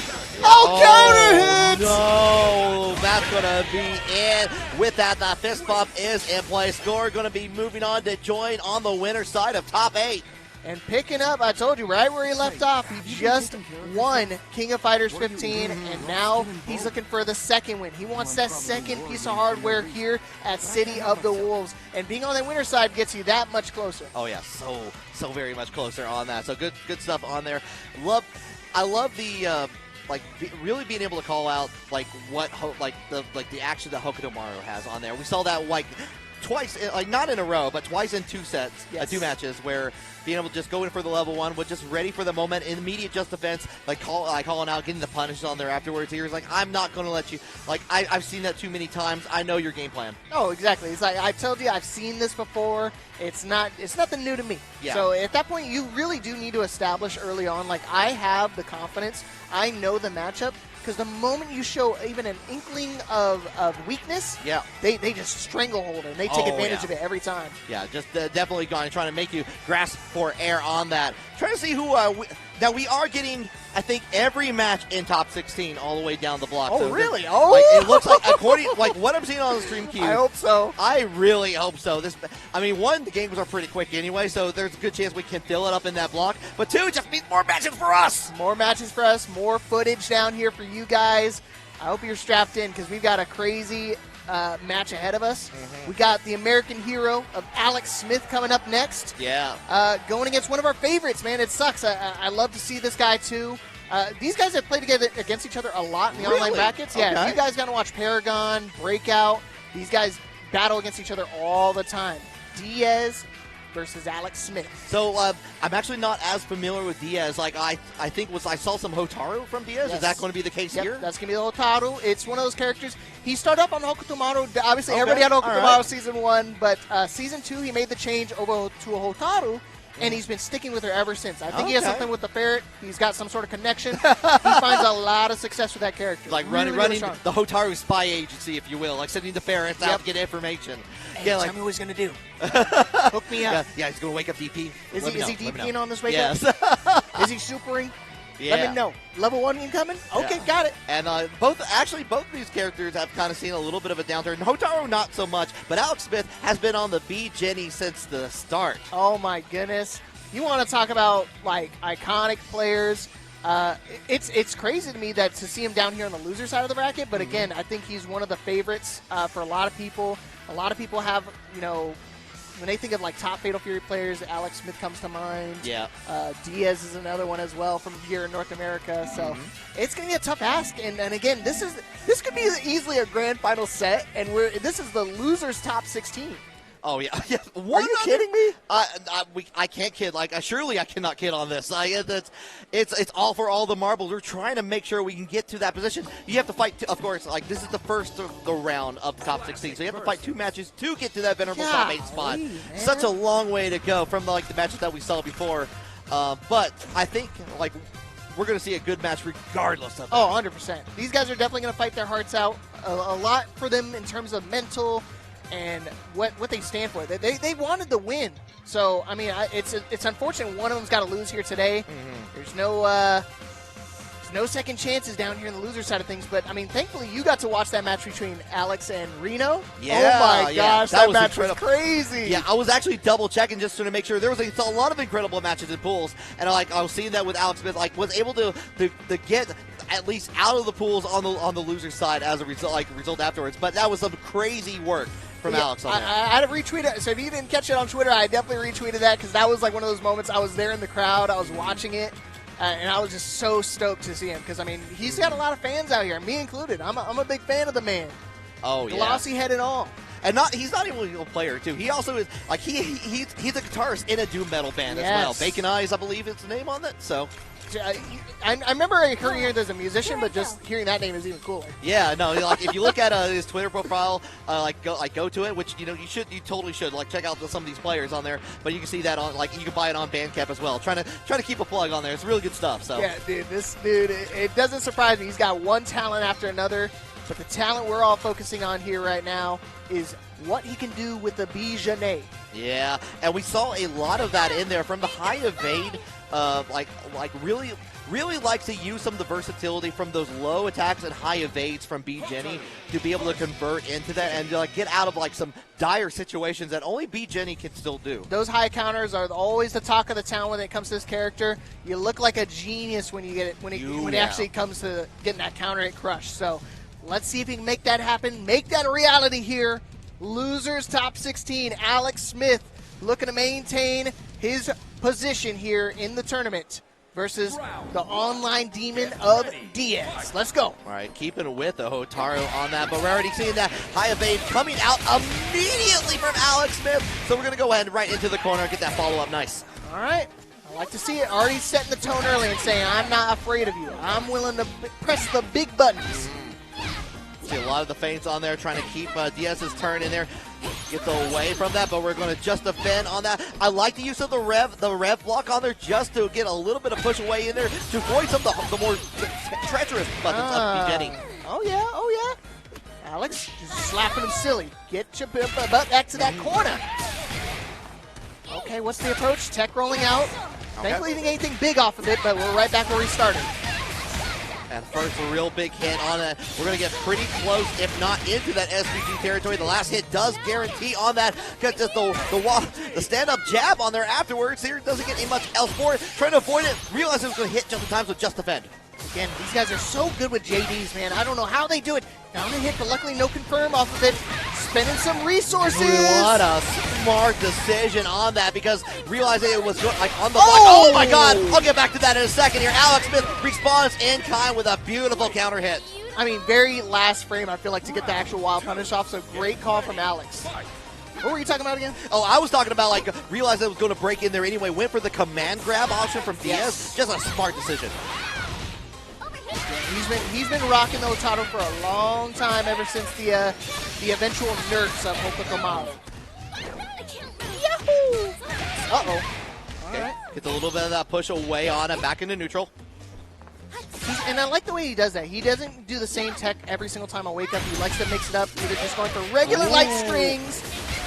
Oh, counter hit! No, that's going to be in. With that, the fist bump is in play. Score going to be moving on to join on the winner side of top 8. And picking up, I told you, right where he left off, he just won King of Fighters 15, and now he's looking for the second win. He wants that second piece of hardware here at City of the Wolves, and being on the winner side gets you that much closer. Oh yeah, so very much closer on that. So good stuff on there. I love the really being able to call out the action that Hokuto Maru has on there. We saw that twice, not in a row, but twice in 2 sets, yes. 2 matches, where being able to just go in for the level 1, but just ready for the moment, immediate just defense, calling out, getting the punishes on there afterwards. He's like, I'm not going to let you, I've seen that too many times. I know your game plan. Oh, exactly. It's like, I told you, I've seen this before. It's nothing new to me. Yeah. So at that point, you really do need to establish early on, I have the confidence. I know the matchup. Because the moment you show even an inkling of weakness, yeah, they just stranglehold it, and they take advantage of it every time. Yeah, just definitely trying to make you grasp for air on that. Trying to see who now we are getting, I think, every match in top 16 all the way down the block. Oh, so really? It looks like, according what I'm seeing on the stream queue. I hope so. I really hope so. One, the games are pretty quick anyway, so there's a good chance we can fill it up in that block. But 2, just means more matches for us. More matches for us. More footage down here for you guys. I hope you're strapped in because we've got a crazy match ahead of us. We got the American hero of Alex Smith coming up next. Yeah. Going against one of our favorites, man. It sucks. I love to see this guy, too. These guys have played together against each other a lot in the online brackets. Yeah, okay. You guys got to watch Paragon, Breakout. These guys battle against each other all the time. Diaz versus Alex Smith. So I'm actually not as familiar with Diaz. I think I saw some Hotaru from Diaz. Yes. Is that going to be the case here? That's going to be the Hotaru. It's one of those characters. He started up on Hokuto Maru. Obviously, everybody had Hokuto Maru Season 1, but Season 2, he made the change over to a Hotaru, and he's been sticking with her ever since. I think he has something with the ferret. He's got some sort of connection. He finds a lot of success with that character. Running the Hotaru spy agency, if you will, sending the ferrets out to get information. Hey, tell me what he's going to do. Hook me up. Yeah, he's going to wake up DP. Is he DPing on this wake up? Is he supering? Yeah. Let me know. Level 1 incoming? Okay, got it. And both of these characters have kind of seen a little bit of a downturn. Hotaru not so much, but Alex Smith has been on the B Jenny since the start. Oh my goodness. You want to talk about iconic players. It's crazy to me that to see him down here on the loser side of the bracket, but again, I think he's one of the favorites for a lot of people. A lot of people have, when they think of top Fatal Fury players, Alex Smith comes to mind. Yeah. Diaz is another one as well from here in North America. So it's going to be a tough ask. And again, this could be easily a grand final set, and this is the losers top 16. Oh yeah. Are you kidding me? I can't kid. Surely I cannot kid on this. It's all for all the marbles. We're trying to make sure we can get to that position. You have to fight. Of course, this is the first of the round of the top 16, so you have to fight 2 matches to get to that venerable top 8 spot. Man. Such a long way to go from the matches that we saw before. But I think we're going to see a good match regardless of that. Oh, 100%. These guys are definitely going to fight their hearts out. A lot for them in terms of mental and what they stand for. They wanted the win. So, it's unfortunate one of them's got to lose here today. There's no second chances down here in the loser side of things. But, thankfully you got to watch that match between Alex and Reno. Yeah, oh, my gosh. That match was crazy. Yeah, I was actually double-checking just to make sure. There was a lot of incredible matches in pools. And, I was seeing that with Alex Smith. Was able to get at least out of the pools on the loser side as a result afterwards. But that was some crazy work from Alex on that. I had to retweet it. So if you didn't catch it on Twitter, I definitely retweeted that because that was one of those moments. I was there in the crowd. I was watching it. And I was just so stoked to see him because, I mean, he's got a lot of fans out here, me included. I'm a big fan of the man. Oh, yeah. Glossy head and all. And he's not even a player, too. He also is, like, he's a guitarist in a doom metal band as well. Bacon Eyes, I believe is the name on that, so. I remember hearing there's a musician, but just hearing that name is even cooler. Yeah, no, like if you look at his Twitter profile, go to it, which you totally should. Like check out some of these players on there. But you can see that on you can buy it on Bandcamp as well. Trying to keep a plug on there. It's really good stuff. So yeah, dude, this dude, it doesn't surprise me. He's got one talent after another, but the talent we're all focusing on here right now is what he can do with the Bijane. Yeah, and we saw a lot of that in there from the high evade. Really likes to use some of the versatility from those low attacks and high evades from B Jenny to be able to convert into that and get out of some dire situations that only B Jenny can still do. Those high counters are always the talk of the town when it comes to this character. You look like a genius when you get it when it actually comes to getting that counter hit crushed. So let's see if he can make that happen, make that a reality here. Losers top 16, Alex Smith looking to maintain his position here in the tournament versus the online demon of Diaz. Let's go. All right, keeping with the Hotaru on that, but we're already seeing that high evade coming out immediately from Alex Smith. So we're going to go ahead and right into the corner and get that follow-up nice. All right. I like to see it. Already setting the tone early and saying, I'm not afraid of you. I'm willing to press the big buttons. See a lot of the feints on there trying to keep Diaz's turn in there. Gets away from that, but we're going to just defend on that. I like the use of the rev block on there just to get a little bit of push away in there to avoid some of the more treacherous buttons of Jenny. Oh yeah. Alex just slapping him silly. Get your butt back to that corner. Okay, what's the approach? Tech rolling out. Thankfully, didn't get anything big off of it, but we're right back where we started. And first, a real big hit on that. We're going to get pretty close, if not into that SVG territory. The last hit does guarantee on that. Got just the stand-up jab on there afterwards. Here doesn't get any much else for it. Trying to avoid it. Realized it was going to hit just in time, so just defend. Again, these guys are so good with JDs, man. I don't know how they do it. Found a hit, but luckily no confirm off of it. Spending some resources. What a smart decision on that because realizing it was on the block. Oh my God! I'll get back to that in a second here. Alex Smith responds in kind with a beautiful counter hit. I mean, very last frame, I feel like, to get the actual wild punish off, so great call from Alex. What were you talking about again? Oh, I was talking about, realized it was going to break in there anyway. Went for the command grab option from Diaz. Just a smart decision. Yeah, he's been rocking the Otato for a long time, ever since the eventual nerfs of Hokutomaru. Yahoo! Uh-oh. Okay. Right. Gets a little bit of that push away on it, back into neutral. And I like the way he does that. He doesn't do the same tech every single time I wake up. He likes to mix it up, either just going for regular light strings.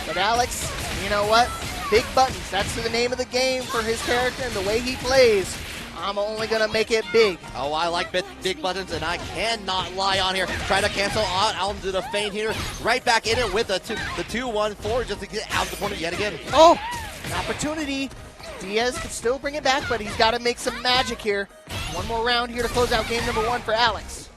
But Alex, you know what? Big buttons. That's the name of the game for his character and the way he plays. I'm only going to make it big. Oh, I like big buttons, and I cannot lie on here. Try to cancel out into the feint here. Right back in it with the 2-1-4 just to get out of the corner yet again. Oh, an opportunity. Diaz can still bring it back, but he's got to make some magic here. One more round here to close out game number 1 for Alex.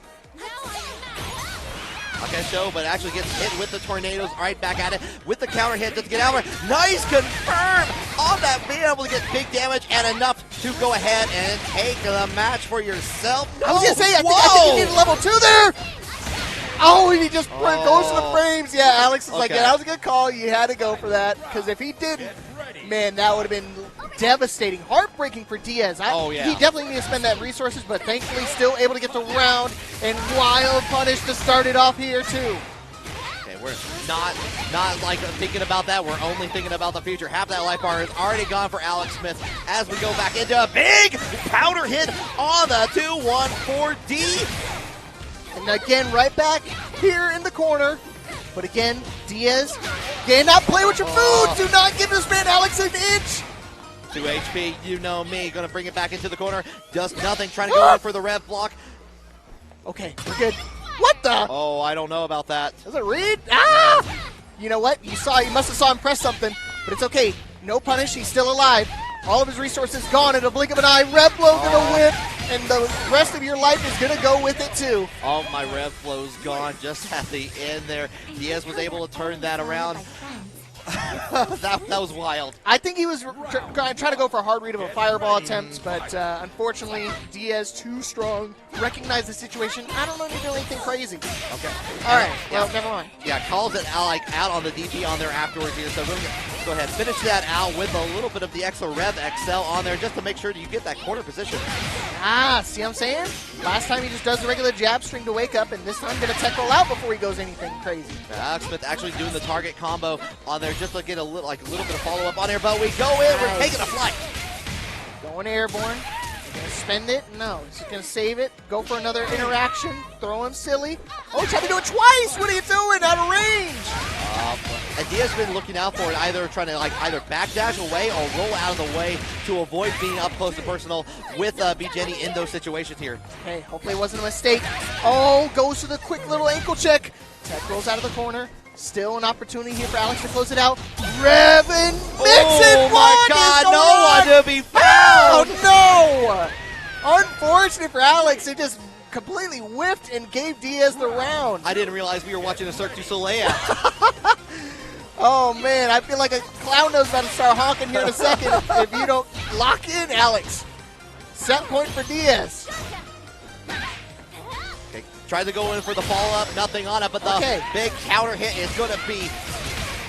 Okay, show, but actually gets hit with the tornadoes. Right back at it with the counter hit just to get out. Nice confirm on that, being able to get big damage and enough to go ahead and take the match for yourself. I was going to say, I think he needed level 2 there. Oh, and he just goes to the frames. Yeah, Alex is like, yeah, that was a good call. You had to go for that, because if he didn't, man, that would have been devastating, heartbreaking for Diaz. He definitely needed to spend that resources, but thankfully still able to get the round and wild punish to start it off here too. Okay, we're not thinking about that. We're only thinking about the future. Half that life bar is already gone for Alex Smith as we go back into a big powder hit on the 2-1-4D. And again, right back here in the corner. But again, Diaz, cannot play with your food. Do not give this man Alex an inch. 2 HP, you know me. Going to bring it back into the corner. Does nothing. Trying to go in for the rev block. Okay, we're good. What the? Oh, I don't know about that. Does it read? Ah! You know what? You must have saw him press something, but it's okay. No punish. He's still alive. All of his resources gone in a blink of an eye. Rev flow gonna whip, and the rest of your life is gonna go with it too. All my rev flow's gone just at the end there. Diaz was able to turn that around. that was wild. I think he was trying to go for a hard read of a fireball attempt, but unfortunately, Diaz too strong. Recognized the situation. I don't know if he did anything crazy. Okay. All right. Well, never mind. Yeah, calls it out on the DP on there afterwards here. So go ahead, finish that out with a little bit of the extra Rev XL on there just to make sure that you get that corner position. See what I'm saying? Last time he just does the regular jab string to wake up, and this time going to tech roll out before he goes anything crazy. Alex Smith actually doing the target combo on there just to get a little bit of follow-up on here, but we go in, we're taking a flight. Going airborne. Gonna spend it? No. He's just gonna save it. Go for another interaction. Throw him silly. Oh, try to do it twice. What are you doing? Out of range. And Diaz has been looking out for it, either trying to either backdash away or roll out of the way to avoid being up close and personal with B. Jenny in those situations here. Okay, hopefully it wasn't a mistake. Oh, goes for the quick little ankle check. Tech rolls out of the corner. Still an opportunity here for Alex to close it out. Rev and mix it. Oh my God, no one to be found. Oh no! Unfortunate for Alex, it just completely whiffed and gave Diaz the round. I didn't realize we were watching a Cirque du Soleil. Oh man, I feel like a clown nose about to start honking here in a second if you don't lock in Alex. Set point for Diaz. Tried to go in for the follow-up, nothing on it, but the big counter hit is going to be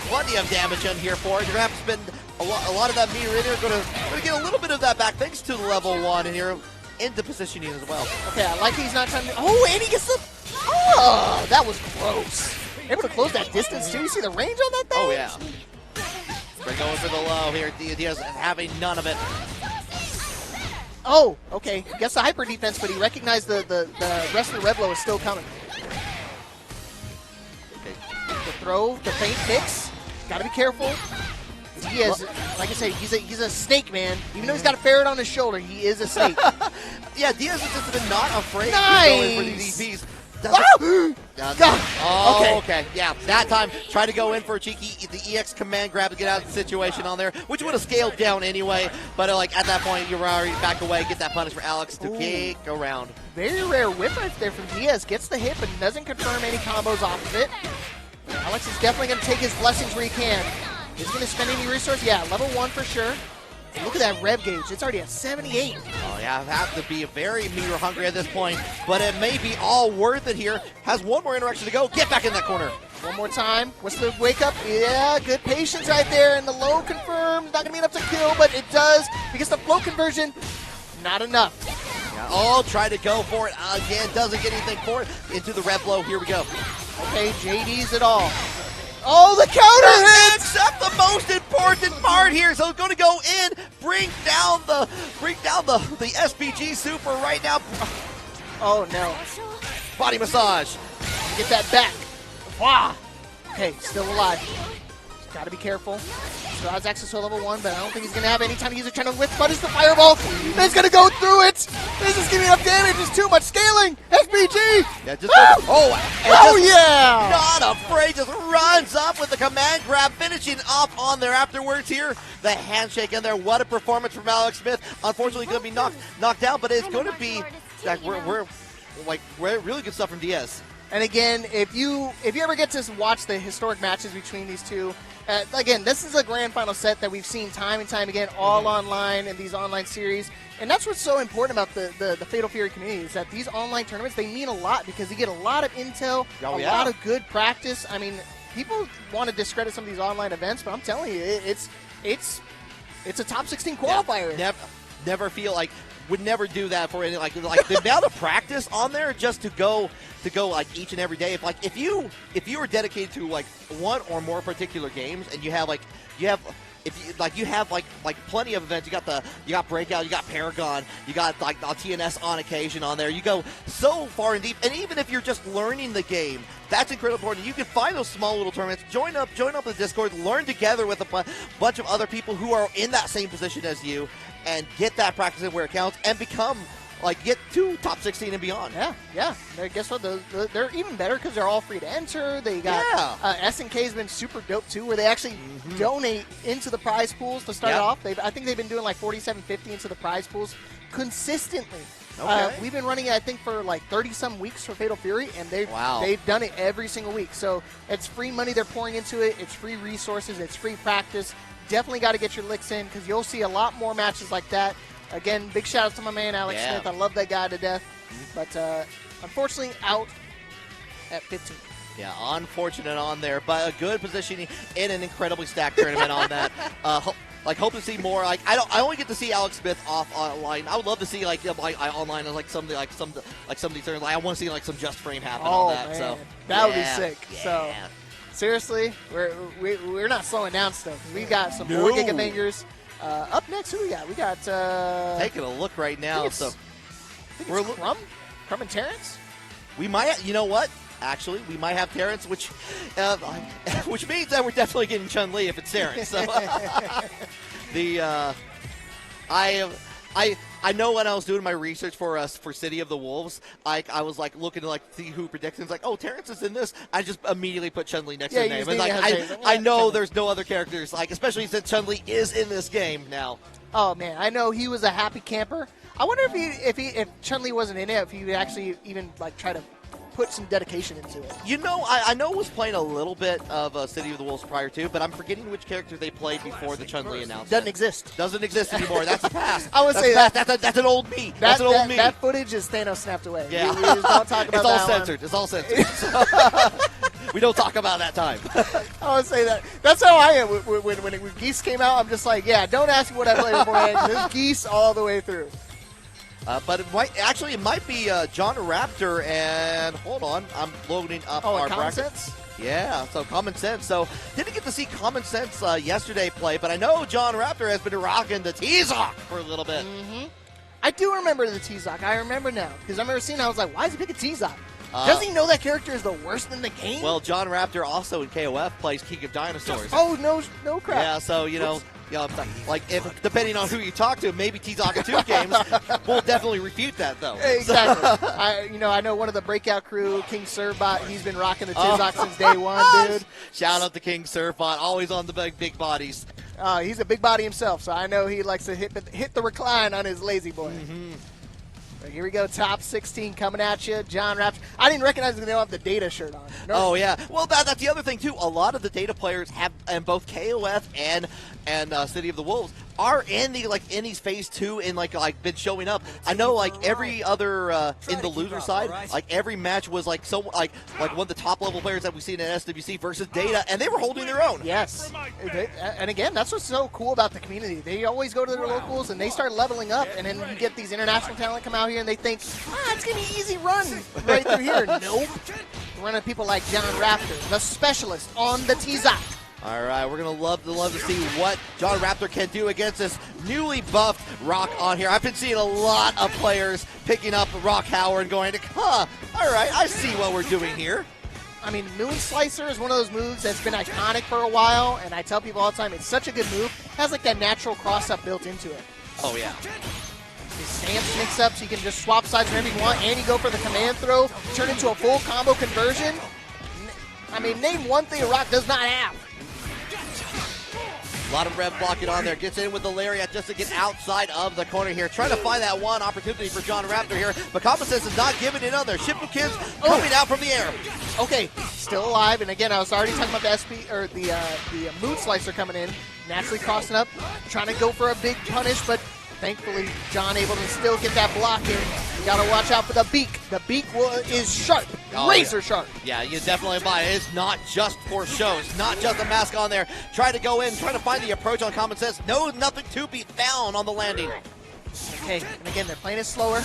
plenty of damage in here for it. You're going to have to spend a lot of that meter in here. Going to get a little bit of that back thanks to the level 1 in here into positioning as well. Okay, I like he's not trying to... Oh, and he gets the... Oh, that was close. Able to close that distance, too. You see the range on that thing? Oh, yeah. We're going for the low here. Diaz having none of it. Oh, okay. Gets the hyper defense, but he recognized the rest of the Revlo is still coming. Okay. The throw, the feint mix. Got to be careful. Diaz, like I said, he's a snake, man. Even though he's got a ferret on his shoulder, he is a snake. Yeah, Diaz has just been not afraid to go in for these DPs. Okay. Yeah, that time, try to go in for a cheeky, the EX command grab to get out of the situation on there, which would have scaled down anyway, but at that point, you're already back away, get that punish for Alex to kick around. Very rare whip right there from Diaz. Gets the hit, but doesn't confirm any combos off of it. Alex is definitely going to take his blessings where he can. Is he going to spend any resource? Yeah, level 1 for sure. Look at that rev gauge. It's already at 78. Oh, yeah, I have to be very meter hungry at this point, but it may be all worth it here. Has one more interaction to go. Get back in that corner. One more time. What's the wake up? Yeah, good patience right there. And the low confirms. Not going to be enough to kill, but it does because the flow conversion, not enough. Yeah, oh, try to go for it again. Doesn't get anything for it. Into the rev low. Here we go. Okay, JD's it all. Oh, the counter hit! Except the most important part here. So it's going to go in, bring down the SPG super right now. Oh no! Body massage. Get that back. Wow. Okay, still alive. Got to be careful. Still has access to level 1, but I don't think he's going to have any time to use it. Trying to whip punish the fireball. He's going to go through it. This is giving enough damage. It's too much scaling. SPG. Yeah, just yeah. Not afraid. Just runs up with the command grab, finishing off on there afterwards here. The handshake in there. What a performance from Alex Smith. Unfortunately, going to be knocked out, but it's going to be we're really good stuff from Diaz. And again, if you ever get to watch the historic matches between these two, again, this is a grand final set that we've seen time and time again, all online in these online series. And that's what's so important about the Fatal Fury community is that these online tournaments, they mean a lot because you get a lot of intel, a lot of good practice. I mean, people want to discredit some of these online events, but I'm telling you, it's a top 16 qualifier. Yeah, never feel like would never do that for any like the amount of practice on there just to go like each and every day. If you are dedicated to like one or more particular games and you have plenty of events, you got Breakout, you got Paragon, you got like TNS on occasion on there. You go so far and deep, and even if you're just learning the game, that's incredibly important. You can find those small little tournaments, join up the Discord, learn together with a bunch of other people who are in that same position as you, and get that practice in where it counts, and become get to top 16 and beyond. Yeah. Guess what? They're even better because they're all free to enter. They got SNK's been super dope too, where they actually donate into the prize pools to start off. I think they've been doing like $47.50 into the prize pools consistently. Okay. We've been running it, I think, for like 30-some weeks for Fatal Fury, and they've done it every single week. So it's free money they're pouring into it. It's free resources. It's free practice. Definitely got to get your licks in because you'll see a lot more matches like that. Again, big shout out to my man Alex Smith. I love that guy to death. But unfortunately, out at 15. Yeah, unfortunate on there, but a good positioning in an incredibly stacked tournament on that. Hope to see more. I only get to see Alex Smith off online. I would love to see online some of these tournaments. I want to see some Just Frame happen on that. Man. So that would be sick. Yeah. So seriously, we're not slowing down stuff. We got some more Gigabangers. Up next, who we got? We got taking a look right now. So we're Crumb and Terrence. We might. You know what? Actually, we might have Terrence, which means that we're definitely getting Chun-Li if it's Terrence. So I know when I was doing my research for City of the Wolves, I was looking to see who predictions. Terrence is in this. I just immediately put Chun-Li next to the name. And I know there's no other characters, especially since Chun-Li is in this game now. Oh man, I know he was a happy camper. I wonder if Chun-Li wasn't in it, if he would actually even try to put some dedication into it. I know it was playing a little bit of City of the Wolves prior to, but I'm forgetting which character they played before the Chun-Li announcement. Doesn't exist anymore. That's the past. I would say that's an old me. That's an old me. That footage is Thanos snapped away. Yeah. We just don't talk about that. It's all censored. We don't talk about that time. I would say that. That's how I am when Geese came out. I'm just don't ask me what I played beforehand. There's Geese all the way through. But it might be John Raptor, and hold on, I'm loading up our Common bracket. Sense? Yeah, so Common Sense. So didn't get to see Common Sense yesterday play, but I know John Raptor has been rocking the T-Zoc for a little bit. Mm-hmm. I do remember the T-Zoc. I remember now because I remember seeing. I was like, why is he picking T-Zoc? Does he know that character is the worst in the game? Well, John Raptor also in KOF plays King of Dinosaurs. Oh no crap. Yeah, so if depending on who you talk to, maybe T-Zoc 2 games will definitely refute that though. Exactly. I know one of the breakout crew, King Servbot. He's been rocking the T-Zoc since day one, dude. Shout out to King Servbot, always on the big bodies. He's a big body himself, so I know he likes to hit the recline on his lazy boy. Mm-hmm. But here we go, top 16 coming at you, John Raptor. I didn't recognize they don't have the Data shirt on. No. Oh yeah, well that's the other thing too. A lot of the Data players have, and both KOF and City of the Wolves are in these phase 2 and been showing up. I know every other in the loser side, every match was one of the top level players that we've seen in SWC versus Data, and they were holding their own. Yes, and again, that's what's so cool about the community. They always go to their locals and they start leveling up, and then you get these international talent come out here and they think, it's gonna be easy run right through here. Nope, we're running people like John Raptor, the specialist on the T-Zoc. All right, we're going to love to see what John Raptor can do against this newly buffed Rock on here. I've been seeing a lot of players picking up Rock Howard and going, all right, I see what we're doing here. I mean, Moon Slicer is one of those moves that's been iconic for a while, and I tell people all the time, it's such a good move. It has that natural cross-up built into it. Oh, yeah. His stance mix up so you can just swap sides whenever you want, and you go for the command throw, turn into a full combo conversion. I mean, name one thing Rock does not have. A lot of Rev blocking on there. Gets in with the lariat just to get outside of the corner here. Trying to find that one opportunity for John Raptor here. But Common Sense is not giving it on there. Shifu Kids coming out from the air. Okay, still alive. And again, I was already talking about the SP or the Moon Slicer coming in. Naturally crossing up. Trying to go for a big punish, but thankfully, John able to still get that block in. You got to watch out for the beak. The beak is sharp, razor sharp. Yeah, you definitely buy it. It's not just for show. It's not just a mask on there. Try to go in, try to find the approach on Common Sense. No, nothing to be found on the landing. Okay, and again, they're playing it slower.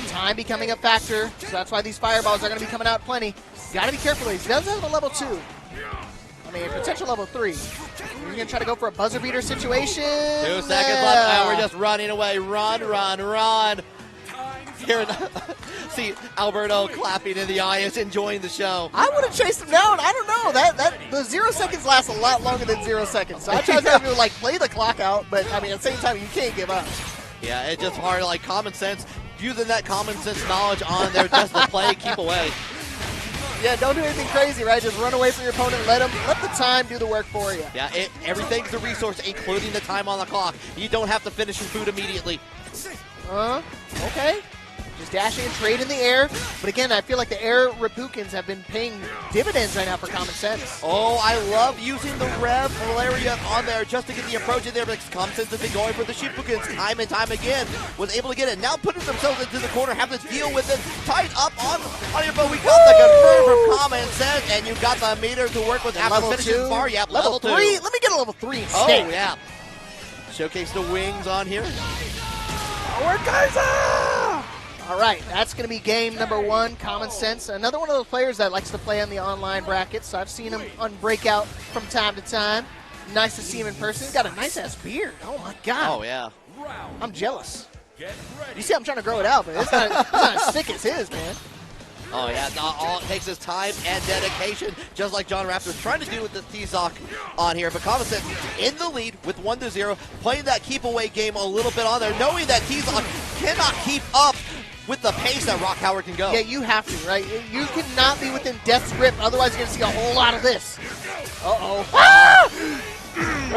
Time becoming a factor, so that's why these fireballs are going to be coming out plenty. You got to be careful. He does have a level 2. I mean, potential level 3. You're going to try to go for a buzzer beater situation. 2 seconds left, and we're just running away. Run. Here, see Alberto clapping in the audience, enjoying the show. I would have chased him down. I don't know. The 0 seconds lasts a lot longer than 0 seconds. So I try to tell people, play the clock out, but I mean, at the same time, you can't give up. Yeah, it's just hard. Common Sense, using that Common Sense knowledge on there just to play, keep away. Yeah, don't do anything crazy, right? Just run away from your opponent. Let the time do the work for you. Yeah, everything's a resource, including the time on the clock. You don't have to finish your food immediately. Okay. Just dashing and trade in the air. But again, I feel like the air Repukins have been paying dividends right now for Common Sense. Oh, I love using the Rev Lariat on there just to get the approach in there, because Common Sense has been going for the Shippukins time and time again. Was able to get it. Now putting themselves into the corner, have to deal with it. Tied up on your boat. We got the confirm from Common Sense, and you got the meter to work with after level finishing 2. bar. Yep, level 3. Let me get a level 3 Oh, instead. yeah. Showcase the wings on here. All right, that's going to be game number 1, Common Sense. Another one of those players that likes to play on the online brackets. So I've seen him on Breakout from time to time. Nice to see him in person. He's got a nice-ass beard. Oh, my God. Oh, yeah. I'm jealous. You see I'm trying to grow it out, but it's not as thick as his, man. Oh, yeah, all it takes is time and dedication, just like John Raptor trying to do with the T-Zoc on here. But Common Sense in the lead with 1-0, playing that keep-away game a little bit on there, knowing that T-Zoc cannot keep up with the pace that Rock Howard can go. Yeah, you have to, right? You cannot be within death's grip, otherwise you're going to see a whole lot of this. Uh-oh. Ah!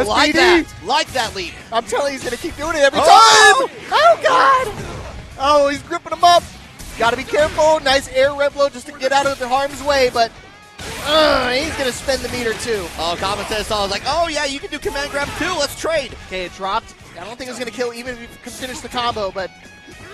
Like that lead. I'm telling you, he's going to keep doing it every time. Oh, God. Oh, he's gripping him up. Got to be careful. Nice air rev load just to get out of the harm's way, but he's going to spend the meter too. Oh, Common Sense was like, oh, yeah, you can do command grab too. Let's trade. Okay, it dropped. I don't think it's going to kill even if you can finish the combo, but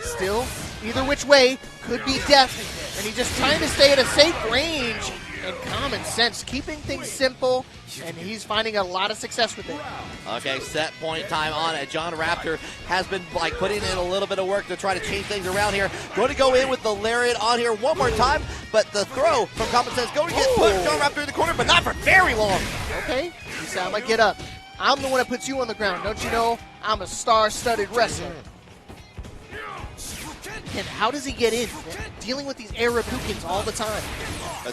still, either which way could be death. And he's just trying to stay at a safe range. And Common Sense, keeping things simple, and he's finding a lot of success with it. Okay, set point time on it. John Raptor has been putting in a little bit of work to try to change things around here. Going to go in with the Lariat on here one more time, but the throw from Common Sense going to get put John Raptor in the corner, but not for very long. Okay, you sound like get up. I'm the one that puts you on the ground. Don't you know I'm a star-studded wrestler? And how does he get in? Dealing with these air Repukins all the time.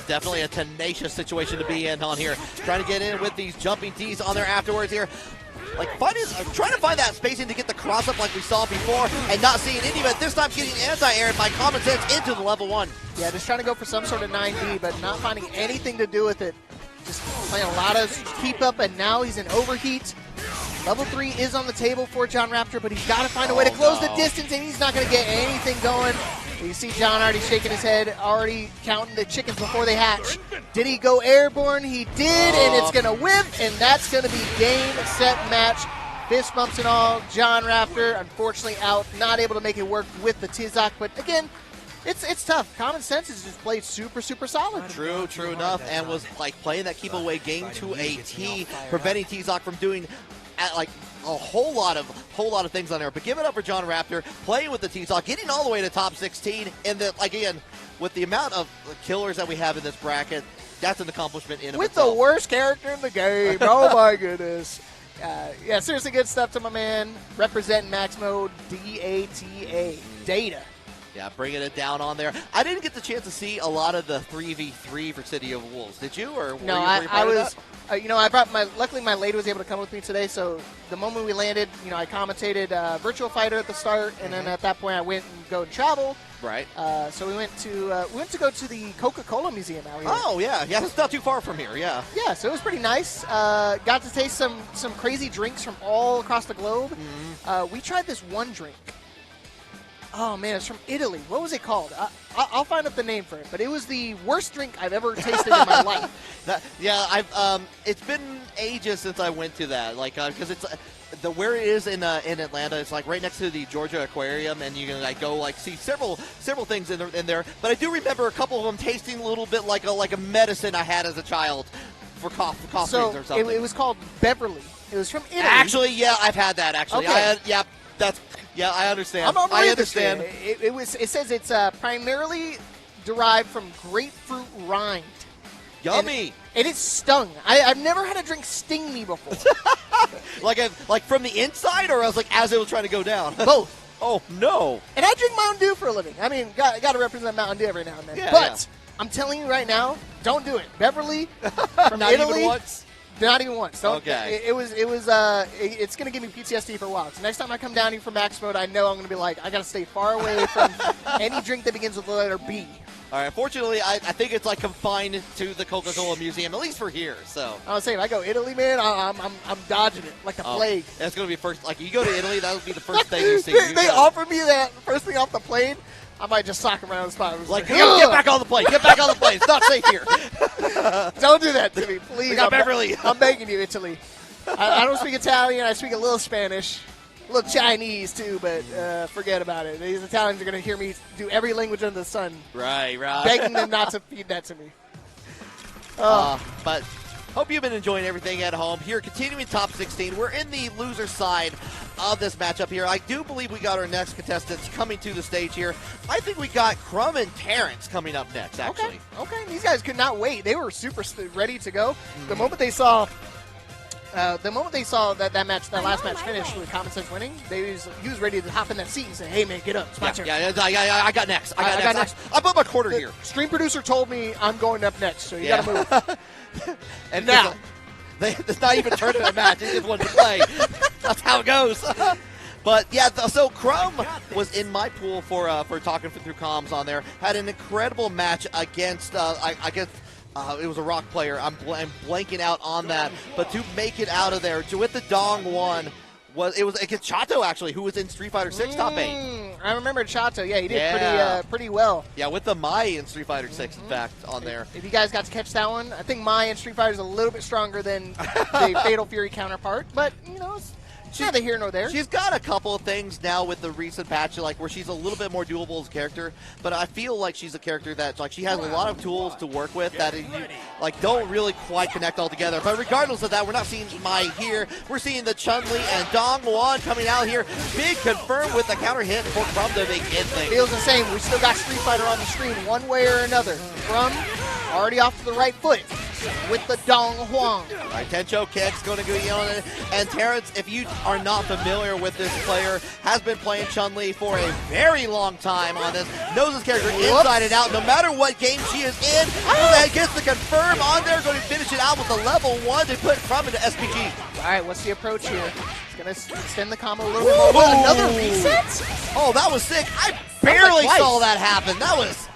Definitely a tenacious situation to be in on here. Trying to get in with these jumping Ds on there afterwards here. Trying to find that spacing to get the cross up like we saw before and not seeing any, but this time getting anti-aired by Common Sense into the level 1. Yeah, just trying to go for some sort of 9D, but not finding anything to do with it. Just playing a lot of keep up, and now he's in overheat. Level 3 is on the table for John Raptor, but he's got to find a way to close the distance, and he's not going to get anything going. You see John already shaking his head, already counting the chickens before they hatch. Did he go airborne? He did, and it's going to whip, and that's going to be game, set, match. Fist bumps and all. John Raptor, unfortunately, out, not able to make it work with the T-Zoc, but again, it's tough. Common Sense has just played super, super solid. True enough, and was playing that keep away game to a T, preventing T-Zoc from doing a whole lot of things on there. But give it up for John Raptor, playing with the T-Zoc, getting all the way to top 16, and then again, with the amount of killers that we have in this bracket, that's an accomplishment in with itself. The worst character in the game. Oh my goodness. Yeah, seriously good stuff to my man. Representing Max Mode, DATA. Data. Yeah, bringing it down on there. I didn't get the chance to see a lot of the 3v3 for City of Wolves. Did you? Or no, I was. I brought luckily my lady was able to come with me today. So the moment we landed, I commentated Virtual Fighter at the start, and then at that point I went and go and travel. Right. So we went to go to the Coca-Cola Museum out here. Oh yeah, it's not too far from here. Yeah. Yeah, so it was pretty nice. Got to taste some crazy drinks from all across the globe. Mm-hmm. We tried this one drink. Oh, man, it's from Italy. What was it called? I'll find out the name for it, but it was the worst drink I've ever tasted in my life. It's been ages since I went to that, because it's where it is in Atlanta. It's right next to the Georgia Aquarium, and you can go see several things in there. But I do remember a couple of them tasting a little bit like a medicine I had as a child for cough or something. It was called Beverly. It was from Italy. Actually, yeah, I've had that. Actually, okay. I understand. I understand. It says it's primarily derived from grapefruit rind. Yummy. And it stung. I've never had a drink sting me before. like from the inside, or as it was trying to go down? Both. Oh, no. And I drink Mountain Dew for a living. I mean, got to represent Mountain Dew every now and then. Yeah, but I'm telling you right now, don't do it. Beverly from Not Italy. Even once? Not even once. Okay. It's going to give me PTSD for a while. So next time I come down here for Max Mode, I know I'm going to be I got to stay far away from any drink that begins with the letter B. All right. Unfortunately, I think it's confined to the Coca-Cola Museum, at least for here. So I was saying, I go Italy, man. I'm dodging it like the plague. That's going to be first. You go to Italy, that would be the first thing you see. They offered me that first thing off the plane. I might just sock him around the spot. Like, get back on the plane. Get back on the plane. It's not safe here. Don't do that to me, please. We got Beverly. I'm begging you, Italy. I don't speak Italian. I speak a little Spanish. A little Chinese, too, but forget about it. These Italians are going to hear me do every language under the sun. Right. Begging them not to feed that to me. But hope you've been enjoying everything at home. Here, continuing top 16. We're in the loser side of this matchup here. I do believe we got our next contestants coming to the stage here. I think we got Crumb and Terrence coming up next, actually. Okay. These guys could not wait. They were super ready to go. The moment they saw that last match finish with Common Sense winning, he was ready to hop in that seat and say, "Hey man, get up, it's my turn." Yeah, I got next. I got next. I put my quarter here. Stream producer told me I'm going up next, so you got to move. And now, it's not even tournament match. They just want to play. That's how it goes. But yeah, so Crumb was in my pool for talking through comms on there. Had an incredible match against it was a rock player. I'm blanking out on that. But to make it out of there with the Dong 1, it was against Chato, actually, who was in Street Fighter 6 top 8. I remember Chato. Yeah, he did pretty well. Yeah, with the Mai in Street Fighter 6, in fact, on there. If you guys got to catch that one, I think Mai in Street Fighter is a little bit stronger than the Fatal Fury counterpart. But, it's neither here nor there. She's got a couple of things now with the recent patch, like where she's a little bit more doable as a character, but I feel like she's a character that's like she has a lot of tools to work with that don't really quite connect all together. But regardless of that, we're not seeing Mai here. We're seeing the Chun-Li and Dong 1 coming out here. Big confirm with the counter hit for Crumb to begin things. Feels the same. We still got Street Fighter on the screen one way or another. Crumb already off to the right foot with the Dong Huang. All right, Tencho Kick's going to go on it. And Terrence, if you are not familiar with this player, has been playing Chun-Li for a very long time on this. Knows this character inside and out. No matter what game she is in, gets the confirm on there. Going to finish it out with the level 1 to put Crumb into SPG. All right, what's the approach here? It's going to extend the combo a little bit more. Another reset? Oh, that was sick. I barely saw that happen. That was...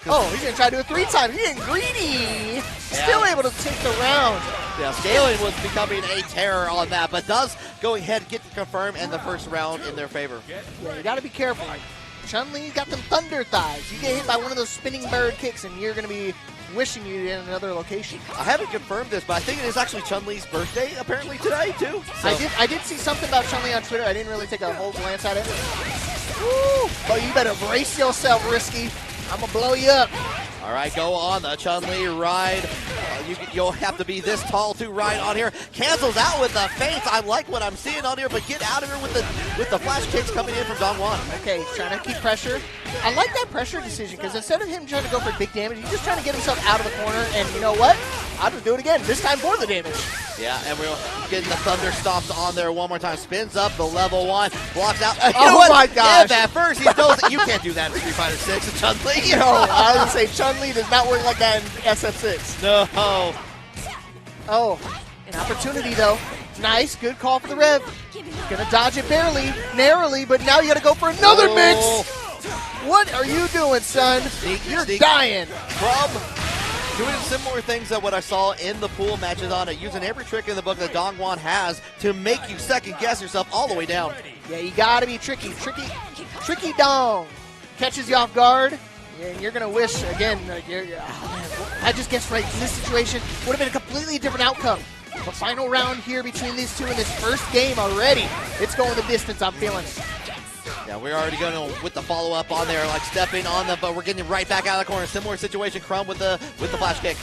Oh, he's going to try to do it 3 times. He's getting greedy. Still able to take the round. Yeah, scaling was becoming a terror on that, but does go ahead and get the confirm and the first round in their favor. Yeah, you got to be careful. Chun-Li got them thunder thighs. You get hit by one of those spinning bird kicks, and you're going to be wishing you in another location. I haven't confirmed this, but I think it is actually Chun-Li's birthday apparently today, too. So. I did see something about Chun-Li on Twitter. I didn't really take a whole glance at it. Woo! But you better brace yourself, Risky. I'm going to blow you up. All right, go on the Chun-Li ride. You'll have to be this tall to ride on here. Cancels out with the feints. I like what I'm seeing on here, but get out of here with the flash kicks coming in from Dong 1. Okay, trying to keep pressure. I like that pressure decision because instead of him trying to go for big damage, he's just trying to get himself out of the corner. And you know what? I'll just do it again, this time for the damage. Yeah, and we're getting the thunder stops on there one more time. Spins up the level 1, blocks out. Oh my gosh! Yeah, at first he knows that you can't do that in Street Fighter 6 and Chun-Li. No, I was gonna say Chun-Li does not work like that in SF6. No. Oh, an opportunity though. Nice, good call for the Rev. Gonna dodge it barely, narrowly, but now you gotta go for another mix. What are you doing, son? You're dying. Crumb doing similar things that what I saw in the pool matches on it, using every trick in the book that Dong 1 has to make you second guess yourself all the way down. Yeah, you gotta be tricky Dong. Catches you off guard, and you're gonna wish again. I just guessed right in this situation. Would have been a completely different outcome. The final round here between these two in this first game already. It's going the distance, I'm feeling. Yeah, we're already going with the follow-up on there, like stepping on them, but we're getting right back out of the corner. Similar situation, Crumb with the flash kick.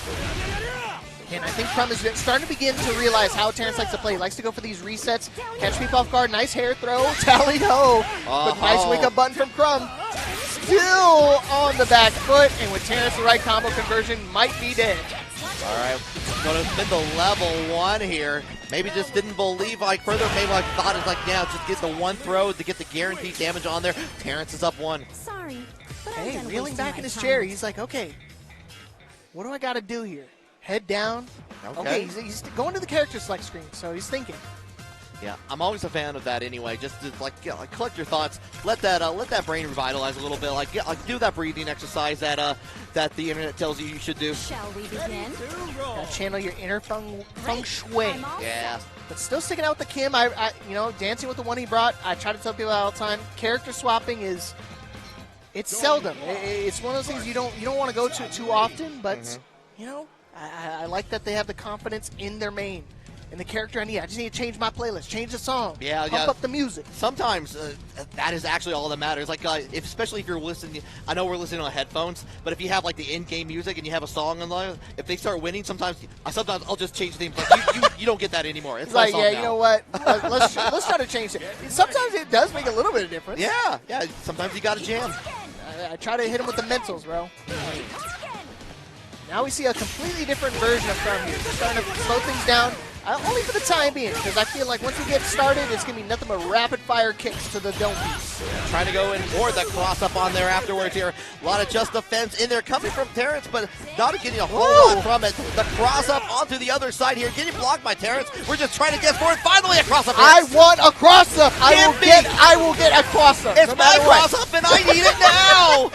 And I think Crumb is starting to begin to realize how Terrence likes to play. He likes to go for these resets, catch people off guard, nice hair throw, tally-ho. But nice wake-up button from Crumb. Still on the back foot, and with Terrence, the right combo conversion might be dead. All right, going to spin the level 1 here. Maybe just didn't believe further. Maybe thought it's just get the one throw to get the guaranteed damage on there. Terrence is up 1. Sorry, but hey, reeling back in his chair, he's like, okay, what do I got to do here? Head down. Okay, he's going to the character select screen, so he's thinking. Yeah, I'm always a fan of that anyway. Just to collect your thoughts, let that brain revitalize a little bit. Do that breathing exercise that the internet tells you should do. Shall we begin? Channel your inner feng shui. Yeah. But still sticking out with the Kim. I dancing with the one he brought. I try to tell people all the time. Character swapping is It's seldom. It's one of those things you don't want to go to too often, but you know, I like that they have the confidence in their main. And the character I need. I just need to change my playlist, change the song, pump up the music. Sometimes that is actually all that matters. Like, especially if you're listening, I know we're listening on headphones, but if you have like the in-game music and you have a song on there, if they start winning, sometimes I'll just change the theme. Like, you don't get that anymore. It's like, yeah, you know what? Let's try to change it. Sometimes it does make a little bit of difference. Yeah. Sometimes you got to jam. I try to hit them with the mentals, bro. Now we see a completely different version of From here. They're starting to slow things down. Only for the time being, because I feel like once we get started, it's going to be nothing but rapid-fire kicks to the dome piece. Trying to go in for the cross-up on there afterwards here. A lot of just defense in there coming from Terrence, but not getting a whole lot from it. The cross-up onto the other side here, getting blocked by Terrence. We're just trying to get for it. Finally, a cross-up. I want a cross-up. I will get a cross-up. It's my cross-up, and I need it now.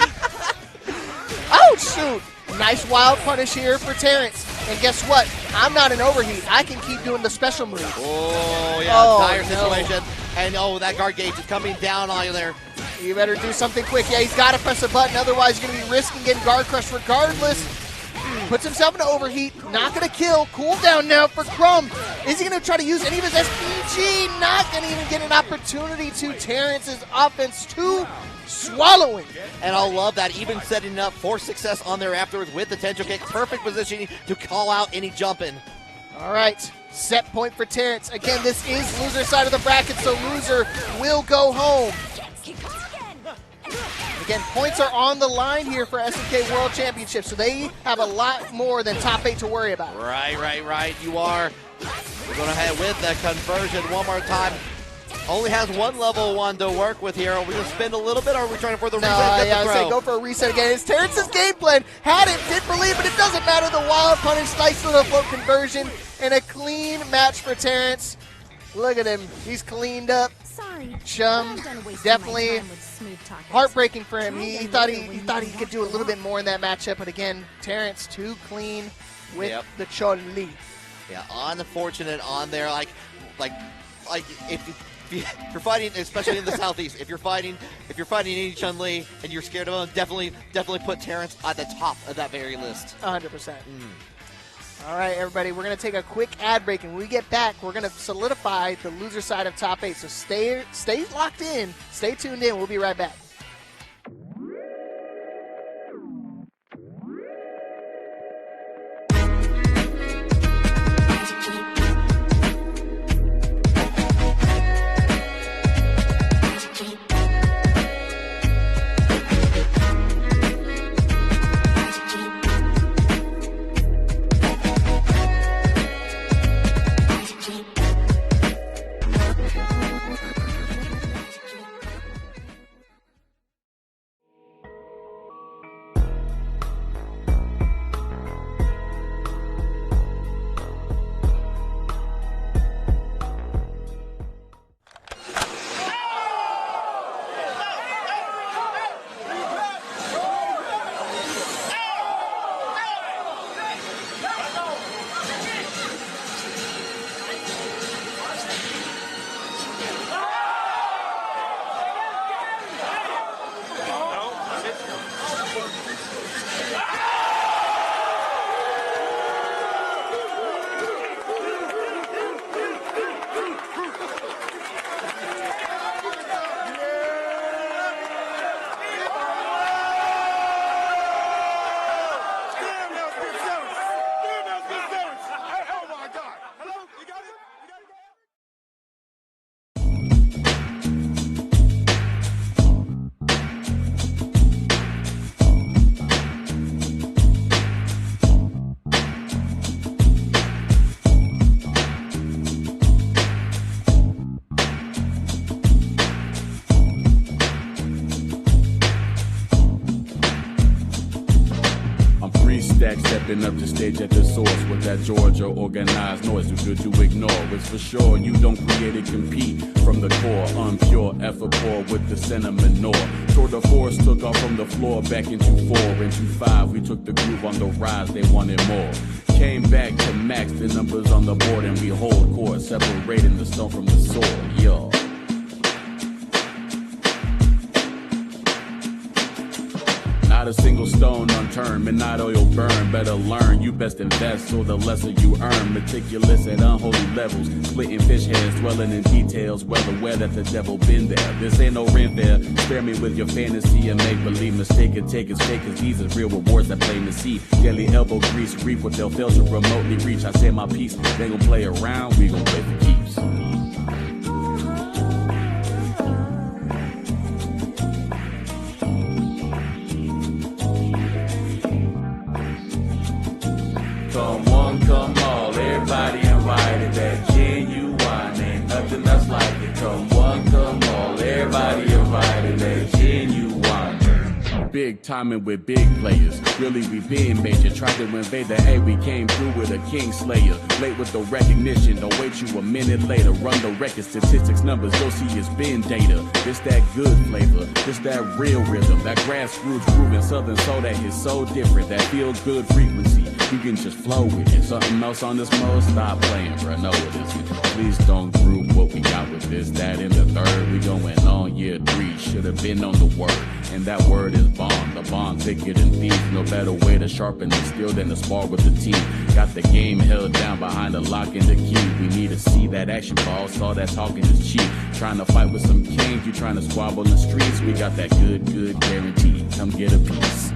Oh, shoot. Nice wild punish here for Terrence. And guess what? I'm not an overheat. I can keep doing the special move. Oh, yeah, dire situation. And, that guard gauge is coming down on you there. You better do something quick. Yeah, he's got to press a button. Otherwise, he's going to be risking getting guard crushed regardless. Puts himself in an overheat. Not going to kill. Cool down now for Crumb. Is he going to try to use any of his SPG? Not going to even get an opportunity to. Terrence's offense too swallowing. And I love that, even setting up for success on there afterwards with the Tenjo kick. Perfect positioning to call out any jumping. All right, set point for Terrence. Again, this is loser side of the bracket, so loser will go home. Again, points are on the line here for SNK World Championship, so they have a lot more than top 8 to worry about. Right. You are. We're going ahead with the conversion one more time. Only has one level 1 to work with here. Are we going to spend a little bit, or are we trying for the reset? I would say go for a reset again. It's Terrence's game plan. Had it, did believe, but it doesn't matter. The wild punish, nice little float conversion, and a clean match for Terrence. Look at him. He's cleaned up. Chum, definitely heartbreaking for him. He thought he could do a little bit more in that matchup, but again, Terrence too clean with the Chun-Li. Yeah, unfortunate on there. Like if you're fighting, especially in the Southeast, if you're fighting any Chun-Li and you're scared of him, definitely put Terrence at the top of that very list. 100%. All right, everybody, we're going to take a quick ad break, and when we get back, we're going to solidify the loser side of top 8. So stay locked in, stay tuned in. We'll be right back. Stepping up the stage at the source with that Georgia organized noise too good to ignore. It's for sure you don't create and compete from the core, unpure, F-4 with the center minor. Toward the force took off from the floor back into 4, into 5. We took the groove on the rise, they wanted more. Came back to max the numbers on the board and we hold court, separating the stone from the sword. Yo. not a single stone unturned, midnight oil burn. Better learn, you best invest, so the lesser you earn. Meticulous at unholy levels, splitting fish heads, dwelling in details, well aware that the devil been there. This ain't no rent fair. Spare me with your fantasy and make believe. Mistake it, take it's fake, cause these are real rewards that plain to see. Daily elbow grease, reap what they'll fail to remotely reach. I say my piece, they gon' play around, we gon' play for keeps. Come one, come all, everybody invited. That genuine, ain't nothing else like it. Come one, come all, everybody invited. That genuine. Big timing with big players. Really, we been major. Tried to invade the A, we came through with a king slayer. Late with the recognition, don't wait you a minute later. Run the record, statistics, numbers, you'll see it's been data. This that good flavor, this that real rhythm. That grassroots grooving southern soul that is so different. That feel good frequency, you can just flow with it. Something else on this mode, stop playing, bro. Know it isn't. Please don't group what we got with this, that, and the third. We going on year 3, should have been on the word. And that word is bond. The bond thicker than thieves. No better way to sharpen the steel than to spar with the team. Got the game held down behind the lock and the key. We need to see that action ball. Saw that talking is cheap. Trying to fight with some kings. You trying to squabble in the streets. We got that good guarantee. Come get a piece.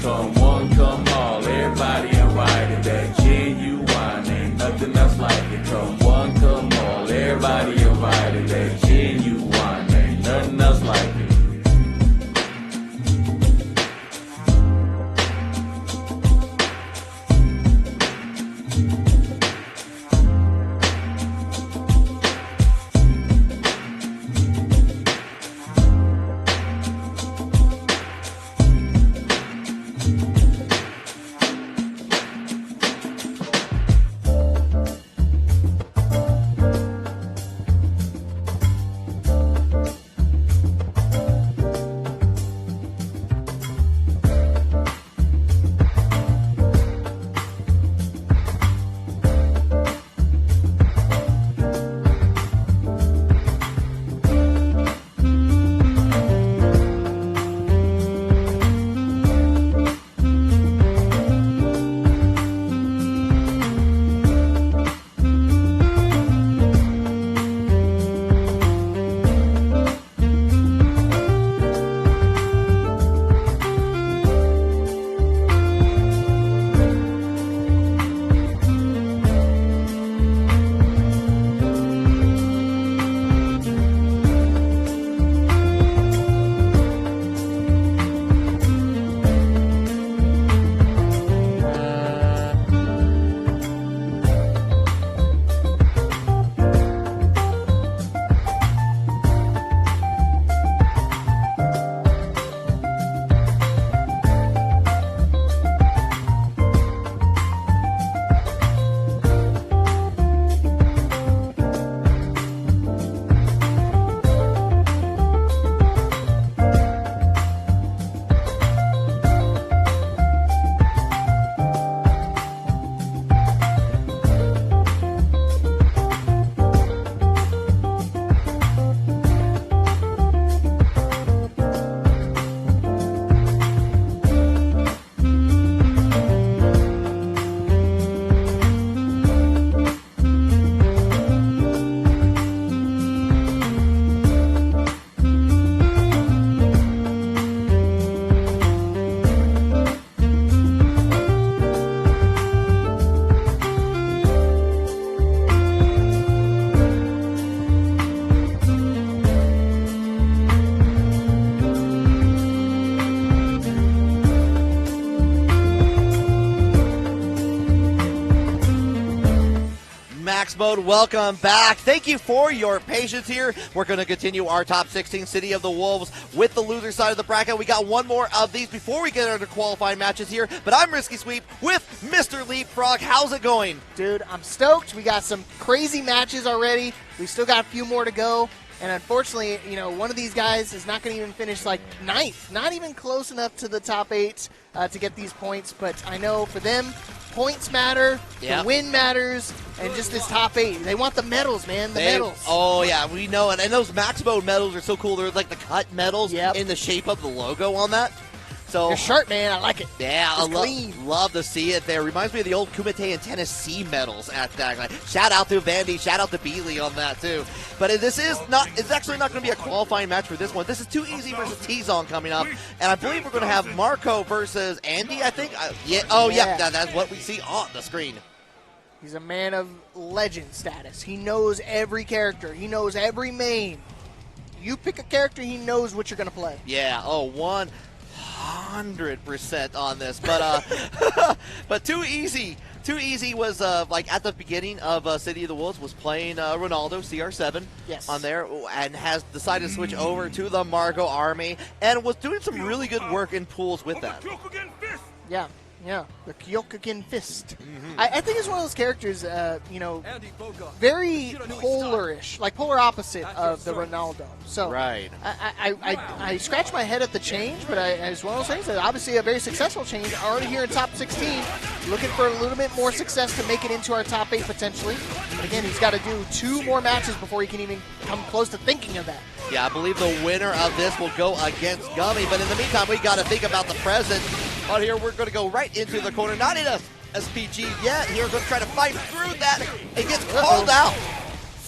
Come one, come all, everybody invited. That genuine, ain't nothing else like it. Come one, come all, everybody invited. That genuine, ain't nothing else like it. Max Mode, welcome back. Thank you for your patience here. We're going to continue our top 16 City of the Wolves with the loser side of the bracket. We got one more of these before we get into qualifying matches here, but I'm Risky Sweep with Mr. Leapfrog. How's it going? Dude, I'm stoked. We got some crazy matches already. We still got a few more to go. And unfortunately, you know, one of these guys is not going to even finish like ninth, not even close enough to the top 8 to get these points. But I know for them, points matter, Yep. the win matters, and just this top 8. They want the medals, man, the medals. Oh, yeah, we know. And those max mode medals are so cool. They're like the cut medals in the shape of the logo on that. So your shirt, man, I like it. Yeah, it's I clean. Love to see it there. Reminds me of the old Kumite and Tennessee medals at that. Like, shout out to Vandy, shout out to Bealey on that too. But this is not. It's actually not going to be a qualifying match for this one. This is Too Easy versus T-Zone coming up, and I believe we're going to have Marco versus Andy. I think. That's what we see on the screen. He's a man of legend status. He knows every character. He knows every main. You pick a character, he knows what you're going to play. Yeah. 100% on this, but but Too Easy was like at the beginning of City of the Wolves was playing Ronaldo CR7 on there, and has decided to switch over to the Margo army and was doing some really good work in pools with that. Yeah, the Kyokugen Fist. I think it's one of those characters, very polar-ish, like polar opposite of the Ronaldo. So right. I scratch my head at the change, but it's one of those things that obviously a very successful change. Already here in top 16, looking for a little bit more success to make it into our top 8 potentially. But again, he's got to do 2 more matches before he can even come close to thinking of that. Yeah, I believe the winner of this will go against Gummy, but in the meantime, we got to think about the present. Out here, we're going to go right into the corner. Not in a SPG yet. Here, we're going to try to fight through that. It gets called out.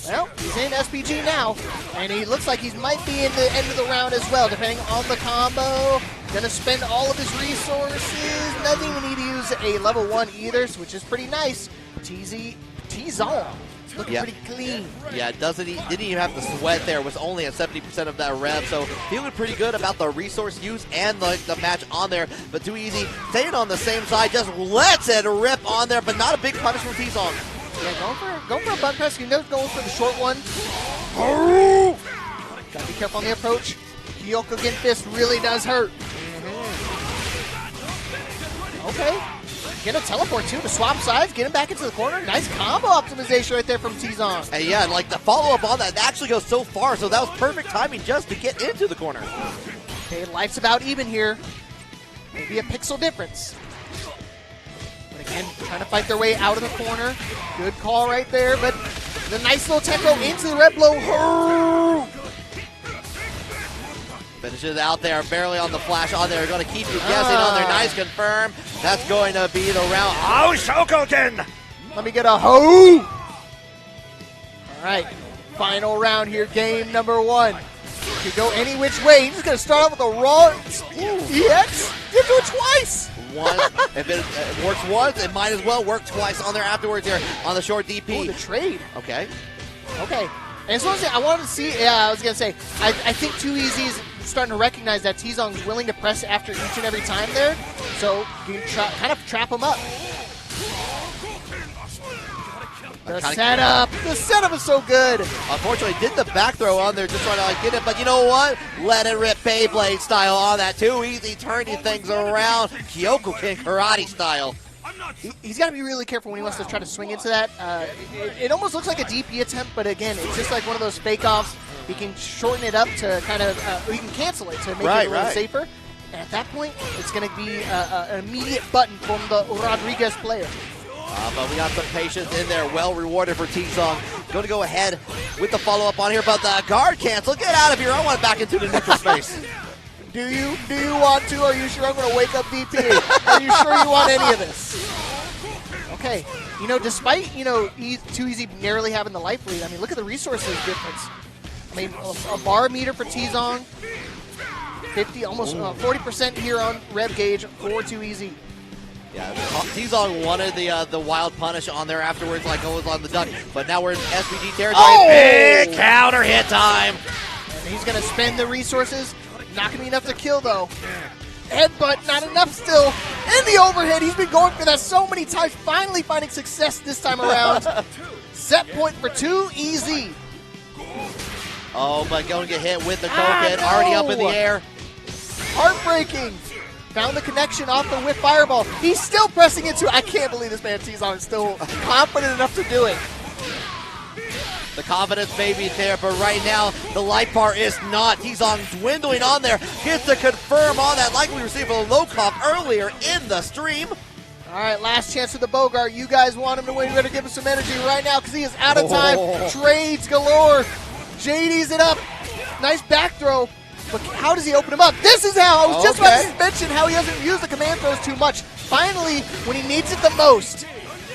Well, he's in SPG now, and he looks like he might be in the end of the round as well, depending on the combo. Going to spend all of his resources. Doesn't even need to use a level 1 either, which is pretty nice. T-Zone. Looking pretty clean. Yeah, didn't even have to sweat there. Was only at 70% of that rev, so feeling pretty good about the resource use and the match on there. But Too Easy staying on the same side, just lets it rip on there, but not a big punish from T-Zone. Yeah, going for a button press. You know, going for the short one. Gotta be careful on the approach. Kyokugen Fist really does hurt. Okay. Get a teleport, too, to swap sides, get him back into the corner. Nice combo optimization right there from T-Zone. And yeah, like the follow-up on that actually goes so far, so that was perfect timing just to get into the corner. Okay, life's about even here. Maybe a pixel difference. But again, trying to fight their way out of the corner. Good call right there, but the nice little tempo into the red blow. Finishes out there, barely on the flash on there. Going to keep you guessing on there. Nice confirm. That's going to be the round. Oh, Shokoken! Let me get a ho! All right, final round here, game number 1. Could go any which way. He's just going to start off with a raw EX. You do it twice. If it works once, it might as well work twice on there afterwards here on the short DP. Oh, the trade. Okay. And so I wanted to see, I was going to say, I think Too Easy is starting to recognize that T-Zone is willing to press after each and every time there, so you can kind of trap him up. The setup is so good. Unfortunately, did the back throw on there, just trying to get it, but you know what? Let it rip Beyblade style on that. Too Easy turning things around, Kyokugen karate style. He's got to be really careful when he wants to try to swing into that. It almost looks like a DP attempt, but again, it's just like one of those fake-offs. He can shorten it up to kind of, he can cancel it to make it a little safer. And at that point, it's going to be an immediate button from the Rodriguez player. But we got some patience in there. Well rewarded for T-Zone. Going to go ahead with the follow-up on here, but the guard cancel. Get out of here. I want back into the neutral space. Do you want to? Are you sure I'm going to wake up DP? Are you sure you want any of this? Okay. Despite, Too Easy narrowly having the life lead, I mean, look at the resources difference. I mean, a bar meter for T-Zone, 50, almost 40% here on rev gauge for Too Easy. Yeah, T-Zone wanted the wild punish on there afterwards, like it was on the duck, but now we're in SPG territory. Oh! Big counter hit time. And he's going to spend the resources. Not going to be enough to kill, though. Headbutt, not enough still. In the overhead, he's been going for that so many times, finally finding success this time around. Set point for Too Easy. Oh, but going to get hit with the Koken, already up in the air. Heartbreaking. Found the connection off the whip fireball. He's still pressing into it. I can't believe this man T-Zone is still confident enough to do it. The confidence may be there, but right now, the life bar is not. T-Zone dwindling on there. Gets to confirm on that, like we received a low comp earlier in the stream. All right, last chance for the Bogart. You guys want him to win. You better give him some energy right now because he is out of time. Trades galore. JD's it up. Nice back throw. But how does he open him up? This is how. I was just about to mention how he doesn't use the command throws too much. Finally, when he needs it the most.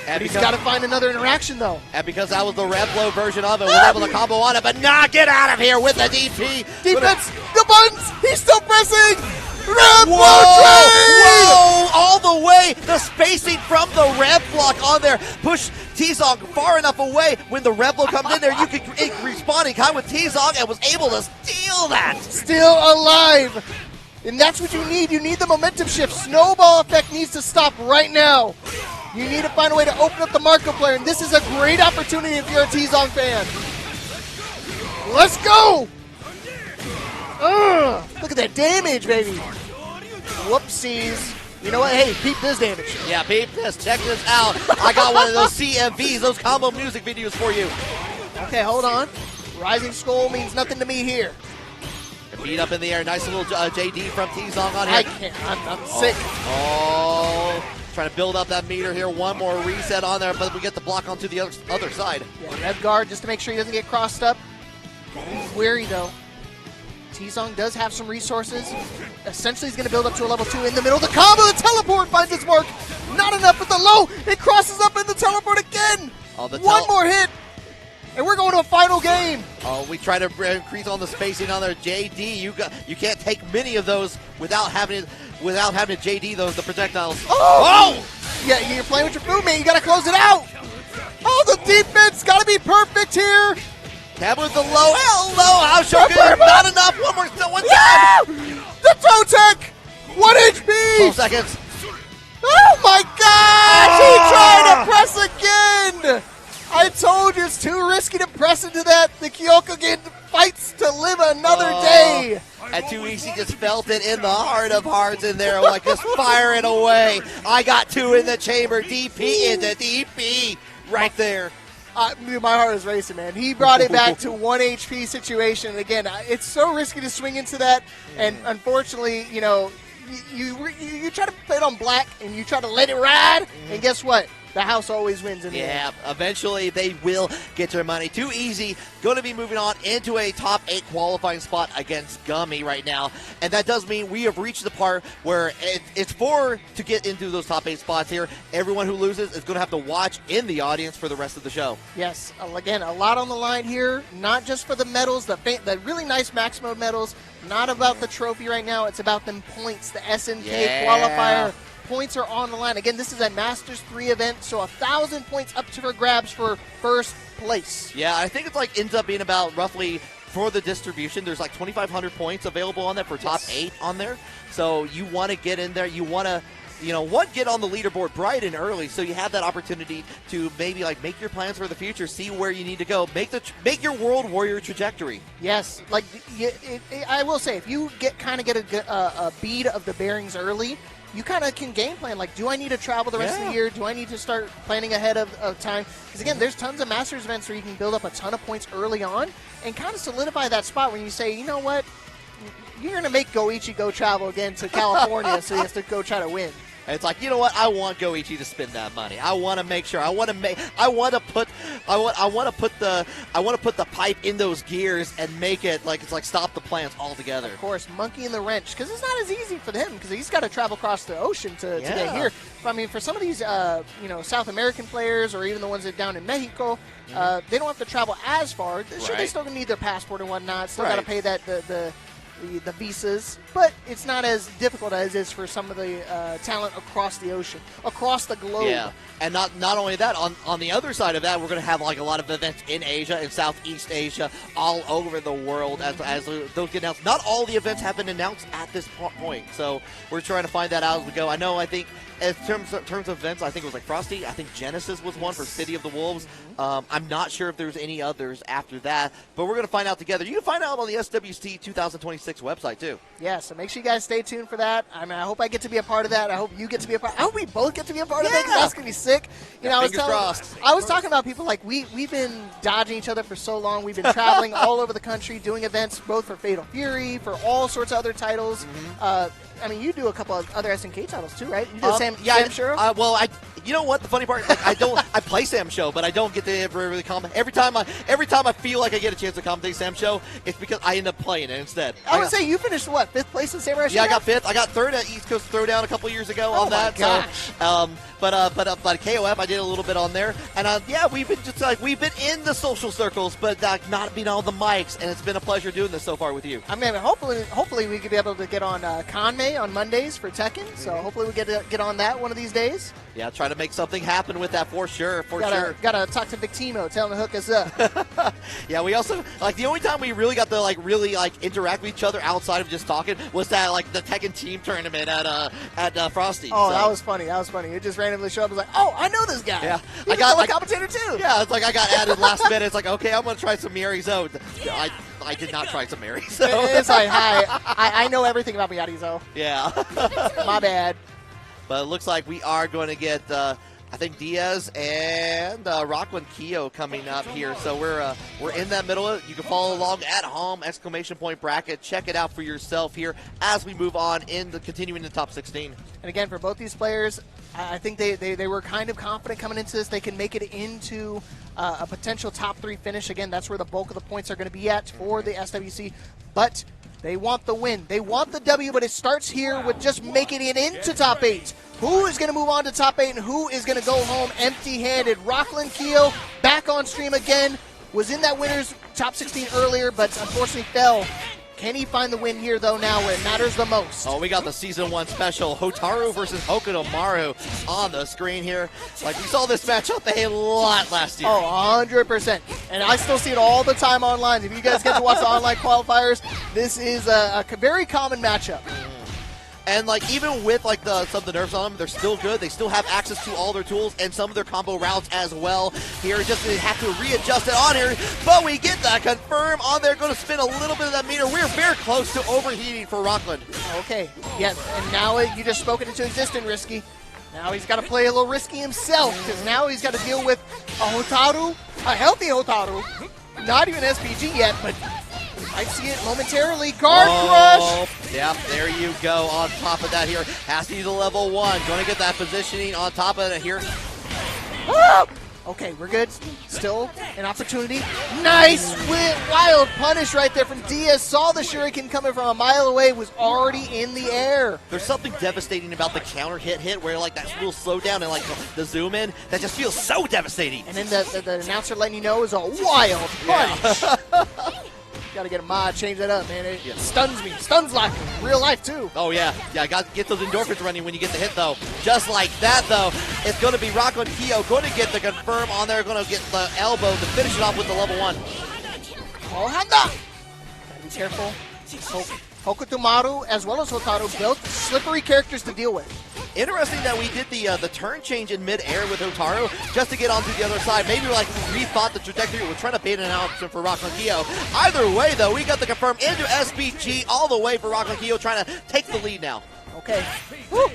And he's got to find another interaction, though. And because that was the Red-Blow version of it, was able to combo on it, but get out of here with the DP. Defense, the buttons, he's still pressing. Red-Blow trade! Whoa, all the way. The spacing from the Red Block on there. Push T-Zong far enough away. When the Red-Blow comes in there, you can respawn in kind with T-Zong and was able to steal that. Still alive. And that's what you need. You need the momentum shift. Snowball effect needs to stop right now. You need to find a way to open up the Marco player, and this is a great opportunity if you're a T-Zong fan. Let's go! Look at that damage, baby. Whoopsies. You know what? Hey, peep this damage. Yeah, peep this. Check this out. I got one of those CMVs, those combo music videos for you. Okay, hold on. Rising Skull means nothing to me here. Beat up in the air. Nice little JD from T-Zong on here. I can't. I'm sick. Trying to build up that meter here. One more reset on there, but we get the block onto the other side. Yeah, red guard just to make sure he doesn't get crossed up. He's weary, though. T-Zong does have some resources. Essentially, he's going to build up to a level 2 in the middle. The combo, the teleport finds its mark. Not enough with the low. It crosses up in the teleport again. One more hit. And we're going to a final game. We try to increase on the spacing on there. JD, you can't take many of those without having to JD the projectiles. Oh! Yeah, you're playing with your food, man. You got to close it out. Oh, the defense got to be perfect here. Cab with the low. Hello, how Shogun? Not enough. One more. Still one time. The toe tech. 1 HP. 12 seconds. Oh my gosh! He tried to press again. I told you it's too risky to press into that. The Kyokugen fights to live another day. And Too Easy just felt it in the heart of hearts in there, like just firing away. I got 2 in the chamber. DP into DP right there. My heart is racing, man. He brought it back to 1 HP situation. Again, it's so risky to swing into that. And unfortunately, you know, you try to play it on black and you try to let it ride. And guess what? The house always wins in the end. Eventually they will get their money. Too Easy going to be moving on into a top 8 qualifying spot against Gummy right now. And that does mean we have reached the part where it's to get into those top 8 spots here. Everyone who loses is going to have to watch in the audience for the rest of the show. Yes, again, a lot on the line here. Not just for the medals, the really nice max mode medals. Not about the trophy right now. It's about them points, the SNK qualifier. Points are on the line. Again, this is a Masters 3 event, so 1,000 points up for grabs for first place. Yeah, I think it's ends up being about roughly, for the distribution, there's 2,500 points available on there for top 8 on there. So you want to get in there. You want to, get on the leaderboard bright and early, so you have that opportunity to maybe make your plans for the future, see where you need to go, make your World Warrior trajectory. Yes, I will say, if you get a bead of the bearings early, you kind of can game plan. Do I need to travel the rest of the year? Do I need to start planning ahead of time? Because, again, there's tons of Masters events where you can build up a ton of points early on and kind of solidify that spot when you say, you know what, you're going to make Goichi go travel again to California so he has to go try to win. And it's you know what? I want Goichi to spend that money. I want to make sure. I want to put the pipe in those gears and make it stop the plans altogether. Of course, monkey in the wrench, because it's not as easy for him because he's got to travel across the ocean to get here. I mean, for some of these South American players or even the ones that down in Mexico, they don't have to travel as far. Sure, they still need their passport and whatnot. Still got to pay that the visas, but it's not as difficult as it is for some of the talent across the ocean, across the globe. Yeah, and not only that, on the other side of that, we're going to have a lot of events in Asia, in Southeast Asia, all over the world as those get announced. Not all the events have been announced at this point, so we're trying to find that out as we go. I think in terms of events, I think it was Frosty. I think Genesis was one for City of the Wolves. I'm not sure if there's any others after that, but we're going to find out together. You can find out on the SWC 2026 6 website, too. Yeah, so make sure you guys stay tuned for that. I mean, I hope I get to be a part of that. I hope you get to be a part. I hope we both get to be a part of it, because that's going to be sick. You know, fingers crossed. I was talking about people like we've been dodging each other for so long. We've been traveling all over the country doing events both for Fatal Fury, for all sorts of other titles. I mean, you do a couple of other SNK titles too, right? You do Sam Show? Well, you know what? The funny part, like, I play Sam Show, but I don't get to ever really comment. Every time I feel like I get a chance to commentate Sam Show, it's because I end up playing it instead. I would say you finished what, 5th place in Samurai Show? Yeah, I got 5th. I got 3rd at East Coast Throwdown a couple years ago on that. Gosh. So, but KOF, I did a little bit on there, and yeah, we've been in the social circles, but not being on the mics, and it's been a pleasure doing this so far with you. I mean, hopefully we could be able to get on Conmay on Mondays for Tekken. So hopefully we get on that one of these days. Yeah, try to make something happen with that for sure. Gotta talk to Victimo, tell him to hook us up. Yeah, we also the only time we really got to really interact with each other outside of just talking was that the Tekken team tournament at Frosty. Oh, so. That was funny. It just randomly showed up. I was like, oh, I know this guy. Yeah, I got a commentator too. Yeah, it's like I got added last minute. It's like, okay, I'm gonna try some Miarizo. I did not try some Miarizo. It's like, hi, I know everything about Miarizo. Yeah, my bad. But it looks like we are going to get, I think, Diaz and Rockland Keo coming up here. So we're in that middle. You can follow along at home, ! bracket. Check it out for yourself here as we move on continuing the top 16. And again, for both these players, I think they were kind of confident coming into this. They can make it into a potential top 3 finish. Again, that's where the bulk of the points are going to be at for the SWC. But they want the win. They want the W, but it starts here with just making it into top 8. Who is going to move on to top 8 and who is going to go home empty-handed? Rockland Keo back on stream again. Was in that winner's top 16 earlier, but unfortunately fell. Can he find the win here, though, now where it matters the most? Oh, we got the Season 1 special, Hotaru versus Hokutomaru on the screen here. We saw this matchup a lot last year. Oh, 100%. And I still see it all the time online. If you guys get to watch the online qualifiers, this is a very common matchup. And even with some of the nerfs on them, they're still good. They still have access to all their tools and some of their combo routes as well. Here, just they have to readjust it on here, but we get that confirm on there. Going to spin a little bit of that meter. We're very close to overheating for Rockland. Okay, yes, and now you just spoke it into existence, Risky. Now he's got to play a little risky himself, because now he's got to deal with a Hotaru, a healthy Hotaru. Not even SPG yet, but I see it momentarily. Guard crush. Yeah, there you go. On top of that here, has to use a level 1. Going to get that positioning on top of it here. Okay, we're good. Still an opportunity. Nice wild punish right there from Diaz. Saw the shuriken coming from a mile away. Was already in the air. There's something devastating about the counter hit where that little slowdown and the zoom in that just feels so devastating. And then the announcer letting you know is a wild punch. Got to get a mod, change that up, man. It stuns me. Stuns like real life, too. Oh, yeah. Yeah, got to get those endorphins running when you get the hit, though. Just like that, though, it's going to be Rockland Keo going to get the confirm on there. Going to get the elbow to finish it off with the level 1. Oh, Handa! Gotta be careful. Hokutomaru, as well as Hotaru, built slippery characters to deal with. Interesting that we did the turn change in mid-air with Hotaru just to get onto the other side. Maybe we rethought the trajectory. We're trying to bait an option for Rockland Keo. Either way, though, we got the confirm into SPG all the way for Rockland Keo, trying to take the lead now. Okay. Woo.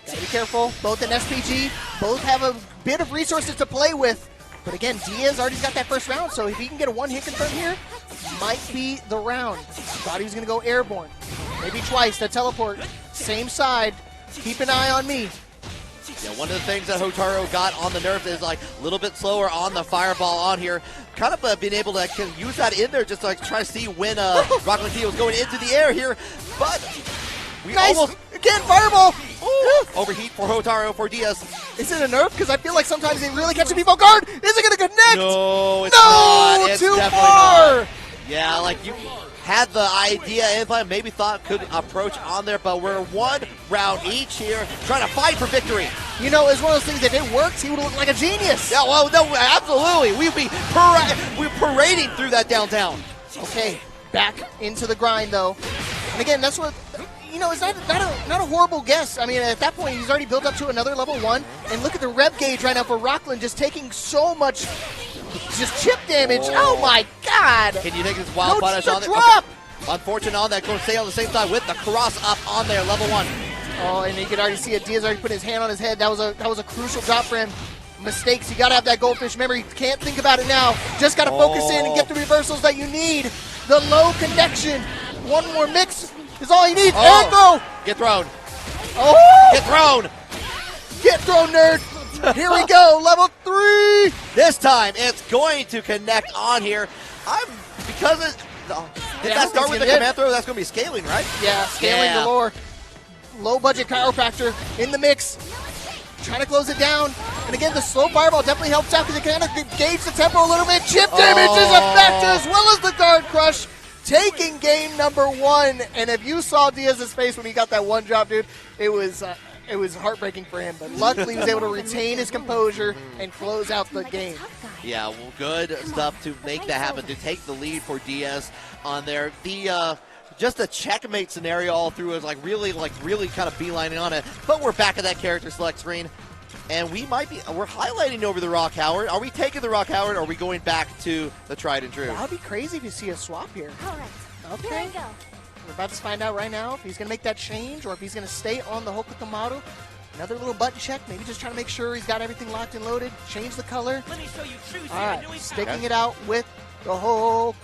Gotta be careful. Both in SPG, both have a bit of resources to play with. But again, Diaz already got that first round, so if he can get a one-hit confirm here, might be the round. Thought he was going to go airborne. Maybe twice, the teleport. Same side. Keep an eye on me. Yeah, one of the things that Hotaru got on the nerves is a little bit slower on the fireball on here. Kind of being able to use that in there just to try to see when Rockland Keo was going into the air here. But we almost... Again, fireball! Ooh. Overheat for Hotaru for Diaz. Is it a nerf? Because I feel like sometimes they really catch a people guard. Is it going to connect? No, it's not. It's too definitely far. Not. Yeah, you had the idea and maybe thought could approach on there, but we're one round each here trying to fight for victory. You know, it's one of those things, if it works, he would look like a genius. Yeah, well, no, absolutely. We'd be we're parading through that downtown. Okay, back into the grind, though. And again, that's what... it's not a horrible guess. I mean, at that point, he's already built up to another level 1. And look at the rev gauge right now for Rockland, just taking so much just chip damage. Oh my God. Can you take this wild punish on there? Drop. Unfortunate on that. Going to stay on the same side with the cross up on there, level 1. Oh, and you can already see it. Diaz already put his hand on his head. That was a crucial drop for him. Mistakes. You got to have that goldfish memory. Can't think about it now. Just got to focus in and get the reversals that you need. The low connection. One more mix is all you need. Air throw. Get thrown. Oh! Get thrown. Get thrown, nerd. Here we go. Level 3. This time it's going to connect on here. Did that start with the command throw? That's going to be scaling, right? Yeah, scaling galore. Low budget chiropractor in the mix. Trying to close it down. And again, the slow fireball definitely helps out because it kind of gauge the tempo a little bit. Chip damage is a factor as well as the guard crush. Taking game number 1. And if you saw Diaz's face when he got that one drop, dude, it was heartbreaking for him. But luckily he was able to retain his composure and close out the game. Yeah, well, good stuff to make that happen, to take the lead for Diaz on there. Just the checkmate scenario all through is really kind of beelining on it. But we're back at that character select screen. And we're highlighting over the Rock Howard. Are we taking the Rock Howard or are we going back to the tried and true? That would be crazy if you see a swap here. All right. Okay. Here we go. We're about to find out right now if he's going to make that change or if he's going to stay on the Hokutomaru. Another little button check, maybe just trying to make sure he's got everything locked and loaded. Change the color. Let me show you true. All right, sticking it out with the Hokutomaru.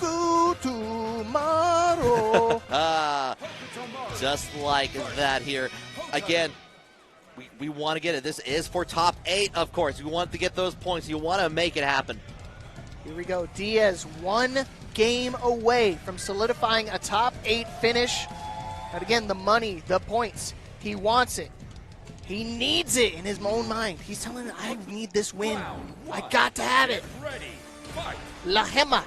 Just like that here. Again, we want to get it. This is for top 8, of course. You want to get those points. You want to make it happen. Here we go. Diaz 1 game away from solidifying a top 8 finish. But again, the money, the points, he wants it. He needs it in his own mind. He's telling him, I need this win. I got to have it. La Gema,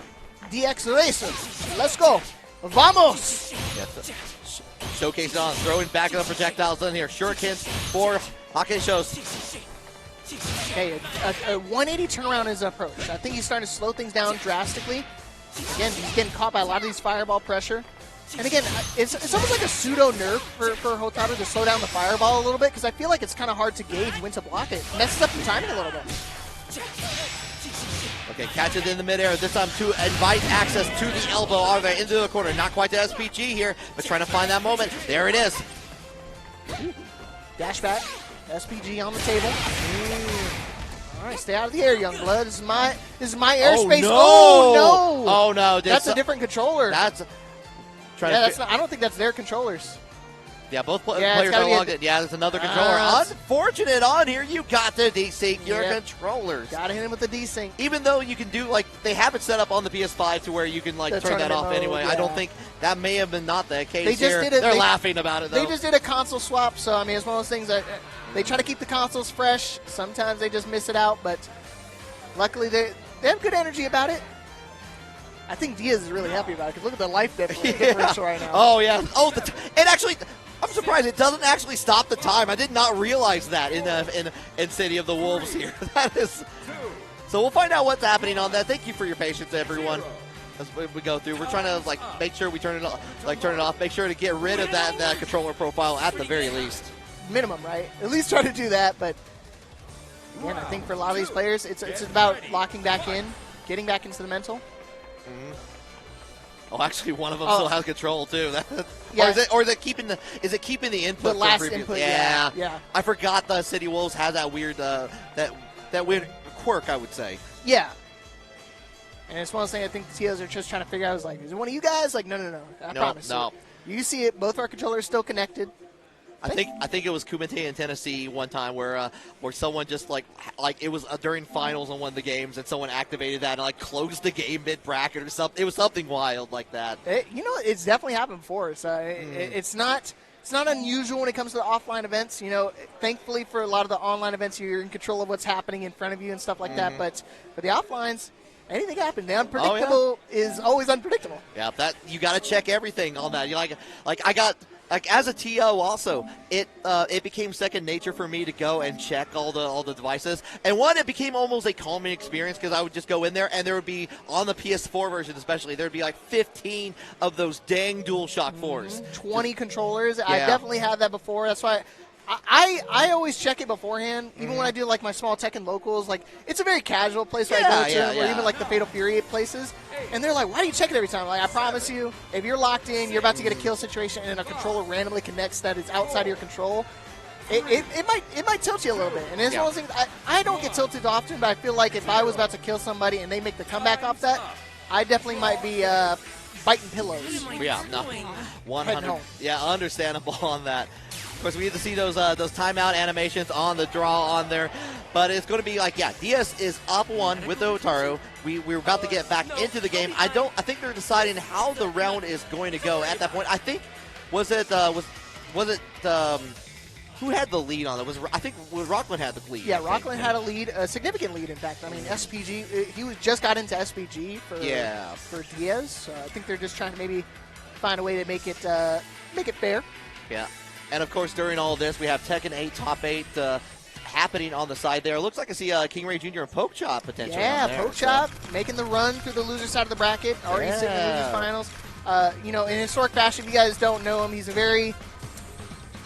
DX Racers. Let's go. Vamos. Showcase on, throwing back of the projectiles in here. Shurikens for Hake Shows. Okay, a 180 turnaround is his approach. I think he's starting to slow things down drastically. Again, he's getting caught by a lot of these fireball pressure. And again, it's almost like a pseudo nerf for Hotaru to slow down the fireball a little bit because I feel like it's kind of hard to gauge when to block it. Messes up the timing a little bit. Okay, catch it in the midair. This time to invite access to the elbow all the way into the corner. Not quite the SPG here, but trying to find that moment. There it is. Dash back. SPG on the table. All right, stay out of the air, young blood. This is my airspace. Oh, no. Oh, no. That's a different controller. That's I don't think that's their controllers. Yeah, both players are logged in. Yeah, there's another controller. Unfortunate on here. You got to desync your controllers. Got to hit him with the desync. Even though you can do, they have it set up on the PS5 to where you can, turn that off anyway. Yeah. I don't think that may have been not the case here. They're laughing about it, though. They just did a console swap, so, I mean, it's one of those things that they try to keep the consoles fresh. Sometimes they just miss it out, but luckily they have good energy about it. I think Diaz is really happy about it because look at the life differential right now. Oh, yeah. Oh, it actually, I'm surprised it doesn't actually stop the time. I did not realize that in City of the Wolves here. That is. So we'll find out what's happening on that. Thank you for your patience, everyone. As we go through, we're trying to make sure we turn it off. Make sure to get rid of that controller profile at the very least. Minimum, right? At least try to do that. But again, I think for a lot of these players, it's about locking back in, getting back into the mental. Oh, actually, one of them still has control too. Yeah. Or is it keeping the input? The last input. Yeah. I forgot the City Wolves had that weird that weird quirk, I would say. Yeah. And it's one of those things I think the TOs are just trying to figure out. Is is it one of you guys? No. I promise. No. You see it. Both our controllers still connected. I think it was Kumite in Tennessee one time where someone just it was during finals on one of the games and someone activated that and closed the game mid bracket or something. It was something wild like that. It's definitely happened before. So it's not unusual when it comes to the offline events. Thankfully for a lot of the online events, you're in control of what's happening in front of you and stuff like that. But for the offlines, anything happens. The unpredictable is always unpredictable. Yeah, that you got to check everything on that. I got. As a TO also, it became second nature for me to go and check all the devices. And it became almost a calming experience because I would just go in there and there would be, on the PS4 version especially, there would be 15 of those dang DualShock 4s. 20 controllers. Yeah. I definitely had that before. That's why I always check it beforehand, even when I do like my small Tekken locals. Like, it's a very casual place that I go to, or even like the Fatal Fury places. And they're like, why do you check it every time? Like, I promise you, if you're locked in, you're about to get a kill situation, and a controller randomly connects that is outside of your control, it might tilt you a little bit. And it's one of those things, I don't get tilted often, but I feel like if I was about to kill somebody and they make the comeback off that, I definitely might be biting pillows. Yeah, no, 100. Yeah, understandable on that. Of course, we get to see those timeout animations on the draw on there. But it's going to be like, Diaz is up 1 with the Otaru. We're about to get back into the game. I think they're deciding how the round is going to go at that point. I think, was it who had the lead on it? I think Rockland had the lead. Yeah, Rockland had a lead, a significant lead, in fact. I mean, SPG, he just got into SPG for Diaz. So I think they're just trying to maybe find a way to make it fair. Yeah. And, of course, during all of this, we have Tekken 8 Top 8 happening on the side there. It looks like I see King Ray Jr. and Poke Chop potentially on there. Poke Chop making the run through the loser side of the bracket, already sitting in the losers finals. In historic fashion, if you guys don't know him, he's a very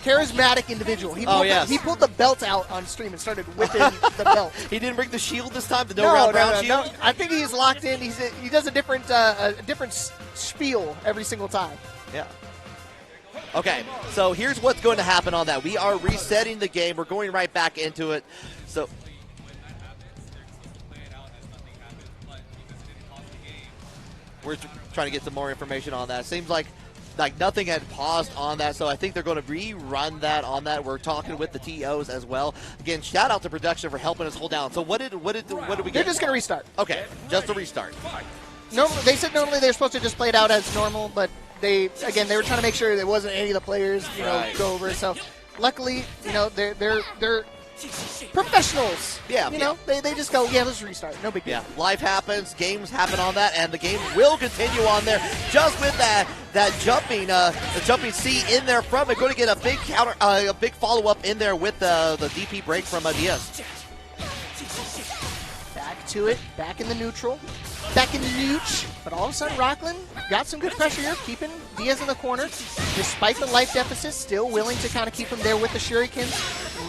charismatic individual. He pulled the belt out on stream and started whipping the belt. He didn't bring the shield this time, the no-round shield? No. I think he's locked in. He does a different spiel every single time. Yeah. Okay, so here's what's going to happen on that. We are resetting the game. We're going right back into it. So we're trying to get some more information on that. Seems like nothing had paused on that, so I think they're going to rerun that on that. We're talking with the TOs as well. Again, shout out to production for helping us hold down. So what did we get? They're just going to restart. Okay, just a restart. No, they said normally they're supposed to just play it out as normal, but they were trying to make sure there wasn't any of the players, go over. So luckily, they're professionals. Yeah. They just go, let's restart. No big deal. Yeah. Life happens, games happen on that, and the game will continue on there. Just with that jumping, the jumping C in there from it, going to get a big counter, a big follow up in there with the DP break from Diaz. Back to it, back in the neutral. Back in the nooch, but all of a sudden Rockland got some good pressure here, keeping Diaz in the corner. Despite the life deficit, still willing to kind of keep him there with the shurikens.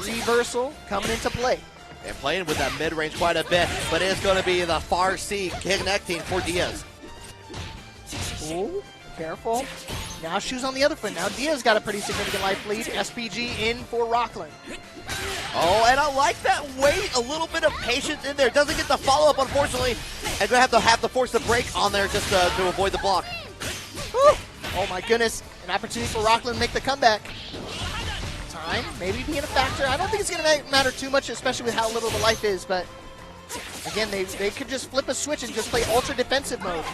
Reversal coming into play. They're playing with that mid-range quite a bit, but it's going to be the far C connecting for Diaz. Ooh, careful. Now shoes on the other foot. Now Diaz got a pretty significant life lead. SPG in for Rockland. Oh, and I like that wait, a little bit of patience in there. Doesn't get the follow-up, unfortunately. And going to have to force the break on there just to avoid the block. Woo. Oh, my goodness. An opportunity for Rockland to make the comeback. Time maybe being a factor. I don't think it's going to matter too much, especially with how little the life is. But, again, they could just flip a switch and just play ultra defensive mode.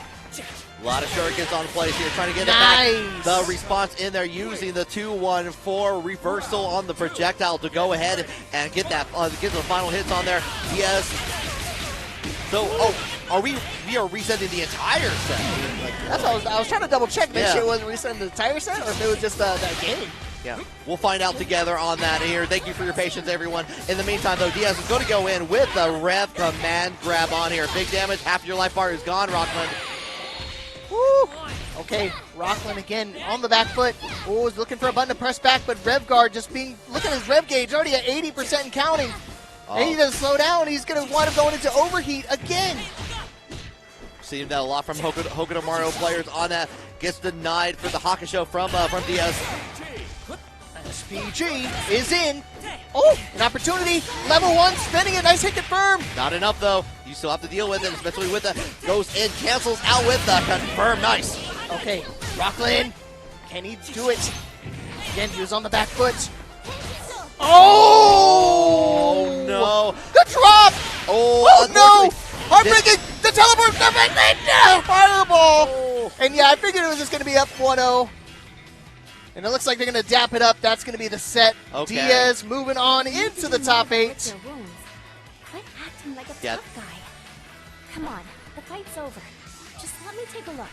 A lot of shurikens on place here, trying to get it back. The response in there using the 2-1-4 reversal on the projectile to go ahead and get that get the final hits on there. Yes. So, we are resetting the entire set. That's what I was trying to double check, make sure it wasn't resetting the entire set, or if it was just that game. Yeah, we'll find out together on that here. Thank you for your patience, everyone. In the meantime, though, Diaz is going to go in with the Rev command grab on here. Big damage, half your life bar is gone, Rockland. Woo! Okay, Rockland again on the back foot. Oh, is looking for a button to press back, but Rev Guard look at his Rev gauge, already at 80% and counting. And he doesn't slow down. He's going to wind up going into overheat again. Seeing that a lot from Hokuto Mario players on that. Gets denied for the Hakusho from Diaz. SPG is in. Oh, an opportunity. Level 1, spinning it. Nice hit confirm. Not enough, though. You still have to deal with it, especially with the goes in, cancels out with the confirm. Nice. Okay, Rockland. Can he do it? Again, he was on the back foot. Oh, no. The drop. Oh no. Heartbreaking. The teleport. No. Fireball. Oh. And yeah, I figured it was just going to be up 1-0. And it looks like they're going to dap it up. That's going to be the set. Okay. Diaz moving on into the top 8. Quit acting like a tough guy. Come on, the fight's over. Just let me take a look.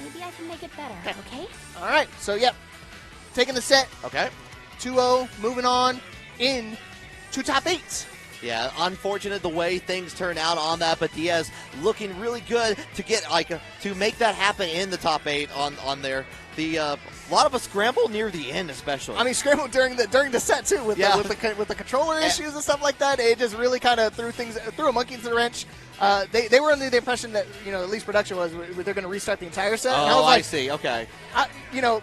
Maybe I can make it better, okay? All right, so taking the set. Okay. 2-0, moving on in to top 8. Yeah, unfortunate the way things turn out on that, but Diaz looking really good to get to make that happen in the top 8 on there. The A lot of a scramble near the end, especially. I mean, scramble during the set too, with the controller issues and stuff like that. It just really kind of threw a monkey into the wrench. They were under the impression that at least production was they're going to restart the entire set. Oh, I see. Okay.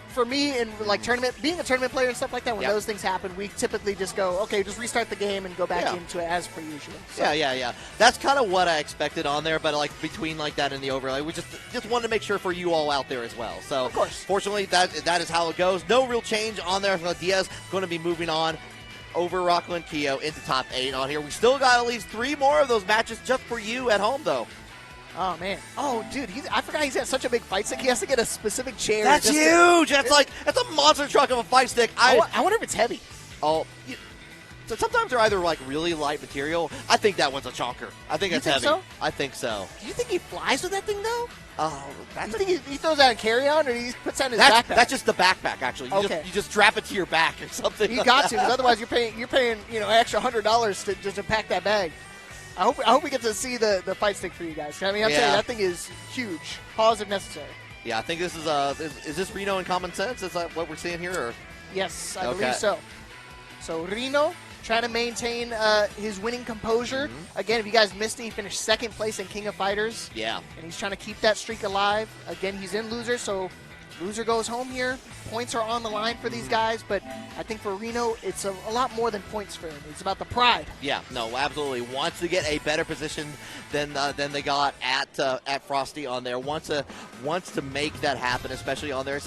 For me and like being a tournament player and stuff like that, when those things happen, we typically just go, okay, just restart the game and go back into it as per usual. So. Yeah. That's kind of what I expected on there, but like between like that and the overlay, we just wanted to make sure for you all out there as well. So of course, fortunately, that is how it goes. No real change on there. Diaz going to be moving on over Rockland Keo into top 8 on here. We still got at least 3 more of those matches just for you at home, though. Oh, man. Oh, dude, I forgot he's got such a big fight stick. He has to get a specific chair. That's huge. That's a monster truck of a fight stick. I wonder if it's heavy. Oh, so sometimes they're either like really light material. I think that one's a chonker. I think it's heavy. So? I think so. Do you think he flies with that thing, though? Oh, you think he throws out a carry-on, or he puts that in his backpack? That's just the backpack, actually. You just strap it to your back or something. You got to, because otherwise you're paying an extra $100 to pack that bag. I hope we get to see the fight stick for you guys. I mean, I'm telling you, that thing is huge. Pause if necessary. Yeah, I think this is this Reno in Common Sense? Is that what we're seeing here? Or? Yes, I believe so. So Reno trying to maintain his winning composure. Mm-hmm. Again, if you guys missed it, he finished 2nd place in King of Fighters. Yeah. And he's trying to keep that streak alive. Again, he's in loser, so loser goes home here. Points are on the line for these guys, but I think for Reno, it's a lot more than points for him. It's about the pride. Yeah, no, absolutely. Wants to get a better position than they got at Frosty on there. Wants to make that happen, especially on there.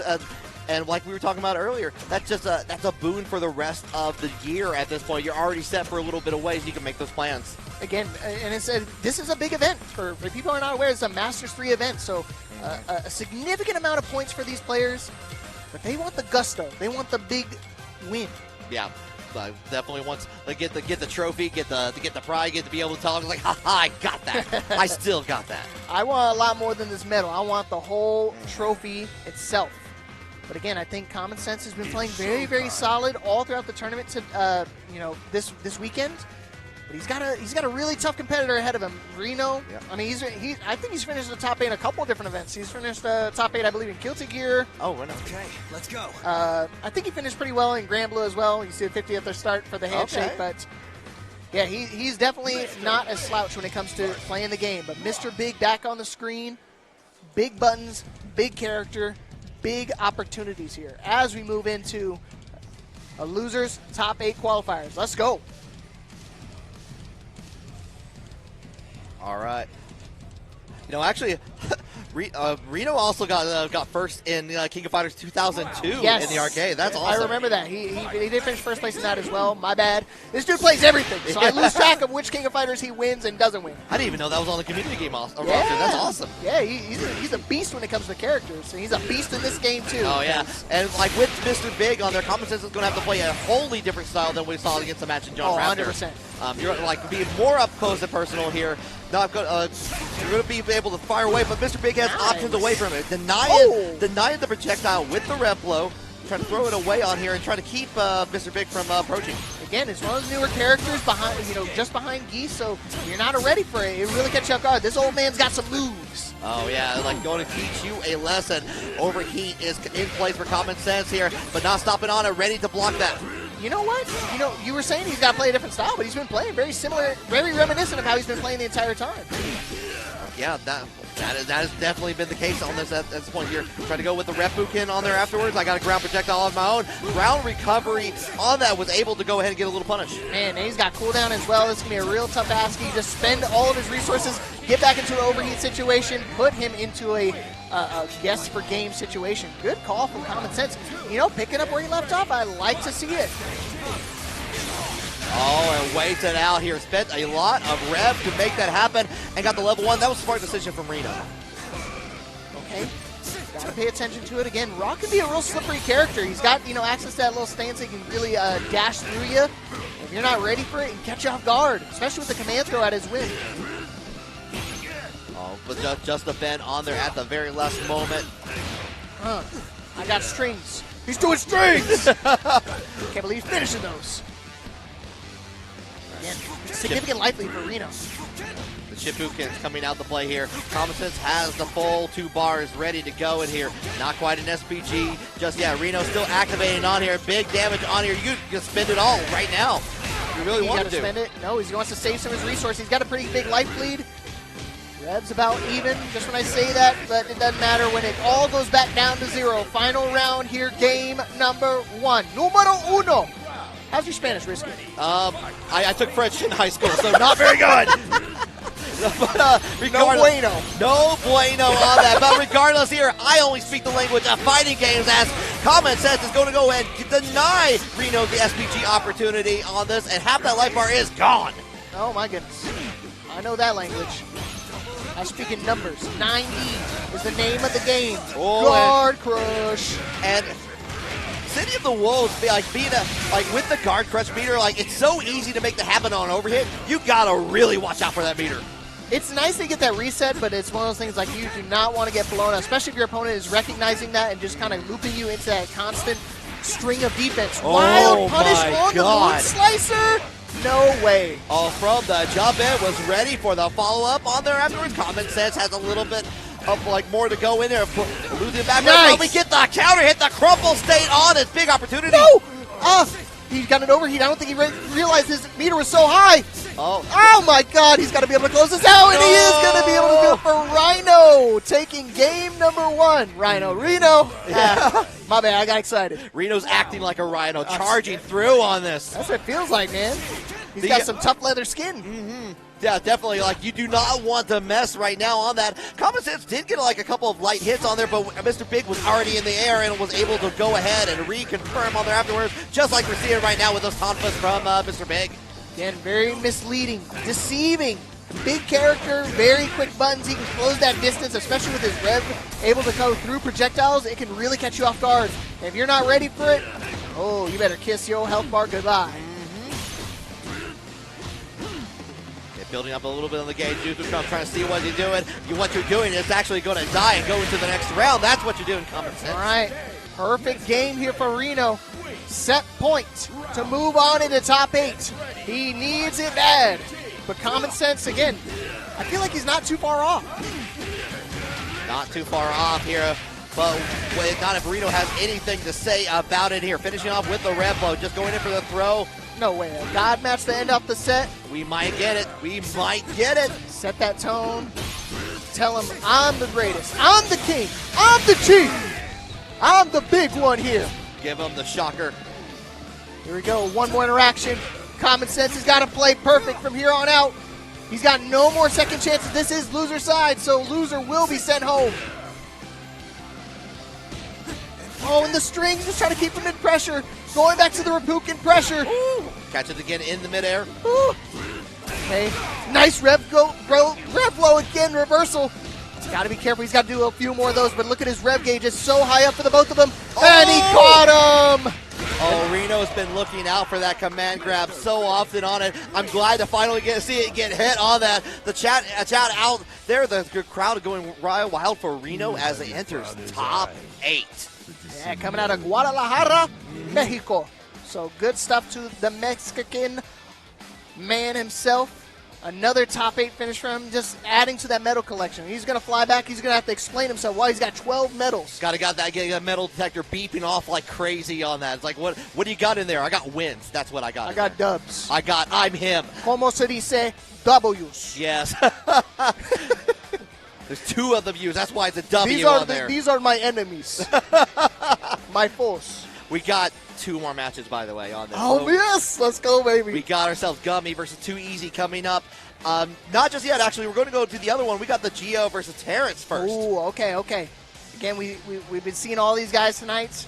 And like we were talking about earlier, that's a boon for the rest of the year at this point. You're already set for a little bit of ways you can make those plans. Again, and this is a big event. For people who are not aware, it's a Masters 3 event, so a significant amount of points for these players. But they want the gusto. They want the big win. Yeah. Definitely wants to get the trophy, get the pride, get to be able to tell them like, ha, I got that. I still got that. I want a lot more than this medal. I want the whole trophy itself. But again, I think Common Sense has been playing very, very solid all throughout the tournament. This weekend. But he's got a really tough competitor ahead of him. Reno. Yeah. I mean, I think he's finished the top 8 in a couple of different events. He's finished top 8, I believe, in Kilty Gear. Oh, right. Okay, let's go. I think he finished pretty well in Grand Blue as well. You see a 50th at the start for the handshake, but yeah, he's definitely not a slouch when it comes to playing the game. But Mr. Big back on the screen, big buttons, big character, big opportunities here as we move into a losers top 8 qualifiers. Let's go. All right. Actually, Reno also got first in King of Fighters 2002 in the arcade. That's awesome. I remember that. He did finish first place in that as well. My bad. This dude plays everything, so I lose track of which King of Fighters he wins and doesn't win. I didn't even know that was on the community game roster. That's awesome. Yeah, he's a beast when it comes to characters, and he's a beast in this game too. Oh yeah, and like with Mr. Big on there, Common Sense is going to have to play a wholly different style than we saw against the match in John Raptor. 100%. You're like being more up close and personal here. You're going to be able to fire away, but Mr. Big has options away from it. Denying the projectile with the rep blow, trying to throw it away on here and trying to keep Mr. Big from approaching. Again, it's one of the newer characters behind, just behind Geese, so you're not ready for it. It really catch you off guard. This old man's got some moves. Oh yeah, like going to teach you a lesson. Overheat is in place for Common Sense here, but not stopping on it, ready to block that. You know what? You were saying he's got to play a different style, but he's been playing very similar, very reminiscent of how he's been playing the entire time. Yeah, that has definitely been the case on this at this point here. Trying to go with the Refukin on there afterwards. I got a ground projectile on my own. Ground recovery on that, was able to go ahead and get a little punish. Man, and he's got cooldown as well. This is going to be a real tough ask. He just spend all of his resources, get back into an overheat situation, put him into a guess for game situation. Good call from Common Sense. Picking up where he left off. I like to see it. Oh, and waits it out here. Spent a lot of rev to make that happen and got the level 1. That was a smart decision from Reno. Okay. Gotta pay attention to it. Again, Rock can be a real slippery character. He's got, access to that little stance that he can really dash through you. If you're not ready for it, he can catch you off guard, especially with the command throw at his win. Oh, but just a bend on there at the very last moment. I got strings. He's doing strings! Can't believe he's finishing those. Again, significant life lead for Reno. The Shippukens coming out to play here. Common Sense has the full 2 bars ready to go in here. Not quite an SPG just yet. Reno still activating on here. Big damage on here. You can spend it all right now. You really want to spend it? No, he wants to save some of his resources. He's got a pretty big life lead. Rev's about even, just when I say that, but it doesn't matter when it all goes back down to 0. Final round here, game number 1. Número uno. How's your Spanish, Risky? I took French in high school, so not very good. But, no bueno. No bueno on that. But regardless here, I only speak the language of fighting games, as Common Sense is going to go and deny Reno the SPG opportunity on this, and half that life bar is gone. Oh my goodness. I know that language. I speak in numbers. 90 is the name of the game. Guard Crush. And City of the Wolves, with the Guard Crush meter, it's so easy to make that happen on overhit. You gotta really watch out for that meter. It's nice to get that reset, but it's one of those things you do not want to get blown out, especially if your opponent is recognizing that and just kind of looping you into that constant string of defense. Wild punish on the Moon Slicer. No way. Oh, from the jump in, was ready for the follow-up on there afterwards. Common Sense has a little bit of more to go in there. Losing it back. Nice. We get the counter hit, the crumple state on this big opportunity. No! He got an overheat. I don't think he realized his meter was so high. Oh my God, he's got to be able to close this out, and he is going to be able to do it for Rhino, taking game number 1. Reno. My bad, I got excited. Reno's acting like a Rhino, charging through on this. That's what it feels like, man. He's got some tough leather skin. Mm-hmm. Yeah, definitely. You do not want to mess right now on that. Common Sense did get a couple of light hits on there, but Mr. Big was already in the air and was able to go ahead and reconfirm on there afterwards, just like we're seeing right now with those conflicts from Mr. Big. Again, very misleading, deceiving. Big character, very quick buttons. He can close that distance, especially with his Rev able to go through projectiles. It can really catch you off guard. And if you're not ready for it, you better kiss your health bar goodbye. Building up a little bit on the gauge. Trump trying to see what he's doing. What you're doing is actually going to die and go into the next round. That's what you're doing, Common Sense. All right. Perfect game here for Reno. Set point to move on into top 8. He needs it bad. But Common Sense, again, I feel like he's not too far off. Not too far off here. But not if Reno has anything to say about it here. Finishing off with the Rev Blow. Just going in for the throw. No way. A God match to end off the set. We might get it. We might get it. Set that tone. Tell him I'm the greatest. I'm the king. I'm the chief. I'm the big one here. Give him the shocker. Here we go. One more interaction. Common Sense has got to play perfect from here on out. He's got no more second chances. This is loser side, so loser will be sent home. And the string, just trying to keep him in pressure. Going back to the Rapukin pressure. Ooh. Catch it again in the midair. Ooh. Okay. Nice rev flow again, reversal. He's got to be careful. He's got to do a few more of those, but look at his rev gauge. It's so high up for the both of them. And he caught him. Reno's been looking out for that command grab so often on it. I'm glad to finally see it get hit on that. The chat out there, the crowd going wild for Reno as it enters top 8. Yeah, coming out of Guadalajara, Mexico. So good stuff to the Mexican man himself. Another top 8 finish for him, just adding to that medal collection. He's going to fly back. He's going to have to explain himself why he's got 12 medals. Got that metal detector beeping off like crazy on that. It's like, what do you got in there? I got wins. That's what I got. I got dubs. I'm him. Como se dice? W's. Yes. There's 2 of them used. That's why it's a W on there. These are my enemies. My foes. We got 2 more matches, by the way, on this. Oh, yes. Let's go, baby. We got ourselves Gummy versus Too Easy coming up. Not just yet, actually. We're going to go to the other one. We got the Geo versus Terrence first. Ooh, okay. Again, we've been seeing all these guys tonight.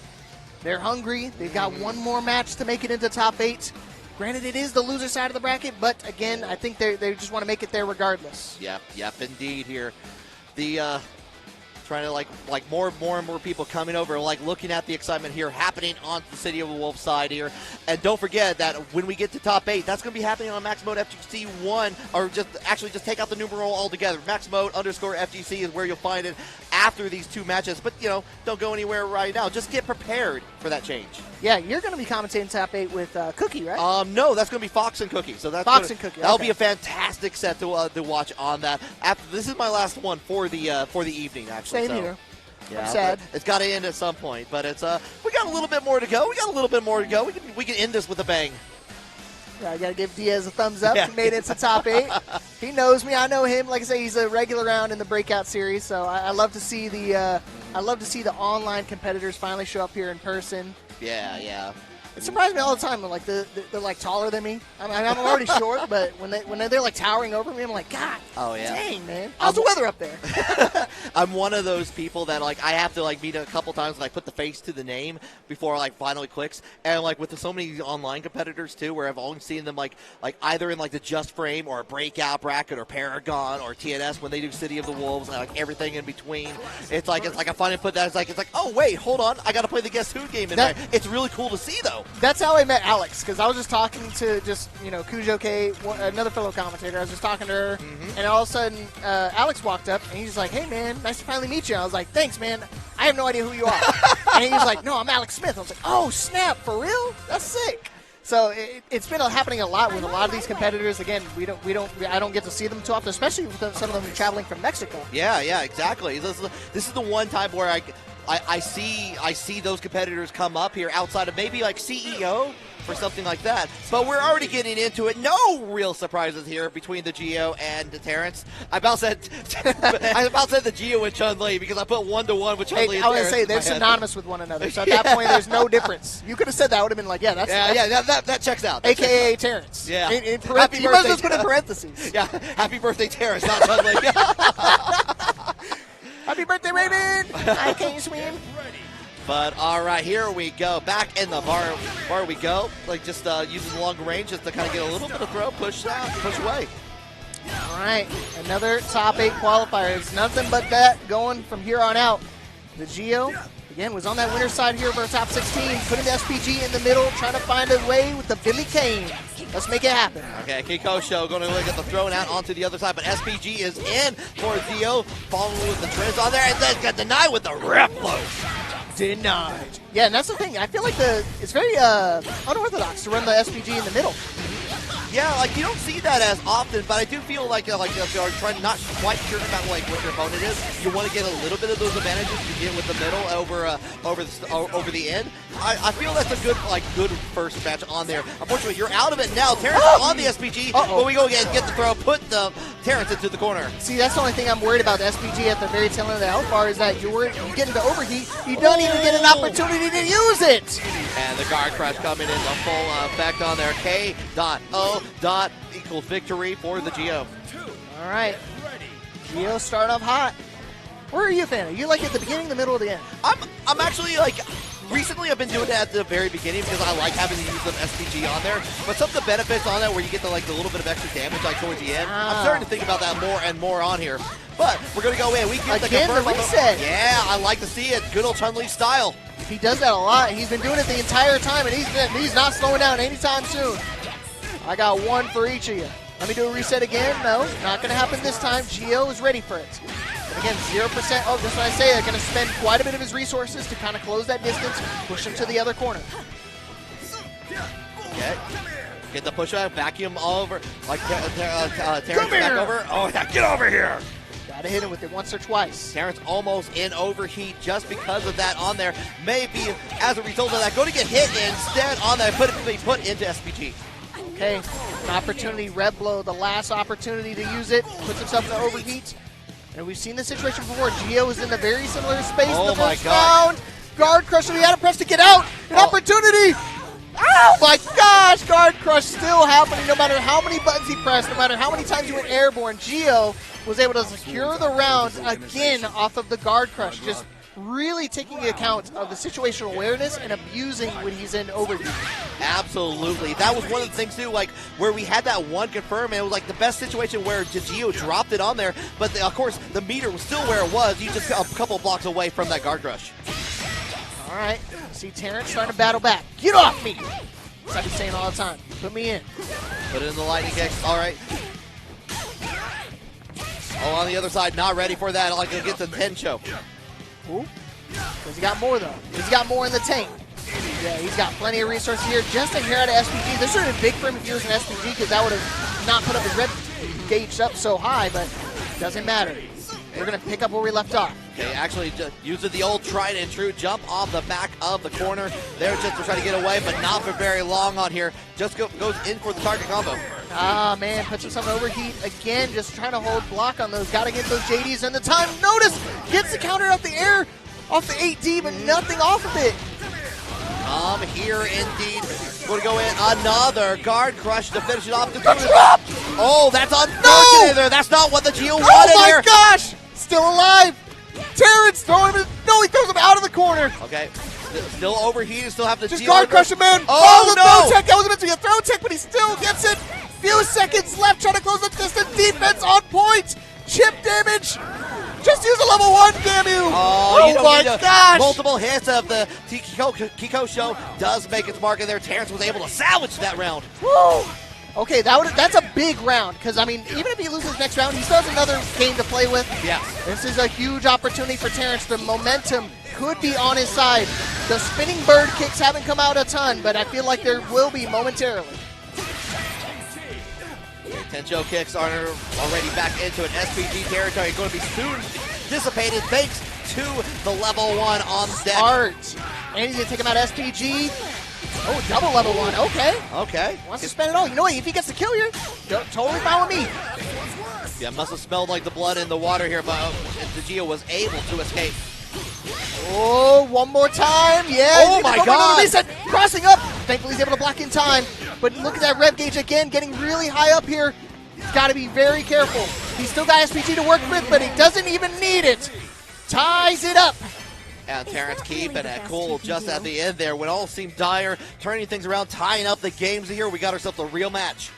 They're hungry. They've got one more match to make it into top 8. Granted, it is the loser side of the bracket, but again, I think they just want to make it there regardless. Yep, indeed here. The trying to like more and more people coming over, looking at the excitement here happening on the City of the Wolves side here. And don't forget that when we get to top 8, that's going to be happening on Max Mode FGC 1, or just take out the numeral altogether. Max Mode _FGC is where you'll find it after these 2 matches. But, don't go anywhere right now. Just get prepared for that change. Yeah, you're going to be commentating top 8 with Cookie, right? No, that's going to be Fox and Cookie. So that's Fox and Cookie. That'll be a fantastic set to watch on that. This is my last one for the evening, actually. Same here. Yeah, I'm sad. It's got to end at some point. But it's we got a little bit more to go. We can end this with a bang. I got to give Diaz a thumbs up. He made it to top 8. He knows me. I know him. Like I say, he's a regular round in the breakout series. So I love to see the online competitors finally show up here in person. Yeah. It surprised me all the time. Like they're like taller than me. I'm already short, but when they're like towering over me, I'm like, God, dang, man. How's the weather up there? I'm one of those people that like I have to like meet a couple times, like put the face to the name before like finally clicks. And like with so many online competitors too, where I've only seen them like either in like the Just Frame or a breakout bracket or Paragon or TNS when they do City of the Wolves and like everything in between. It's like I finally put that. It's like oh wait, hold on, I got to play the Guess Who game in there. It's really cool to see though. That's how I met Alex, because I was just talking to Kujo K, another fellow commentator. I was just talking to her, and all of a sudden Alex walked up, and he's like, hey, man, nice to finally meet you. I was like, thanks, man. I have no idea who you are. And he was like, no, I'm Alex Smith. I was like, oh, snap, for real? That's sick. So it's been happening a lot with a lot of these competitors. Again, I don't get to see them too often, especially with some of them traveling from Mexico. Yeah, exactly. This is the one time where I see those competitors come up here outside of maybe like CEO or something like that. But we're already getting into it. No real surprises here between the Geo and the Terrence. I about said the Geo and Chun-Li because I put 1-to-1 with Chun-Li and I was Terrence. Say they're synonymous with one another. So at that point, there's no difference. You could have said that. I would have been like, yeah, that checks out. That AKA checks out. Terrence. Yeah. In parentheses. You might as well put in parentheses. Yeah. Happy birthday, Terrence, not Chun-Li. Happy birthday, Raven! I can't swim. But all right, here we go. Back in the bar we go. Like just using the long range just to kind of get a little bit of throw, push out, push away. All right, another top 8 qualifier. It's nothing but that going from here on out. The Geo, again, was on that winner's side here for a top 16, putting the SPG in the middle, trying to find a way with the Billy Kane. Let's make it happen. Okay, Kikosho going to get the thrown out onto the other side, but SPG is in for Geo, following with the trends on there, and then got denied with the rep load. Denied. Yeah, and that's the thing. I feel like it's very unorthodox to run the SPG in the middle. Yeah, like you don't see that as often, but I do feel like if you're trying not quite sure about like what your opponent is, you want to get a little bit of those advantages you get with the middle over the end. I feel that's a good first match on there. Unfortunately, you're out of it now. Terrence on the SPG, but we go again, get the throw, put the Terrence into the corner. See, that's the only thing I'm worried about the SPG at the very tail end of the health bar is that you get into overheat, you don't even get an opportunity to use it. And the guard crush coming in the full effect on there. K.O. equals victory for the Geo. All right. Geo starting off hot. Where are you a fan? Are you like at the beginning, the middle, or the end? I'm actually like recently I've been doing it at the very beginning because I like having the use of SPG on there. But some of the benefits on that where you get the little bit of extra damage towards the end, I'm starting to think about that more and more on here. But we're gonna go in. We get the reset. Yeah, I like to see it. Good old Chun-Li style. He does that a lot. He's been doing it the entire time, and he's not slowing down anytime soon. I got one for each of you. Let me do a reset again. No, not going to happen this time. Geo is ready for it. And again, 0%. Oh, that's what I say. They're going to spend quite a bit of his resources to kind of close that distance, push him to the other corner. Okay. Get the push out, vacuum all over. Like Terrence back over. Oh, yeah, get over here. Got to hit him with it once or twice. Terrence almost in overheat just because of that on there. Maybe as a result of that, going to get hit instead on that, be put into SPG. Okay, an opportunity, Red Blow, the last opportunity to use it, puts himself in overheat. And we've seen this situation before. Geo was in a very similar space in the first round. Guard Crush, he had a press to get out. An opportunity. Oh my gosh, Guard Crush still happening no matter how many buttons he pressed, no matter how many times he went airborne. Geo was able to secure the round again off of the Guard Crush. Just really taking account of the situational awareness and abusing when he's in overheat. Absolutely. That was one of the things, too, like, where we had that one confirm, and it was, like, the best situation where Geo dropped it on there, but, of course, the meter was still where it was. You just got a couple blocks away from that guard rush. All right. See Terrence trying to battle back. Get off me! That's what he's saying all the time. Put me in. Put it in the lightning kick. All right. Oh, on the other side, not ready for that. Like against the Tencho. Ooh. Because he got more, though. He's got more in the tank. Yeah, he's got plenty of resources here. Just to hear out of SPG. This would have been big for him if he was an SPG, because that would have not put up his red gauge up so high, but doesn't matter. We're going to pick up where we left off. Okay, actually using the old tried and true jump off the back of the corner. There just to try to get away, but not for very long on here. Just goes in for the target combo. Ah, man, puts himself in overheat again, just trying to hold block on those. Got to get those JDs in the time. Notice, gets the counter up the air, off the 8D, but nothing off of it. Here indeed. Going to go in another guard crush to finish it off. Oh, that's unfortunate there. That's not what the Geo wanted here. Oh my gosh! Still alive. Terrence throwing him. No, he throws him out of the corner. Okay. Still overheated. Still have to just guard crush him, man. Oh, the throw tech. That was meant to be a throw tech, but he still gets it. Few seconds left. Trying to close the distance. Defense on point. Chip damage. Just use a level 1, damn you! Oh my gosh! Multiple hits of the Kiko show does make its mark in there. Terrence was able to salvage that round. Woo! Okay, that's a big round, because, I mean, even if he loses next round, he still has another game to play with. Yeah. This is a huge opportunity for Terrence. The momentum could be on his side. The spinning bird kicks haven't come out a ton, but I feel like there will be momentarily. Tencho kicks are already back into an SPG territory. Going to be soon dissipated thanks to the level 1 on deck. Smart. And he's going to take him out of SPG. Oh, double level 1. Okay. Okay. Wants to spend it all. You know what? If he gets to kill you, totally fine with me. Yeah, must have smelled like the blood in the water here, but the Geo was able to escape. Oh, one more time. Yeah. Oh, my God. Reset. Crossing up. Thankfully, he's able to block in time. But look at that rev gauge again, getting really high up here. He's got to be very careful. He's still got SPG to work with, but he doesn't even need it. Ties it up. And Terrence keeping it cool just at the end there when all seemed dire, turning things around, tying up the games here. We got ourselves a real match.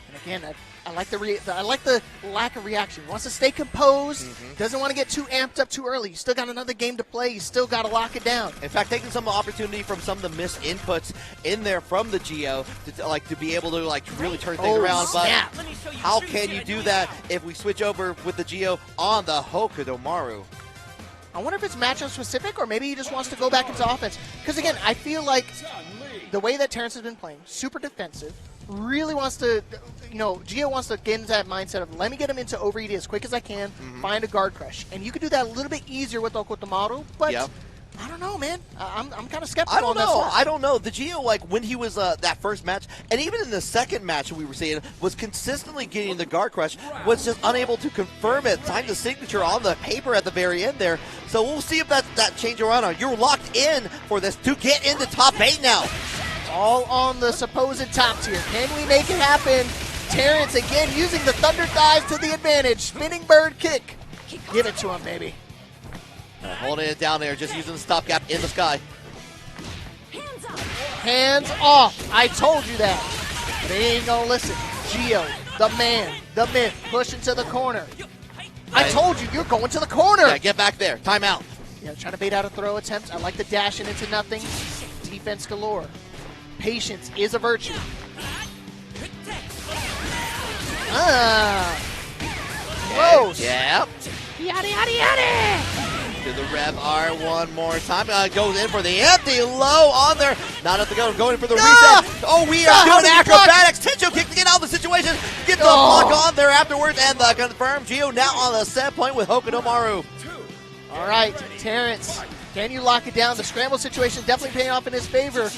And again, I like the lack of reaction. He wants to stay composed. Doesn't want to get too amped up too early. He's still got another game to play. He's still got to lock it down. In fact, taking some opportunity from some of the missed inputs in there from the Geo to be able to really turn things around. Snap. But how can you do that if we switch over with the Geo on the Hokudomaru? I wonder if it's matchup specific or maybe he just wants to go back into offense. Because again, I feel like the way that Terrence has been playing, super defensive, really wants to, Geo wants to get into that mindset of let me get him into overheat as quick as I can, find a guard crush. And you could do that a little bit easier with Hokudomaru, but I don't know, man. I'm kind of skeptical on this one. I don't know. The Geo, when he was that first match, and even in the second match we were seeing, was consistently getting the guard crush, was just unable to confirm it, sign the signature on the paper at the very end there. So we'll see if that change around. You're locked in for this to get into top 8 now. All on the supposed top tier. Can we make it happen? Terrence again using the thunder dive to the advantage. Spinning bird kick. Give it to him, baby. Holding it down there, just using the stopgap in the sky. Hands off. I told you that. They ain't gonna listen. Geo, the man, the myth, pushing to the corner. I told you, you're going to the corner. Yeah, get back there. Timeout. Yeah, trying to bait out a throw attempt. I like the dashing into nothing. Defense galore. Patience is a virtue. Close. Yep. Yaddy, yaddy, yaddy! To the Rev R one more time. Goes in for the empty low on there. Not at the go. Going for the reset. Oh, we are doing acrobatics. Tencho kick to get out of the situation. Get the block on there afterwards. And the confirmed Geo now on the set point with Hokudomaru. All right, Terrence. Can you lock it down? The scramble situation is definitely paying off in his favor.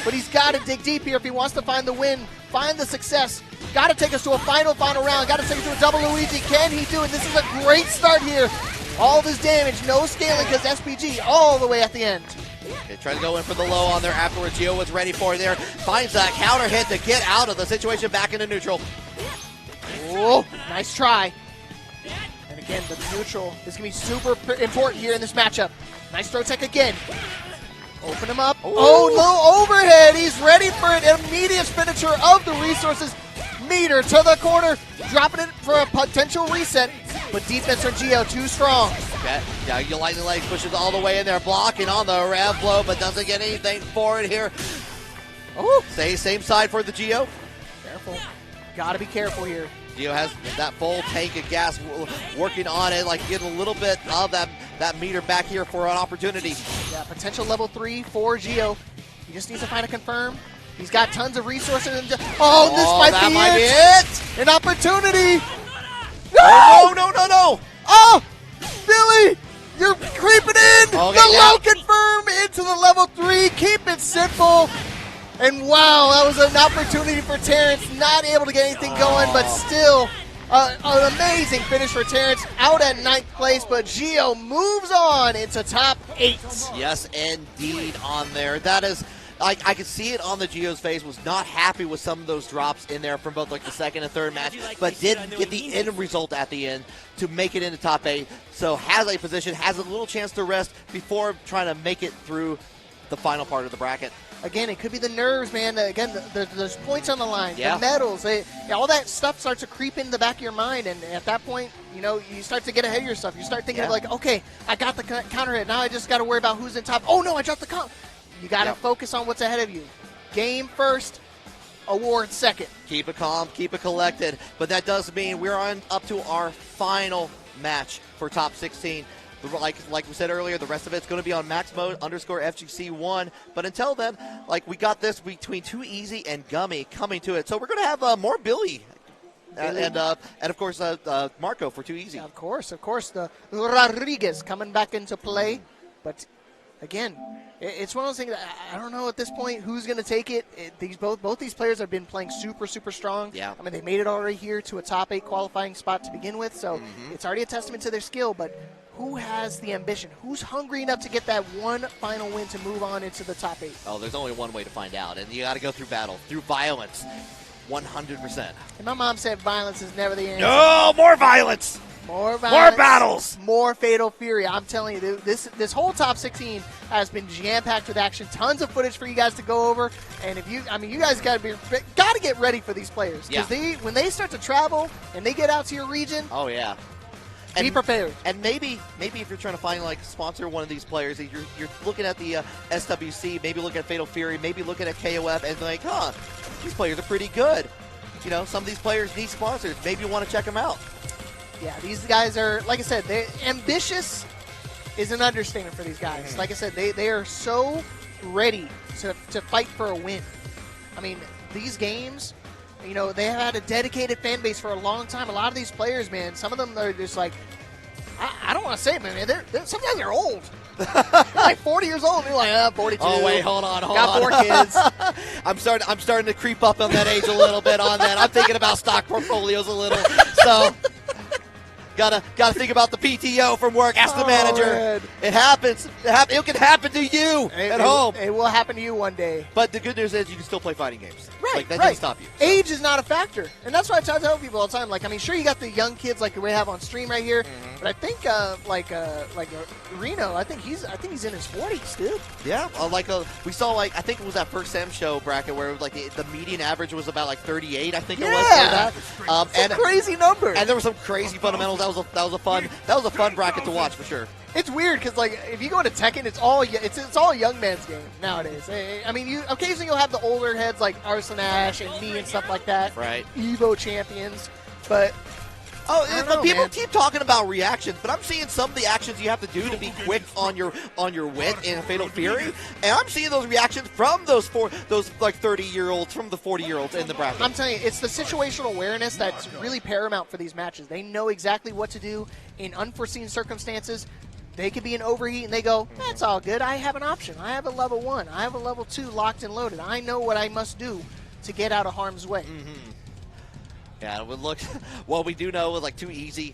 But he's got to dig deep here if he wants to find the win, find the success. Got to take us to a final round. Got to take us to a double Luigi. Can he do it? This is a great start here. All of his damage, no scaling because SPG all the way at the end. Okay, trying to go in for the low on there afterwards. Geo was ready for it there. Finds that counter hit to get out of the situation back into neutral. Oh, nice try. And again, the neutral is going to be super important here in this matchup. Nice throw tech again. Open him up. Ooh. Oh, low overhead. He's ready for an immediate expenditure of the resources. Meter to the corner. Dropping it for a potential reset. But defense from Geo too strong. Okay. Yeah, your lightning leg pushes all the way in there. Blocking on the rev blow, but doesn't get anything for it here. Oh, same side for the Geo. Careful. Got to be careful here. Gio has that full tank of gas working on it, like getting a little bit of that meter back here for an opportunity. Yeah, potential level 3 for Gio. He just needs to find a confirm. He's got tons of resources. And this might be it. An opportunity. No! No! Oh, Billy, you're creeping in. The low confirm into the level 3. Keep it simple. And wow, that was an opportunity for Terrence. Not able to get anything going, but still an amazing finish for Terrence. Out at 9th place, but Gio moves on into top 8. Yes, indeed on there. That is... I could see it on the Gio's face, was not happy with some of those drops in there from both like the second and third match, but did get the end result at the end to make it into top 8. So has a position, has a little chance to rest before trying to make it through the final part of the bracket. Again, it could be the nerves, man. Again, there's points on the line, the medals, all that stuff starts to creep in the back of your mind, and at that point, you know, you start to get ahead of yourself. You start thinking like, okay, I got the counter hit. Now I just got to worry about who's in top. Oh no, I dropped the comp. You got to focus on what's ahead of you. Game first, award second. Keep it calm, keep it collected. But that does mean we're on up to our final match for top 16. Like we said earlier, the rest of it's going to be on max mode _FGC1. But until then, like we got this between Too Easy and Gummy coming to it. So we're going to have more Billy. And of course Marco for Too Easy. Yeah, of course, the Rodriguez coming back into play. But again, it's one of those things that I don't know at this point who's going to take it. Both these players have been playing super strong. Yeah. I mean, they made it already here to a top 8 qualifying spot to begin with, so it's already a testament to their skill. But who has the ambition? Who's hungry enough to get that one final win to move on into the top 8? Oh, there's only one way to find out, and you got to go through battle, through violence, 100%. And my mom said violence is never the answer. No, more violence. More violence, more battles, more Fatal Fury. I'm telling you, this whole top 16 has been jam-packed with action. Tons of footage for you guys to go over. And you guys got to get ready for these players because when they start to travel and they get out to your region. Oh yeah. Be prepared. And maybe if you're trying to find sponsor one of these players, you're looking at the SWC, maybe look at Fatal Fury, maybe looking at KOF, and these players are pretty good. You know, some of these players need sponsors. Maybe you want to check them out. Yeah, these guys are, like I said, ambitious is an understatement for these guys. Like I said, they are so ready to fight for a win. I mean, these games, you know, they have had a dedicated fan base for a long time. A lot of these players, man, some of them are just like, I don't want to say it, man. Sometimes they're old. They're like 40 years old. You're like, 42. Oh wait, hold on. Got 4 kids. I'm starting to creep up on that age a little bit on that. I'm thinking about stock portfolios a little. So gotta think about the PTO from work. Ask the manager. Man. It happens. It can happen to you at home. It will happen to you one day. But the good news is you can still play fighting games. Right, that doesn't stop you. So. Age is not a factor, and that's why I tell people all the time. Like, I mean, sure, you got the young kids like we have on stream right here, but I think like Reno, I think he's in his 40s, dude. Yeah, we saw I think it was that first Sem show bracket where it was the median average was about 38. I think it was. Yeah, and a crazy number. And there were some crazy fundamentals. That was a fun bracket to watch for sure. It's weird because if you go into Tekken, it's all a young man's game nowadays. I mean, occasionally you'll have the older heads like Arslan Ash and me and stuff like that. Right. Evo champions, but people keep talking about reactions, but I'm seeing some of the actions you have to do to be quick on your wit in Fatal Fury, and I'm seeing those reactions from those 30-year-olds, from the 40-year-olds in the bracket. I'm telling you, it's the situational awareness that's really paramount for these matches. They know exactly what to do in unforeseen circumstances. They could be in overheat, and they go, that's all good. I have an option. I have a level 1. I have a level 2 locked and loaded. I know what I must do to get out of harm's way. Yeah, it would look. What we do know was Too Easy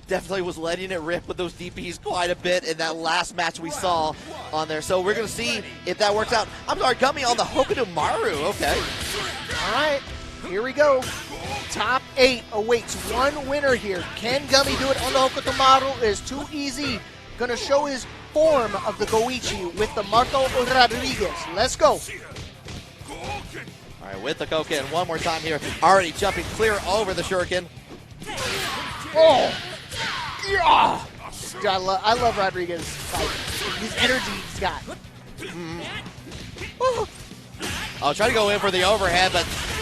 definitely was letting it rip with those DPs quite a bit in that last match we saw on there. So we're going to see if that works out. I'm sorry, Gummy on the Hokuto Maru. Okay. All right, here we go. Top 8 awaits one winner here. Can Gummy do it on the Hokuto Maru? Is Too Easy going to show his form of the Goichi with the Marco Rodriguez? Let's go. All right, with the Koken one more time here. Already jumping clear over the Shuriken. Oh! Yeah! Dude, I love Rodriguez. His energy he's got. Try to go in for the overhead,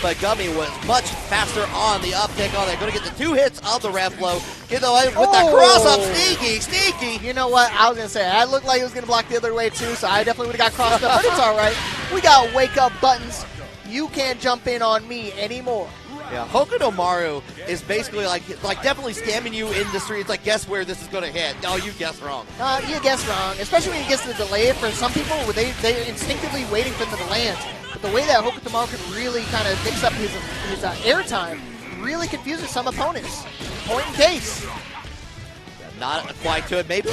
but Gummy was much faster on the uptick on it. Going to get the 2 hits of the rev blow. Get the with the cross up, sneaky. You know what? I was going to say, I looked like he was going to block the other way too, so I definitely would have got crossed up, but it's all right. We got wake up buttons. You can't jump in on me anymore. Yeah, Hokuto Maru is basically like definitely scamming you in the streets. Like, guess where this is going to hit? No, you guessed wrong. You guessed wrong, especially when you get to the delay. For some people, they're instinctively waiting for them to land. But the way that Hokuto Maru can really kind of mix up his airtime really confuses some opponents. Point in case. Not quite to it. Maybe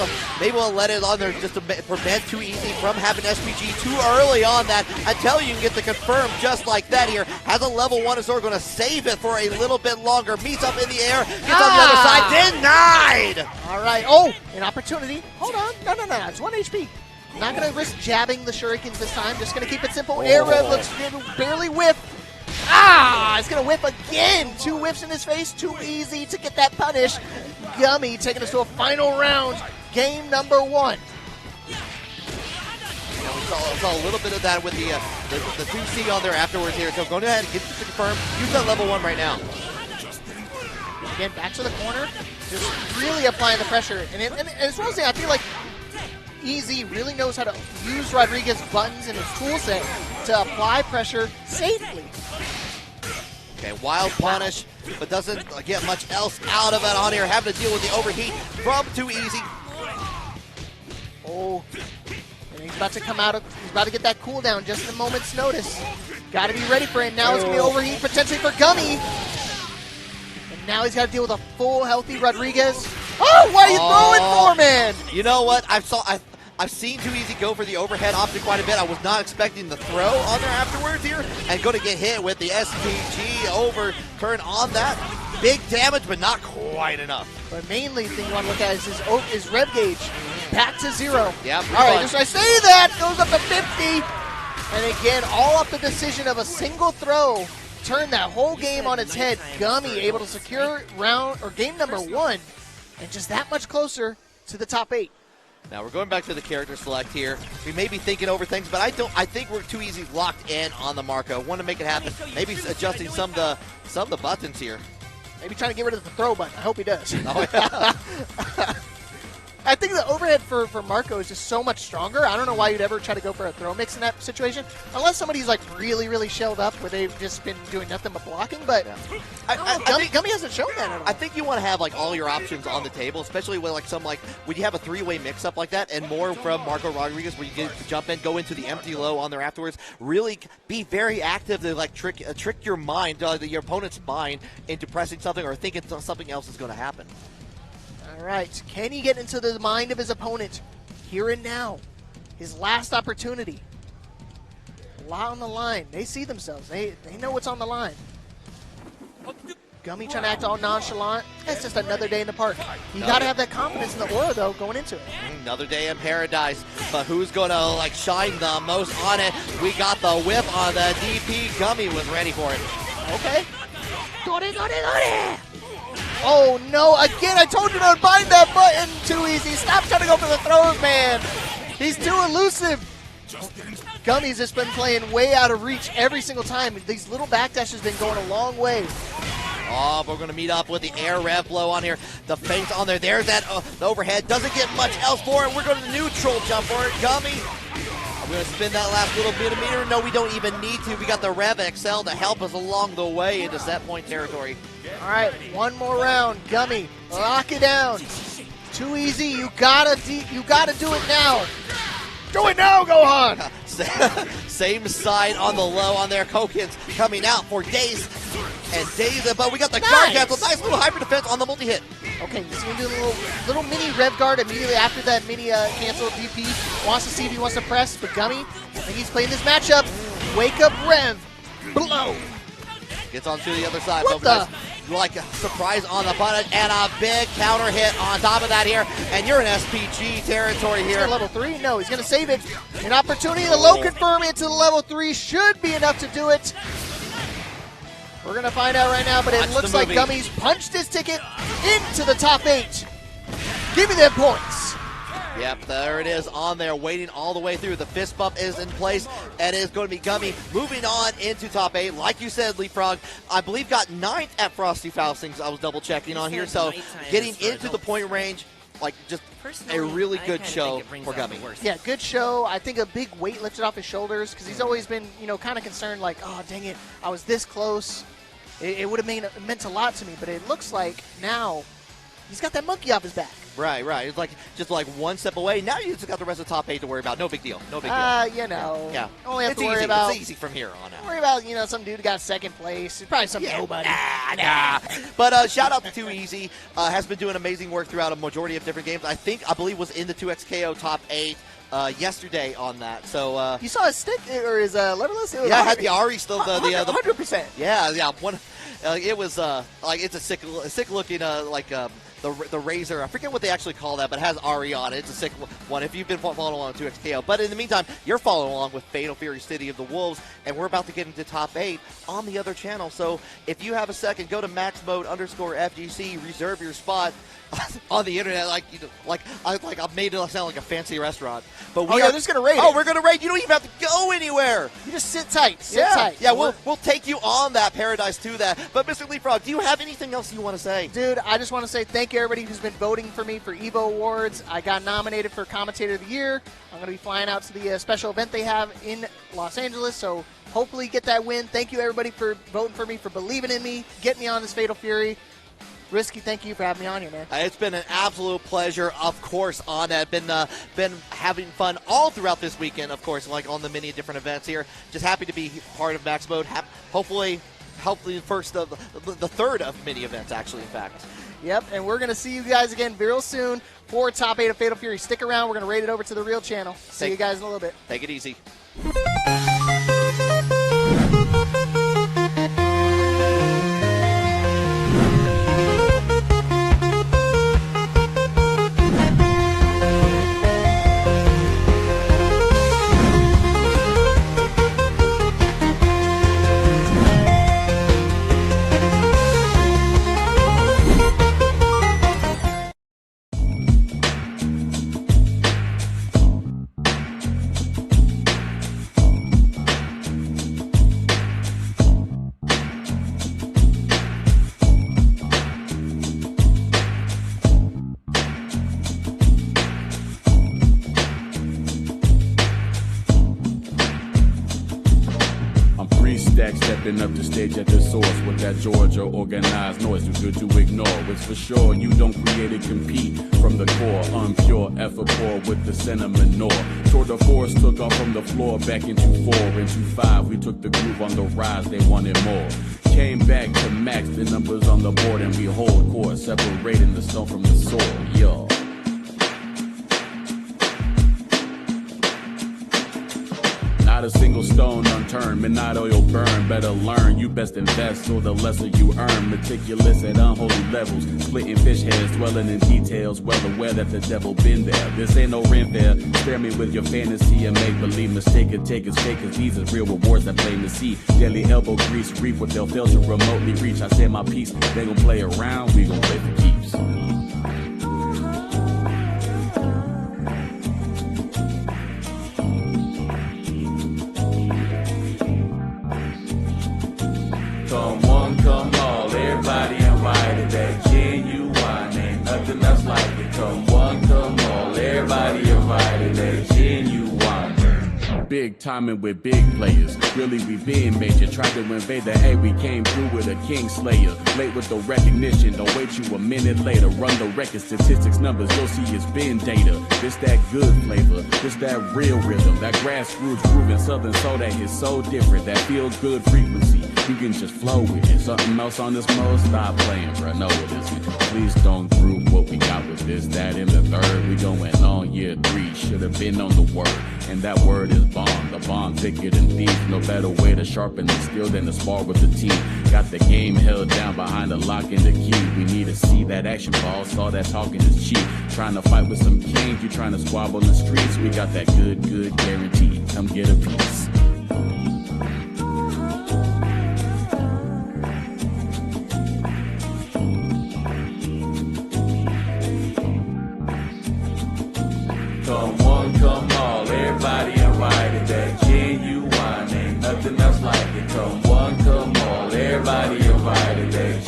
we'll let it on there just to prevent too easy from having SPG too early on that. Until you can get the confirm just like that here. Has a level 1 Azor, going to save it for a little bit longer. Meets up in the air. Gets on the other side. Denied! All right. Oh, an opportunity. Hold on. No. It's 1 HP. Not going to risk jabbing the shurikens this time. Just going to keep it simple. Air rev looks barely whiff. It's going to whip again. 2 whiffs in his face. Too easy to get that punish. Gummy taking us to a final round. Game number 1. We saw a little bit of that with the 2C on there afterwards here. So go ahead and get this to confirm. Use that level 1 right now. Again, back to the corner. Just really applying the pressure. And as well as I feel like EZ really knows how to use Rodriguez's buttons and his toolset to apply pressure safely. Okay, wild punish, but doesn't get much else out of it on here. Having to deal with the overheat from Too Easy. Oh, and he's about to come out he's about to get that cooldown just in a moment's notice. Got to be ready for it. Now it's going to be overheat potentially for Gummy. And now he's got to deal with a full healthy Rodriguez. Oh, what are you throwing for, man? You know what? I've seen Too Easy go for the overhead option quite a bit. I was not expecting the throw on there afterwards here, and going to get hit with the SPG overturn on that. Big damage, but not quite enough. But mainly thing you want to look at is his rev gauge. Back to 0. Yeah. All right, just I say that, goes up to 50. And again, all up the decision of a single throw. Turn that whole game on its head. Gummy able to secure game number 1, and just that much closer to the top 8. Now we're going back to the character select here. We may be thinking over things, but I think we're Too Easy locked in on the Marco. Want to make it happen. Maybe adjusting some of the buttons here. Maybe trying to get rid of the throw button. I hope he does. Oh, yeah. I think the overhead for Marco is just so much stronger. I don't know why you'd ever try to go for a throw mix in that situation, unless somebody's like really, really shelled up where they've just been doing nothing but blocking. But yeah. Gummy hasn't shown that at all. I think you want to have like all your options on the table, especially with like when you have a 3-way mix-up like that, and more from Marco Rodriguez, where you get to jump in, go into the empty low on there afterwards. Really be very active to like trick your mind, your opponent's mind, into pressing something or thinking something else is going to happen. All right, can he get into the mind of his opponent here and now? His last opportunity. A lot on the line. They see themselves. They know what's on the line. Gummy trying to act all nonchalant. It's just another day in the park. You got to have that confidence in the aura, though, going into it. Another day in paradise. But who's going to like shine the most on it? We got the whip on the DP. Gummy was ready for it. Okay. Got it. Oh, no. Again, I told you to bind that button. Too easy. Stop trying to go for the throws, man. He's too elusive. Gummy's just been playing way out of reach every single time. These little backdashes have been going a long way. Oh, we're going to meet up with the air rev blow on here. The feint on there. There's that the overhead. Doesn't get much else for it. We're going to neutral jump for it. Gummy. We're going to spin that last little bit of meter. No, we don't even need to. We got the Rev XL to help us along the way into set point territory. All right, one more round. Gummy, lock it down. Too easy. You gotta do it now. Do it now, Gohan. Same side on the low on there. Kokins coming out for days and days. But we got the guard cancel. Nice little hyper defense on the multi-hit. Okay, he's going to do a little mini rev guard immediately after that mini cancel DP. Wants to see if he wants to press, but Gummy, I think he's playing this matchup. Wake up rev. Blow. Gets onto the other side. What the? Like a surprise on the button and a big counter hit on top of that here. And you're in SPG territory here. Level 3? No, he's going to save it. An opportunity to low confirm into the level 3 should be enough to do it. We're going to find out right now, but it looks like Gummy's punched his ticket into the top 8. Give me them points. Yep, there it is on there, waiting all the way through. The fist bump is in place, and it is going to be Gummy moving on into top 8. Like you said, Leapfrog, I believe got 9th at Frosty Faustings. I was double checking on here, so getting into the point range, like just a really good show for Gummy. Yeah, good show. I think a big weight lifted off his shoulders because he's always been, kind of concerned, like, oh, dang it, I was this close. It would have meant a lot to me, but it looks like now he's got that monkey off his back. Right. It's like just like one step away. Now you just got the rest of the top 8 to worry about. No big deal. Yeah. Only have it's to worry easy. about. It's easy from here on out. Worry about some dude got 2nd place. Probably some nobody. Nah. But shout out to Too Easy. Has been doing amazing work throughout a majority of different games. I believe was in the 2XKO top 8. Yesterday on that, so you saw his stick or his leverless? I had the Ari still. The 100%. Yeah. One, it was like it's a sick looking the Razor. I forget what they actually call that, but it has Ari on it. It's a sick one if you've been following along with 2XKO. But in the meantime, you're following along with Fatal Fury City of the Wolves, and we're about to get into top 8 on the other channel. So if you have a second, go to maxmode_FGC, reserve your spot on the internet. I've made it sound like a fancy restaurant. But we are just gonna raid. We're gonna raid. You don't even have to go anywhere. You just sit tight. Sit tight. Yeah, we'll take you on that paradise to that. But Mr. Leapfrog, do you have anything else you want to say? Dude, I just want to say thank you everybody who's been voting for me for Evo Awards. I got nominated for Commentator of the Year. I'm going to be flying out to the special event they have in Los Angeles, so hopefully get that win. Thank you everybody for voting for me, for believing in me, getting me on this Fatal Fury. Risky, thank you for having me on here, man. It's been an absolute pleasure, of course, on that. Been having fun all throughout this weekend, of course, like on the many different events here. Just happy to be part of Max Mode. Hopefully the third of many events, actually, in fact. Yep, and we're going to see you guys again real soon for top 8 of Fatal Fury. Stick around. We're going to raid it over to the real channel. See you guys in a little bit. Take it easy. Stepping up the stage at the source with that Georgia organized noise too good to ignore. It's for sure you don't create and compete from the core. Unpure, F-a-core with the cinnamon nor. Tour de force took off from the floor back into 4. Into 5, we took the groove on the rise, they wanted more. Came back to max the numbers on the board and we hold course, separating the stone from the soil. Yo. Not a single stone unturned, midnight oil burn. Better learn, you best invest so the lesser you earn. Meticulous at unholy levels, splitting fish heads, dwelling in details, well aware that the devil been there. This ain't no rent fair, spare me with your fantasy and make believe. Mistake it, take it, fake, cause these is real rewards that plain to see. Daily elbow grease, reap what they'll fail to remotely reach. I say my piece, they gon' play around, we gon' play for keeps. Come all, everybody invited, that genuine, ain't nothing else like it. Come all, everybody invited, that genuine. Big timing with big players, really we been major. Tried to invade the A, we came through with a king slayer. Late with the recognition, don't wait you a minute later. Run the record, statistics, numbers, you'll see it's been data. This that good flavor, this that real rhythm. That grassroots grooving southern soul that is so different. That feel good frequency, you can just flow with it. Something else on this mode, stop playing, bro, no it isn't. Please don't group what we got with this, that, and the third. We going on year 3, should have been on the word. And that word is bomb, the bomb thicker than thief. No better way to sharpen the steel than to spar with the team. Got the game held down behind the lock and the key. We need to see that action ball, saw that talking is cheap. Trying to fight with some kings, you trying to squabble in the streets. We got that good guarantee, come get a piece. everybody on fire today.